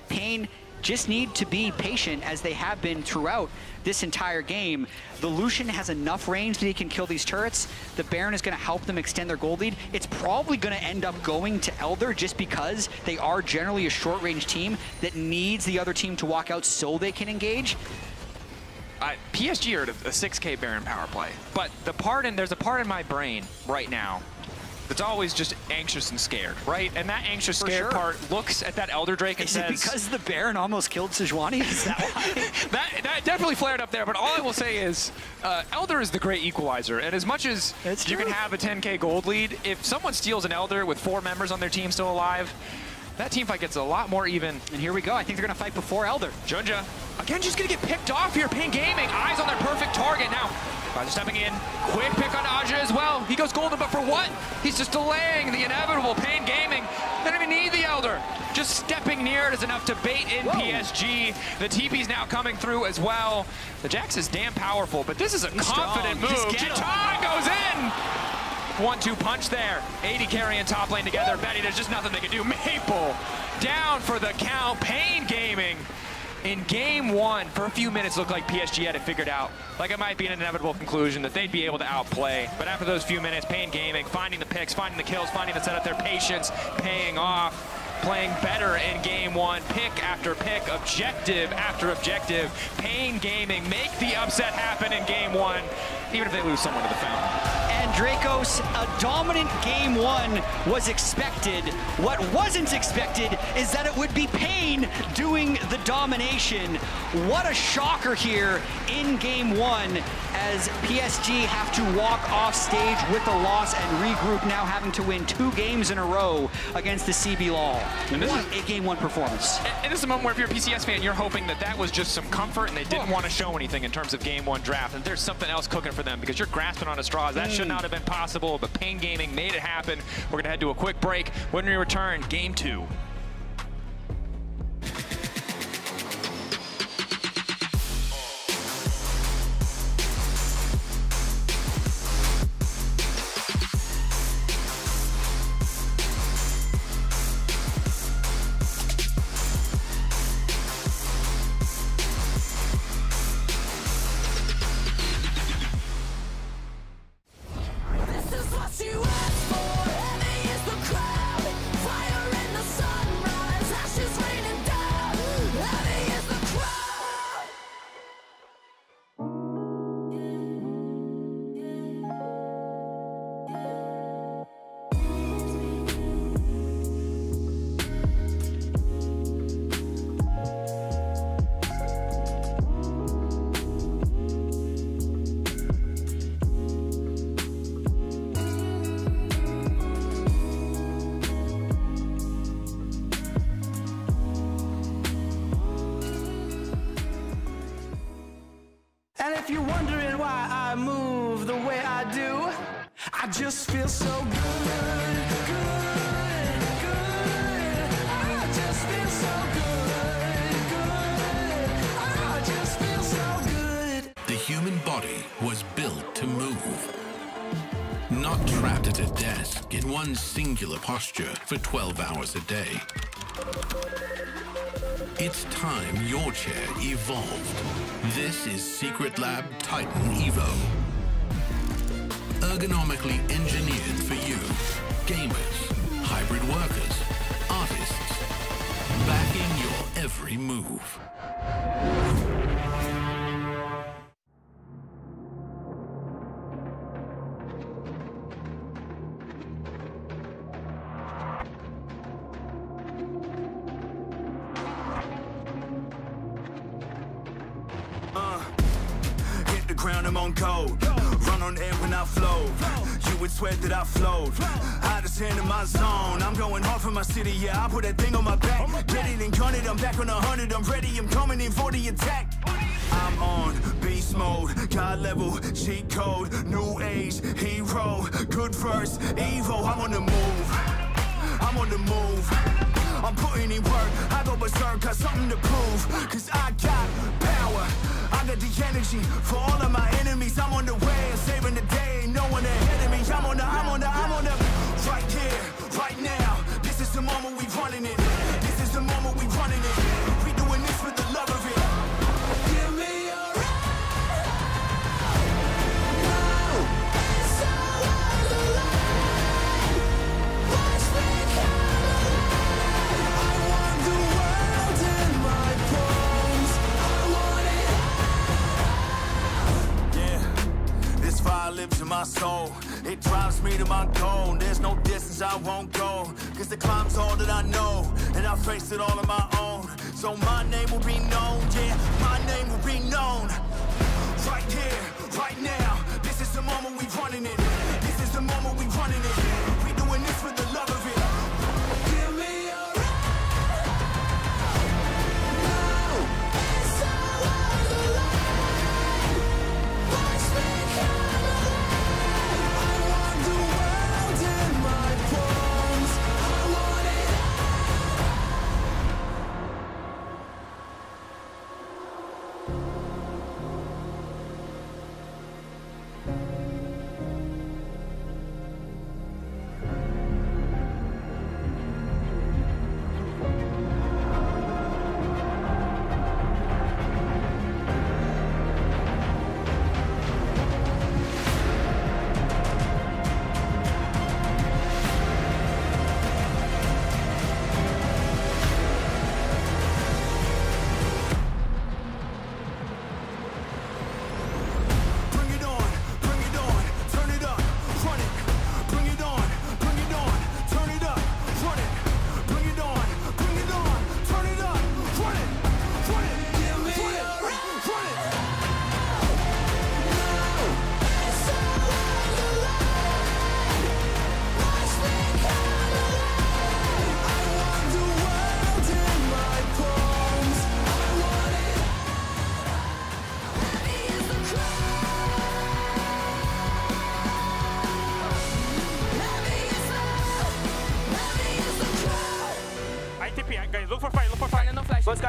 Pain just need to be patient as they have been throughout this entire game. The Lucian has enough range that he can kill these turrets. The Baron is going to help them extend their gold lead. It's probably going to end up going to Elder just because they are generally a short-range team that needs the other team to walk out so they can engage. PSG are a 6K Baron power play, but there's a part in my brain right now that's always just anxious and scared, right? And that anxious, scared part looks at that Elder Drake and says... Is it because the Baron almost killed Sejuani? Is that why? that definitely flared up there, but all I will say is Elder is the great equalizer, and as much as you can have a 10K gold lead, if someone steals an Elder with 4 members on their team still alive, that team fight gets a lot more even. And here we go. I think they're going to fight before Elder. Junja, again, just going to get picked off here. Pain Gaming, eyes on their perfect target. Now, Raja stepping in. Quick pick on Aja as well. He goes golden, but for what? He's just delaying the inevitable. Pain Gaming, they don't even need the Elder. Just stepping near it is enough to bait in PSG. The TP's now coming through as well. The Jax is damn powerful, but this is a confident move. Cheeton goes in. 1-2 punch there. 80 carrying top lane together. Betty, there's just nothing they can do. Maple down for the count. Pain Gaming in game one for a few minutes looked like PSG had it figured out. Like it might be an inevitable conclusion that they'd be able to outplay. But after those few minutes, Pain Gaming finding the picks, finding the kills, finding the setup, their patience paying off. playing better in game one, pick after pick, objective after objective. Pain Gaming make the upset happen in game one, even if they lose someone to the fountain. And Dracos, a dominant game one was expected. What wasn't expected is that it would be Pain doing the domination. What a shocker here in game one as PSG have to walk off stage with a loss and regroup, now having to win 2 games in a row against the CB LoL. What a game one performance. And this is a moment where if you're a PCS fan, you're hoping that that was just some comfort and they didn't want to show anything in terms of game one draft, and there's something else cooking for them because you're grasping on a straws. That should not have been possible, but Pain Gaming made it happen. We're going to head to a quick break. When we return, game 2. And if you're wondering why I move the way I do, I just feel so good, good, good. I just feel so good, good. I just feel so good. The human body was built to move. Not trapped at a desk in one singular posture for 12 hours a day. It's time your chair evolved. This is Secret Lab Titan Evo. Ergonomically engineered for you, gamers, hybrid workers, artists, backing your every move. Hit the ground, I'm on code. Run on air when I flow. You would swear that I flowed. Hottest hand in my zone. I'm going hard for my city, yeah. I put that thing on my back. Get it and gun it, I'm back on 100. I'm ready, I'm coming in for the attack. I'm on beast mode, God level, cheat code, new age, hero, good verse, Evo. I'm on the move, I'm on the move. I'm putting in work, I go berserk, got something to prove. Cause I got power, I got the energy for all of my enemies. I'm on the way, saving the day, no one ahead of me. I'm on the, right here, right now. This is the moment we running it. This is the moment we running it. We doing this for the love of it. Give me a fire lives in my soul. It drives me to my goal. There's no distance I won't go. Cause the climb's all that I know. And I face it all on my own. So my name will be known. Yeah, my name will be known. Right here, right now. This is the moment we running it. This is the moment we running it. We doing this for the love of it. Give me a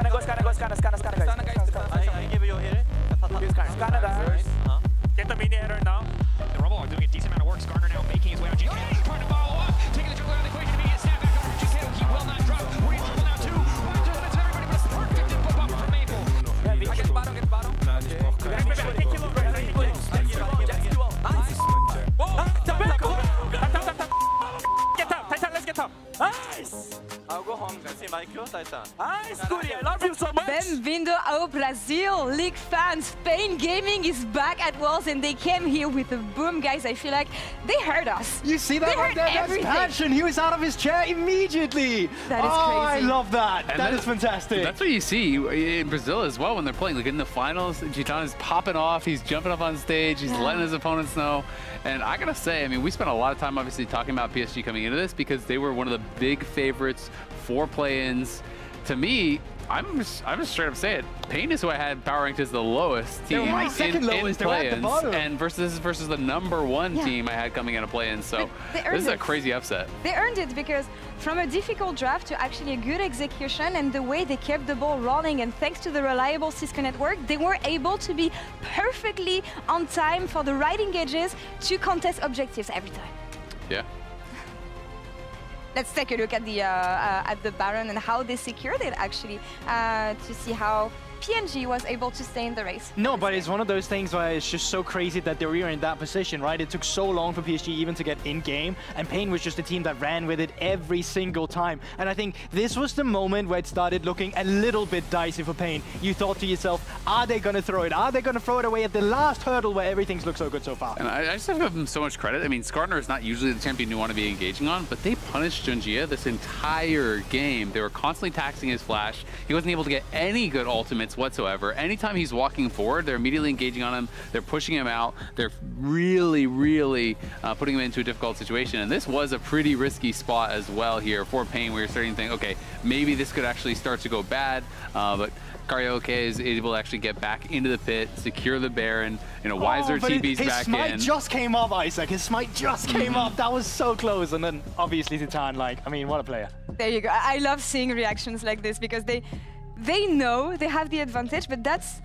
I give you here. Get the mini header now. The Rumble are doing a decent amount of work. Skarner now making his way on GK. He's trying to follow up. Taking the jungle out of the equation. Immediate snap back up from GK. He will not drop. We're in trouble now too. Let's everybody, but it's perfect input bump from Maple. Get the bottom, get the bottom. Get up, Titan, let's get up. Nice! I'll go home, guys. See Michael, Titan. Nice, Curi, I love you so much. Bem-vindo ao Brazil, League fans. Pain Gaming is back at Worlds and they came here with a boom, guys. I feel like they heard us. You see that right there? That's passion. He was out of his chair immediately. That is crazy. I love that. And that is fantastic. That's what you see in Brazil as well when they're playing. Like in the finals, Gitan is popping off. He's jumping up on stage. He's letting his opponents know. And I gotta say, I mean, we spent a lot of time obviously talking about PSG coming into this because they were one of the big favorites for play-ins. To me, I'm just straight up say it. Pain is who I had power ranked as the lowest team my second lowest. in play-ins, and versus the #1 team I had coming into play-ins. So this is a crazy upset. They earned it because from a difficult draft to actually a good execution and the way they kept the ball rolling, and thanks to the reliable Cisco network, they were able to be perfectly on time for the right engages to contest objectives every time. Yeah. Let's take a look at the Baron and how they secured it actually to see how PNG was able to stay in the race. No, but it's one of those things where it's just so crazy that they were in that position, right? It took so long for PSG even to get in game, and Pain was just a team that ran with it every single time. And I think this was the moment where it started looking a little bit dicey for Pain. You thought to yourself, are they going to throw it? Are they going to throw it away at the last hurdle where everything's looked so good so far? And I just have to give them so much credit. I mean, Skarner is not usually the champion you want to be engaging on, but they punished Junjia this entire game. They were constantly taxing his flash. He wasn't able to get any good ultimates whatsoever. Anytime he's walking forward, they're immediately engaging on him. They're pushing him out. They're really, really putting him into a difficult situation. And this was a pretty risky spot as well here for Pain, where you're starting to think, okay, maybe this could actually start to go bad. But Karaoke is able to actually get back into the pit, secure the Baron. You know, Weiser TB's back in. His smite just came up, Isaac. His smite just came up. That was so close. And then obviously Titan, like, I mean, what a player. There you go. I love seeing reactions like this because they know they have the advantage, but that's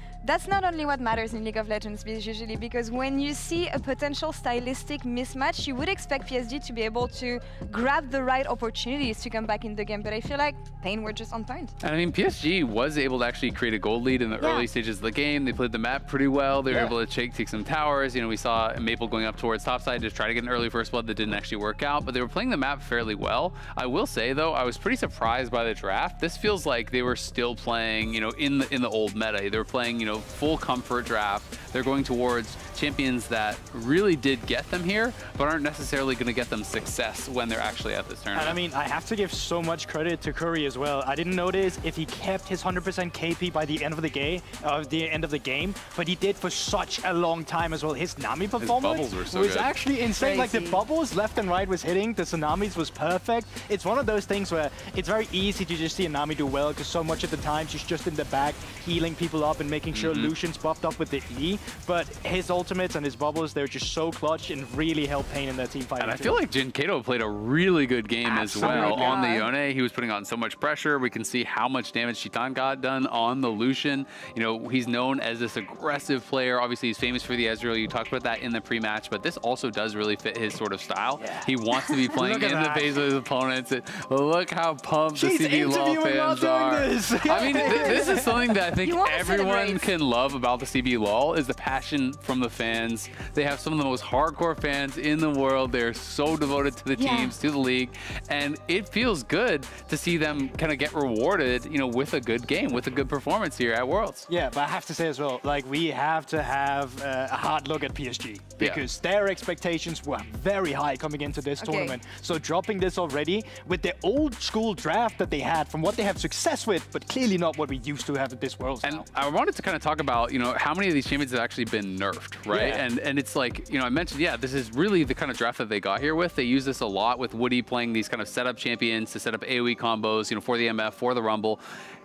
not only what matters in League of Legends usually, because when you see a potential stylistic mismatch, you would expect PSG to be able to grab the right opportunities to come back in the game, but I feel like Pain were just on point. And I mean, PSG was able to actually create a gold lead in the early stages of the game. They played the map pretty well. They were able to take some towers. You know, we saw Maple going up towards topside to try to get an early first blood that didn't actually work out, but they were playing the map fairly well. I will say though, I was pretty surprised by the draft. This feels like they were still playing, you know, in the old meta. They were playing, you know, full comfort draft. They're going towards champions that really did get them here, but aren't necessarily going to get them success when they're actually at this tournament. And I mean, I have to give so much credit to Curry as well. I didn't notice if he kept his 100% KP by the end of the game, but he did for such a long time as well. His Nami performance was actually insane. Like the bubbles left and right was hitting, the tsunamis was perfect. It's one of those things where it's very easy to just see a Nami do well because so much of the time she's just in the back healing people up and making sure Lucian's buffed up with the E, but his ultimates and his bubbles, they're just so clutch and really help Pain in their team fight. And I feel like Jin Kato played a really good game as well on the Yone. He was putting on so much pressure. We can see how much damage Titan got done on the Lucian. You know, he's known as this aggressive player. Obviously, he's famous for the Ezreal. You talked about that in the pre-match, but this also does really fit his sort of style. He wants to be playing in the face of his opponents. Look how pumped the CB LoL fans are. I mean, this is something that I think everyone can love about the CB LoL is the passion from the fans. They have some of the most hardcore fans in the world. They're so devoted to the teams, to the league, and it feels good to see them kind of get rewarded, you know, with a good game, with a good performance here at Worlds. Yeah, but I have to say as well, like, we have to have a hard look at PSG because their expectations were very high coming into this tournament. So dropping this already with the old school draft that they had from what they have success with, but clearly not what we used to have at this Worlds. And I wanted to kind of talk about, you know, how many of these champions have actually been nerfed, right? And it's like, you know, I mentioned, this is really the kind of draft that they got here with. They use this a lot with Woody playing these kind of setup champions to set up AoE combos, you know, for the MF, for the Rumble.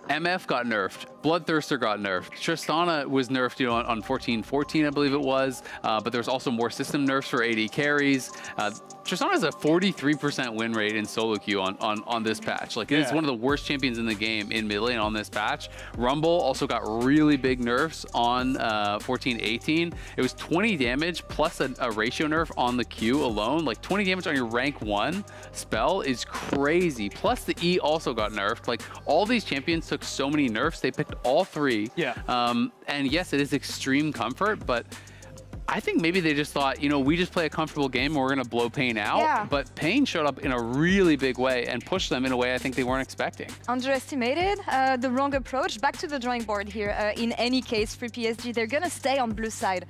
MF got nerfed Bloodthirster got nerfed. Tristana was nerfed, you know, on 14-14, I believe it was. But there was also more system nerfs for AD carries. Tristana has a 43% win rate in solo queue on this patch. Like, it's one of the worst champions in the game in mid lane on this patch. Rumble also got really big nerfs on 14-18. It was 20 damage plus a ratio nerf on the Q alone. Like, 20 damage on your rank 1 spell is crazy. Plus the E also got nerfed. Like, all these champions took so many nerfs. They picked all 3. Yeah. And yes, it is extreme comfort, but I think maybe they just thought, you know, we just play a comfortable game and we're going to blow Pain out. Yeah. But Pain showed up in a really big way and pushed them in a way I think they weren't expecting. Underestimated, the wrong approach. Back to the drawing board here. In any case, for PSG, they're going to stay on blue side.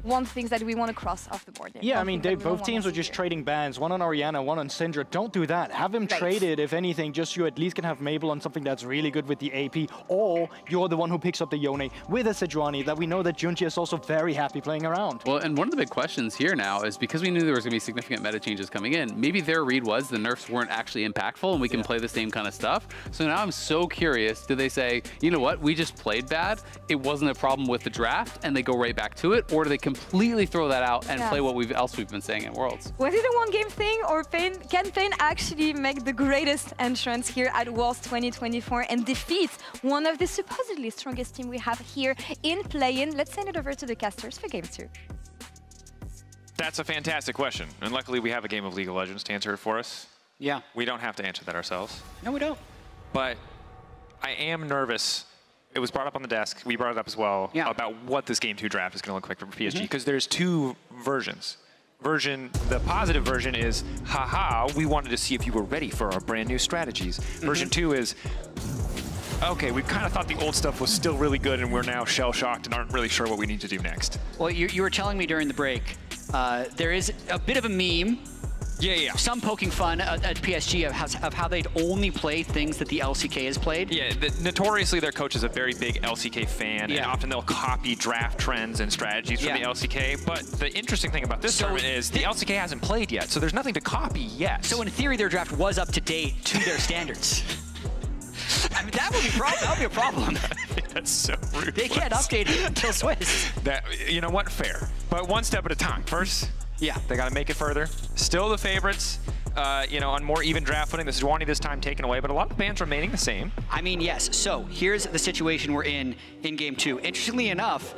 One thing that we want to cross off the board. Yeah, I mean, both teams are just trading bans, one on Orianna, one on Syndra. Don't do that. Have them traded, if anything, just so you at least can have Mabel on something that's really good with the AP, or you're the one who picks up the Yone with a Sejuani that we know that Junji is also very happy playing around. Well, and one of the big questions here now is because we knew there was going to be significant meta changes coming in, maybe their read was the nerfs weren't actually impactful and we can play the same kind of stuff. So now I'm so curious, do they say, you know what, we just played bad, it wasn't a problem with the draft, and they go right back to it, or do they completely throw that out and play what else we've been saying in Worlds? Was it a one-game thing, or can Pain actually make the greatest entrance here at Worlds 2024 and defeat one of the supposedly strongest team we have here in play-in? Let's send it over to the casters for Game 2. That's a fantastic question, and luckily we have a game of League of Legends to answer it for us. Yeah. We don't have to answer that ourselves. No, we don't. But I am nervous. It was brought up on the desk, we brought it up as well, about what this Game 2 draft is going to look like for PSG, because there's 2 versions. The positive version is, haha, we wanted to see if you were ready for our brand new strategies. Version 2 is, okay, we kind of thought the old stuff was still really good and we're now shell-shocked and aren't really sure what we need to do next. Well, you were telling me during the break, there is a bit of a meme. Yeah. Some poking fun at PSG of how they'd only play things that the LCK has played. Yeah, notoriously their coach is a very big LCK fan, and often they'll copy draft trends and strategies from the LCK. But the interesting thing about this tournament is the LCK hasn't played yet, so there's nothing to copy yet. So in theory, their draft was up to date to their standards. I mean, that would be a problem. That's so rude. They can't update it until Swiss. You know what? Fair. But one step at a time. First, they got to make it further. Still the favorites. You know, on more even draft footing. The Sejuani this time taken away, but a lot of the bans remaining the same. I mean, yes. So here's the situation we're in Game 2. Interestingly enough,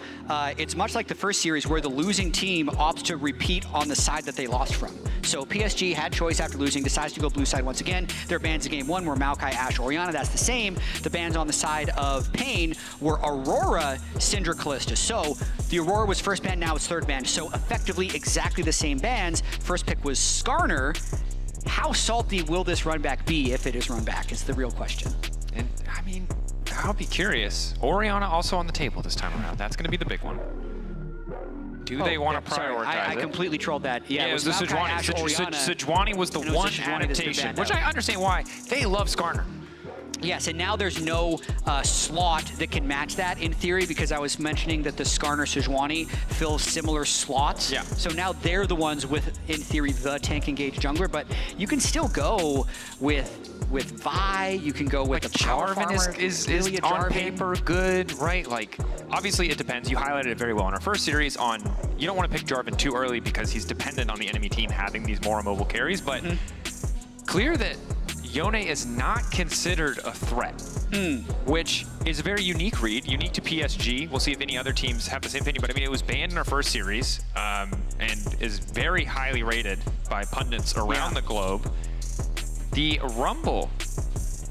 it's much like the first series where the losing team opts to repeat on the side that they lost from. So PSG had choice after losing, decides to go blue side once again. Their bans in Game 1 were Maokai, Ashe, Orianna. That's the same. The bans on the side of Pain were Aurora, Syndra, Kalista. So the Aurora was first ban, now it's third ban. So effectively exactly the same bans. First pick was Skarner. How salty will this run back be if it is run back is the real question. And I mean, I'll be curious. Orianna also on the table this time around. That's going to be the big one. Do they want to prioritize I completely trolled that. Yeah, it was the Sejuani. Sejuani was the one adaptation, which I understand why. They love Skarner. Yes, and now there's no slot that can match that in theory, because I was mentioning that the Skarner Sejuani fill similar slots. Yeah. So now they're the ones with, in theory, the tank engaged jungler, but you can still go with Vi, you can go with the power farmer. is on paper good, right? Like, obviously it depends. You highlighted it very well in our first series on, you don't want to pick Jarvan too early because he's dependent on the enemy team having these more immobile carries, but clear that Yone is not considered a threat, which is a very unique read, unique to PSG. We'll see if any other teams have the same opinion, but I mean, it was banned in our first series and is very highly rated by pundits around the globe. The Rumble.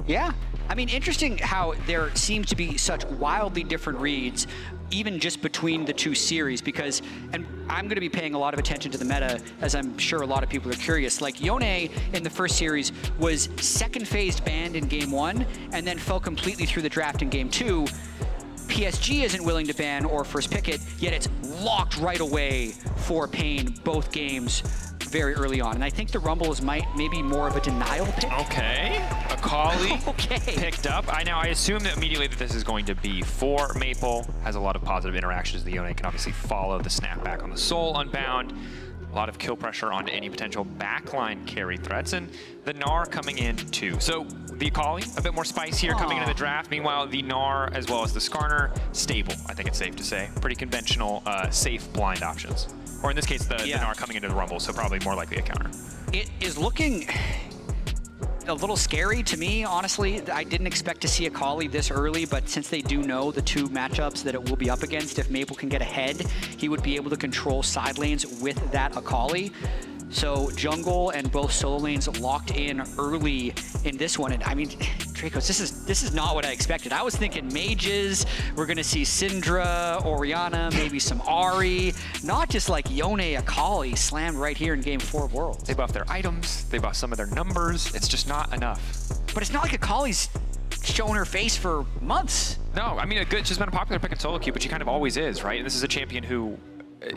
Yeah. I mean, interesting how there seems to be such wildly different reads, even just between the 2 series, because, and I'm going to be paying a lot of attention to the meta, as I'm sure a lot of people are curious. Like, Yone in the first series was second phased banned in Game 1, and then fell completely through the draft in Game 2. PSG isn't willing to ban or first pick it, yet it's locked right away for Pain both games very early on. And I think the Rumble is maybe more of a denial pick. Okay. Akali picked up. I assume that immediately that this is going to be for Maple. Has a lot of positive interactions. The Yone can obviously follow the snapback on the Soul Unbound. A lot of kill pressure onto any potential backline carry threats, and the Gnar coming in too. So the Akali, a bit more spice here coming into the draft. Meanwhile, the Gnar as well as the Skarner, stable, I think it's safe to say. Pretty conventional, safe blind options. Or in this case, the Gnar coming into the Rumble, so probably more likely a counter. It is looking a little scary to me, honestly. I didn't expect to see Akali this early, but since they do know the two matchups that it will be up against, if Maple can get ahead, he would be able to control side lanes with that Akali. So jungle and both solo lanes locked in early in this one. And I mean, Dracos, this is not what I expected. I was thinking mages, we're gonna see Syndra, Orianna, maybe some Ahri, not just like Yone Akali slammed right here in Game 4 of Worlds. They buff their items, they buff some of their numbers. It's just not enough. But it's not like Akali's shown her face for months. No, I mean, she's been a popular pick in solo queue, but she kind of always is, right? And this is a champion who,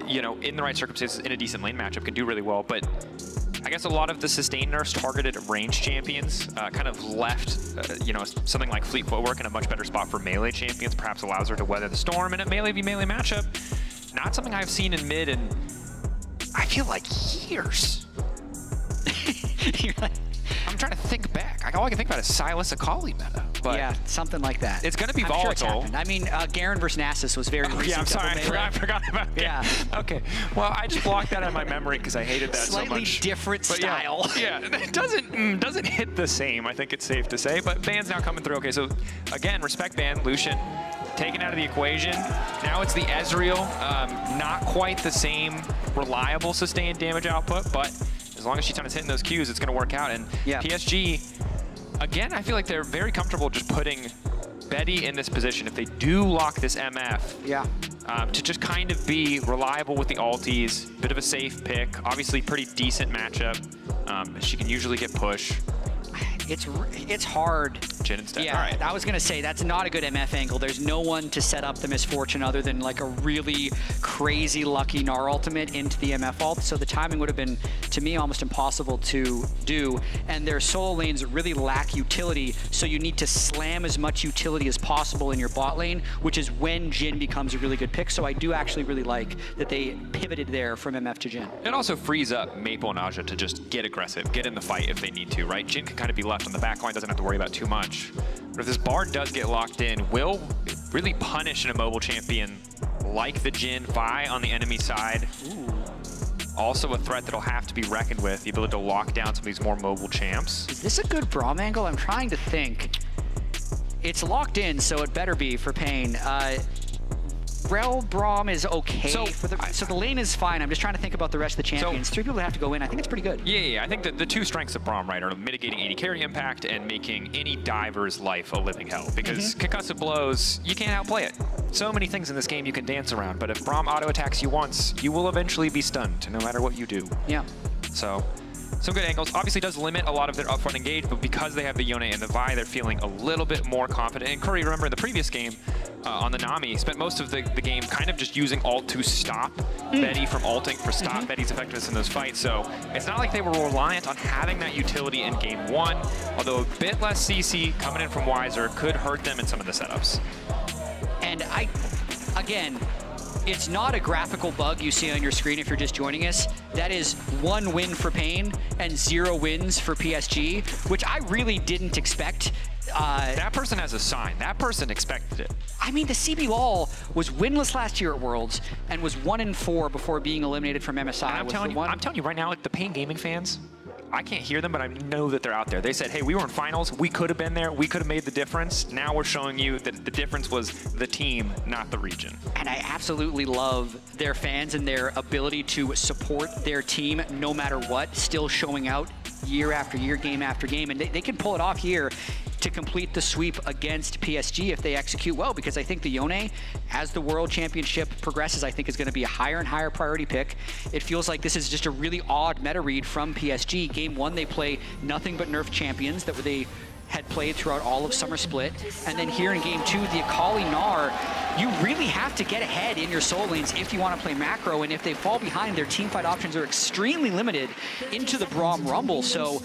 you know, in the right circumstances, in a decent lane matchup, can do really well. But I guess a lot of the sustain nerfs targeted range champions kind of left, you know, something like Fleet Footwork in a much better spot for melee champions, perhaps allows her to weather the storm in a melee v melee matchup. Not something I've seen in mid in, I feel like, years. I'm trying to think back. All I can think about is Silas Akali meta. But yeah, something like that. It's going to be volatile. Sure I mean, Garen versus Nasus was very recent. Yeah, I'm sorry. I forgot about that. Yeah. Okay. Well, I just blocked that out of my memory because I hated that so much. Slightly different style. Yeah, it doesn't hit the same, I think it's safe to say. But Ban's now coming through. Okay, so again, respect Ban. Lucian taken out of the equation. Now it's the Ezreal. Not quite the same reliable sustained damage output, but as long as she's hitting those Qs, it's going to work out. And PSG, again, I feel like they're very comfortable just putting Betty in this position if they do lock this MF. To just kind of be reliable with the ultis, bit of a safe pick, obviously pretty decent matchup. She can usually get push. It's hard. Jhin instead. Yeah, all right. I was gonna say that's not a good MF angle. There's no one to set up the misfortune other than like a really crazy lucky Gnar ultimate into the MF ult. So the timing would have been, to me, almost impossible to do. And their solo lanes really lack utility, so you need to slam as much utility as possible in your bot lane, which is when Jhin becomes a really good pick. So I do actually really like that they pivoted there from MF to Jhin. It also frees up Maple and Aja to just get aggressive, get in the fight if they need to, right? Jhin can kind of be left on the back line, doesn't have to worry about too much. But if this Bard does get locked in, will really punish an immobile champion like the Jhin Vi on the enemy side. Ooh. Also a threat that'll have to be reckoned with, the ability to lock down some of these more mobile champs. Is this a good Braum angle? I'm trying to think. It's locked in, so it better be for Pain. Rel Braum is okay. So the lane is fine. I'm just trying to think about the rest of the champions. 3 people have to go in. I think it's pretty good. Yeah. I think that the two strengths of Braum, right, are mitigating AD carry impact and making any diver's life a living hell. Because concussive blows, you can't outplay it. So many things in this game you can dance around, but if Braum auto attacks you once, you will eventually be stunned, no matter what you do. Yeah. So some good angles. Obviously does limit a lot of their upfront engage, but because they have the Yone and the Vi, they're feeling a little bit more confident. And Curry, remember in the previous game, on the Nami, spent most of the game kind of just using ult to stop Betty from ulting, for stop Betty's effectiveness in those fights. So it's not like they were reliant on having that utility in game 1, although a bit less CC coming in from Weiser could hurt them in some of the setups. And again, it's not a graphical bug you see on your screen if you're just joining us. That is 1 win for Pain and 0 wins for PSG, which I really didn't expect. That person has a sign. That person expected it. I mean, the CB LoL was winless last year at Worlds and was 1-4 before being eliminated from MSI. I'm telling you right now, like the Pain Gaming fans, I can't hear them, but I know that they're out there. They said, hey, we were in finals. We could have been there. We could have made the difference. Now we're showing you that the difference was the team, not the region. And I absolutely love their fans and their ability to support their team no matter what, still showing out year after year, game after game. And they can pull it off here to complete the sweep against PSG if they execute well, because I think the Yone, as the World Championship progresses, I think is going to be a higher and higher priority pick. It feels like this is just a really odd meta read from PSG. Game 1, they play nothing but nerf champions that they had played throughout all of Summer Split. And then here in Game 2, the Akali Gnar, you really have to get ahead in your solo lanes if you want to play macro, and if they fall behind, their teamfight options are extremely limited into the Braum Rumble. So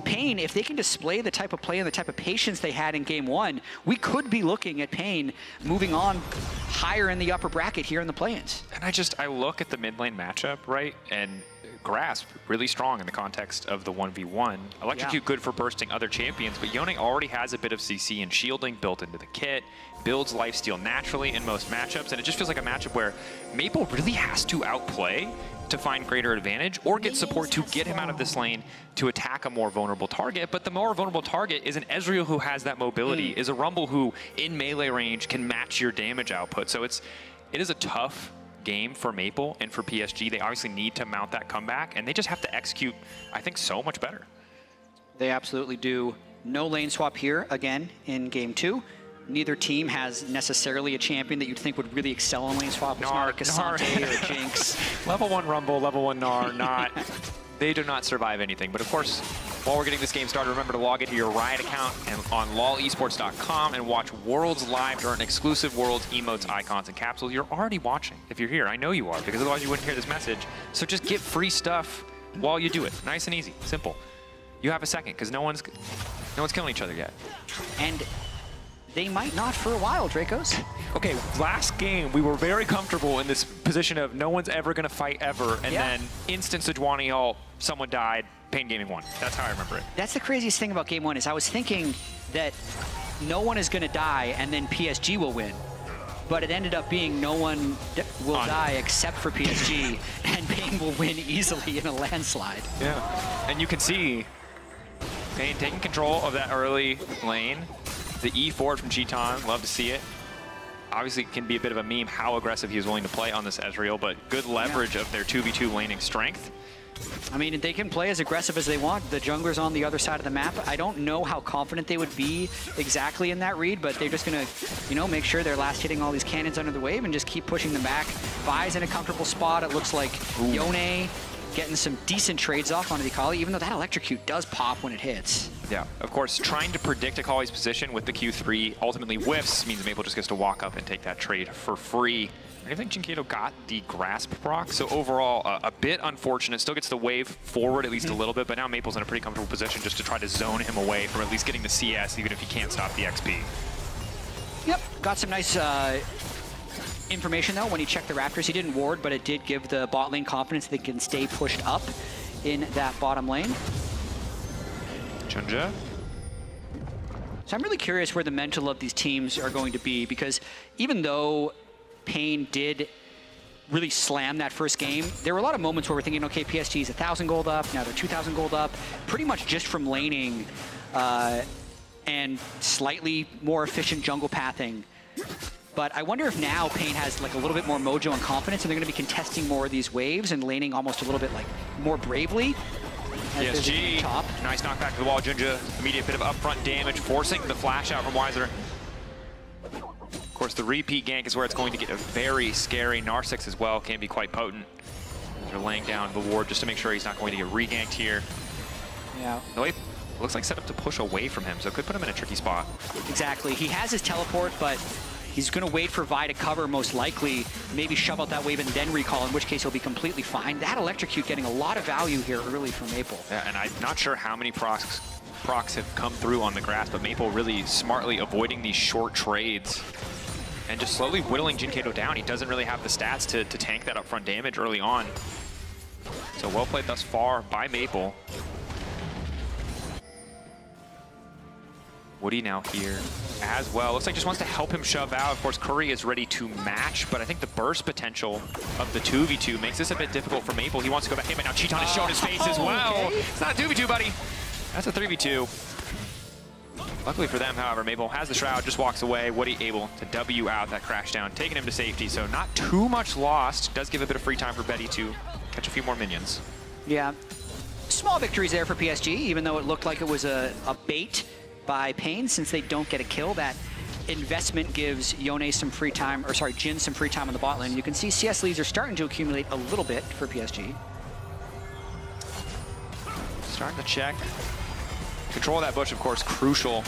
Pain, if they can display the type of play and the type of patience they had in Game 1, we could be looking at Pain moving on higher in the upper bracket here in the play-ins. And I look at the mid lane matchup, right, and Grasp really strong in the context of the 1v1. Electrocute good for bursting other champions, but Yone already has a bit of CC and shielding built into the kit, builds lifesteal naturally in most matchups, and it just feels like a matchup where Maple really has to outplay to find greater advantage or get support to get him out of this lane to attack a more vulnerable target. But the more vulnerable target is an Ezreal who has that mobility, is a Rumble who in melee range can match your damage output. So it is a tough game for Maple and for PSG. They obviously need to mount that comeback, and they just have to execute, I think, so much better. They absolutely do. No lane swap here again in game 2. Neither team has necessarily a champion that you'd think would really excel on lane swap. It's not a Cassante or Jinx. Level 1 Rumble, level 1 Gnar, not. They do not survive anything. But of course, while we're getting this game started, remember to log into your Riot account and on LoLEsports.com and watch Worlds live during exclusive Worlds emotes, icons, and capsules. You're already watching if you're here. I know you are, because otherwise you wouldn't hear this message. So just get free stuff while you do it. Nice and easy, simple. You have a second, because no one's killing each other yet. And they might not for a while, Dracos. Okay, last game, we were very comfortable in this position of no one's ever going to fight ever, and then instant Sejuani ult, someone died, Pain Gaming won. That's how I remember it. That's the craziest thing about game 1 is I was thinking that no one is going to die and then PSG will win. But it ended up being no one will die except for PSG, and Pain will win easily in a landslide. Yeah, and you can see Pain taking control of that early lane. The E forward from Cheeton, love to see it. Obviously, it can be a bit of a meme how aggressive he is willing to play on this Ezreal, but good leverage of their 2v2 laning strength. I mean, they can play as aggressive as they want. The jungler's on the other side of the map. I don't know how confident they would be exactly in that read, but they're just going to, you know, make sure they're last hitting all these cannons under the wave and just keep pushing them back. Vi's in a comfortable spot. It looks like Yone getting some decent trades off onto the Akali, even though that Electrocute does pop when it hits. Yeah, of course, trying to predict Akali's position with the Q3 ultimately whiffs means Maple just gets to walk up and take that trade for free. I think Jinkato got the Grasp proc, so overall a bit unfortunate. Still gets the wave forward at least a little bit, but now Maple's in a pretty comfortable position just to try to zone him away from at least getting the CS, even if he can't stop the XP. Yep, got some nice information though when he checked the Raptors. He didn't ward, but it did give the bot lane confidence they can stay pushed up in that bottom lane. Chunja. So I'm really curious where the mental of these teams are going to be, because even though Pain did really slam that first game, there were a lot of moments where we're thinking, okay, PSG is 1,000 gold up, now they're 2,000 gold up, pretty much just from laning and slightly more efficient jungle pathing. But I wonder if now Pain has like a little bit more mojo and confidence, and they're going to be contesting more of these waves and laning almost a little bit like more bravely. PSG, top. Nice knockback to the wall. Junja, immediate bit of upfront damage, forcing the flash out from Weiser. Of course, the repeat gank is where it's going to get a very scary. Narsix as well can be quite potent. They're laying down the ward just to make sure he's not going to get re-ganked here. Yeah. The way looks like set up to push away from him, so it could put him in a tricky spot. Exactly. He has his teleport, but he's going to wait for Vi to cover, most likely, maybe shove out that wave and then recall, in which case he'll be completely fine. That Electrocute getting a lot of value here early from Maple. Yeah, and I'm not sure how many procs have come through on the grass, but Maple really smartly avoiding these short trades and just slowly whittling Jinkato down. He doesn't really have the stats to tank that upfront damage early on. So well played thus far by Maple. Woody now here as well. Looks like just wants to help him shove out. Of course, Curry is ready to match, but I think the burst potential of the 2v2 makes this a bit difficult for Maple. He wants to go back. Hey, but now Cheeton has shown his face as well. Okay. It's not a 2v2, buddy. That's a 3v2. Luckily for them, however, Maple has the Shroud, just walks away. Woody able to W out that crash down, taking him to safety. So not too much lost. Does give a bit of free time for Betty to catch a few more minions. Yeah. Small victories there for PSG, even though it looked like it was a bait by Pain, since they don't get a kill. That investment gives Yone some free time, or sorry, Jin some free time on the bot lane. You can see CS leads are starting to accumulate a little bit for PSG. Starting to check. Control of that bush, of course, crucial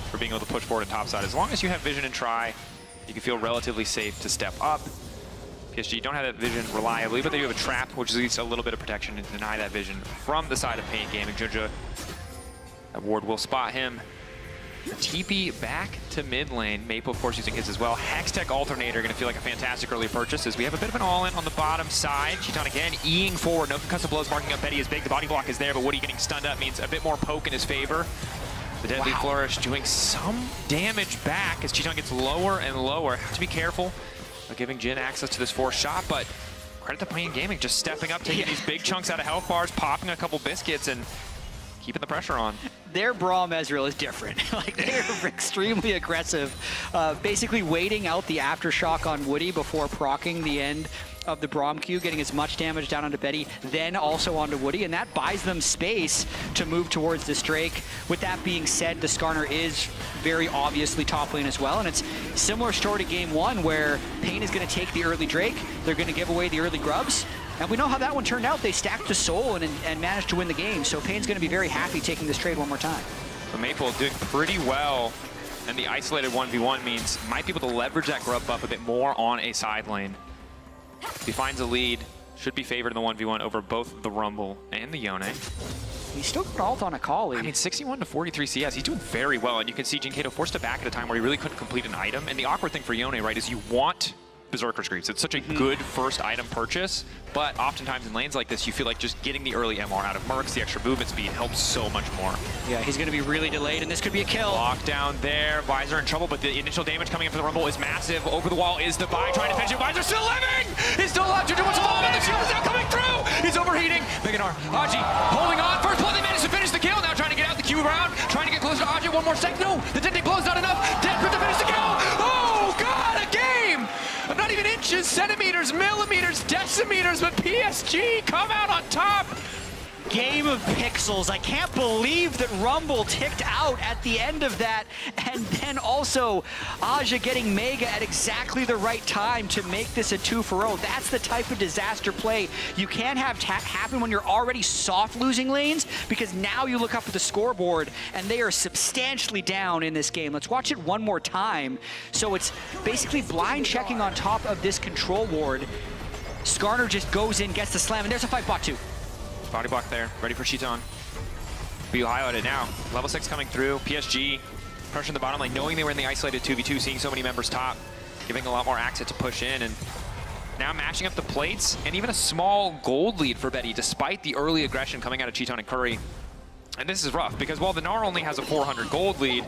for being able to push forward and topside. As long as you have vision and try, you can feel relatively safe to step up. PSG don't have that vision reliably, but they do have a trap, which is at least a little bit of protection to deny that vision from the side of Pain Gaming. Junja, that ward will spot him. TP back to mid lane. Maple, of course, using his as well. Hextech Alternator going to feel like a fantastic early purchase as we have a bit of an all-in on the bottom side. Cheaton again, E-ing forward. No concussive blows, marking up Betty is big. The body block is there, but Woody getting stunned up means a bit more poke in his favor. The Deadly Flourish doing some damage back as Cheaton gets lower and lower. Have to be careful of giving Jin access to this forced shot, but credit to Pain Gaming just stepping up, taking these big chunks out of health bars, popping a couple biscuits, and keeping the pressure on. Their Braum Ezreal is different. Like, they're extremely aggressive, basically waiting out the aftershock on Woody before proccing the end of the Braum Q, getting as much damage down onto Betty, then also onto Woody, and that buys them space to move towards this Drake. With that being said, the Skarner is very obviously top lane as well, and it's similar story to game one where Pain is going to take the early Drake, they're going to give away the early Grubs, and we know how that one turned out. They stacked the Soul and managed to win the game, so Pain's going to be very happy taking this trade one more time. So Maple doing pretty well, and the isolated 1v1 means might be able to leverage that Grub buff a bit more on a side lane. If he finds a lead, should be favored in the 1v1 over both the Rumble and the Yone. He's still got ult on Akali. I mean, 61 to 43 CS, he's doing very well, and you can see Jinkato forced to back at a time where he really couldn't complete an item. And the awkward thing for Yone, right, is you want Berserker's Greaves. It's such a good first item purchase, but oftentimes in lanes like this, you feel like just getting the early MR out of Mercs, the extra movement speed helps so much more. Yeah, he's going to be really delayed, and this could be a kill. Lockdown there, Visor in trouble, but the initial damage coming in for the Rumble is massive. Over the wall is the buy, trying to finish it. Visor still living! He's still alive. Juju wants to follow him, and the shield is now coming through! He's overheating. Meganar, Aji holding on. First blood, they managed to finish the kill. Now trying to get out the Q round, trying to get close to Aji. One more second. No, the Dente blow's not enough. Desperate to finish the kill. Oh, God, a game! Not even inches, centimeters, millimeters, decimeters, but PSG come out on top. Game of pixels. I can't believe that Rumble ticked out at the end of that, and then also Aja getting Mega at exactly the right time to make this a 2-for-0. That's the type of disaster play you can't have happen when you're already soft losing lanes, because now you look up at the scoreboard and they are substantially down in this game. Let's watch it one more time. So it's basically blind checking on top of this control ward. Skarner just goes in, gets the slam, and there's a fight bot too. Body block there, ready for Cheaton. But you highlight it now. Level 6 coming through, PSG pressuring the bottom lane, knowing they were in the isolated 2v2, seeing so many members top, giving a lot more access to push in, and now mashing up the plates, and even a small gold lead for Betty, despite the early aggression coming out of Cheaton and Curry. And this is rough, because while the Gnar only has a 400 gold lead,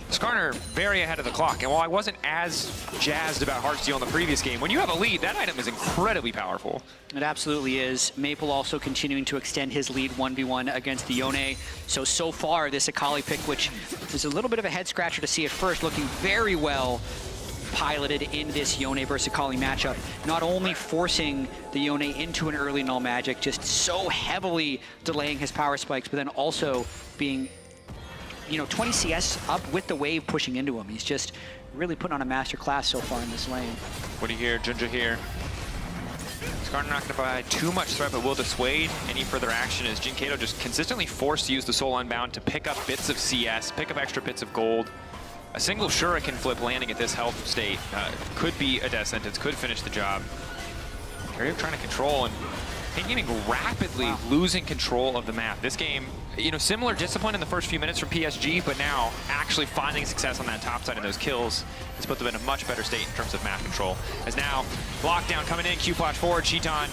Skarner very ahead of the clock. And while I wasn't as jazzed about Heartsteel in the previous game, when you have a lead, that item is incredibly powerful. It absolutely is. Maple also continuing to extend his lead 1v1 against the Yone. So far, this Akali pick, which is a little bit of a head scratcher to see at first, looking very well piloted in this Yone versus Akali matchup, not only forcing the Yone into an early null magic, just so heavily delaying his power spikes, but then also being, 20 CS up with the wave pushing into him. He's just really putting on a master class so far in this lane. What do you hear? Junja here. Skarner not going to provide too much threat, but will dissuade any further action as Jinkato just consistently forced to use the Soul Unbound to pick up bits of CS, pick up extra bits of gold. A single Shuriken flip landing at this health state could be a death sentence, could finish the job. They're trying to control, and Pain Gaming rapidly losing control of the map. This game, similar discipline in the first few minutes from PSG, but now actually finding success on that top side of those kills has put them in a much better state in terms of map control. As now, lockdown coming in, Q flash forward, Cheaton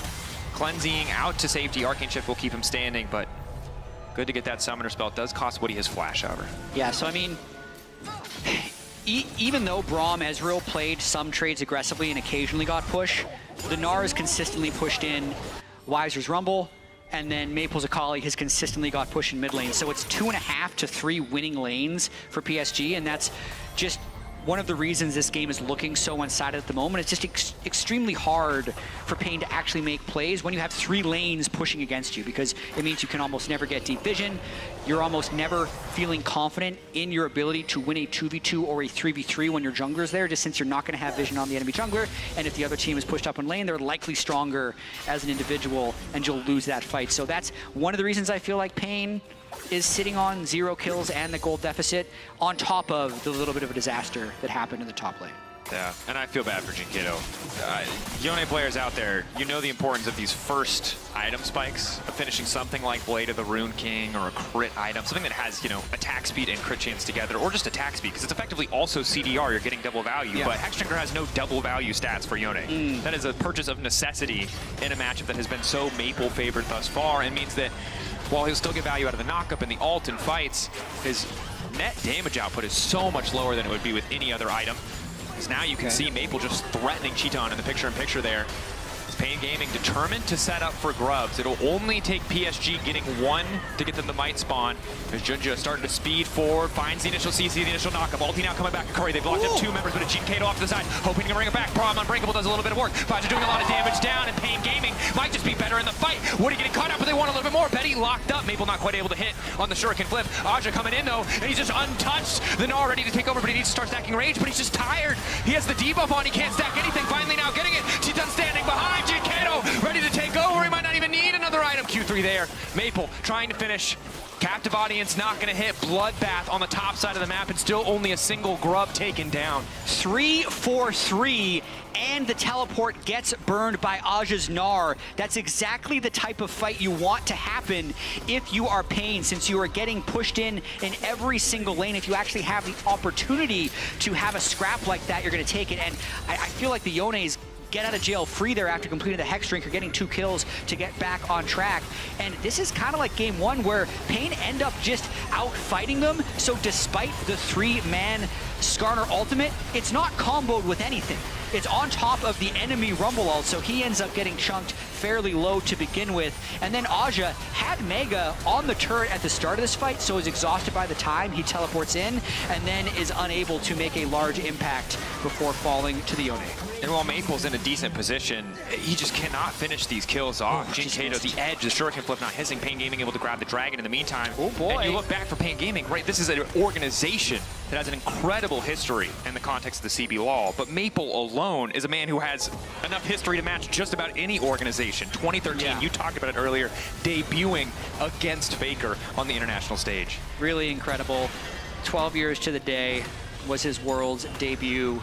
cleansing out to safety. Arcane Shift will keep him standing, but good to get that summoner spell. It does cost Woody his flash, however. Yeah, so I mean, even though Braum Ezreal played some trades aggressively and occasionally got push, the Gnar has consistently pushed in Weiser's Rumble, and then Maple's Akali has consistently got push in mid lane. So it's 2.5 to 3 winning lanes for PSG, and that's just one of the reasons this game is looking so one-sided at the moment. It's just extremely hard for Pain to actually make plays when you have 3 lanes pushing against you, because it means you can almost never get deep vision. You're almost never feeling confident in your ability to win a 2v2 or a 3v3 when your jungler's there, just since you're not going to have vision on the enemy jungler. And if the other team is pushed up in lane, they're likely stronger as an individual, and you'll lose that fight. So that's one of the reasons I feel like Pain is sitting on 0 kills and the gold deficit, on top of the little bit of a disaster that happened in the top lane. Yeah, and I feel bad for Jinkato. Yone players out there, you know the importance of these first item spikes, of finishing something like Blade of the Rune King or a crit item, something that has, you know, attack speed and crit chance together, or just attack speed, because it's effectively also CDR, you're getting double value, but Hexdrinker has no double value stats for Yone. That is a purchase of necessity in a matchup that has been so Maple favored thus far, and means that while he'll still get value out of the knockup and the ult and fights, his net damage output is so much lower than it would be with any other item. Because now you can see Maple just threatening Cheaton in the picture-in-picture there. Pain Gaming determined to set up for grubs. It'll only take PSG getting one to get them the might spawn. As Junja starting to speed forward, finds the initial CC, the initial knockup. Ulti now coming back to Curry. They've locked up 2 members, but a Jinkato off to the side, hoping to bring it back. Prom Unbreakable does a little bit of work. Faja doing a lot of damage down, and Pain Gaming might just be better in the fight. Woody getting caught up, but they want a little bit more. Betty locked up. Maple not quite able to hit on the Shuriken flip. Aja coming in, though, and he's just untouched. The Gnar ready to take over, but he needs to start stacking rage, but he's just tired. He has the debuff on. He can't stack anything. Finally now getting it. Cheaton standing behind Jinkato, ready to take over. He might not even need another item. Q3 there. Maple trying to finish. Captive audience not going to hit. Bloodbath on the top side of the map, and still only a single grub taken down. 3-4-3, and the teleport gets burned by Aja's Gnar. That's exactly the type of fight you want to happen if you are Pain, since you are getting pushed in every single lane. If you actually have the opportunity to have a scrap like that, you're going to take it. And I feel like the Yones get out of jail free there after completing the Hexdrinker, getting 2 kills to get back on track. And this is kind of like game 1 where Pain end up just out fighting them. So despite the 3-man Skarner ultimate, it's not comboed with anything. It's on top of the enemy Rumble ult, so he ends up getting chunked fairly low to begin with. And then Aja had Mega on the turret at the start of this fight, so is exhausted by the time he teleports in, and then is unable to make a large impact before falling to the Yone. And while Maple's in a decent position, he just cannot finish these kills off. Jinkato, the edge, the Shuriken flip not hissing. Pain Gaming able to grab the dragon in the meantime. Oh boy. And you look back for Pain Gaming, right? This is an organization that has an incredible history in the context of the CB LoL, but Maple alone is a man who has enough history to match just about any organization. 2013, you talked about it earlier, debuting against Faker on the international stage. Really incredible. 12 years to the day was his world's debut.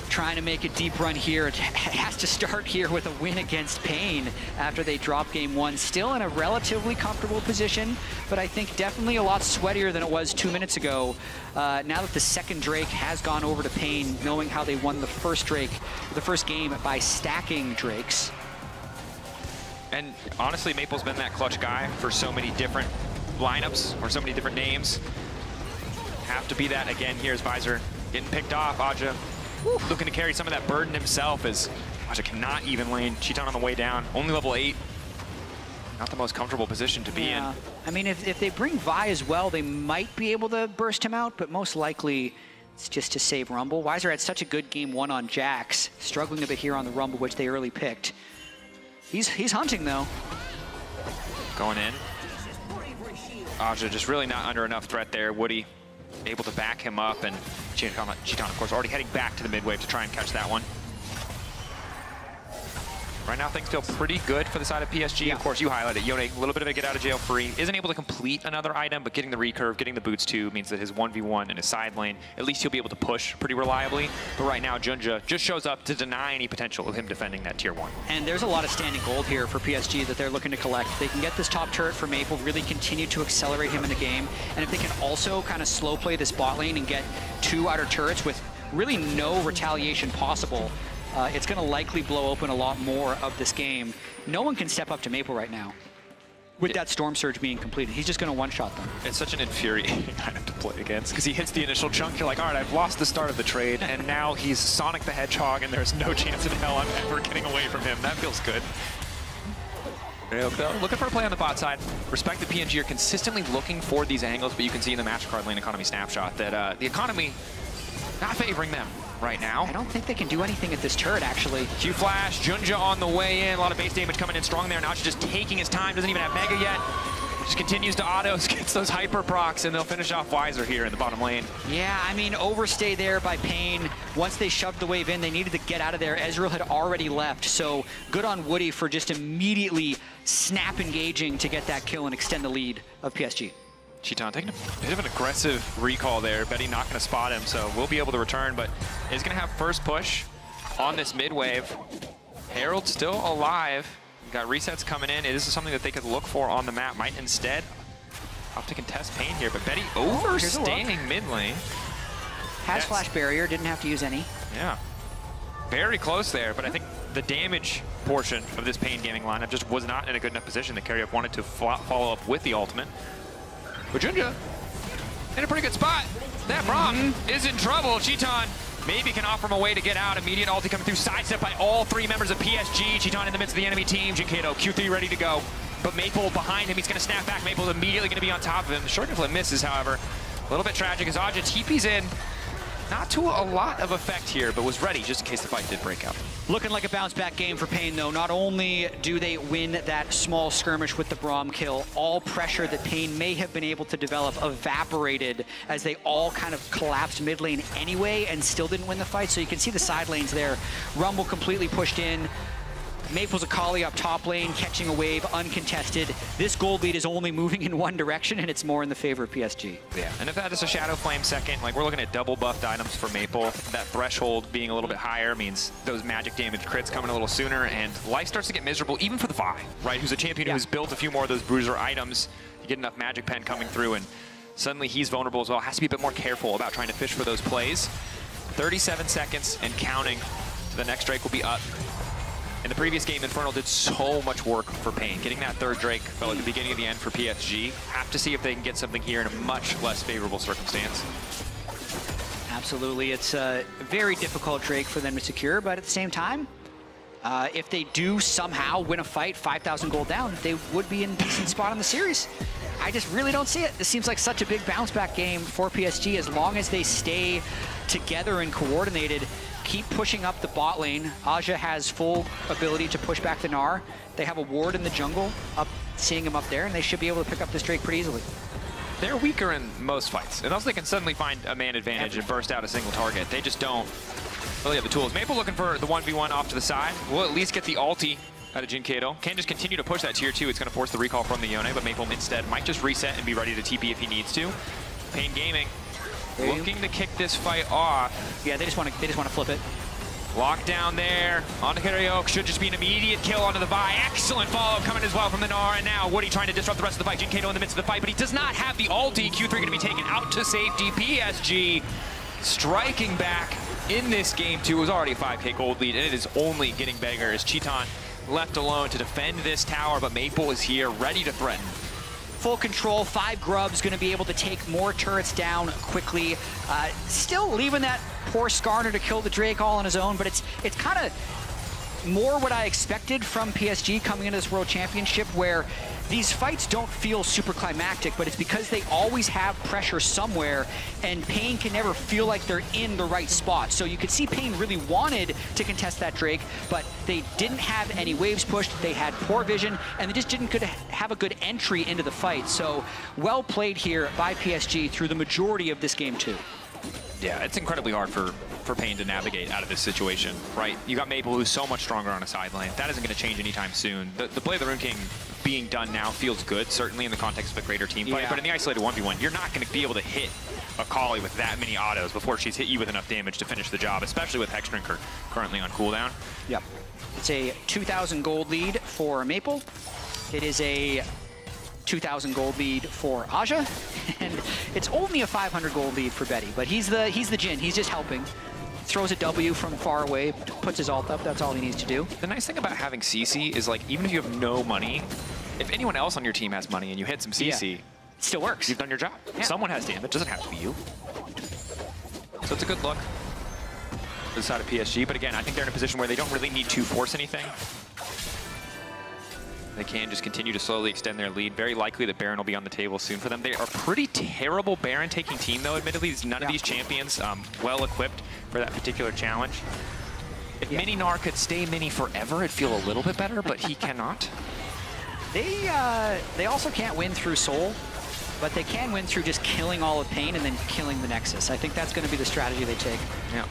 Trying to make a deep run here. It has to start here with a win against Pain after they drop game 1. Still in a relatively comfortable position, but I think definitely a lot sweatier than it was 2 minutes ago. Now that the second Drake has gone over to Pain, knowing how they won the first game by stacking Drakes. And honestly, Maple's been that clutch guy for so many different lineups or so many different names. Have to be that again. Here's Visor getting picked off. Aja looking to carry some of that burden himself, as Aja cannot even lane. Cheaton on the way down, only level 8. Not the most comfortable position to be in. I mean, if they bring Vi as well, they might be able to burst him out, but most likely it's just to save Rumble. Weiser had such a good game 1 on Jax, struggling a bit here on the Rumble, which they early picked. He's hunting though. Going in. Aja just really not under enough threat there. Woody able to back him up, and Cheaton, of course, already heading back to the mid-wave to try and catch that one. Right now, things feel pretty good for the side of PSG. Of course, you highlighted Yone, a little bit of a get out of jail free. Isn't able to complete another item, but getting the recurve, getting the boots too, means that his 1v1 in his side lane, at least he'll be able to push pretty reliably. But right now, Junja just shows up to deny any potential of him defending that tier 1. And there's a lot of standing gold here for PSG that they're looking to collect. They can get this top turret for Maple, really continue to accelerate him in the game. And if they can also kind of slow play this bot lane and get 2 outer turrets with really no retaliation possible, it's going to likely blow open a lot more of this game. No one can step up to Maple right now with that Storm Surge being completed. He's just going to one-shot them. It's such an infuriating item to play against, because he hits the initial chunk, you're like, all right, I've lost the start of the trade, and now he's Sonic the Hedgehog, and there's no chance in hell I'm ever getting away from him. That feels good. Looking for a play on the bot side. Respect that PNG are consistently looking for these angles, but you can see in the MasterCard lane economy snapshot that the economy not favoring them right now. I don't think they can do anything at this turret, actually. Q Flash, Junja on the way in. A lot of base damage coming in strong there. Now she's just taking his time. Doesn't even have Mega yet. Just continues to autos, gets those hyper procs, and they'll finish off Weiser here in the bottom lane. Yeah, I mean, overstay there by Pain. Once they shoved the wave in, they needed to get out of there. Ezreal had already left, so good on Woody for just immediately snap engaging to get that kill and extend the lead of PSG. Cheaton taking a bit of an aggressive recall there. Betty not going to spot him, so we'll be able to return, but is going to have first push on this mid wave. Herald still alive. Got resets coming in. This is something that they could look for on the map. Might instead opt to contest Pain here, but Betty overstaying mid lane. Has flash barrier, didn't have to use any. Yeah. Very close there, but I think the damage portion of this Pain Gaming lineup just was not in a good enough position. The carry up wanted to follow up with the ultimate. But Junja in a pretty good spot. That Braum is in trouble. Cheeton maybe can offer him a way to get out. Immediate ulti coming through, sidestep by all three members of PSG. Cheeton in the midst of the enemy team. Jinkato, Q3 ready to go. But Maple behind him, he's going to snap back. Maple's immediately going to be on top of him. The short flip misses, however. A little bit tragic as Aja TP's in. Not to a lot of effect here, but was ready just in case the fight did break out. Looking like a bounce-back game for Pain, though. Not only do they win that small skirmish with the Braum kill, all pressure that Pain may have been able to develop evaporated as they all kind of collapsed mid lane anyway and still didn't win the fight. So you can see the side lanes there. Rumble completely pushed in. Maple's Akali up top lane, catching a wave, uncontested. This gold lead is only moving in one direction, and it's more in the favor of PSG. Yeah, and if that is a Shadow Flame second, like we're looking at double buffed items for Maple. That threshold being a little bit higher means those magic damage crits coming a little sooner, and life starts to get miserable even for the Vi, right? Who's a champion who's built a few more of those bruiser items. You get enough magic pen coming through, and suddenly he's vulnerable as well. Has to be a bit more careful about trying to fish for those plays. 37 seconds and counting. The next Drake will be up. In the previous game, Infernal did so much work for Pain. Getting that third Drake felt like the beginning of the end for PSG. Have to see if they can get something here in a much less favorable circumstance. Absolutely. It's a very difficult Drake for them to secure, but at the same time, if they do somehow win a fight 5,000 gold down, they would be in a decent spot in the series. I just really don't see it. This seems like such a big bounce-back game for PSG as long as they stay together and coordinated. Keep pushing up the bot lane. Aja has full ability to push back the Gnar. They have a ward in the jungle, seeing him up there, and they should be able to pick up this Drake pretty easily. They're weaker in most fights, and also they can suddenly find a man advantage and burst out a single target. They just don't really have the tools. Maple looking for the 1v1 off to the side. We'll at least get the ulti out of Jinkato. Can just continue to push that tier 2. It's going to force the recall from the Yone, but Maple instead might just reset and be ready to TP if he needs to. Pain Gaming looking to kick this fight off. Yeah, they just want to flip it. Lockdown there onto Karaoke. Should just be an immediate kill onto the Vi. Excellent follow-up coming as well from the Gnar. And now Woody trying to disrupt the rest of the fight. Jinkato in the midst of the fight, but he does not have the ulti. Q3 going to be taken out to safety. PSG striking back in this game too. It was already a 5K gold lead, and it is only getting bigger as Cheeton left alone to defend this tower, but Maple is here ready to threaten. Full control, 5 grubs, going to be able to take more turrets down quickly. Still leaving that poor Skarner to kill the Drake all on his own, but it's kind of more what I expected from PSG coming into this World Championship, where these fights don't feel super climactic, but it's because they always have pressure somewhere, and Pain can never feel like they're in the right spot. So you could see Pain really wanted to contest that Drake, but they didn't have any waves pushed, they had poor vision, and they just didn't have a good entry into the fight. So well played here by PSG through the majority of this game too. Yeah, it's incredibly hard for Pain to navigate out of this situation, right? You got Maple, who's so much stronger on a side lane. That isn't going to change anytime soon. The play of the Rune King being done now feels good, certainly in the context of a greater team fight, but in the isolated 1v1, you're not going to be able to hit Akali with that many autos before she's hit you with enough damage to finish the job, especially with Hexdrinker currently on cooldown. Yep. It's a 2,000 gold lead for Maple. It is a 2,000 gold lead for Aja, and it's only a 500 gold lead for Betty, but he's the Jhin. He's just helping. Throws a W from far away, puts his ult up. That's all he needs to do. The nice thing about having CC is, like, even if you have no money, if anyone else on your team has money and you hit some CC, it still works. You've done your job. Yeah. Someone has damage. It doesn't have to be you. So it's a good look to the side of PSG, but again, I think they're in a position where they don't really need to force anything. They can just continue to slowly extend their lead. Very likely that Baron will be on the table soon for them. They are a pretty terrible Baron-taking team, though, admittedly. None of these champions well-equipped for that particular challenge. If Mini Gnar could stay Mini forever, it'd feel a little bit better, but he cannot. They also can't win through Soul, but they can win through just killing all of Pain and then killing the Nexus. I think that's going to be the strategy they take. Yeah.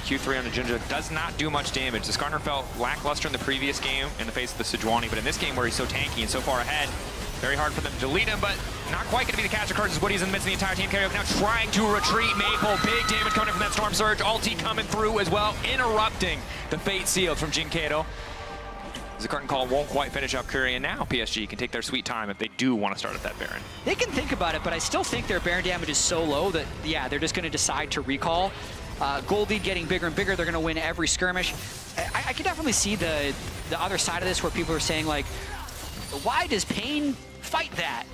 Q3 on the Jinja does not do much damage. The Skarner felt lackluster in the previous game in the face of the Sejuani, but in this game where he's so tanky and so far ahead, Very hard for them to lead him, but not quite going to be the catch of cards as Woody's in the midst of the entire team. Karaoke now trying to retreat. Maple, big damage coming from that Storm Surge. Ulti coming through as well, interrupting the Fate Sealed from Jinkado. The curtain call won't quite finish up Curry, and now PSG can take their sweet time if they do want to start at that Baron. They can think about it, but I still think their Baron damage is so low that, yeah, they're just going to decide to recall. Gold lead getting bigger and bigger. They're going to win every skirmish. I can definitely see the other side of this where people are saying, like, why does Pain fight that?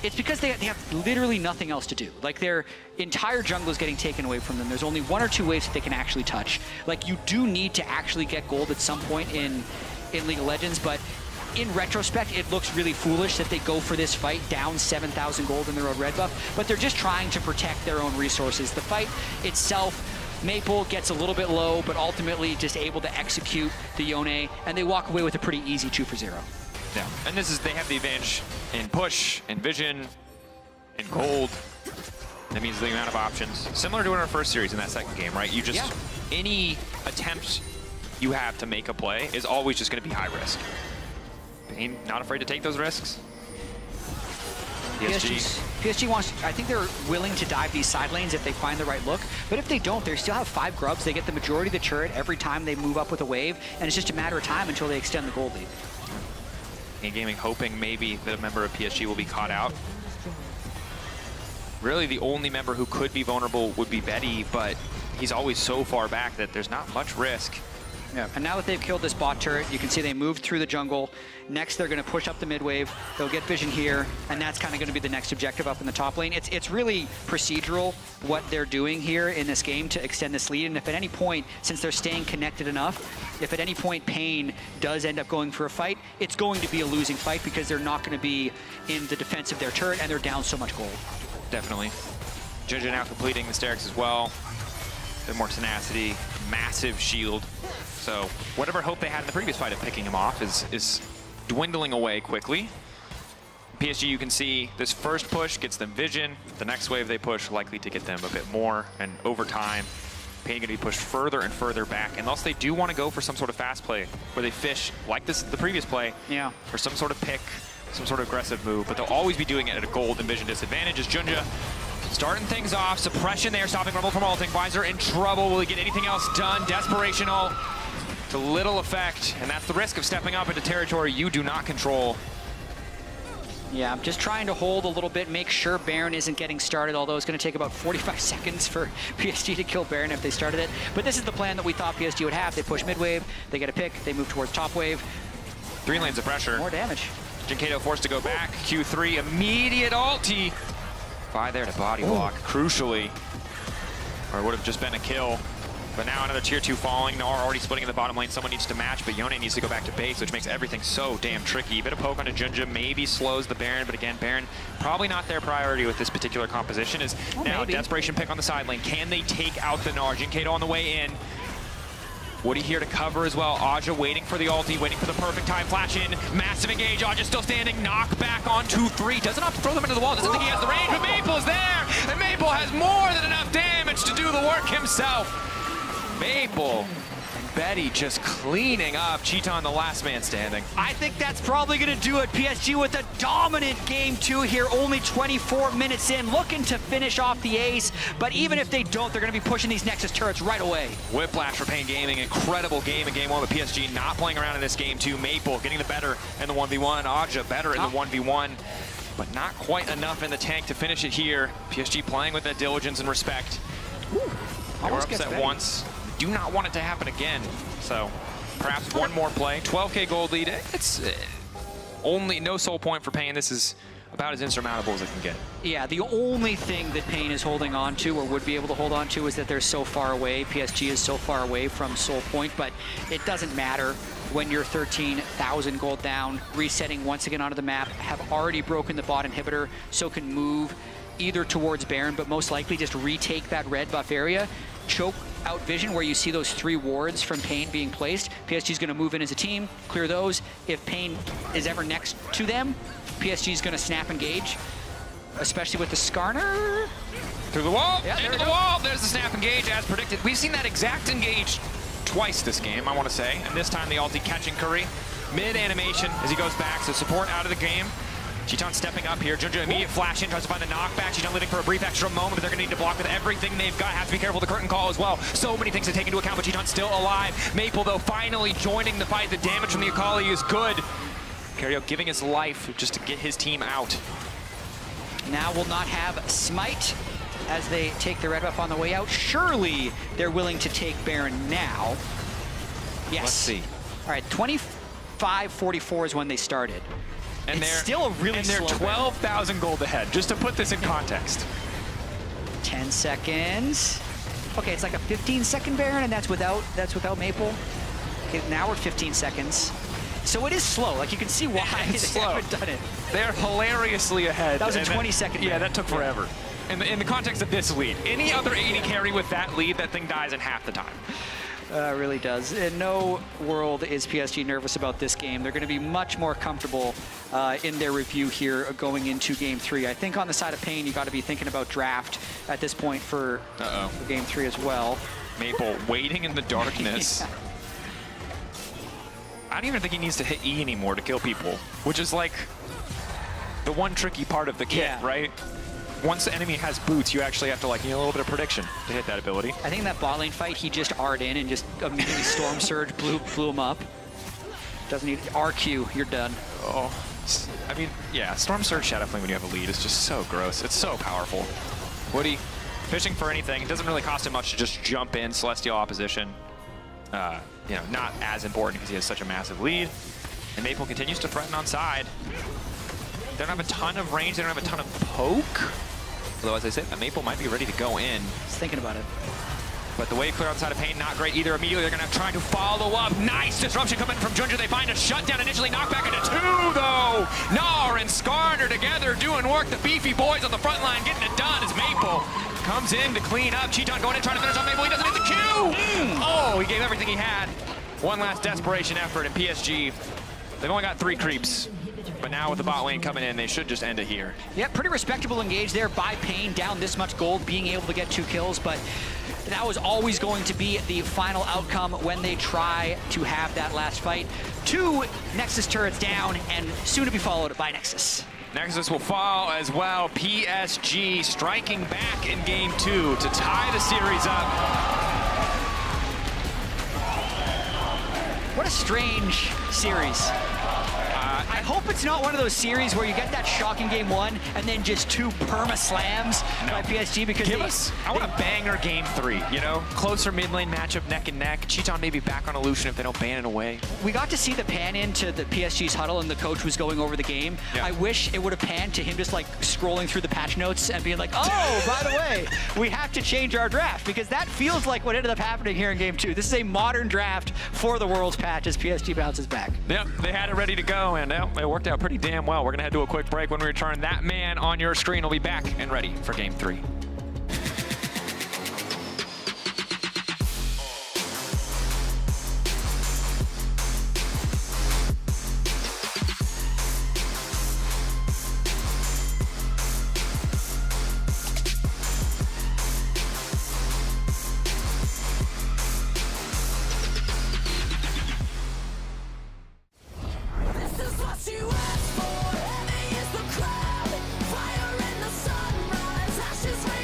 It's because they have literally nothing else to do. Like, their entire jungle is getting taken away from them. There's only 1 or 2 waves that they can actually touch. Like, you do need to actually get gold at some point in League of Legends, but in retrospect, it looks really foolish that they go for this fight down 7,000 gold in their own red buff, but they're just trying to protect their own resources. The fight itself, Maple gets a little bit low, but ultimately just able to execute the Yone, and they walk away with a pretty easy 2-for-0. Yeah, and this is, they have the advantage in push, in vision, in gold. That means the amount of options. Similar to in our first series in that second game, right? You just, any attempt you have to make a play is always just going to be high risk. Pain not afraid to take those risks. PSG wants, I think they're willing to dive these side lanes if they find the right look, but if they don't, they still have 5 grubs. They get the majority of the turret every time they move up with a wave, and it's just a matter of time until they extend the gold lead. And Gaming hoping maybe that a member of PSG will be caught out. Really, the only member who could be vulnerable would be Betty, but he's always so far back that there's not much risk. Yeah, and now that they've killed this bot turret, you can see they moved through the jungle. Next, they're going to push up the mid wave. They'll get vision here, and that's kind of going to be the next objective up in the top lane. It's really procedural what they're doing here in this game to extend this lead, and if at any point, since they're staying connected enough, if at any point Pain does end up going for a fight, it's going to be a losing fight because they're not going to be in the defense of their turret, and they're down so much gold. Definitely. Jinja now completing the Sterix as well. A bit more tenacity, massive shield. So whatever hope they had in the previous fight of picking him off is dwindling away quickly. PSG, you can see this first push gets them vision. The next wave they push likely to get them a bit more, and over time, Pain going to be pushed further and further back, unless they do want to go for some sort of fast play where they fish like the previous play, for some sort of pick, some sort of aggressive move, but they'll always be doing it at a gold and vision disadvantage. As Junja starting things off, suppression there, stopping Rumble from ulting. Visor in trouble. Will he get anything else done? Desperation ult to little effect, and that's the risk of stepping up into territory you do not control. Yeah, I'm just trying to hold a little bit, make sure Baron isn't getting started, although it's going to take about 45 seconds for PSG to kill Baron if they started it. But this is the plan that we thought PSG would have. They push mid wave, they get a pick, they move towards top wave. 3 lanes of pressure. More damage. Jinkado forced to go back. Q3, immediate ulti. Vi there to body block, crucially. Or it would have just been a kill. But now another tier 2 falling. Nara already splitting in the bottom lane. Someone needs to match, but Yone needs to go back to base, which makes everything so damn tricky. Bit of poke onto Junja maybe slows the Baron, but again, Baron probably not their priority with this particular composition. Is now maybe. Desperation pick on the side lane. Can they take out the Nara? Jinkado on the way in. Woody here to cover as well. Aja waiting for the ulti, waiting for the perfect time. Flash in, massive engage. Aja still standing. Knock back on 2-3. Doesn't have to throw them into the wall. Doesn't think he has the range, but Maple's there. And Maple has more than enough damage to do the work himself. Maple and Betty just cleaning up. Cheeton, the last man standing. I think that's probably going to do it. PSG with a dominant game 2 here, only 24 minutes in, looking to finish off the ace. But even if they don't, they're going to be pushing these Nexus turrets right away. Whiplash for Pain Gaming. Incredible game in game 1, but PSG not playing around in this game 2. Maple getting the better in the 1v1. Aja better in the 1v1. But not quite enough in the tank to finish it here. PSG playing with that diligence and respect. They were upset once. Do not want it to happen again. So perhaps one more play. 12K gold lead. It's only no soul point for Pain. This is about as insurmountable as it can get. Yeah, the only thing that Pain is holding on to, or would be able to hold on to, is that they're so far away. PSG is so far away from soul point, but it doesn't matter when you're 13,000 gold down, resetting once again onto the map, have already broken the bot inhibitor, so can move either towards Baron, but most likely just retake that red buff area, choke out vision where you see those 3 wards from Pain being placed. PSG is going to move in as a team, clear those. If Pain is ever next to them, PSG is going to snap engage, especially with the Skarner. Through the wall, into the wall. There's the snap engage as predicted. We've seen that exact engage twice this game, I want to say, and this time the ulti catching Curry. Mid animation as he goes back, so support out of the game. Cheeton stepping up here. Junja immediate flash in, tries to find the knockback. Cheeton living for a brief extra moment, but they're going to need to block with everything they've got. Have to be careful of the curtain call as well. So many things to take into account, but Cheeton's still alive. Maple, though, finally joining the fight. The damage from the Akali is good. Cario giving his life just to get his team out. Now will not have Smite as they take the red buff on the way out. Surely they're willing to take Baron now. Yes. Let's see. All right, 25-44 is when they started. And it's they're still a really slow 12,000 gold ahead, just to put this in context. 10 seconds. Okay, it's like a 15-second Baron, and that's without Maple. Okay, now we're 15 seconds. So it is slow. Like, you can see why they haven't done it. They're hilariously ahead. That was a 20-second Yeah, that took forever. In the context of this lead. Any other AD carry with that lead, that thing dies in half the time. It really does. In no world is PSG nervous about this game. They're going to be much more comfortable in their review here going into Game 3. I think on the side of Pain, you got to be thinking about draft at this point for Game 3 as well. Maple waiting in the darkness. Yeah. I don't even think he needs to hit E anymore to kill people, which is like the one tricky part of the kit, right? Once the enemy has boots, you actually have to, like, a little bit of prediction to hit that ability. I think in that bot lane fight, he just R'd in and just immediately Storm Surge blew him up. Doesn't need RQ, you're done. Oh, I mean, yeah, Storm Surge Shadow Flame when you have a lead is just so gross. It's so powerful. Woody, fishing for anything. It doesn't really cost him much to just jump in, Celestial opposition. You know, not as important because he has such a massive lead. And Maple continues to threaten on side. They don't have a ton of range, they don't have a ton of poke. Although, as I said, Maple might be ready to go in. Just thinking about it. But the wave clear outside of Pain, not great either. Immediately, they're going to try to follow up. Nice disruption coming from Junja. They find a shutdown initially, knocked back into 2, though. Nar and Skarner together doing work. The beefy boys on the front line getting it done as Maple comes in to clean up. Cheeton going in, trying to finish off Maple. He doesn't hit the Q. Oh, he gave everything he had. One last desperation effort in PSG. They've only got 3 creeps. But now with the bot lane coming in, they should just end it here. Yeah, pretty respectable engage there by Pain, down this much gold, being able to get 2 kills, but that was always going to be the final outcome when they try to have that last fight. 2 Nexus turrets down, and soon to be followed by Nexus. Nexus will fall as well. PSG striking back in Game 2 to tie the series up. What a strange series. I hope it's not one of those series where you get that shocking Game 1 and then just 2 perma slams by PSG because I want a banger Game 3, you know? Closer mid lane matchup, neck and neck. Cheeton maybe back on Illusion if they don't ban it away. We got to see the pan into the PSG's huddle and the coach was going over the game. Yeah. I wish it would have panned to him just like scrolling through the patch notes and being like, oh, by the way, we have to change our draft because that feels like what ended up happening here in Game 2. This is a modern draft for the Worlds patch as PSG bounces back. Yep, they had it ready to go and it worked out pretty damn well. We're going to head to a quick break. When we return, that man on your screen will be back and ready for Game 3. Fire in the sunrise, ashes rain.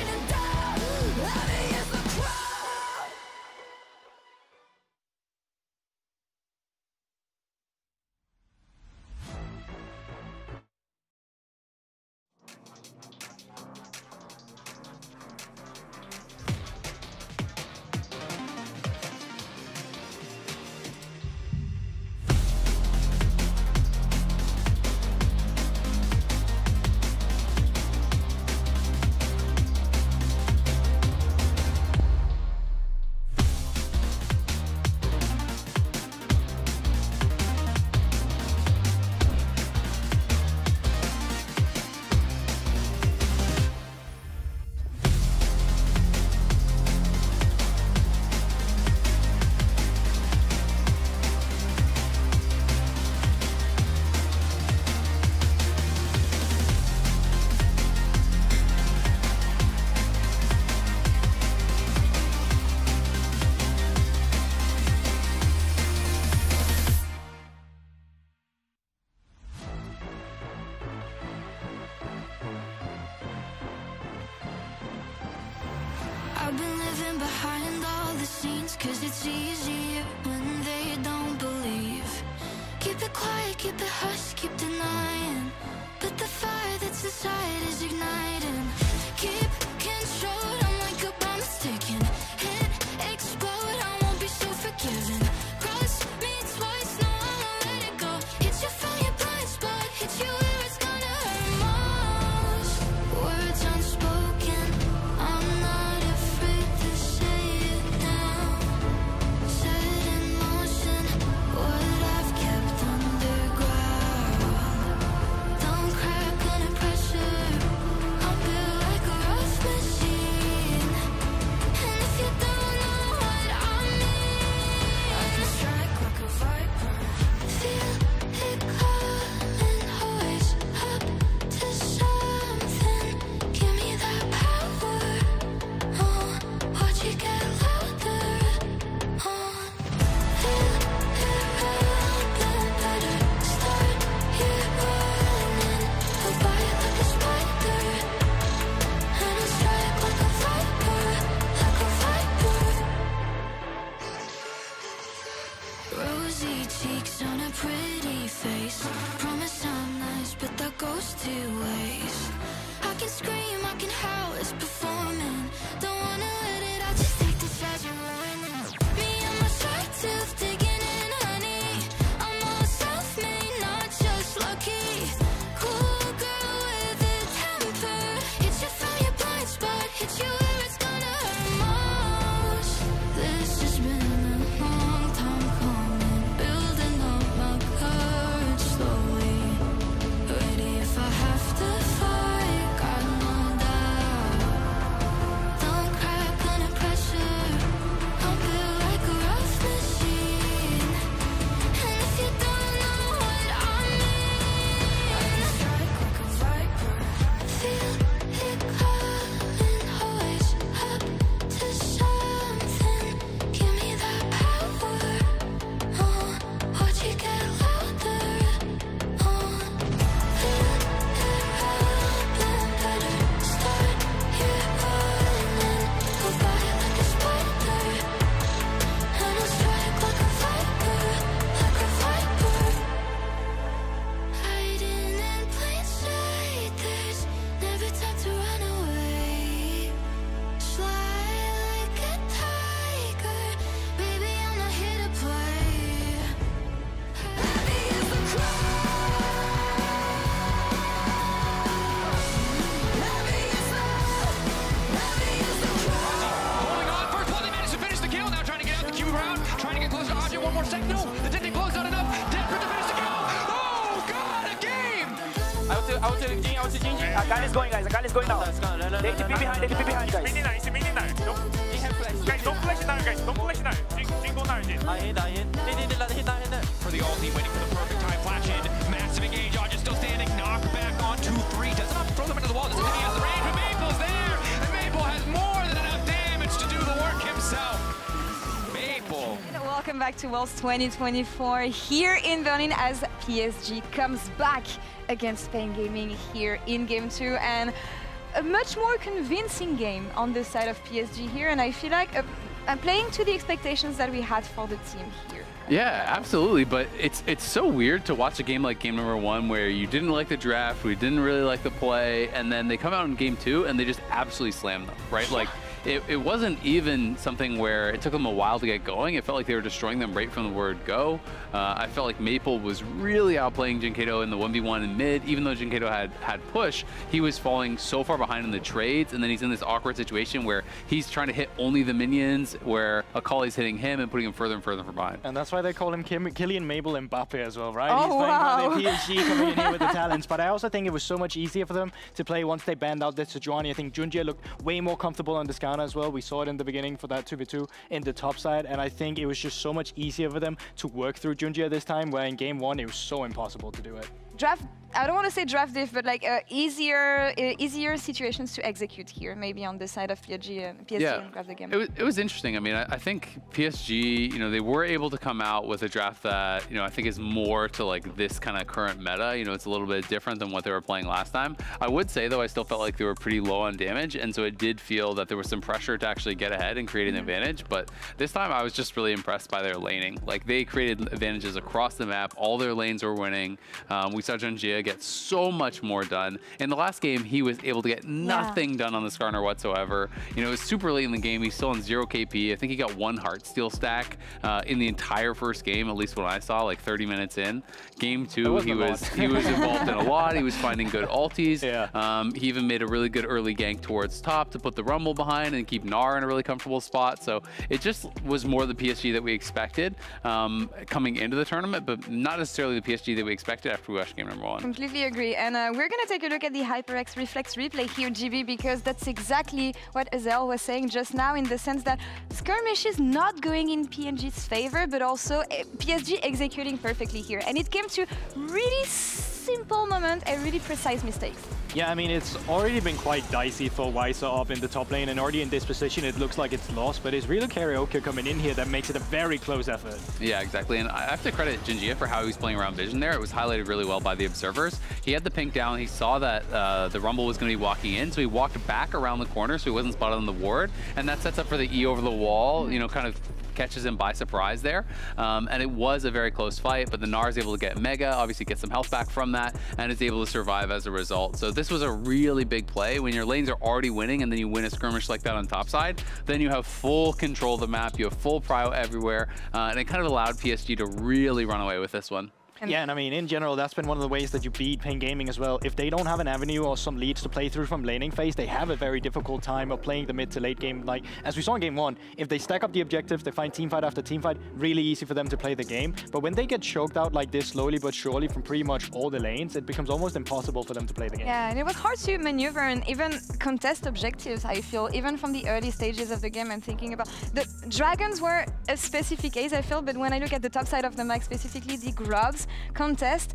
keep it hush, keep denying, but the fire that's inside is igniting. Keep control, I'm like a bomb that's ticking. Hit, explode, I won't be so forgiving. Cross me twice, no, I won't let it go. Hit you from your blind spot, hit you where it's gonna hurt most. Words unspoken, I'm not afraid to say it now. Set in motion, what I've kept underground. Don't crack under pressure, I'm built like a rough machine. And if you don't know what I mean, I can strike like a viper. Feel it calling, always up to something. Give me that power, watch it get louder. Feel it rumbling, better start here running. I'll bite like a spider, and I'll strike like a viper, like a viper. Rosy cheeks on a pretty face. Promise I'm nice, but that goes two ways. I can scream, I can howl, it's performing. Don't wanna let it out, just take this as you're running. Me and my sharp tooth digging in honey. I'm all self-made, not just lucky. Cool girl with a temper. Hit you from your blind spot, hit you where it's gonna hurt most. This has been a long time coming, building up my courage slowly. Ready if I have to fight, got no doubt. Don't crack under pressure, I'm built like a rough machine. And if you don't know what I mean, I can strike like a viper. Feel it calling, always up to something. Give me that power, watch it get louder. Feel it rumbling, better start here running. I'll bite like a spider, and I'll strike like a viper, like a viper. Hiding in plain sight, there's never time to run away. Slide like a tiger, baby, I'm not here to play. Heavy is the Holding on, first blood, they managed to finish the kill. Now trying to get out the Q round, trying to get close to Aja. One more second. No, the Tintin close not enough. Desperate to finish the kill. Oh, God, a game! I will take Jing, I will take Jing. Akali is going, guys. Akali is going now. They TP behind, guys. Jing have flash. Guys, don't flash it down, guys. Don't flash it down. Jing go down, Jing. I hit. For the ult team, waiting for the perfect time. Flash in, massive engage. Aja still standing. Knock back on 2-3. Does not throw them into the wall. Doesn't think he has the range, but Maple's there. And Maple has more than enough damage to do the work himself. Maple. Welcome back to Worlds 2024 here in Berlin as PSG comes back against Spain Gaming here in Game 2, and a much more convincing game on the side of PSG here, and I feel like I'm playing to the expectations that we had for the team here. Yeah, absolutely. But it's so weird to watch a game like game number 1 where you didn't like the draft, we didn't really like the play, and then they come out in game 2 and they just absolutely slam them, right? Like it wasn't even something where it took them a while to get going. It felt like they were destroying them right from the word go. I felt like Maple was really outplaying Jinkato in the 1v1 in mid. Even though Jinkato had push, he was falling so far behind in the trades, and then he's in this awkward situation where he's trying to hit only the minions, where Akali's hitting him and putting him further and further from behind. And that's why they call him Kylian Mabel Mbappe as well, right? Oh, he's playing wow. for the PSG coming in here with the talents. But I also think it was so much easier for them to play once they banned out the Sejuani. I think Junjie looked way more comfortable on the Scanner as well. We saw it in the beginning for that 2v2 in the top side, and I think it was just so much easier for them to work through Junjie this time, where in game 1 it was so impossible to do it. I don't want to say draft diff, but like easier situations to execute here, maybe on the side of PSG and grab the game. It was interesting. I mean, I think PSG, you know, they were able to come out with a draft that, you know, I think is more to like this kind of current meta. You know, it's a little bit different than what they were playing last time. I would say though, I still felt like they were pretty low on damage, and so it did feel that there was some pressure to actually get ahead and create an advantage. But this time, I was just really impressed by their laning. Like they created advantages across the map. All their lanes were winning. We saw Junjia get so much more done. In the last game, he was able to get nothing done on the Skarner whatsoever. You know, it was super late in the game. He's still on 0 KP. I think he got 1 Heartsteel stack in the entire first game, at least what I saw, like 30 minutes in. Game 2, he was involved in a lot. He was finding good ultis. He even made a really good early gank towards top to put the Rumble behind and keep Gnar in a really comfortable spot. So it just was more the PSG that we expected coming into the tournament, but not necessarily the PSG that we expected after we watched game number 1. Completely agree. And we're going to take a look at the HyperX Reflex replay here, GB, because that's exactly what Azel was saying just now, in the sense that skirmish is not going in PNG's favor, but also PSG executing perfectly here. And it came to really simple moment and really precise mistakes. Yeah, I mean, it's already been quite dicey for Weiser up in the top lane, and already in this position, it looks like it's lost, but it's really Karaoke coming in here that makes it a very close effort. Yeah, exactly, and I have to credit Junjia for how he was playing around Vision there. It was highlighted really well by the observers. He had the pink down, he saw that the Rumble was going to be walking in, so he walked back around the corner so he wasn't spotted on the ward, and that sets up for the E over the wall, you know, kind of catches him by surprise there. And it was a very close fight, but the Gnar is able to get Mega, obviously get some health back from that, and is able to survive as a result. So this was a really big play. When your lanes are already winning and then you win a skirmish like that on top side, then you have full control of the map, you have full prio everywhere, and it kind of allowed PSG to really run away with this one. Yeah, and I mean, in general, that's been one of the ways that you beat Pain Gaming as well. If they don't have an avenue or some leads to play through from laning phase, they have a very difficult time of playing the mid to late game. Like, as we saw in game 1, if they stack up the objectives, they find teamfight after teamfight, really easy for them to play the game. But when they get choked out like this slowly but surely from pretty much all the lanes, it becomes almost impossible for them to play the game. Yeah, and it was hard to maneuver and even contest objectives, I feel, even from the early stages of the game. I'm thinking about the Dragons were a specific case, I feel, but when I look at the top side of the map, specifically the Grubs contest,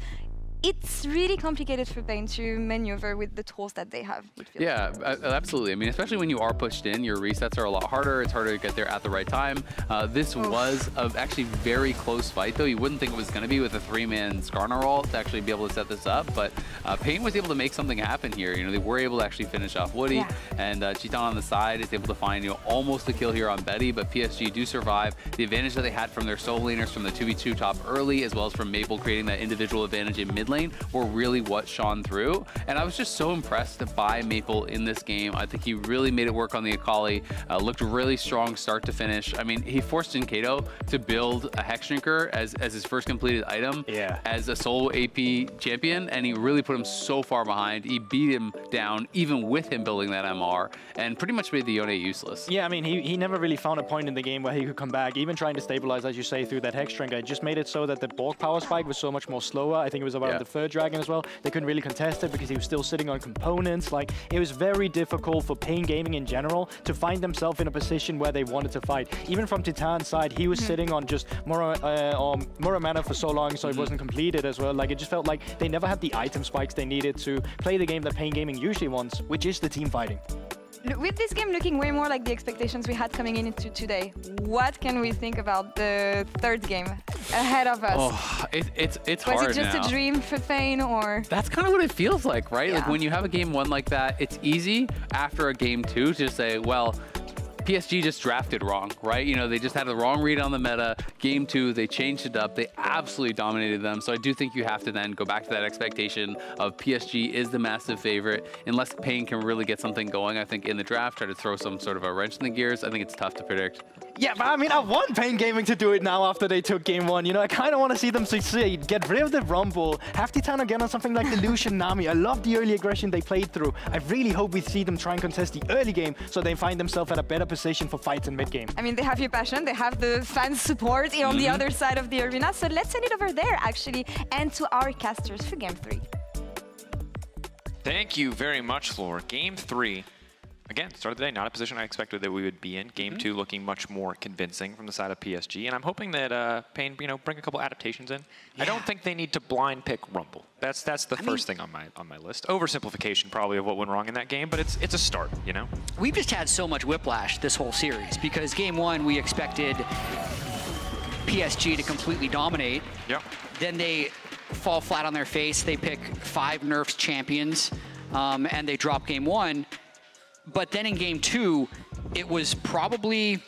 it's really complicated for Pain to maneuver with the tools that they have. Yeah, absolutely. I mean, especially when you are pushed in, your resets are a lot harder. It's harder to get there at the right time. This was a actually very close fight, though. You wouldn't think it was going to be with a 3-man Skarner roll to actually be able to set this up, but Pain was able to make something happen here. You know, they were able to actually finish off Woody, and Chiton on the side is able to find, you know, almost a kill here on Betty, but PSG do survive. The advantage that they had from their solo laners from the 2v2 top early, as well as from Maple creating that individual advantage in mid lane, were really what shone through. And I was just so impressed by Maple in this game. I think he really made it work on the Akali, looked really strong start to finish. I mean, he forced Jinkato to build a Hex Drinker as his first completed item as a solo AP champion, and he really put him so far behind. He beat him down even with him building that MR, and pretty much made the Yone useless. Yeah, I mean, he never really found a point in the game where he could come back, even trying to stabilize, as you say, through that Hex Drinker. It just made it so that the Borg power spike was so much more slower. I think it was around the third Dragon as well. They couldn't really contest it because he was still sitting on components. Like, it was very difficult for Pain Gaming in general to find themselves in a position where they wanted to fight. Even from Titan's side, he was sitting on just more mana for so long, so it wasn't completed as well. Like, it just felt like they never had the item spikes they needed to play the game that Pain Gaming usually wants, which is the team fighting. With this game looking way more like the expectations we had coming into today, what can we think about the third game ahead of us? Oh, it's hard now. Was it just a dream for Pain, or? That's kind of what it feels like, right? Like when you have a game 1 like that, it's easy after a game 2 to say, well, PSG just drafted wrong, right? You know, they just had the wrong read on the meta. Game 2, they changed it up. They absolutely dominated them. So I do think you have to then go back to that expectation of PSG is the massive favorite. Unless Pain can really get something going, I think, in the draft, try to throw some sort of a wrench in the gears, I think it's tough to predict. Yeah, but I mean, I want Pain Gaming to do it now after they took game 1. You know, I kind of want to see them succeed. Get rid of the Rumble. Have Titan again on something like the Lucian Nami. I love the early aggression they played through. I really hope we see them try and contest the early game so they find themselves at a better position for fights in mid game. I mean, they have your passion. They have the fan support on the other side of the arena. So let's send it over there, actually, and to our casters for game 3. Thank you very much, Floor. Game 3. again, start of the day, not a position I expected that we would be in. Game 2 looking much more convincing from the side of PSG, and I'm hoping that Pain, bring a couple adaptations in. Yeah. I don't think they need to blind pick Rumble. That's the first thing on my list. Oversimplification probably of what went wrong in that game, but it's a start, We've just had so much whiplash this whole series because Game 1 we expected PSG to completely dominate. Yep. Then they fall flat on their face. They pick 5 nerfs champions, and they drop Game 1. But then in Game 2, it was probably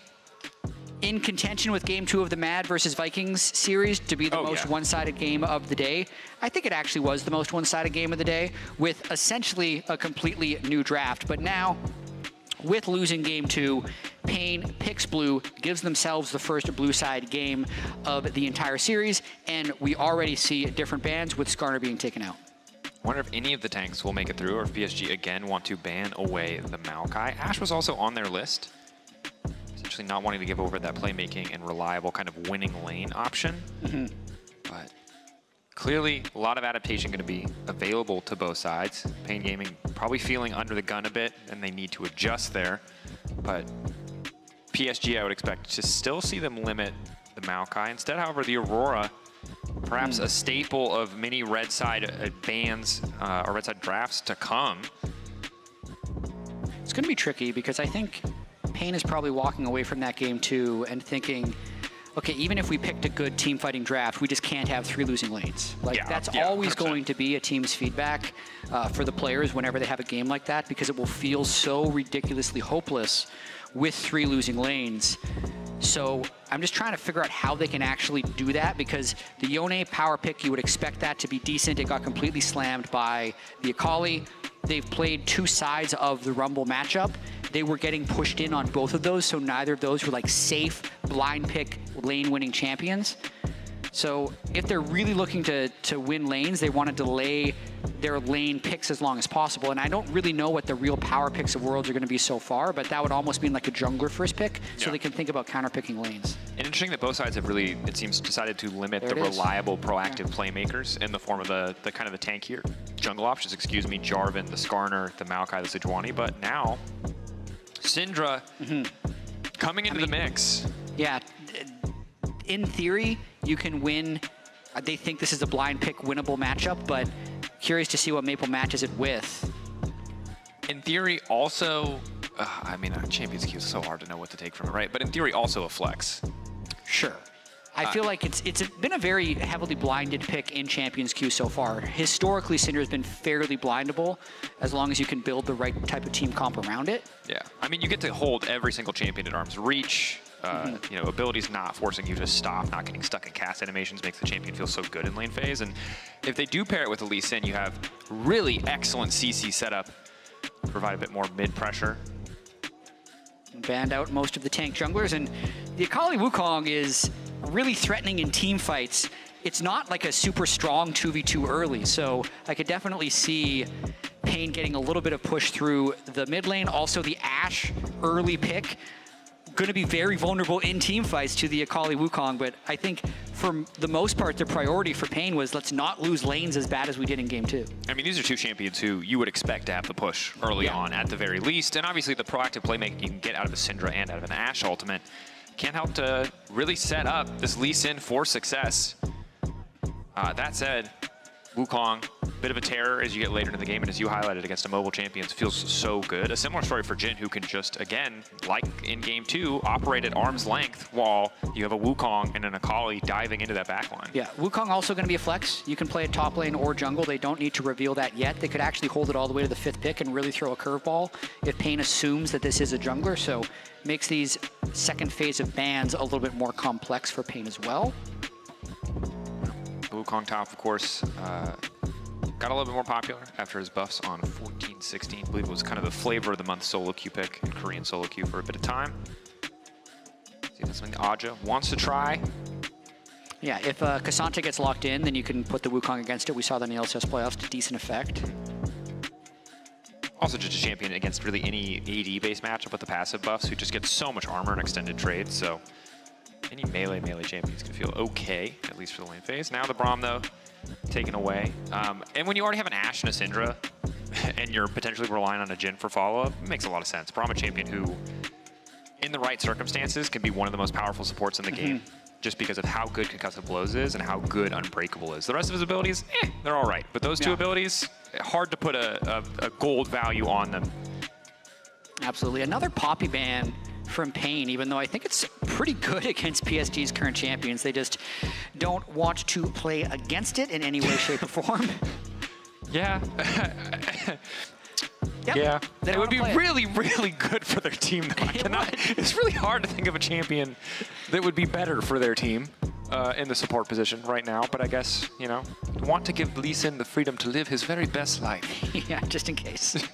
in contention with Game 2 of the Mad versus Vikings series to be the most one-sided game of the day. I think it actually was the most one-sided game of the day with essentially a completely new draft. But now, with losing Game 2, Pain picks blue, gives themselves the first blue side game of the entire series, and we already see different bans with Skarner being taken out. I wonder if any of the tanks will make it through or if PSG again want to ban away the Maokai. Ashe was also on their list, essentially not wanting to give over that playmaking and reliable kind of winning lane option. But clearly a lot of adaptation going to be available to both sides. Pain Gaming probably feeling under the gun a bit and they need to adjust there. But PSG, I would expect to still see them limit the Maokai. Instead, however, the Aurora, perhaps a staple of many red side bans or red side drafts to come. It's going to be tricky because I think Pain is probably walking away from that Game 2 and thinking, okay, even if we picked a good team fighting draft, we just can't have 3 losing lanes. That's always 100%. Going to be a team's feedback for the players whenever they have a game like that because it will feel so ridiculously hopeless with 3 losing lanes. So I'm just trying to figure out how they can actually do that because the Yone power pick, you would expect that to be decent. It got completely slammed by the Akali. They've played 2 sides of the Rumble matchup. They were getting pushed in on both of those, so neither of those were like safe blind pick lane winning champions. So if they're really looking to win lanes, they want to delay their lane picks as long as possible. And I don't really know what the real power picks of Worlds are going to be so far, but that would almost mean like a jungler first pick, so they can think about counter picking lanes. And interesting that both sides have really, it seems, decided to limit the reliable, proactive playmakers in the form of the kind of the tankier jungle options, Jarvan, the Skarner, the Maokai, the Sejuani. But now, Syndra coming into the mix. Yeah. In theory, you can win. They think this is a blind pick winnable matchup, but curious to see what Maple matches it with. In theory, also, Champions Q is so hard to know what to take from it, right? But in theory, also a flex. Sure. I feel like it's been a very heavily blinded pick in Champions Q so far. Historically, Syndra's been fairly blindable as long as you can build the right type of team comp around it. Yeah. You get to hold every single champion at arm's reach. Abilities not forcing you to stop, not getting stuck in cast animations makes the champion feel so good in lane phase. And if they do pair it with a Lee Sin, you have really excellent CC setup, provide a bit more mid pressure. Banned out most of the tank junglers, and the Akali Wukong is really threatening in team fights. It's not like a super strong 2v2 early, so I could definitely see Pain getting a little bit of push through the mid lane. Also, the Ashe early pick going to be very vulnerable in team fights to the Akali Wukong, but I think for the most part, the priority for Pain was let's not lose lanes as bad as we did in Game 2. These are 2 champions who you would expect to have the push early on at the very least, and obviously the proactive playmaking you can get out of a Syndra and out of an Ashe ultimate can help to really set up this Lee Sin for success. That said, Wukong, bit of a terror as you get later into the game, and as you highlighted against a mobile champion, feels so good. A similar story for Jhin, who can just, again, like in Game 2, operate at arm's length while you have a Wukong and an Akali diving into that backline. Yeah, Wukong also going to be a flex. You can play it top lane or jungle. They don't need to reveal that yet. They could actually hold it all the way to the 5th pick and really throw a curveball if Pain assumes that this is a jungler, so makes these second phase of bans a little bit more complex for Pain as well. Wukong top, of course, got a little bit more popular after his buffs on 14-16. I believe it was kind of the flavor of the month solo queue pick in Korean solo queue for a bit of time. See, that's something Aja wants to try. Yeah, if Cassante gets locked in, then you can put the Wukong against it. We saw that in the LCS playoffs to decent effect. Also just a champion against really any AD-based matchup with the passive buffs who just gets so much armor and extended trades, so any melee champions can feel okay, at least for the lane phase. Now the Braum, though, taken away. And when you already have an Ashe and a Syndra, and you're potentially relying on a Jhin for follow-up, it makes a lot of sense. But I'm a champion who, in the right circumstances, can be one of the most powerful supports in the game, just because of how good Concussive Blows is and how good Unbreakable is. The rest of his abilities, they're all right. But those two abilities, hard to put a gold value on them. Absolutely. Another Poppy ban from Pain, even though I think it's pretty good against PSG's current champions. They just don't want to play against it in any way, shape, or form. Yeah. Yeah. It would be really, really good for their team, though. It's really hard to think of a champion that would be better for their team in the support position right now. But I guess, you know, want to give Lee Sin the freedom to live his very best life. Yeah, just in case.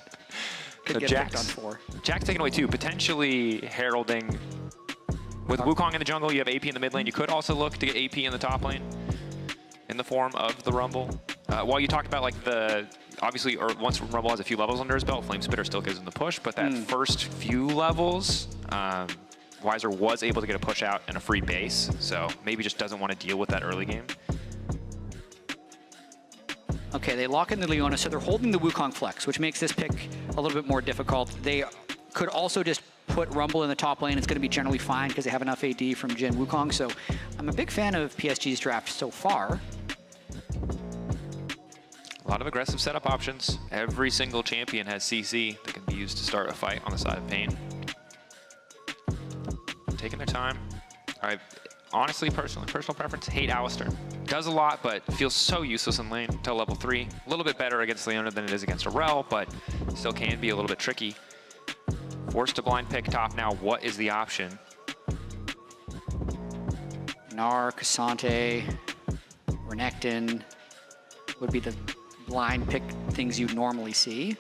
So Jack's taken away 2, potentially heralding. With Wukong in the jungle, you have AP in the mid lane. You could also look to get AP in the top lane in the form of the Rumble. While you talked about like obviously, or once Rumble has a few levels under his belt, Flame Spitter still gives him the push, but that first few levels, Weiser was able to get a push out and a free base, so maybe just doesn't want to deal with that early game. Okay, they lock in the Leona, so they're holding the Wukong flex, which makes this pick a little bit more difficult. They could also just put Rumble in the top lane. It's going to be generally fine because they have enough AD from Jhin Wukong, so I'm a big fan of PSG's draft so far. A lot of aggressive setup options. Every single champion has CC that can be used to start a fight on the side of Pain. Taking their time. Honestly, personal preference, hate Alistar. Does a lot, but feels so useless in lane until level 3. A little bit better against Leona than it is against Aurel, but still can be a little bit tricky. Forced to blind pick top now. What is the option? Gnar, Cassante, Renekton would be the blind pick things you'd normally see.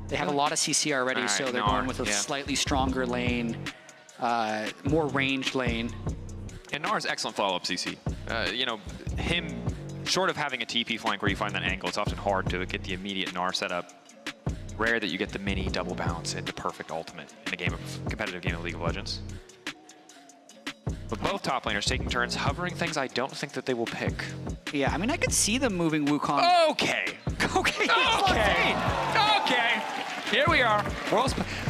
They have a lot of CC already, so they're going with a slightly stronger lane, more ranged lane. And Gnar's excellent follow-up CC. You know, him, short of having a TP flank where you find that angle, it's often hard to get the immediate Gnar setup. Rare that you get the mini double bounce into perfect ultimate in a competitive game of League of Legends. But both top laners taking turns hovering things I don't think that they will pick. Yeah, I mean, I could see them moving Wukong. Okay. Okay. Okay. Here we are.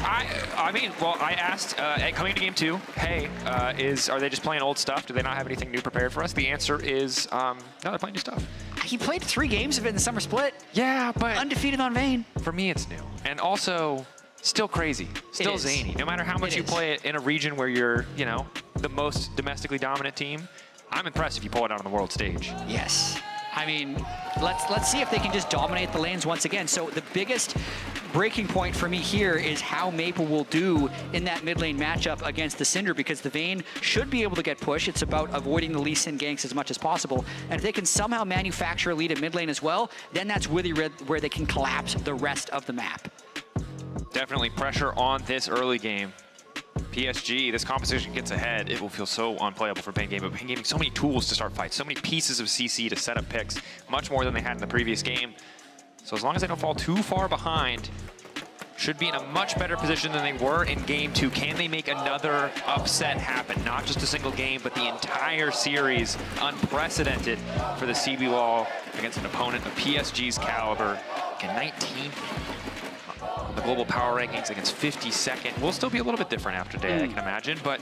I mean, well, I asked coming into game 2, hey, are they just playing old stuff? Do they not have anything new prepared for us? The answer is, no, they're playing new stuff. He played 3 games of it in the summer split. Yeah, but undefeated on Vayne. For me, it's new. And also, still crazy, still zany. No matter how much you play it in a region where you're, you know, the most domestically dominant team, I'm impressed if you pull it out on the world stage. Yes. I mean, let's see if they can just dominate the lanes once again. So the biggest breaking point for me here is how Maple will do in that mid lane matchup against the Syndra, because the Vayne should be able to get push. It's about avoiding the Lee Sin ganks as much as possible. And if they can somehow manufacture a lead at mid lane as well, then that's really where they can collapse the rest of the map. Definitely pressure on this early game. PSG, this composition gets ahead, it will feel so unplayable for Pain Gaming. But Pain Gaming, so many tools to start fights, so many pieces of CC to set up picks, much more than they had in the previous game. So as long as they don't fall too far behind, should be in a much better position than they were in game 2. Can they make another upset happen? Not just a single game, but the entire series. Unprecedented for the CBLOL against an opponent of PSG's caliber. Can 19th the global power rankings against 52nd. Will still be a little bit different after day, I can imagine, but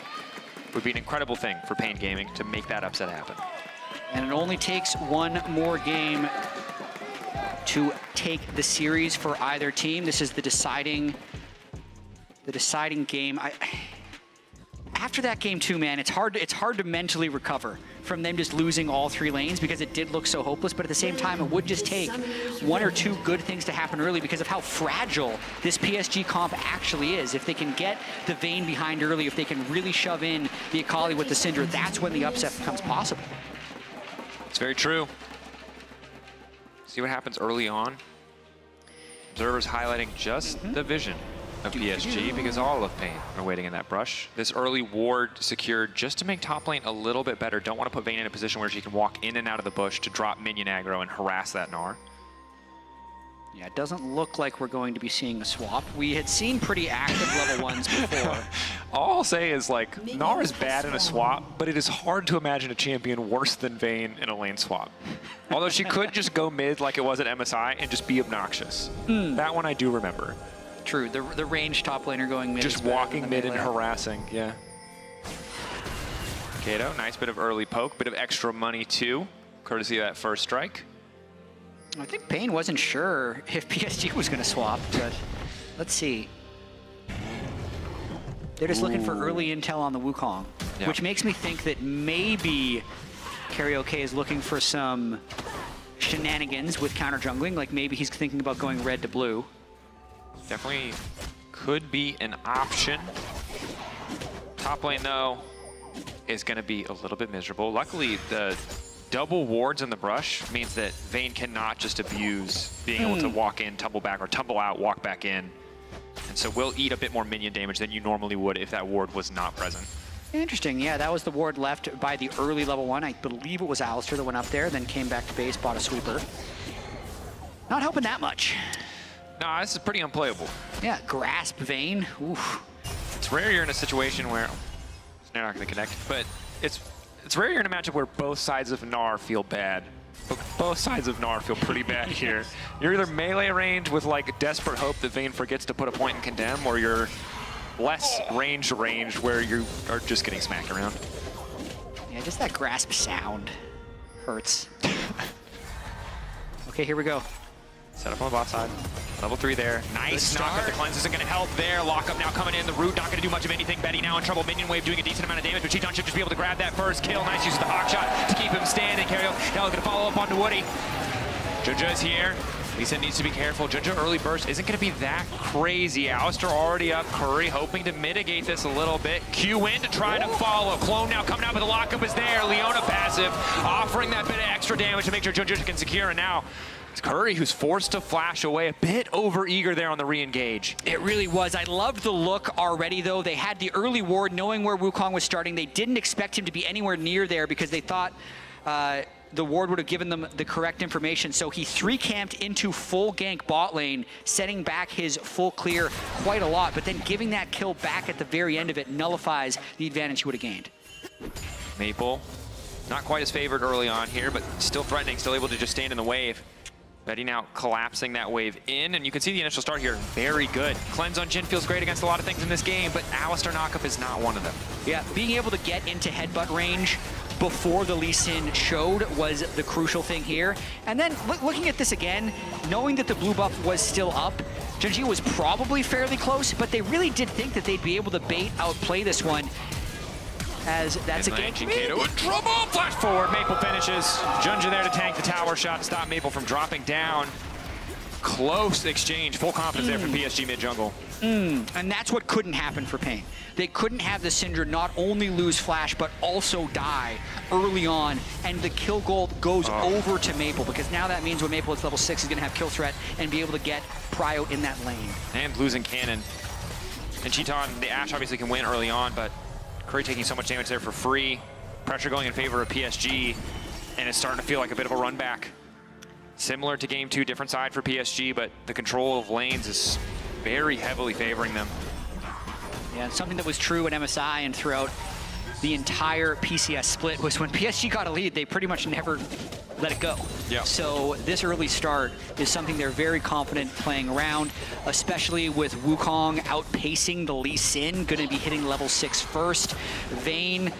would be an incredible thing for Pain Gaming to make that upset happen. And it only takes one more game to take the series for either team. This is the deciding game. After that game 2, man, it's hard to mentally recover from them just losing all 3 lanes, because it did look so hopeless, but at the same time, it would just take 1 or 2 good things to happen early because of how fragile this PSG comp actually is. If they can get the Vayne behind early, if they can really shove in the Akali with the Syndra, that's when the upset becomes possible. It's very true. See what happens early on. Observers highlighting just the vision of PSG, because all of Pain are waiting in that brush. This early ward secured just to make top lane a little bit better. Don't want to put Vayne in a position where she can walk in and out of the bush to drop minion aggro and harass that Gnar. Yeah, it doesn't look like we're going to be seeing a swap. We had seen pretty active level 1s before. All I'll say is, like, Gnar is bad in a swap, but it is hard to imagine a champion worse than Vayne in a lane swap. Although she could just go mid like it was at MSI and just be obnoxious. That one I do remember. True, the range top laner going mid. Just walking mid and harassing, yeah. Kato, nice bit of early poke, bit of extra money too, courtesy of that first strike. I think Pain wasn't sure if PSG was going to swap, but let's see. They're just looking for early intel on the Wukong, which makes me think that maybe Karaoke is looking for some shenanigans with counter jungling, like maybe he's thinking about going red to blue. Definitely could be an option. Top lane, though, is going to be a little bit miserable. Luckily, the double wards in the brush means that Vayne cannot just abuse being able to walk in, tumble back, or tumble out, walk back in. And so we'll eat a bit more minion damage than you normally would if that ward was not present. Interesting, yeah, that was the ward left by the early level 1. I believe it was Alistar that went up there, then came back to base, bought a sweeper. Not helping that much. No, this is pretty unplayable. Yeah, grasp Vayne, oof. It's rare you're in a situation where, they're not going to connect, but it's rare you're in a matchup where both sides of Gnar feel bad. But both sides of Gnar feel pretty bad here. You're either melee range with like desperate hope that Vayne forgets to put a point in condemn, or you're less range where you are just getting smacked around. Yeah, just that grasp sound hurts. Okay, here we go. Set up on the bot side. Level 3 there. Nice knock up. The cleanse isn't going to help there. Lockup now coming in. The root not going to do much of anything. Betty now in trouble. Minion wave doing a decent amount of damage, but Cheeton should just be able to grab that first kill. Nice use of the hawk shot to keep him standing. Carriel now going to follow up onto Woody. Junja is here. Lisa needs to be careful. Junja early burst isn't going to be that crazy. Alistar already up. Curry hoping to mitigate this a little bit. Q in to try to follow. Clone now coming out, but the lockup is there. Leona passive, offering that bit of extra damage to make sure Junja can secure. And now it's Curry who's forced to flash away, a bit over-eager there on the re-engage. It really was. I loved the look already, though. They had the early ward knowing where Wukong was starting. They didn't expect him to be anywhere near there because they thought the ward would have given them the correct information. So he 3-camped into full gank bot lane, setting back his full clear quite a lot, but then giving that kill back at the very end of it nullifies the advantage he would have gained. Maple, not quite as favored early on here, but still threatening, still able to just stand in the wave. Betty now collapsing that wave in, and you can see the initial start here, very good. Cleanse on Jhin feels great against a lot of things in this game, but Alistar knockup is not one of them. Yeah, being able to get into headbutt range before the Lee Sin showed was the crucial thing here. And then looking at this again, knowing that the blue buff was still up, Junji was probably fairly close, but they really did think that they'd be able to outplay this one. As that's again. Kato in trouble. Flash forward. Maple finishes. Junja there to tank the tower shot to stop Maple from dropping down. Close exchange. Full confidence there from PSG mid jungle. And that's what couldn't happen for Pain. They couldn't have the Syndra not only lose Flash, but also die early on. And the kill goal goes over to Maple, because now that means when Maple is level 6, he's going to have kill threat and be able to get Prio in that lane. And losing Cannon. And Cheeton, the Ashe obviously can win early on, but Curry taking so much damage there for free. Pressure going in favor of PSG, and it's starting to feel like a bit of a run back. Similar to game 2, different side for PSG, but the control of lanes is very heavily favoring them. Yeah, something that was true at MSI and throughout the entire PCS split was when PSG got a lead, they pretty much never let it go. Yeah. So this early start is something they're very confident playing around, especially with Wukong outpacing the Lee Sin, going to be hitting level 6 first. Vayne,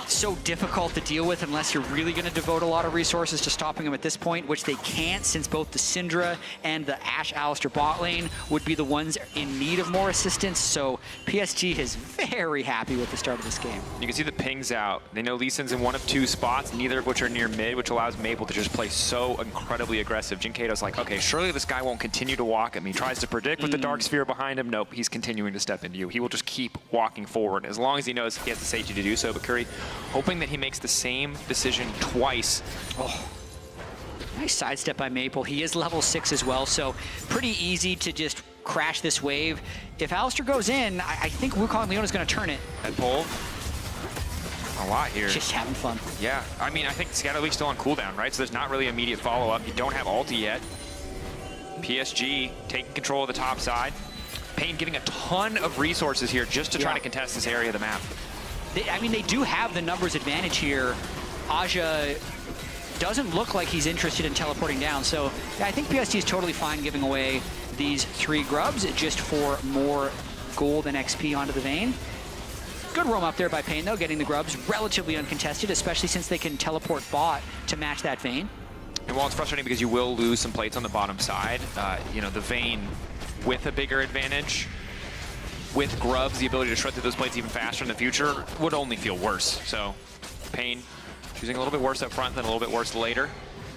so difficult to deal with unless you're really going to devote a lot of resources to stopping him at this point, which they can't, since both the Syndra and the Ashe Alistar bot lane would be the ones in need of more assistance. So PSG is very happy with the start of this game. You can see the pings out. They know Lee Sin's in one of 2 spots, neither of which are near mid, which allows Maple to just play so incredibly aggressive. Jhin Kato's like, okay, surely this guy won't continue to walk at me. Tries to predict with the Dark Sphere behind him. Nope, he's continuing to step into you. He will just keep walking forward as long as he knows he has the safety to do so. But Curry hoping that he makes the same decision twice. Oh, nice sidestep by Maple. He is level 6 as well, so pretty easy to just crash this wave. If Alistar goes in, I think Wukong Leona's going to turn it. Head pull. A lot here. Just having fun. Yeah, I mean, I think Scatter Leaf's still on cooldown, right? So there's not really immediate follow-up. You don't have ulti yet. PSG taking control of the top side. Pain giving a ton of resources here just to try to contest this area of the map. I mean, they do have the numbers advantage here. Aja doesn't look like he's interested in teleporting down. So yeah, I think PSG is totally fine giving away these 3 grubs just for more gold and XP onto the Vayne. Good roam up there by Pain, though, getting the grubs relatively uncontested, especially since they can teleport bot to match that Vayne. And while it's frustrating because you will lose some plates on the bottom side, you know, the Vayne with a bigger advantage, with grubs, the ability to shred through those plates even faster in the future, would only feel worse. So Pain choosing a little bit worse up front, then a little bit worse later.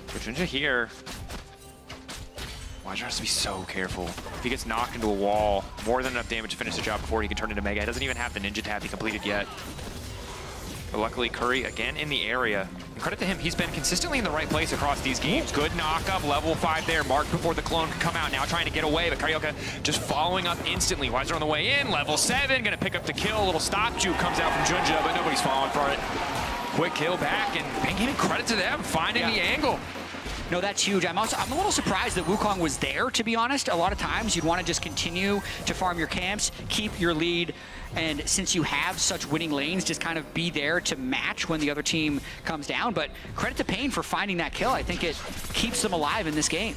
But Jinja here, Wajer has to be so careful. If he gets knocked into a wall, more than enough damage to finish the job before he can turn into Mega. He doesn't even have the Ninja Tab he completed yet. But luckily, Curry again in the area. And credit to him, he's been consistently in the right place across these games. Good knock-up, level 5 there. Marked before the clone could come out, now trying to get away, but Carioca just following up instantly. Wajer on the way in, level 7, gonna pick up the kill. A little stop juke comes out from Junja, but nobody's falling for it. Quick kill back, and Pain giving credit to them, finding the angle. No, that's huge. I'm a little surprised that Wukong was there, to be honest. A lot of times you'd want to just continue to farm your camps, keep your lead, and since you have such winning lanes, just kind of be there to match when the other team comes down. But credit to Pain for finding that kill. I think it keeps them alive in this game.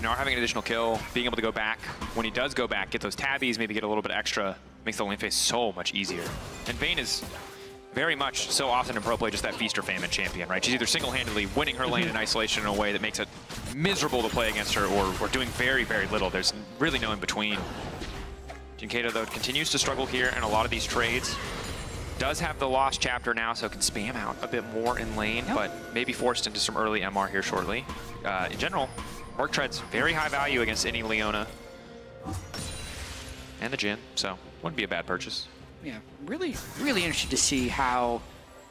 Now having an additional kill, being able to go back, when he does go back, get those tabbies, maybe get a little bit extra, makes the lane phase so much easier. And Vayne is very much so often in pro play just that feast or famine champion, right? She's either single-handedly winning her lane in isolation in a way that makes it miserable to play against her, or doing very, very little. There's really no in between. Jinkato, though, continues to struggle here in a lot of these trades. Does have the lost chapter now, so can spam out a bit more in lane, but maybe forced into some early MR here shortly. In general, Merc Tread's very high value against any Leona. And the Jhin, so wouldn't be a bad purchase. Yeah, really interested to see how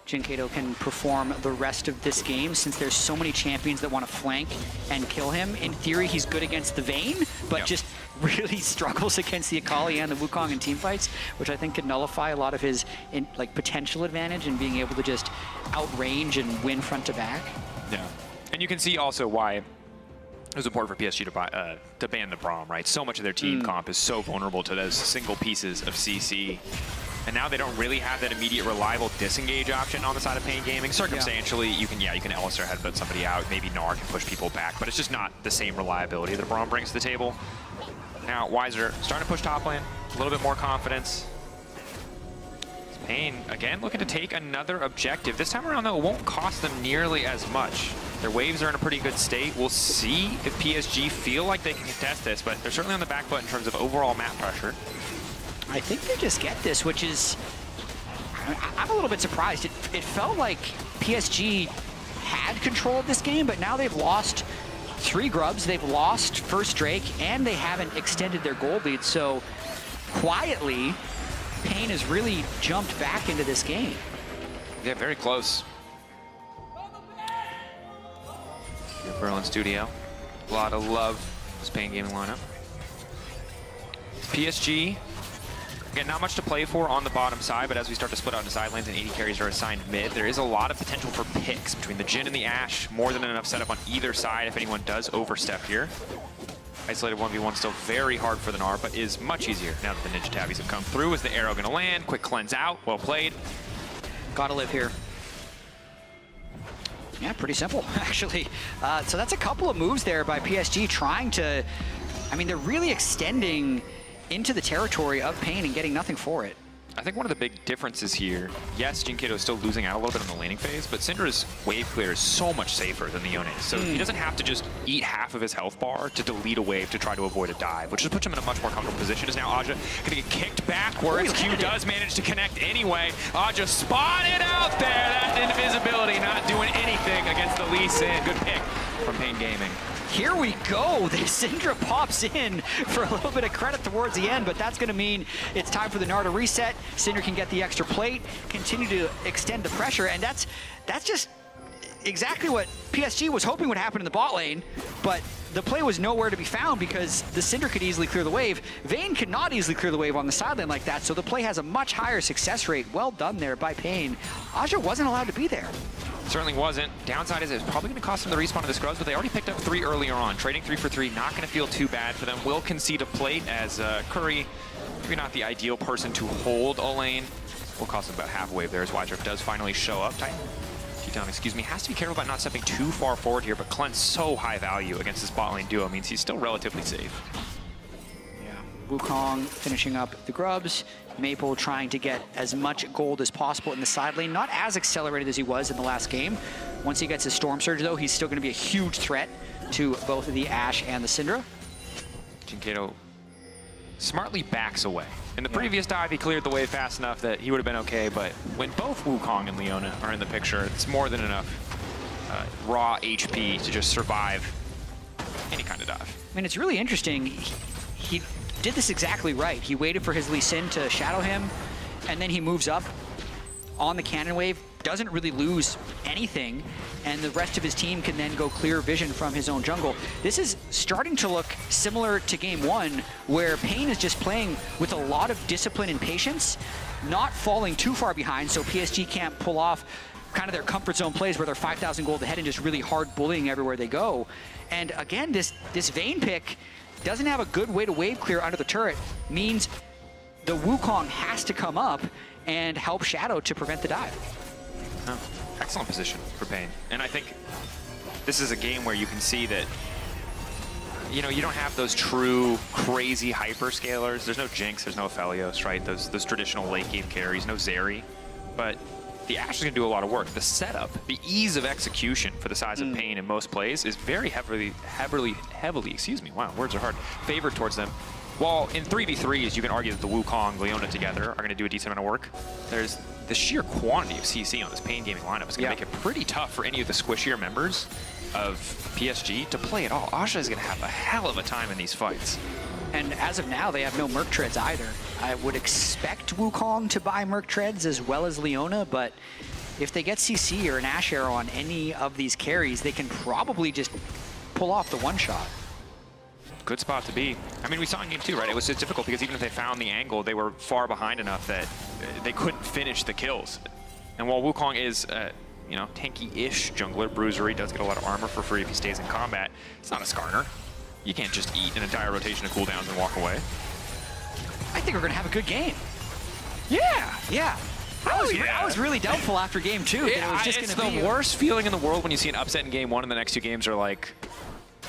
Jinkato can perform the rest of this game, since there's so many champions that want to flank and kill him. In theory, he's good against the Vayne, but just really struggles against the Akali and the Wukong in team fights, which I think could nullify a lot of his potential advantage in being able to just outrange and win front to back. Yeah, and you can see also why it was important for PSG to ban the Braum, right? So much of their team comp is so vulnerable to those single pieces of CC. And now they don't really have that immediate reliable disengage option on the side of Pain Gaming. Circumstantially, you can Alistar headbutt somebody out, maybe Gnar can push people back, but it's just not the same reliability that Braum brings to the table. Now, Wiser starting to push top lane, a little bit more confidence. Pain, again, looking to take another objective. This time around, though, it won't cost them nearly as much. Their waves are in a pretty good state. We'll see if PSG feel like they can contest this, but they're certainly on the back foot in terms of overall map pressure. I think they just get this, which is, I'm a little bit surprised. It felt like PSG had control of this game, but now they've lost 3 grubs, they've lost first Drake, and they haven't extended their gold lead. So quietly, Pain has really jumped back into this game. Yeah, very close. Berlin Studio. A lot of love this Pain Gaming lineup. PSG, again, not much to play for on the bottom side, but as we start to split out into side lanes and 80 carries are assigned mid, there is a lot of potential for picks between the Jhin and the Ashe. More than enough setup on either side if anyone does overstep here. Isolated 1v1 still very hard for the Gnar, but is much easier now that the Ninja Tabbies have come through. Is the arrow going to land? Quick cleanse out. Well played. Gotta live here. Yeah, pretty simple, actually. So that's a couple of moves there by PSG trying to, I mean, they're really extending into the territory of Pain and getting nothing for it. I think one of the big differences here, yes, Jinkato is still losing out a little bit on the laning phase, but Syndra's wave clear is so much safer than the Yone's. So he doesn't have to just eat half of his health bar to delete a wave to try to avoid a dive, which just puts him in a much more comfortable position. Is now Aja going to get kicked backwards. Q does manage to connect anyway. Aja spotted out there. That invisibility not doing anything against the Lee Sin. Good pick from Pain Gaming. Here we go. The Syndra pops in for a little bit of credit towards the end, but that's going to mean it's time for the Gnar to reset. Syndra can get the extra plate, continue to extend the pressure, and that's just exactly what PSG was hoping would happen in the bot lane, but the play was nowhere to be found because the Syndra could easily clear the wave. Vayne could not easily clear the wave on the side lane like that, so the play has a much higher success rate. Well done there by Pain. Aja wasn't allowed to be there. Certainly wasn't. Downside is it's probably going to cost them the respawn of the Scrubs, but they already picked up 3 earlier on. Trading 3 for 3, not going to feel too bad for them. Will concede a plate as Curry, maybe not the ideal person to hold a lane. Will cost them about half a wave there as Wydrift does finally show up. T-Town, excuse me, has to be careful about not stepping too far forward here, but Clent's so high value against this bot lane duo means he's still relatively safe. Yeah, Wukong finishing up the grubs. Maple trying to get as much gold as possible in the side lane. Not as accelerated as he was in the last game. Once he gets his Storm Surge, though, he's still going to be a huge threat to both of the Ashe and the Syndra. Jinkato smartly backs away. In the previous dive, he cleared the wave fast enough that he would have been okay, but when both Wukong and Leona are in the picture, it's more than enough raw HP to just survive any kind of dive. I mean, it's really interesting. He did this exactly right. He waited for his Lee Sin to shadow him, and then he moves up on the cannon wave, doesn't really lose anything, and the rest of his team can then go clear vision from his own jungle. This is starting to look similar to game 1, where Pain is just playing with a lot of discipline and patience, not falling too far behind, so PSG can't pull off kind of their comfort zone plays where they're 5,000 gold ahead and just really hard bullying everywhere they go. And again, this Vayne pick doesn't have a good way to wave clear under the turret, means the Wukong has to come up and help Shadow to prevent the dive. Oh, excellent position for Pain. And I think this is a game where you can see that, you know, you don't have those true crazy hyperscalers. There's no Jinx, there's no Aphelios, right? Those traditional late game carries, no Zeri. But the Ashe is going to do a lot of work. The setup, the ease of execution for the size of Pain in most plays is very heavily, excuse me, wow, words are hard, favored towards them. While in 3v3s, you can argue that the Wukong, Leona together are going to do a decent amount of work. There's the sheer quantity of CC on this Pain Gaming lineup is going to make it pretty tough for any of the squishier members of PSG to play at all. Asha is going to have a hell of a time in these fights. And as of now, they have no Merc Treads either. I would expect Wukong to buy Merc Treads as well as Leona, but if they get CC or an Ashe Arrow on any of these carries, they can probably just pull off the one-shot. Good spot to be. I mean, we saw in game 2, right? It was just difficult because even if they found the angle, they were far behind enough that they couldn't finish the kills. And while Wukong is, you know, tanky-ish jungler, Bruiser, he does get a lot of armor for free if he stays in combat. It's not a Skarner. You can't just eat an entire rotation of cooldowns and walk away. I think we're going to have a good game. Yeah! Yeah. I was really doubtful after game 2. Yeah, it was just it's the worst feeling in the world when you see an upset in game 1 and the next 2 games are like,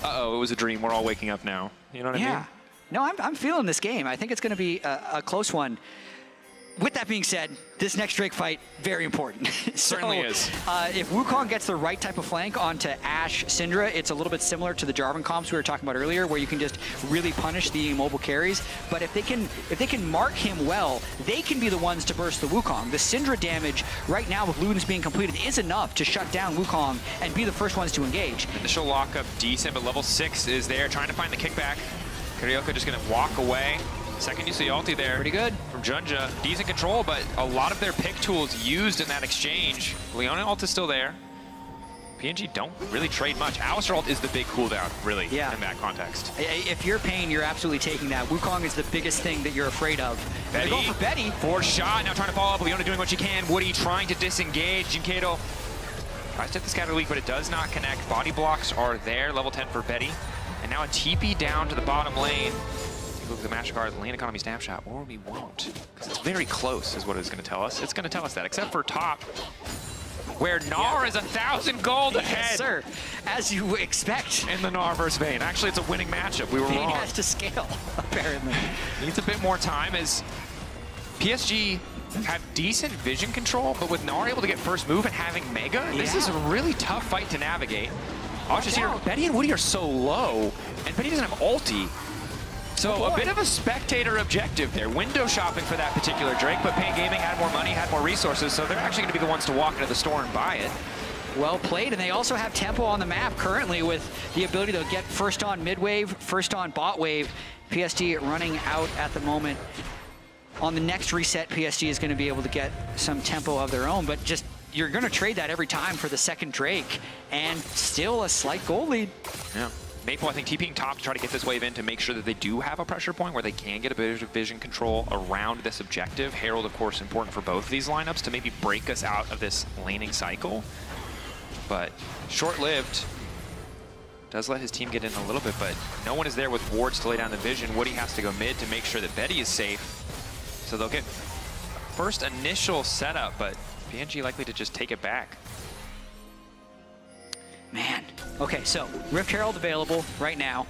uh-oh, it was a dream. We're all waking up now. You know what I mean? No, I'm feeling this game. I think it's going to be a close one. With that being said, this next Drake fight, very important. Certainly is. If Wukong gets the right type of flank onto Ashe Syndra, it's a little bit similar to the Jarvan comps we were talking about earlier, where you can just really punish the mobile carries. But if they can mark him well, they can be the ones to burst the Wukong. The Syndra damage right now with Ludens being completed is enough to shut down Wukong and be the first ones to engage. Initial lockup decent, but level 6 is there, trying to find the kickback. Karyoka just going to walk away. Second use of the ulti there. Pretty good. From Junja. Decent control, but a lot of their pick tools used in that exchange. Leona ult is still there. PNG don't really trade much. Alistar ult is the big cooldown, really, in that context. If you're Pain, you're absolutely taking that. Wukong is the biggest thing that you're afraid of. Betty. Go for Betty. Forced shot, now trying to follow up. Leona doing what she can. Woody trying to disengage. Jinkato tries to hit the scatter leak, but it does not connect. Body blocks are there. Level 10 for Betty. And now a TP down to the bottom lane. Look at the MasterCard lane economy snapshot, or we won't. Because it's very close is what it's going to tell us. It's going to tell us that, except for top, where Gnar is 1,000 gold ahead. Yes, sir. As you expect. In the Gnar versus Vayne. Actually, it's a winning matchup. We were Vayne wrong. has to scale, apparently. Needs a bit more time as PSG have decent vision control, but with Gnar able to get first move and having Mega, this is a really tough fight to navigate. Osha's here. Betty and Woody are so low, and Betty doesn't have ulti. So a bit of a spectator objective there. Window shopping for that particular Drake, but Pain Gaming had more money, had more resources, so they're actually going to be the ones to walk into the store and buy it. Well played, and they also have tempo on the map currently with the ability to get first on mid wave, first on bot wave. PSG running out at the moment. On the next reset, PSG is going to be able to get some tempo of their own, but just you're going to trade that every time for the second Drake, and still a slight goal lead. Yeah. Maple, I think, TPing top to try to get this wave in to make sure that they do have a pressure point where they can get a bit of vision control around this objective. Herald, of course, important for both of these lineups to maybe break us out of this laning cycle. but short-lived. Does let his team get in a little bit, but no one is there with wards to lay down the vision. Woody has to go mid to make sure that Betty is safe. So they'll get first initial setup, but PNG likely to just take it back. Man. Okay, so Rift Herald available right now.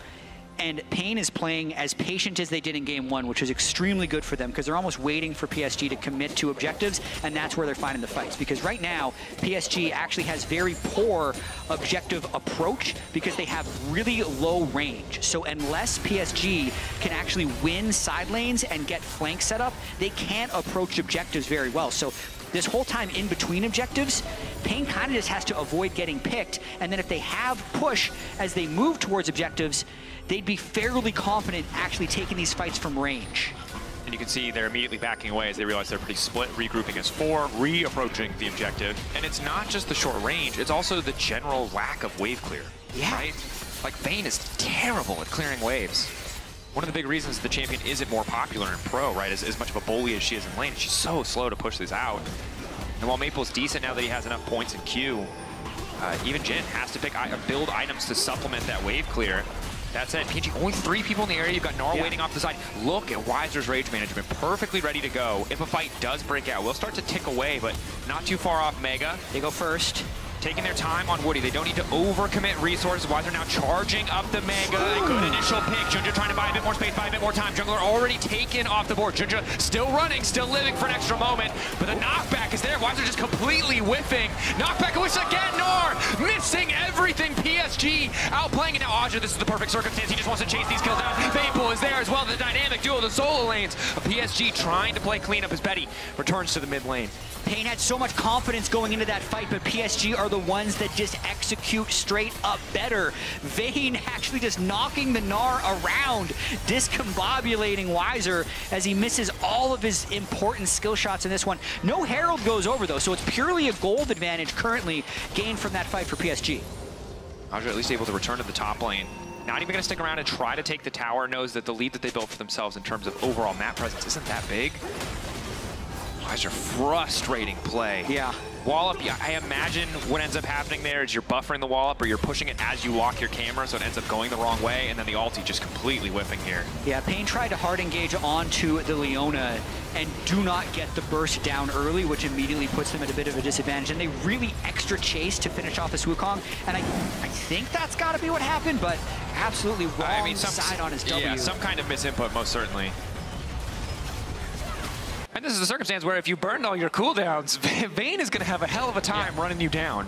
And Pain is playing as patient as they did in game one, which is extremely good for them because they're almost waiting for PSG to commit to objectives, and that's where they're finding the fights. Because right now, PSG actually has very poor objective approach because they have really low range. So unless PSG can actually win side lanes and get flank set up, they can't approach objectives very well. So this whole time in between objectives, Pain kind of just has to avoid getting picked, and then if they have push as they move towards objectives, they'd be fairly confident actually taking these fights from range. And you can see they're immediately backing away as they realize they're pretty split, regrouping as 4, re-approaching the objective. And it's not just the short range, it's also the general lack of wave clear, right? Like, Vayne is terrible at clearing waves. One of the big reasons the champion isn't more popular in pro, right, as much of a bully as she is in lane. She's so slow to push these out. And while Maple's decent now that he has enough points in Q, even Jin has to build items to supplement that wave clear. That said, PNG, only 3 people in the area. You've got Gnar waiting off the side. Look at Weiser's rage management, perfectly ready to go. If a fight does break out, we'll start to tick away, but not too far off Mega. They go first. Taking their time on Woody. They don't need to overcommit resources. Weiser now charging up the Mega. A good initial pick. Junja trying to buy a bit more space, buy a bit more time. Jungler already taken off the board. Junja still running, still living for an extra moment, but the knockback is there. Weiser just completely whiffing. Knockback and whiffs again. Gnar missing everything. PSG outplaying it now. Aja, this is the perfect circumstance. He just wants to chase these kills down. Maple is there as well. The dynamic duo, the solo lanes. PSG trying to play cleanup as Betty returns to the mid lane. Pain had so much confidence going into that fight, but PSG are the ones that just execute straight up better. Vayne actually just knocking the Gnar around, discombobulating Weiser as he misses all of his important skill shots in this one. No Herald goes over though, so it's purely a gold advantage currently gained from that fight for PSG. Aja at least able to return to the top lane. Not even going to stick around and try to take the tower. Knows that the lead that they built for themselves in terms of overall map presence isn't that big. Weiser, frustrating play. Yeah. Wallop, I imagine what ends up happening there is you're buffering the wallop or you're pushing it as you lock your camera, so it ends up going the wrong way, and then the ulti just completely whiffing here. Yeah, Pain tried to hard engage onto the Leona and do not get the burst down early, which immediately puts them at a bit of a disadvantage. And they really extra chase to finish off this Wukong, and I think that's got to be what happened, but absolutely wrong side on his W. Yeah, some kind of misinput, most certainly. And this is a circumstance where if you burned all your cooldowns, Vayne is going to have a hell of a time running you down.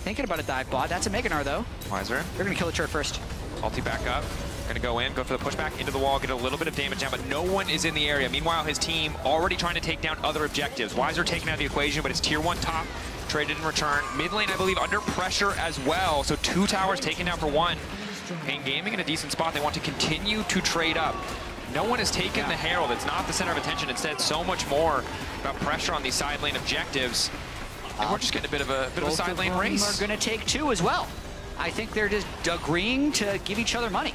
Thinking about a dive bot. That's a Mega Gnar, though. Weiser. They're going to kill the turret first. Ulti back up. Going to go in, go for the pushback into the wall, get a little bit of damage down, but no one is in the area. Meanwhile, his team already trying to take down other objectives. Weiser taken out of the equation, but it's tier 1 top. Traded in return. Mid lane, I believe, under pressure as well. So 2 towers taken down for 1. Pain Gaming in a decent spot. They want to continue to trade up. No one has taken the Herald. It's not the center of attention. Instead, so much more about pressure on these side lane objectives. And we're just getting a bit of a side lane race. Both of them are going to take 2 as well. I think they're just agreeing to give each other money.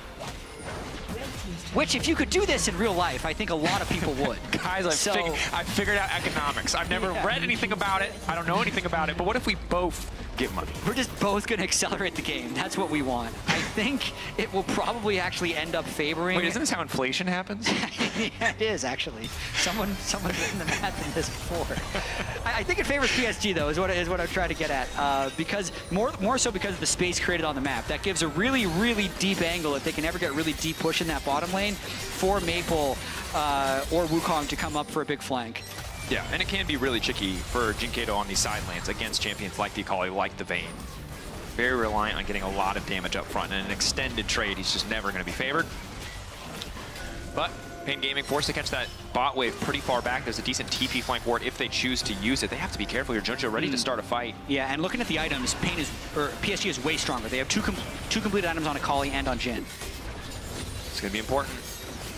Which, if you could do this in real life, I think a lot of people would. Guys, I've figured out economics. I've never read anything about it. I don't know anything about it. But what if we both get money? We're just both going to accelerate the game. That's what we want. I think it will probably actually end up favoring... Wait, isn't this how inflation happens? Yeah, it is, actually. Someone's written the math in this before. I think it favors PSG, though, is what I'm trying to get at. Because more so because of the space created on the map. That gives a really, really deep angle if they can ever get really deep push in that bottom lane for Maple or Wukong to come up for a big flank. Yeah, and it can be really tricky for Jinkato on these side lanes against champions like the Akali, like the Vayne. Very reliant on getting a lot of damage up front, and in an extended trade, he's just never going to be favored. But Pain Gaming forced to catch that bot wave pretty far back. There's a decent TP flank ward if they choose to use it. They have to be careful here. Junja ready to start a fight. Yeah, and looking at the items, PSG is way stronger. They have two complete items on Akali and on Jhin. It's going to be important.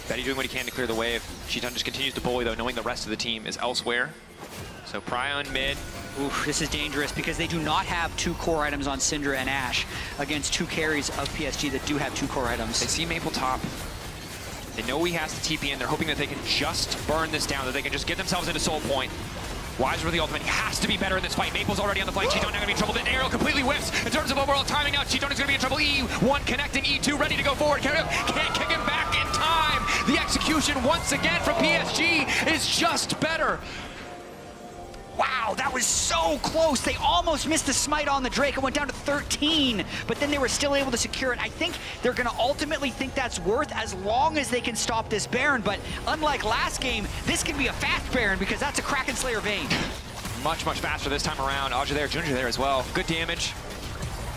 Betty doing what he can to clear the wave. Shitan just continues to bully, though, knowing the rest of the team is elsewhere. So Pryon mid. Oof, this is dangerous because they do not have 2 core items on Syndra and Ashe against 2 carries of PSG that do have 2 core items. They see Maple top. They know he has to TP in. They're hoping that they can just burn this down, that they can just get themselves into Soul Point. Wiser with the ultimate. He has to be better in this fight. Maple's already on the flank. Cheeton now gonna be in trouble. The aerial completely whiffs in terms of overall timing. Now Cheeton is gonna be in trouble. E1 connecting, E2 ready to go forward. Carrier can't kick him back in time. The execution once again from PSG is just better. Wow, that was so close. They almost missed the smite on the Drake. It went down to 13, but then they were still able to secure it. I think they're going to ultimately think that's worth as long as they can stop this Baron, but unlike last game, this can be a fast Baron because that's a Kraken Slayer Vayne. Much, much faster this time around. Aja there, Junja there as well. Good damage.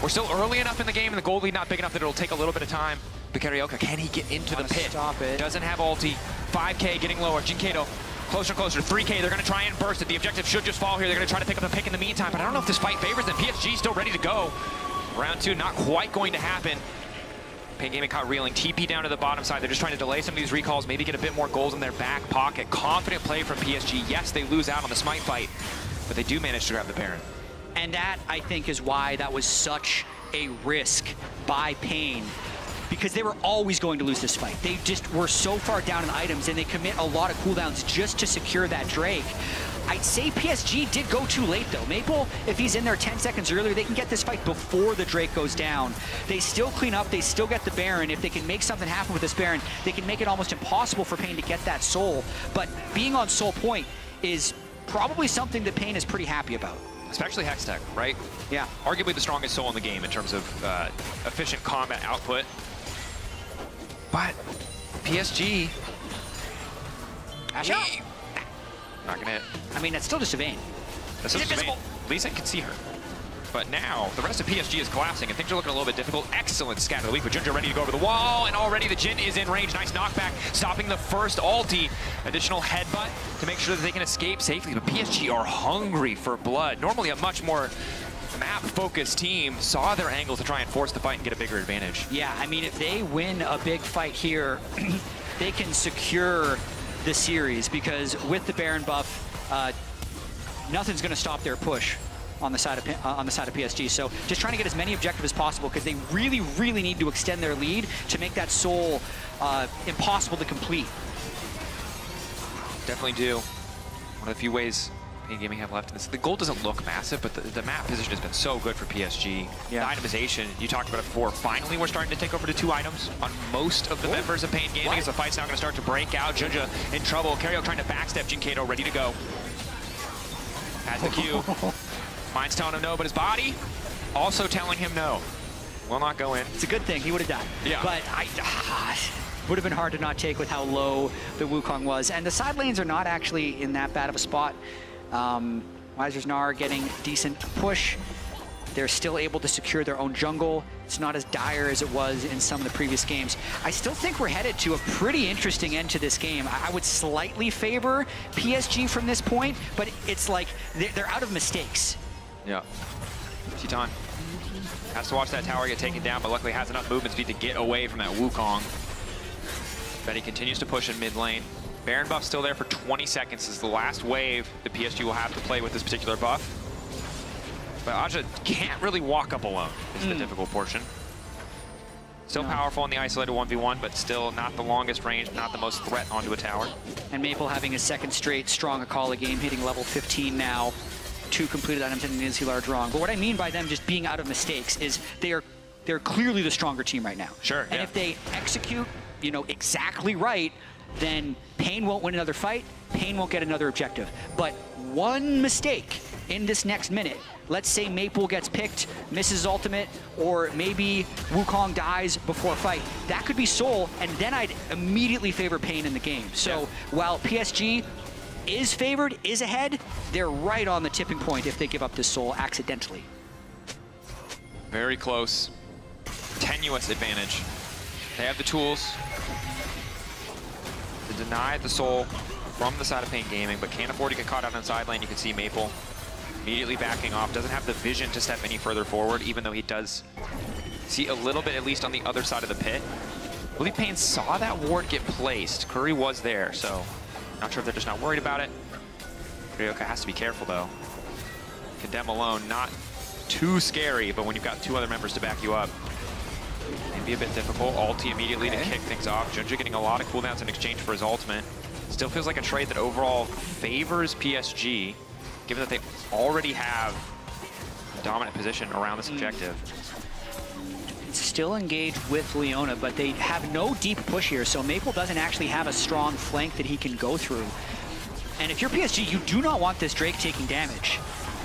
We're still early enough in the game and the gold lead not big enough that it'll take a little bit of time. But Carioca, can he get into the pit? Stop it. Doesn't have ulti. 5K getting lower. Jinkato closer and closer. 3K, they're going to try and burst it. The objective should just fall here. They're going to try to pick up a pick in the meantime, but I don't know if this fight favors them. PSG still ready to go. Round 2 not quite going to happen. Pain Gaming caught reeling. TP down to the bottom side. They're just trying to delay some of these recalls, maybe get a bit more goals in their back pocket. Confident play from PSG. Yes, they lose out on the smite fight, but they do manage to grab the Baron. And that, I think, is why that was such a risk by Pain, because they were always going to lose this fight. They just were so far down in items, and they commit a lot of cooldowns just to secure that Drake. I'd say PSG did go too late, though. Maple, if he's in there 10 seconds earlier, they can get this fight before the Drake goes down. They still clean up, they still get the Baron. If they can make something happen with this Baron, they can make it almost impossible for Pain to get that soul. But being on soul point is probably something that Pain is pretty happy about. Especially Hextech, right? Yeah. Arguably the strongest soul in the game in terms of efficient combat output. But PSG, not gonna hit. I mean, that's still just a Vayne. That's still just a Vayne. Lee Sin can see her. But now, the rest of PSG is collapsing, and things are looking a little bit difficult. Excellent scatter of the week with Junja ready to go over the wall, and already the Jhin is in range. Nice knockback, stopping the first ulti. Additional headbutt to make sure that they can escape safely, but PSG are hungry for blood. Normally a much more map-focused team saw their angle to try and force the fight and get a bigger advantage. Yeah, I mean, if they win a big fight here, they can secure the series, because with the Baron buff, nothing's going to stop their push on the side of PSG. So just trying to get as many objectives as possible, because they really, really need to extend their lead to make that soul impossible to complete. Definitely do. One of the few ways Pain Gaming have left in this. The gold doesn't look massive, but the map position has been so good for PSG. Yeah. The itemization, you talked about it before. Finally, we're starting to take over to 2 items on most of the members of Pain Gaming as the fight's now going to start to break out. Junja in trouble. Carriel trying to backstep. Jinkato ready to go. Has the Q. Mind's telling him no, but his body also telling him no. Will not go in. It's a good thing. He would have died. Yeah. But would have been hard to not take with how low the Wukong was. And the side lanes are not actually in that bad of a spot. Weiser's Gnar getting decent push. They're still able to secure their own jungle. It's not as dire as it was in some of the previous games. I still think we're headed to a pretty interesting end to this game. I would slightly favor PSG from this point, but it's like they're out of mistakes. Yeah. Cheeton has to watch that tower get taken down, but luckily has enough movement speed to get away from that Wukong. Betty continues to push in mid lane. Baron buff still there for 20 seconds. This is the last wave that PSG will have to play with this particular buff. But Aja can't really walk up alone, is the difficult portion. Still powerful in the isolated 1v1, but still not the longest range, not the most threat onto a tower. And Maple having a second straight strong Akali game, hitting level 15 now. 2 completed items and an easy large wrong. But what I mean by them just being out of mistakes is they're clearly the stronger team right now. Sure. And if they execute, you know, exactly right, then Pain won't win another fight, Pain won't get another objective. But one mistake in this next minute, let's say Maple gets picked, misses ultimate, or maybe Wukong dies before a fight, that could be soul, and then I'd immediately favor Pain in the game. So while PSG is favored, is ahead, they're right on the tipping point if they give up this soul accidentally. Very close, tenuous advantage. They have the tools to deny the soul from the side of Pain Gaming, but can't afford to get caught out on the side lane. You can see Maple immediately backing off, doesn't have the vision to step any further forward, even though he does see a little bit, at least on the other side of the pit. I believe Pain saw that ward get placed. Curry was there, so not sure if they're just not worried about it. Ryoka has to be careful, though. Condemn alone, not too scary, but when you've got 2 other members to back you up, it can be a bit difficult. Ulti immediately to kick things off. Junja getting a lot of cooldowns in exchange for his ultimate. Still feels like a trade that overall favors PSG. given that they already have a dominant position around this objective. Still engaged with Leona, but they have no deep push here, so Maple doesn't actually have a strong flank that he can go through. And if you're PSG, you do not want this Drake taking damage.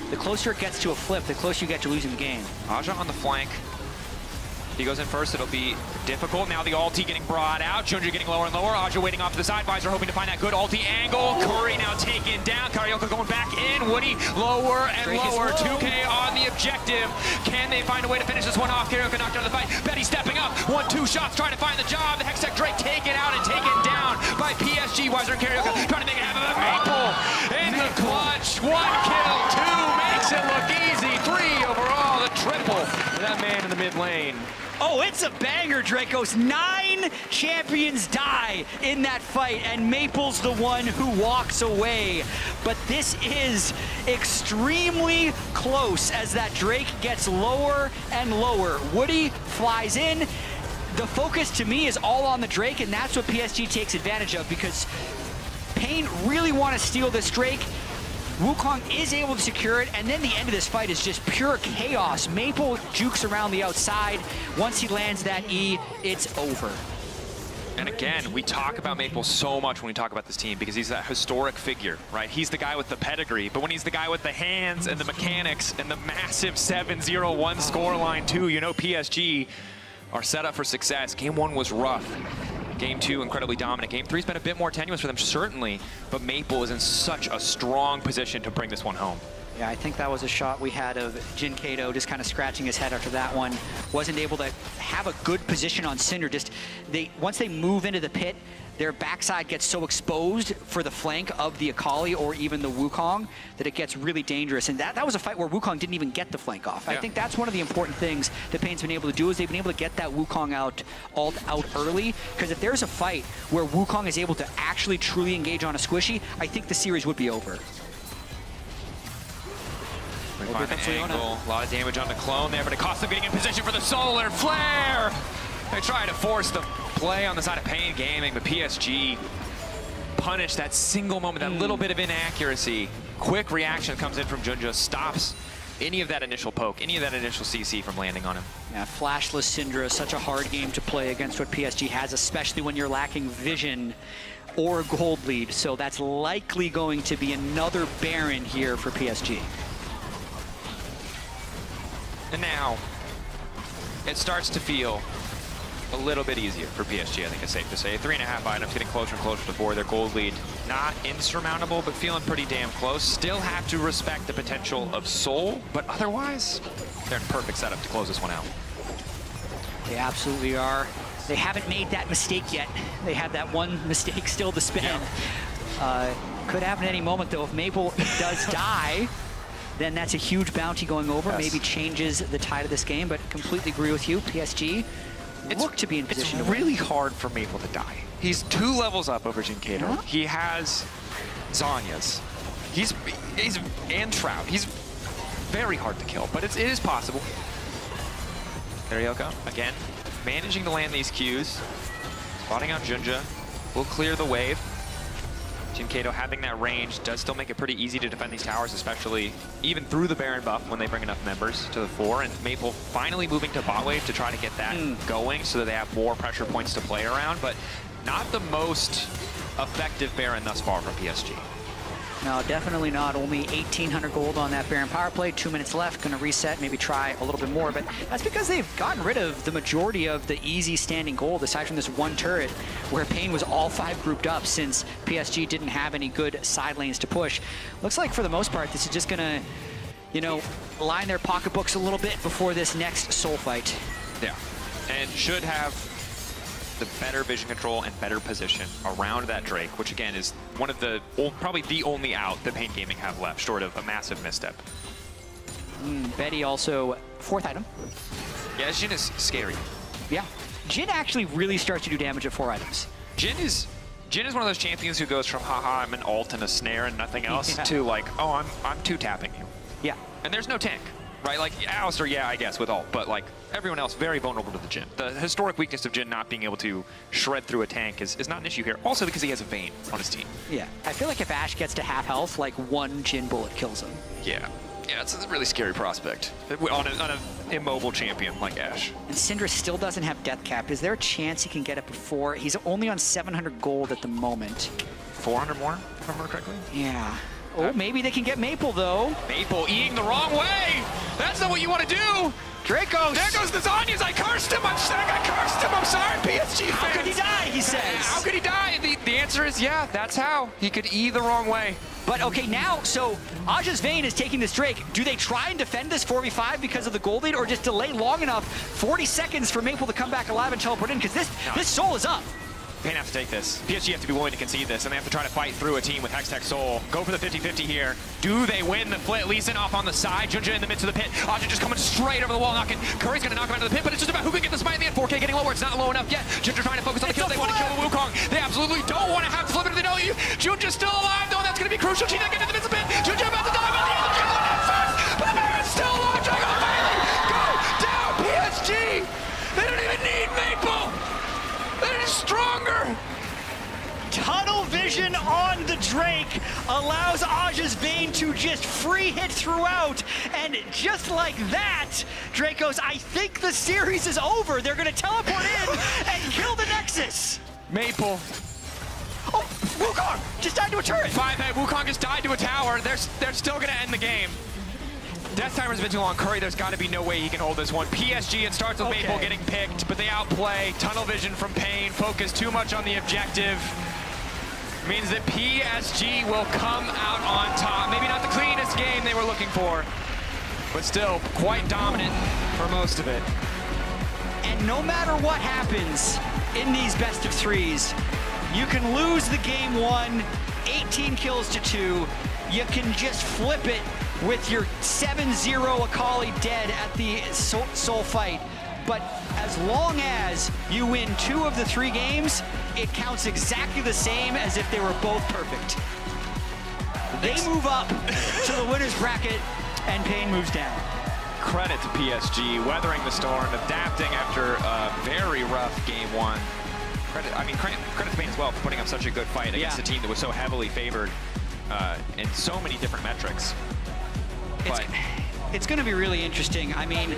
The closer it gets to a flip, the closer you get to losing the game. Aja on the flank. He goes in first, it'll be difficult. Now the ulti getting brought out. Junja getting lower and lower. Aja waiting off to the side. Visor hoping to find that good ulti angle. Curry now taken down. Carioca going back in. Woody lower and Drake lower. 2K on the objective. Can they find a way to finish this one off? Carioca knocked out of the fight. Betty stepping up. 1-2 shots trying to find the job. The Hextech Drake taken out and taken down by PSG. Visor and Carioca trying to make it happen. Maple in the clutch. 1 kill, 2 makes it look easy. 3 overall. The triple for that man in the mid lane. Oh, it's a banger, Dracos. 9 champions die in that fight, and Maple's the one who walks away. But this is extremely close as that Drake gets lower and lower. Woody flies in. The focus to me is all on the Drake, and that's what PSG takes advantage of, because Pain really want to steal this Drake. Wukong is able to secure it, and then the end of this fight is just pure chaos. Maple jukes around the outside. Once he lands that E, it's over. And again, we talk about Maple so much when we talk about this team because he's that historic figure, right? He's the guy with the pedigree, but when he's the guy with the hands and the mechanics and the massive 7-0-1 scoreline too, you know PSG are set up for success. Game 1 was rough. Game 2, incredibly dominant. Game 3's been a bit more tenuous for them, certainly, but Maple is in such a strong position to bring this one home. Yeah, I think that was a shot we had of Jin Kato just kind of scratching his head after that one. Wasn't able to have a good position on Cinder. Just once they move into the pit, their backside gets so exposed for the flank of the Akali or even the Wukong that it gets really dangerous. And that was a fight where Wukong didn't even get the flank off. Yeah. I think that's one of the important things that Pain's been able to do is they've been able to get that Wukong ult out early. Because if there's a fight where Wukong is able to actually truly engage on a squishy, I think the series would be over. Find the angle. A lot of damage on the clone there, but it costs them getting in position for the solar flare. They try to force the play on the side of Pain Gaming, but PSG punished that single moment, that little bit of inaccuracy. Quick reaction comes in from Junja, stops any of that initial poke, any of that initial CC from landing on him. Yeah, flashless Syndra is such a hard game to play against what PSG has, especially when you're lacking vision or gold lead. So that's likely going to be another Baron here for PSG. And now, it starts to feel a little bit easier for PSG, I think it's safe to say. 3.5 items, getting closer and closer to 4. Their gold lead, not insurmountable, but feeling pretty damn close. Still have to respect the potential of Soul, but otherwise, they're in perfect setup to close this one out. They absolutely are. They haven't made that mistake yet. They have that one mistake still to spin. Yeah. Could happen at any moment, though. If Maple does die, then that's a huge bounty going over. Yes. Maybe changes the tide of this game, but completely agree with you. PSG look to be in position to win. It's really hard for Maple to die. He's 2 levels up over Jin Kato. Yeah. He has Zanya's. He's and Trout. He's very hard to kill, but it is possible. There you go. Again, managing to land these Qs. Spotting out Junja. Will clear the wave. Jin Kato having that range does still make it pretty easy to defend these towers, especially even through the Baron buff when they bring enough members to the 4. And Maple finally moving to bot wave to try to get that going so that they have more pressure points to play around, but not the most effective Baron thus far from PSG. No, definitely not. Only 1,800 gold on that Baron power play. 2 minutes left. Going to reset, maybe try a little bit more. But that's because they've gotten rid of the majority of the easy standing gold, aside from this one turret where Pain was all 5 grouped up since PSG didn't have any good side lanes to push. Looks like for the most part, this is just going to, you know, line their pocketbooks a little bit before this next Soul fight. Yeah, and should have the better vision control and better position around that Drake, which again is one of the, probably the only out that Pain Gaming have left, short of a massive misstep. Betty also 4th item. Yeah, Jin is scary. Yeah, Jin actually really starts to do damage at 4 items. Jin is one of those champions who goes from, haha, I'm an ult and a snare and nothing else, to like, oh, I'm 2-tapping you. Yeah. And there's no tank. right? Like, Alistar, yeah, I guess, with ult, but like, everyone else very vulnerable to the Jhin. The historic weakness of Jhin not being able to shred through a tank is not an issue here. Also because he has a Vayne on his team. Yeah, I feel like if Ashe gets to half health, like one Jhin bullet kills him. Yeah. Yeah, it's a really scary prospect on an immobile champion like Ashe. And Syndra still doesn't have death cap. Is there a chance he can get it before? He's only on 700 gold at the moment. 400 more, if I remember correctly? Yeah. Oh, maybe they can get Maple, though. Maple eating the wrong way! That's not what you want to do! Dracos! There goes the Zhonya's! I cursed him! I cursed him! I'm sorry, PSG fans! How could he die, he says? How could he die? The answer is, yeah, that's how. He could E the wrong way. But okay, now, so Aja's Vayne is taking this Drake. Do they try and defend this 4v5 because of the gold lead, or just delay long enough, 40 seconds for Maple to come back alive and teleport in? Because this Soul is up. Pain have to take this. PSG have to be willing to concede this, and they have to try to fight through a team with Hextech Soul. Go for the 50-50 here. Do they win the flit? Lee Sin off on the side. Junja in the midst of the pit. Aja just coming straight over the wall, knocking. Curry's gonna knock him out of the pit, but it's just about who can get the smite in the end. 4K getting lower. It's not low enough yet. Junja trying to focus on the kill. They want to kill the Wukong. They absolutely don't want to have to flip it. They know you. Junja's still alive, though. That's gonna be crucial. She's not getting in the midst of the pit. Junja about to die by the end of the kill. But the Baron's still alive. Drago finally go down. PSG. They don't even need Maple. They're just stronger. Tunnel vision on the Drake allows Aja's Vayne to just free hit throughout, and just like that, Drake goes, I think the series is over. They're gonna teleport in and kill the Nexus. Maple. Oh, Wukong just died to a turret. 5-8, Wukong just died to a tower. They're still gonna end the game. Death timer's been too long. Curry, there's got to be no way he can hold this one. PSG, it starts with Maple getting picked, but they outplay. Tunnel vision from Pain, focus too much on the objective. Means that PSG will come out on top. Maybe not the cleanest game they were looking for, but still quite dominant for most of it. And no matter what happens in these best of threes, you can lose the game 1, 18 kills to 2. You can just flip it with your 7-0 Akali dead at the soul fight. But as long as you win 2 of the 3 games, it counts exactly the same as if they were both perfect. They move up to the winner's bracket, and Pain moves down. Credit to PSG, weathering the storm, adapting after a very rough game 1. Credit to Pain as well for putting up such a good fight against a team that was so heavily favored in so many different metrics. It's going to be really interesting. I mean,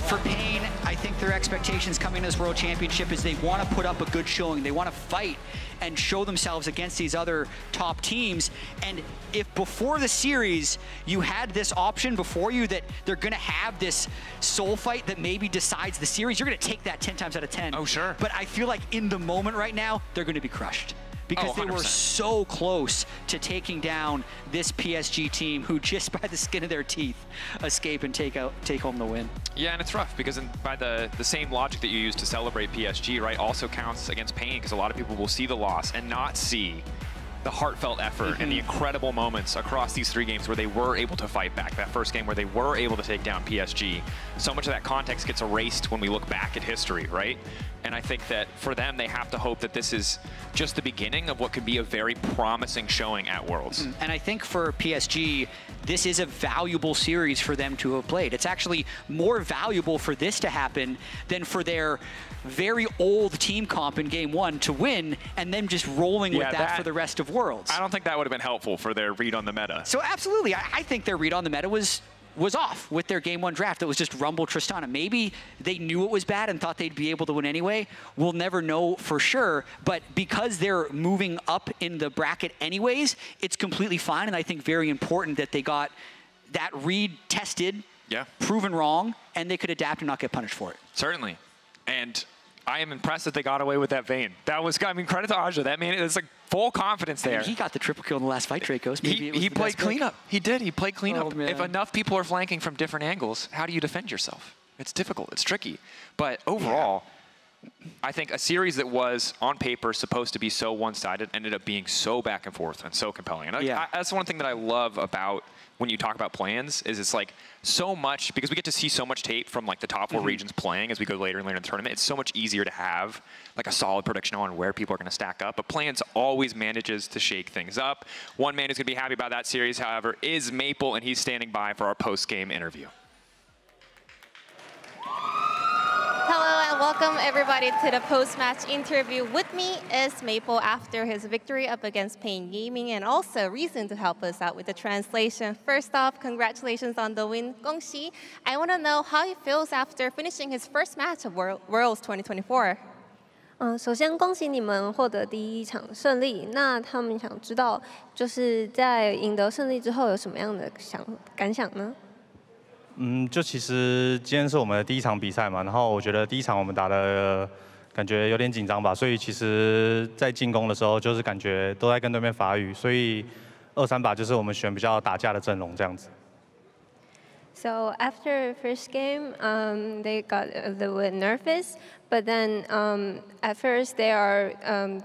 for Pain, I think their expectations coming to this World Championship is they want to put up a good showing. They want to fight and show themselves against these other top teams. And if before the series you had this option before you that they're going to have this soul fight that maybe decides the series, you're going to take that 10 times out of 10. Oh, sure. But I feel like in the moment right now, they're going to be crushed. Because they were so close to taking down this PSG team who just by the skin of their teeth escape and take home the win. Yeah, and it's rough because by the same logic that you use to celebrate PSG, right, also counts against Pain because a lot of people will see the loss and not see the heartfelt effort and the incredible moments across these 3 games where they were able to fight back. That first game where they were able to take down PSG. So much of that context gets erased when we look back at history, right? And I think that for them, they have to hope that this is just the beginning of what could be a very promising showing at Worlds. And I think for PSG, this is a valuable series for them to have played. It's actually more valuable for this to happen than for their very old team comp in game 1 to win and then just rolling with that for the rest of Worlds. I don't think that would have been helpful for their read on the meta. So absolutely, I think their read on the meta was off with their game 1 draft. It was just Rumble Tristana. Maybe they knew it was bad and thought they'd be able to win anyway. We'll never know for sure, but because they're moving up in the bracket anyways, it's completely fine, and I think very important that they got that read tested, proven wrong, and they could adapt and not get punished for it. Certainly. And I am impressed that they got away with that Vayne. That was, I mean, credit to Aja. That man, it's like full confidence there. I mean, he got the triple kill in the last fight, Dracos. Maybe he played cleanup. He did. He played cleanup. Oh, if enough people are flanking from different angles, how do you defend yourself? It's difficult. It's tricky. But overall, I think a series that was, on paper, supposed to be so one-sided ended up being so back and forth and so compelling. And that's one thing that I love about when you talk about plans is it's like so much, because we get to see so much tape from like the top 4 regions playing as we go later and later in the tournament, it's so much easier to have like a solid prediction on where people are going to stack up. But plans always manages to shake things up. One man who's going to be happy about that series, however, is Maple, and he's standing by for our post-game interview. Welcome everybody to the post-match interview. With me is Maple after his victory up against Pain Gaming, and also Reason to help us out with the translation. First off, congratulations on the win, 恭喜. I want to know how he feels after finishing his first match of Worlds 2024. 首先恭喜你们获得第一场胜利。那他们想知道，就是在赢得胜利之后有什么样的感想呢？就其实今天是我们的第一场比赛嘛，然后我觉得第一场我们打的感觉有点紧张吧，所以其实在进攻的时候就是感觉都在跟对面法语，所以2-3把就是我们选比较打架的阵容这样子。 So after first game, they got a little bit nervous, but then at first they are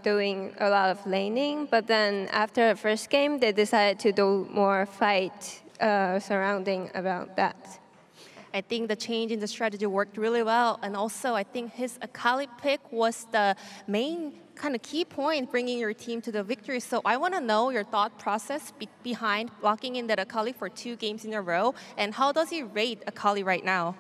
doing a lot of laning, but then after the first game they decided to do more fight surrounding about that. I think the change in the strategy worked really well, and also I think his Akali pick was the main kind of key point bringing your team to the victory. So I want to know your thought process behind locking in that Akali for 2 games in a row, and how does he rate Akali right now?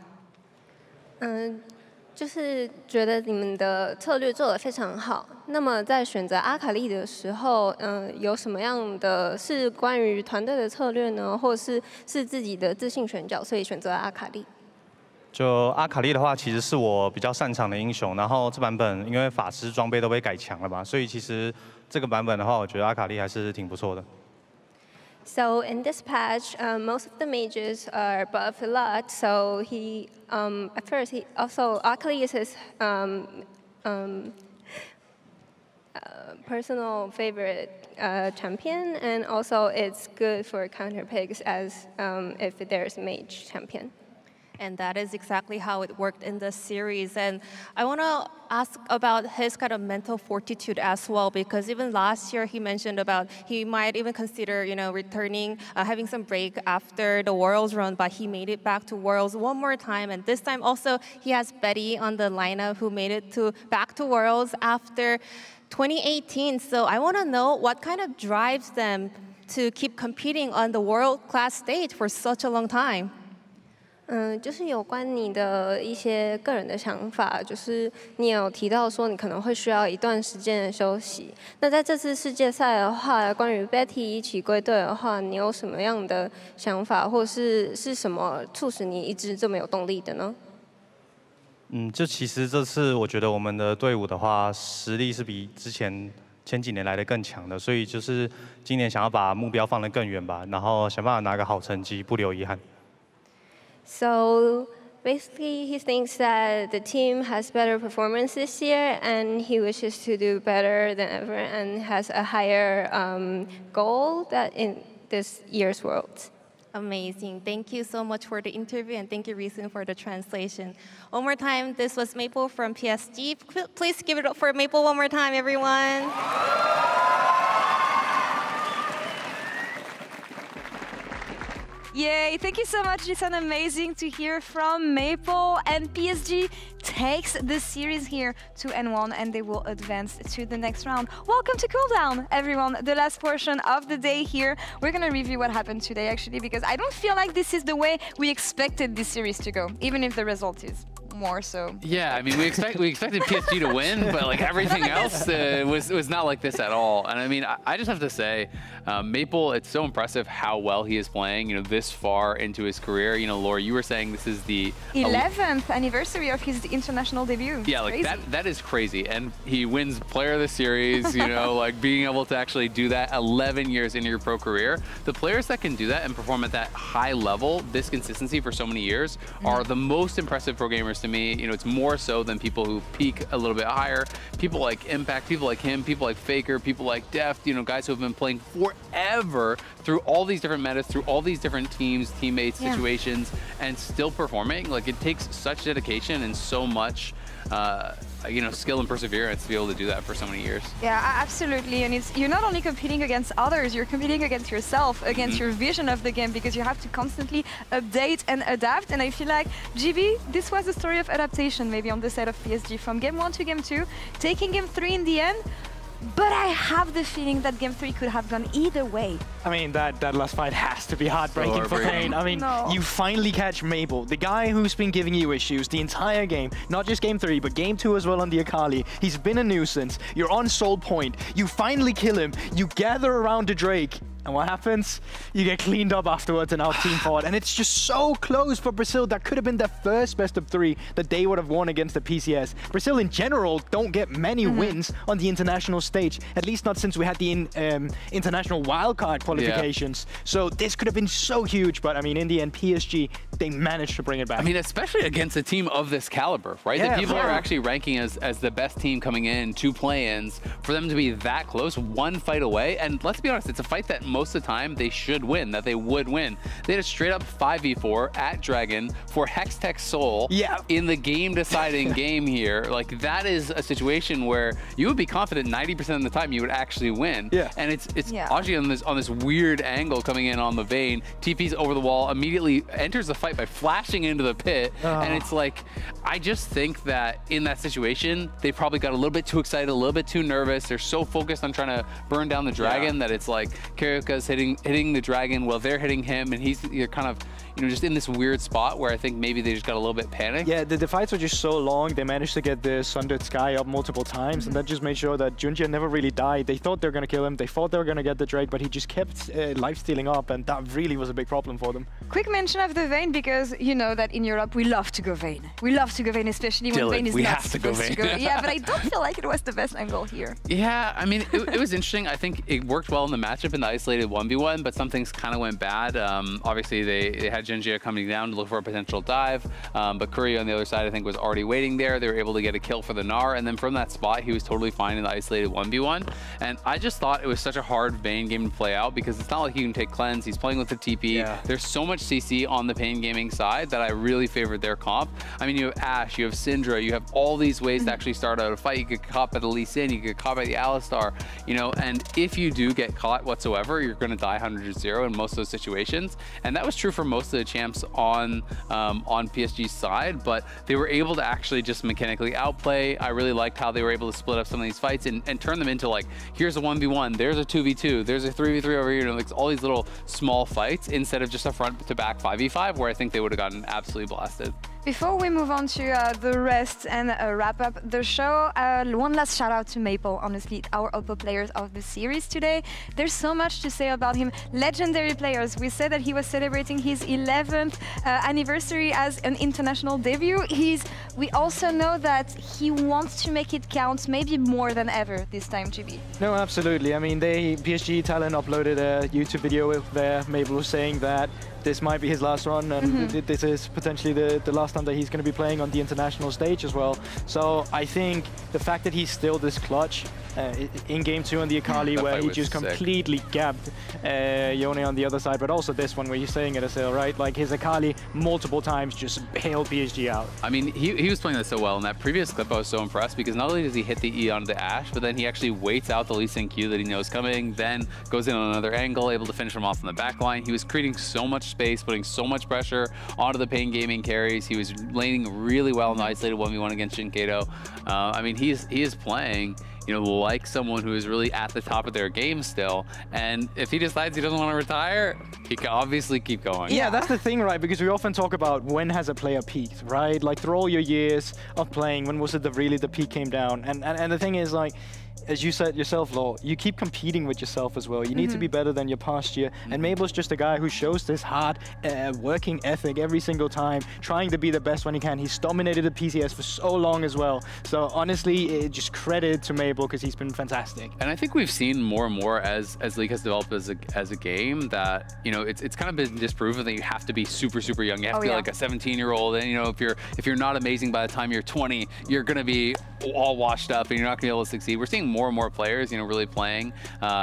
就是觉得你们的策略做得非常好。那么在选择阿卡丽的时候，有什么样的是关于团队的策略呢，或是自己的自信选角，所以选择阿卡丽？就阿卡丽的话，其实是我比较擅长的英雄。然后这版本因为法师装备都被改强了嘛，所以其实这个版本的话，我觉得阿卡丽还是挺不错的。 So in this patch, most of the mages are buffed a lot. So he, at first, he also Akali is his personal favorite champion, and also it's good for counter picks as if there's mage champion. And that is exactly how it worked in this series. And I want to ask about his kind of mental fortitude as well, because even last year he mentioned about he might even consider, returning, having some break after the Worlds run, but he made it back to Worlds one more time. And this time also he has Betty on the lineup who made it back to Worlds after 2018. So I want to know what kind of drives them to keep competing on the world-class stage for such a long time. 就是有关你的一些个人的想法，就是你有提到说你可能会需要一段时间的休息。那在这次世界赛的话，关于 Betty 一起归队的话，你有什么样的想法，或是什么促使你一直这么有动力的呢？就其实这次我觉得我们的队伍的话，实力是比前几年来的更强的，所以就是今年想要把目标放得更远吧，然后想办法拿个好成绩，不留遗憾。 So basically, he thinks that the team has better performance this year, and he wishes to do better than ever, and has a higher goal that in this year's Worlds. Amazing. Thank you so much for the interview, and thank you, Reason, for the translation. One more time, this was Maple from PSG. Please give it up for Maple one more time, everyone. Yay, thank you so much. It's amazing to hear from Maple, and PSG takes the series here to N1 and they will advance to the next round. Welcome to Cooldown, everyone. The last portion of the day here. We're gonna review what happened today actually, because I don't feel like this is the way we expected this series to go, even if the result is more so. Yeah, I mean, we expected PSG to win, but like everything else was not like this at all. And I mean, I just have to say, Maple, it's so impressive how well he is playing, this far into his career. Laura, you were saying this is the 11th anniversary of his international debut. Yeah, like that is crazy. And he wins Player of the Series, like being able to actually do that 11 years into your pro career. The players that can do that and perform at that high level, this consistency for so many years, are the most impressive pro gamers to me. It's more so than people who peak a little bit higher. People like Impact, people like him, people like Faker, people like Deft, guys who have been playing forever through all these different metas, through all these different teams, teammates, situations, and still performing. Like, it takes such dedication and so much skill and perseverance to be able to do that for so many years. Yeah, absolutely. And you're not only competing against others, you're competing against yourself, against your vision of the game, because you have to constantly update and adapt. And I feel like, GB, this was a story of adaptation maybe on the side of PSG, from game 1 to game 2, taking game 3 in the end. but I have the feeling that Game 3 could have gone either way. I mean, that last fight has to be heartbreaking for Pain. I mean, you finally catch Mabel, the guy who's been giving you issues the entire game, not just Game 3, but Game 2 as well on the Akali. He's been a nuisance. You're on Soul Point. You finally kill him. You gather around the Drake. And what happens? You get cleaned up afterwards and out-team fought. And it's just so close for Brazil. That could have been their first best of 3 that they would have won against the PCS. Brazil in general don't get many wins on the international stage, at least not since we had the international wildcard qualifications. Yeah. So this could have been so huge, but I mean, in the end, PSG, they managed to bring it back. I mean, especially against a team of this caliber, right? Yeah, that people are actually ranking as the best team coming in, 2 play-ins, for them to be that close, 1 fight away. And let's be honest, it's a fight that most of the time they should win, that they would win. They had a straight up 5v4 at Dragon for Hextech Soul in the game deciding game here. Like, that is a situation where you would be confident 90% of the time you would actually win. Yeah. And it's Aji on this weird angle coming in on the Vayne, TP's over the wall, immediately enters the fight by flashing into the pit. And it's like, I just think that in that situation, they probably got a little bit too excited, a little bit too nervous. They're so focused on trying to burn down the Dragon that it's like Karyoka's hitting the Dragon while they're hitting him, and you're kind of, you know, just in this weird spot where I think maybe they just got a little bit panicked. Yeah, the fights were just so long. They managed to get the Sundered Sky up multiple times, and that just made sure that Junjie never really died. They thought they were going to kill him. They thought they were going to get the Drake, but he just kept life-stealing up, and that really was a big problem for them. Quick mention of the Vayne, because you know that in Europe we love to go Vayne. We love to go Vayne, especially when Vayne is not supposed to go. Yeah, but I don't feel like it was the best angle here. Yeah, I mean, it was interesting. I think it worked well in the matchup in the isolated 1v1, but some things kind of went bad. Obviously, they had Genji coming down to look for a potential dive, but Curry on the other side, I think, was already waiting there. They were able to get a kill for the Gnar, and then from that spot, he was totally fine in the isolated 1v1. And I just thought it was such a hard Vayne game to play out, because it's not like he can take cleanse. He's playing with the TP. Yeah. There's so much CC on the Pain Gaming side that I really favored their comp. I mean, you have Ashe, you have Syndra, you have all these ways to actually start out a fight. You could caught by the Lee Sin, you could caught by the Alistar, you know, and if you do get caught whatsoever, you're going to die 100-0 in most of those situations. And that was true for most of the champs on PSG's side, but they were able to actually just mechanically outplay. I really liked how they were able to split up some of these fights and turn them into, like, here's a 1v1, there's a 2v2, there's a 3v3 over here, you know, like all these little small fights instead of just a front to back 5v5 where I think they would have gotten absolutely blasted. Before we move on to the rest and wrap up the show, one last shout out to Maple, honestly, our Oppo players of the series today. There's so much to say about him. Legendary players. We said that he was celebrating his 11th anniversary as an international debut. We also know that he wants to make it count maybe more than ever this time, GB. No, absolutely. I mean, PSG Talent uploaded a YouTube video where Mabel was saying that this might be his last run, and this is potentially the last time that he's going to be playing on the international stage as well. So I think the fact that he's still this clutch in Game 2 on the Akali, where he just completely gapped Yone on the other side, but also this one where you're saying it as well, right? Like his Akali multiple times just bailed PSG out. I mean, he was playing that so well. In that previous clip, I was so impressed because not only does he hit the E onto the Ashe, but then he actually waits out the Lee Sin Q that he knows coming, then goes in on another angle, able to finish him off on the back line. He was creating so much space, putting so much pressure onto the Pain Gaming carries. He was laning really well in the isolated 1v1 against Shinkato. I mean, he is playing, you know, like someone who is really at the top of their game still. And if he decides he doesn't want to retire, he can obviously keep going. Yeah, that's the thing, right? Because we often talk about when has a player peaked, right? Like through all your years of playing, when was it really the peak came down? And the thing is, like, as you said yourself, Law, you keep competing with yourself as well. You need to be better than your past year. And Mabel's just a guy who shows this hard working ethic every single time, trying to be the best when he can. He's dominated the PCS for so long as well. So honestly, just credit to Mabel because he's been fantastic. And I think we've seen more and more as League has developed as a game that, you know, it's kind of been disproven that you have to be super, super young. You have to be like a 17-year-old. And, you know, if you're not amazing by the time you're 20, you're going to be all washed up and you're not going to be able to succeed. We're seeing more and more players, you know, really playing,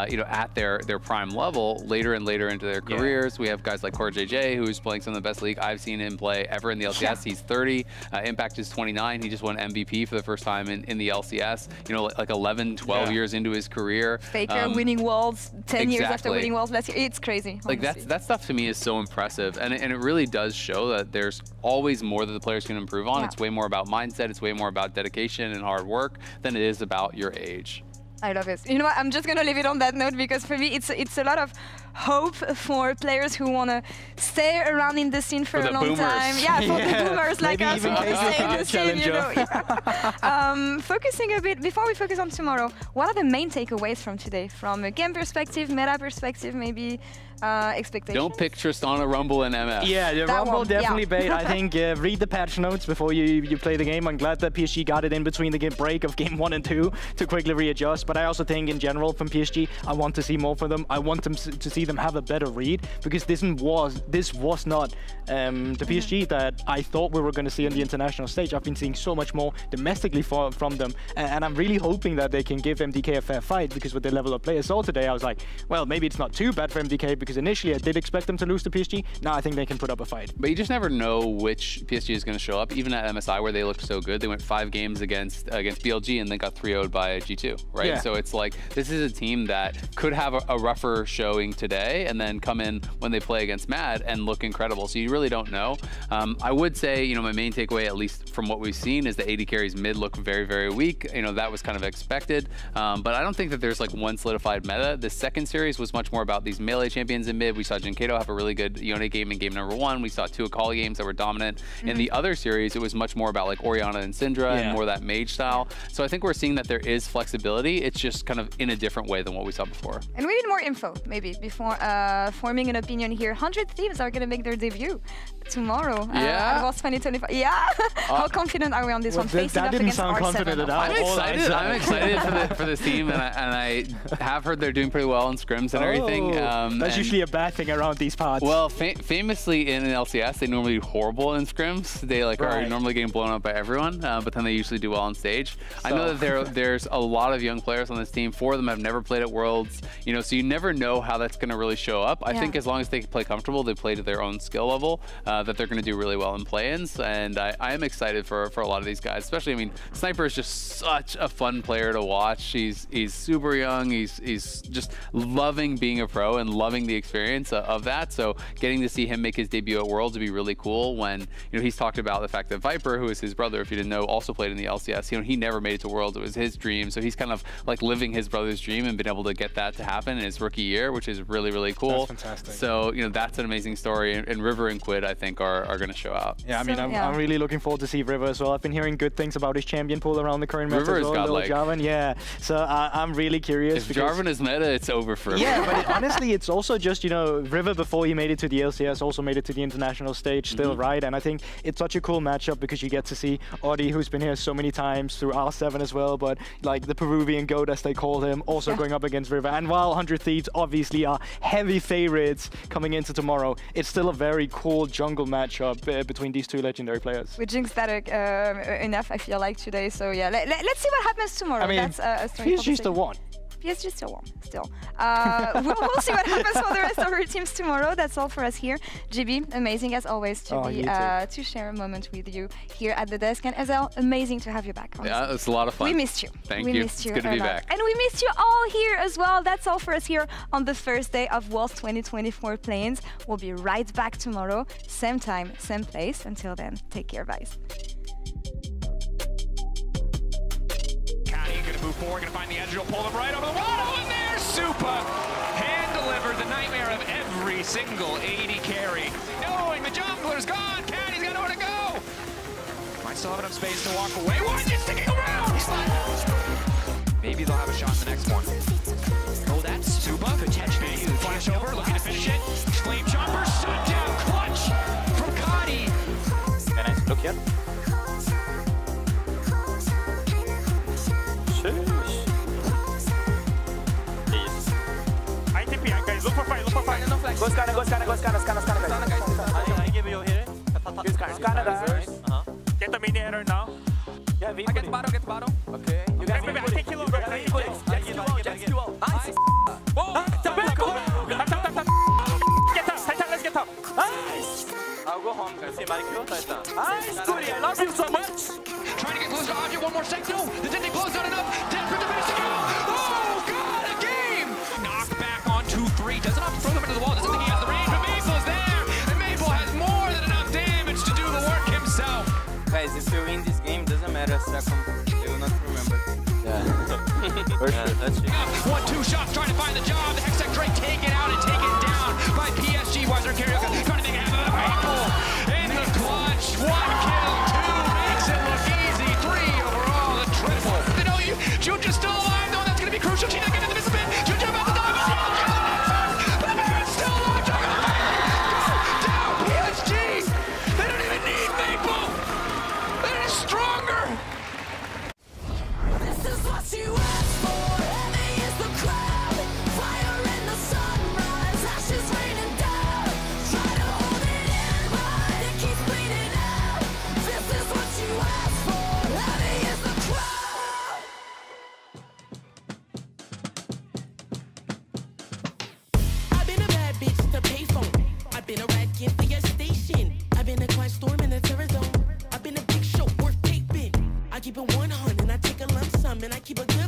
you know, at their prime level later and later into their careers. We have guys like CoreJJ, who's playing some of the best League I've seen him play ever in the LCS. He's 30. Impact is 29. He just won MVP for the first time in the LCS, you know, like 11, 12 years into his career. Faker winning Worlds 10 years after winning Worlds last year. It's crazy. Like that stuff to me is so impressive. And it really does show that there's always more that the players can improve on. It's way more about mindset. It's way more about dedication and hard work than it is about your age. I love it. You know what? I'm just gonna leave it on that note because for me, it's a lot of hope for players who wanna stay around in the scene for a long time. Yeah, for the boomers like us who wanna stay in the scene. You know. Yeah. Focusing a bit before we focus on tomorrow. What are the main takeaways from today, from a game perspective, meta perspective, maybe? Expectations? Don't pick Tristana, Rumble, and MF. Yeah, the Rumble definitely bait. I think read the patch notes before you play the game. I'm glad that PSG got it in between the break of game 1 and 2 to quickly readjust. But I also think in general from PSG, I want to see more from them. I want them to see them have a better read because this was not the PSG that I thought we were going to see on the international stage. I've been seeing so much more domestically from them, and I'm really hoping that they can give MDK a fair fight because with the level of play I saw today, I was like, well, maybe it's not too bad for MDK because initially I did expect them to lose to PSG. Now I think they can put up a fight. But you just never know which PSG is going to show up. Even at MSI where they looked so good, they went 5 games against BLG and then got 3-0'd by G2, right? Yeah. So it's like, this is a team that could have a rougher showing today and then come in when they play against Mad and look incredible. So you really don't know. I would say, you know, my main takeaway, at least from what we've seen, is the AD carries mid look very, very weak. You know, that was kind of expected. But I don't think that there's like one solidified meta. The second series was much more about these melee champions in mid. We saw Jinkato have a really good Yone game in game number 1. We saw 2 Akali games that were dominant. In the other series, it was much more about like Orianna and Syndra and more that mage style. So I think we're seeing that there is flexibility. It's just kind of in a different way than what we saw before. And we need more info, maybe, before forming an opinion here. 100 Thieves are going to make their debut tomorrow. At Worlds 2025. Yeah. How confident are we on this one? That didn't sound confident at all. I'm excited for this team, and I have heard they're doing pretty well in scrims and everything. That's usually a bad thing around these parts. Well, famously in an LCS, they normally do horrible in scrims. They are normally getting blown up by everyone, but then they usually do well on stage. So. I know that there's a lot of young players on this team. 4 of them have never played at Worlds, you know, so you never know how that's going to really show up. I think as long as they play comfortable, they play to their own skill level, that they're going to do really well in play-ins, and I am excited for a lot of these guys, especially, I mean, Sniper is just such a fun player to watch. He's super young. He's just loving being a pro and loving the experience of that. So getting to see him make his debut at Worlds would be really cool. When, you know, he's talked about the fact that Viper, who is his brother, if you didn't know, also played in the LCS. You know, he never made it to Worlds. It was his dream. So he's kind of like living his brother's dream and been able to get that to happen in his rookie year, which is really, really cool. That's fantastic. So, you know, that's an amazing story. And River and Quid, I think, are going to show out. Yeah, I mean, I'm really looking forward to see River as well. I've been hearing good things about his champion pool around the current meta as well. Godlike. Jarvan, yeah. So I'm really curious. If Jarvan is meta, it's over for him. Yeah, but honestly, it's also just, you know, River before he made it to the LCS also made it to the international stage still, right? And I think it's such a cool matchup because you get to see Audi, who's been here so many times through R7 as well, but like the Peruvian goat, as they call him, also going up against River. And while 100 Thieves obviously are heavy favorites coming into tomorrow, it's still a very cool jungle matchup between these 2 legendary players. We jinxed that enough, I feel like, today. So yeah, let's see what happens tomorrow. I mean, that's a story. PSG still won. PSG still won, still. We'll see what happens for the rest of our teams tomorrow. That's all for us here. GB, amazing as always to share a moment with you here at the desk. And Ezel, amazing to have you back. Honestly. Yeah, it's a lot of fun. We missed you. Thank you. It's good to be back. And we missed you all here as well. That's all for us here on the first day of Worlds 2024 play-ins. We'll be right back tomorrow, same time, same place. Until then, take care, guys. Gonna move forward, gonna find the edge, he'll pull him right over the wall, and there's Supa! Hand-delivered the nightmare of every single AD carry. Knowing the jungler's gone, Caddy's got nowhere to go! Might still have enough space to walk away. Why is he sticking around? Maybe they'll have a shot in the next one. Oh, that's Supa, potentially. Flash over, looking to finish it. Flame Chopper, shut down, clutch from Caddy. Very nice, look here. Look for fight, look for fight. Go scanner, go scanner, go scanner, scanner, guys. I give you here. Scanner, guys. Get the mini error now. Yeah, I get bottom, get bottom. Okay. You guys, maybe I take kill over. Nice. Get up, let's get up. Nice. I'll go home, guys. See Manicure, Titan. Nice, Cody, I love you so much. Trying to get close to Audrey, one more sec. No, the Disney close not enough. Death for the finish to go. Oh, God, a game. Knock back on 2-3. Doesn't have to throw them into the wall. Doesn't think he has the range, but Maple's there. And Maple has more than enough damage to do the work himself. Guys, if you win this game, doesn't matter second. They will not remember. Yeah. That's it. 1-2 shots trying to find the job. The Hextech Drake taken out and taken down by PSG. Wiser Karaoke trying to make it happen. People in the clutch. 1 kill, 2 makes it look easy. 3 overall, the triple. You know, Junja's still alive though. That's going to be crucial. She's not getting the missile. Junja about to die. But the Baron's still alive. Go down, PSG. They don't even need Maple. They're stronger. This is what you asked for. Heavy is the crowd. Fire in the sunrise. Ashes raining down. Try to hold it in, but it keeps bleeding out. This is what you asked for. Heavy is the crowd. I've been a bad bitch to pay phone. I've been a rat kid for your station. I've been a quiet storm in the terror zone. I've been a big show worth taping. I keep it 100 and I take a lump sum and I keep a good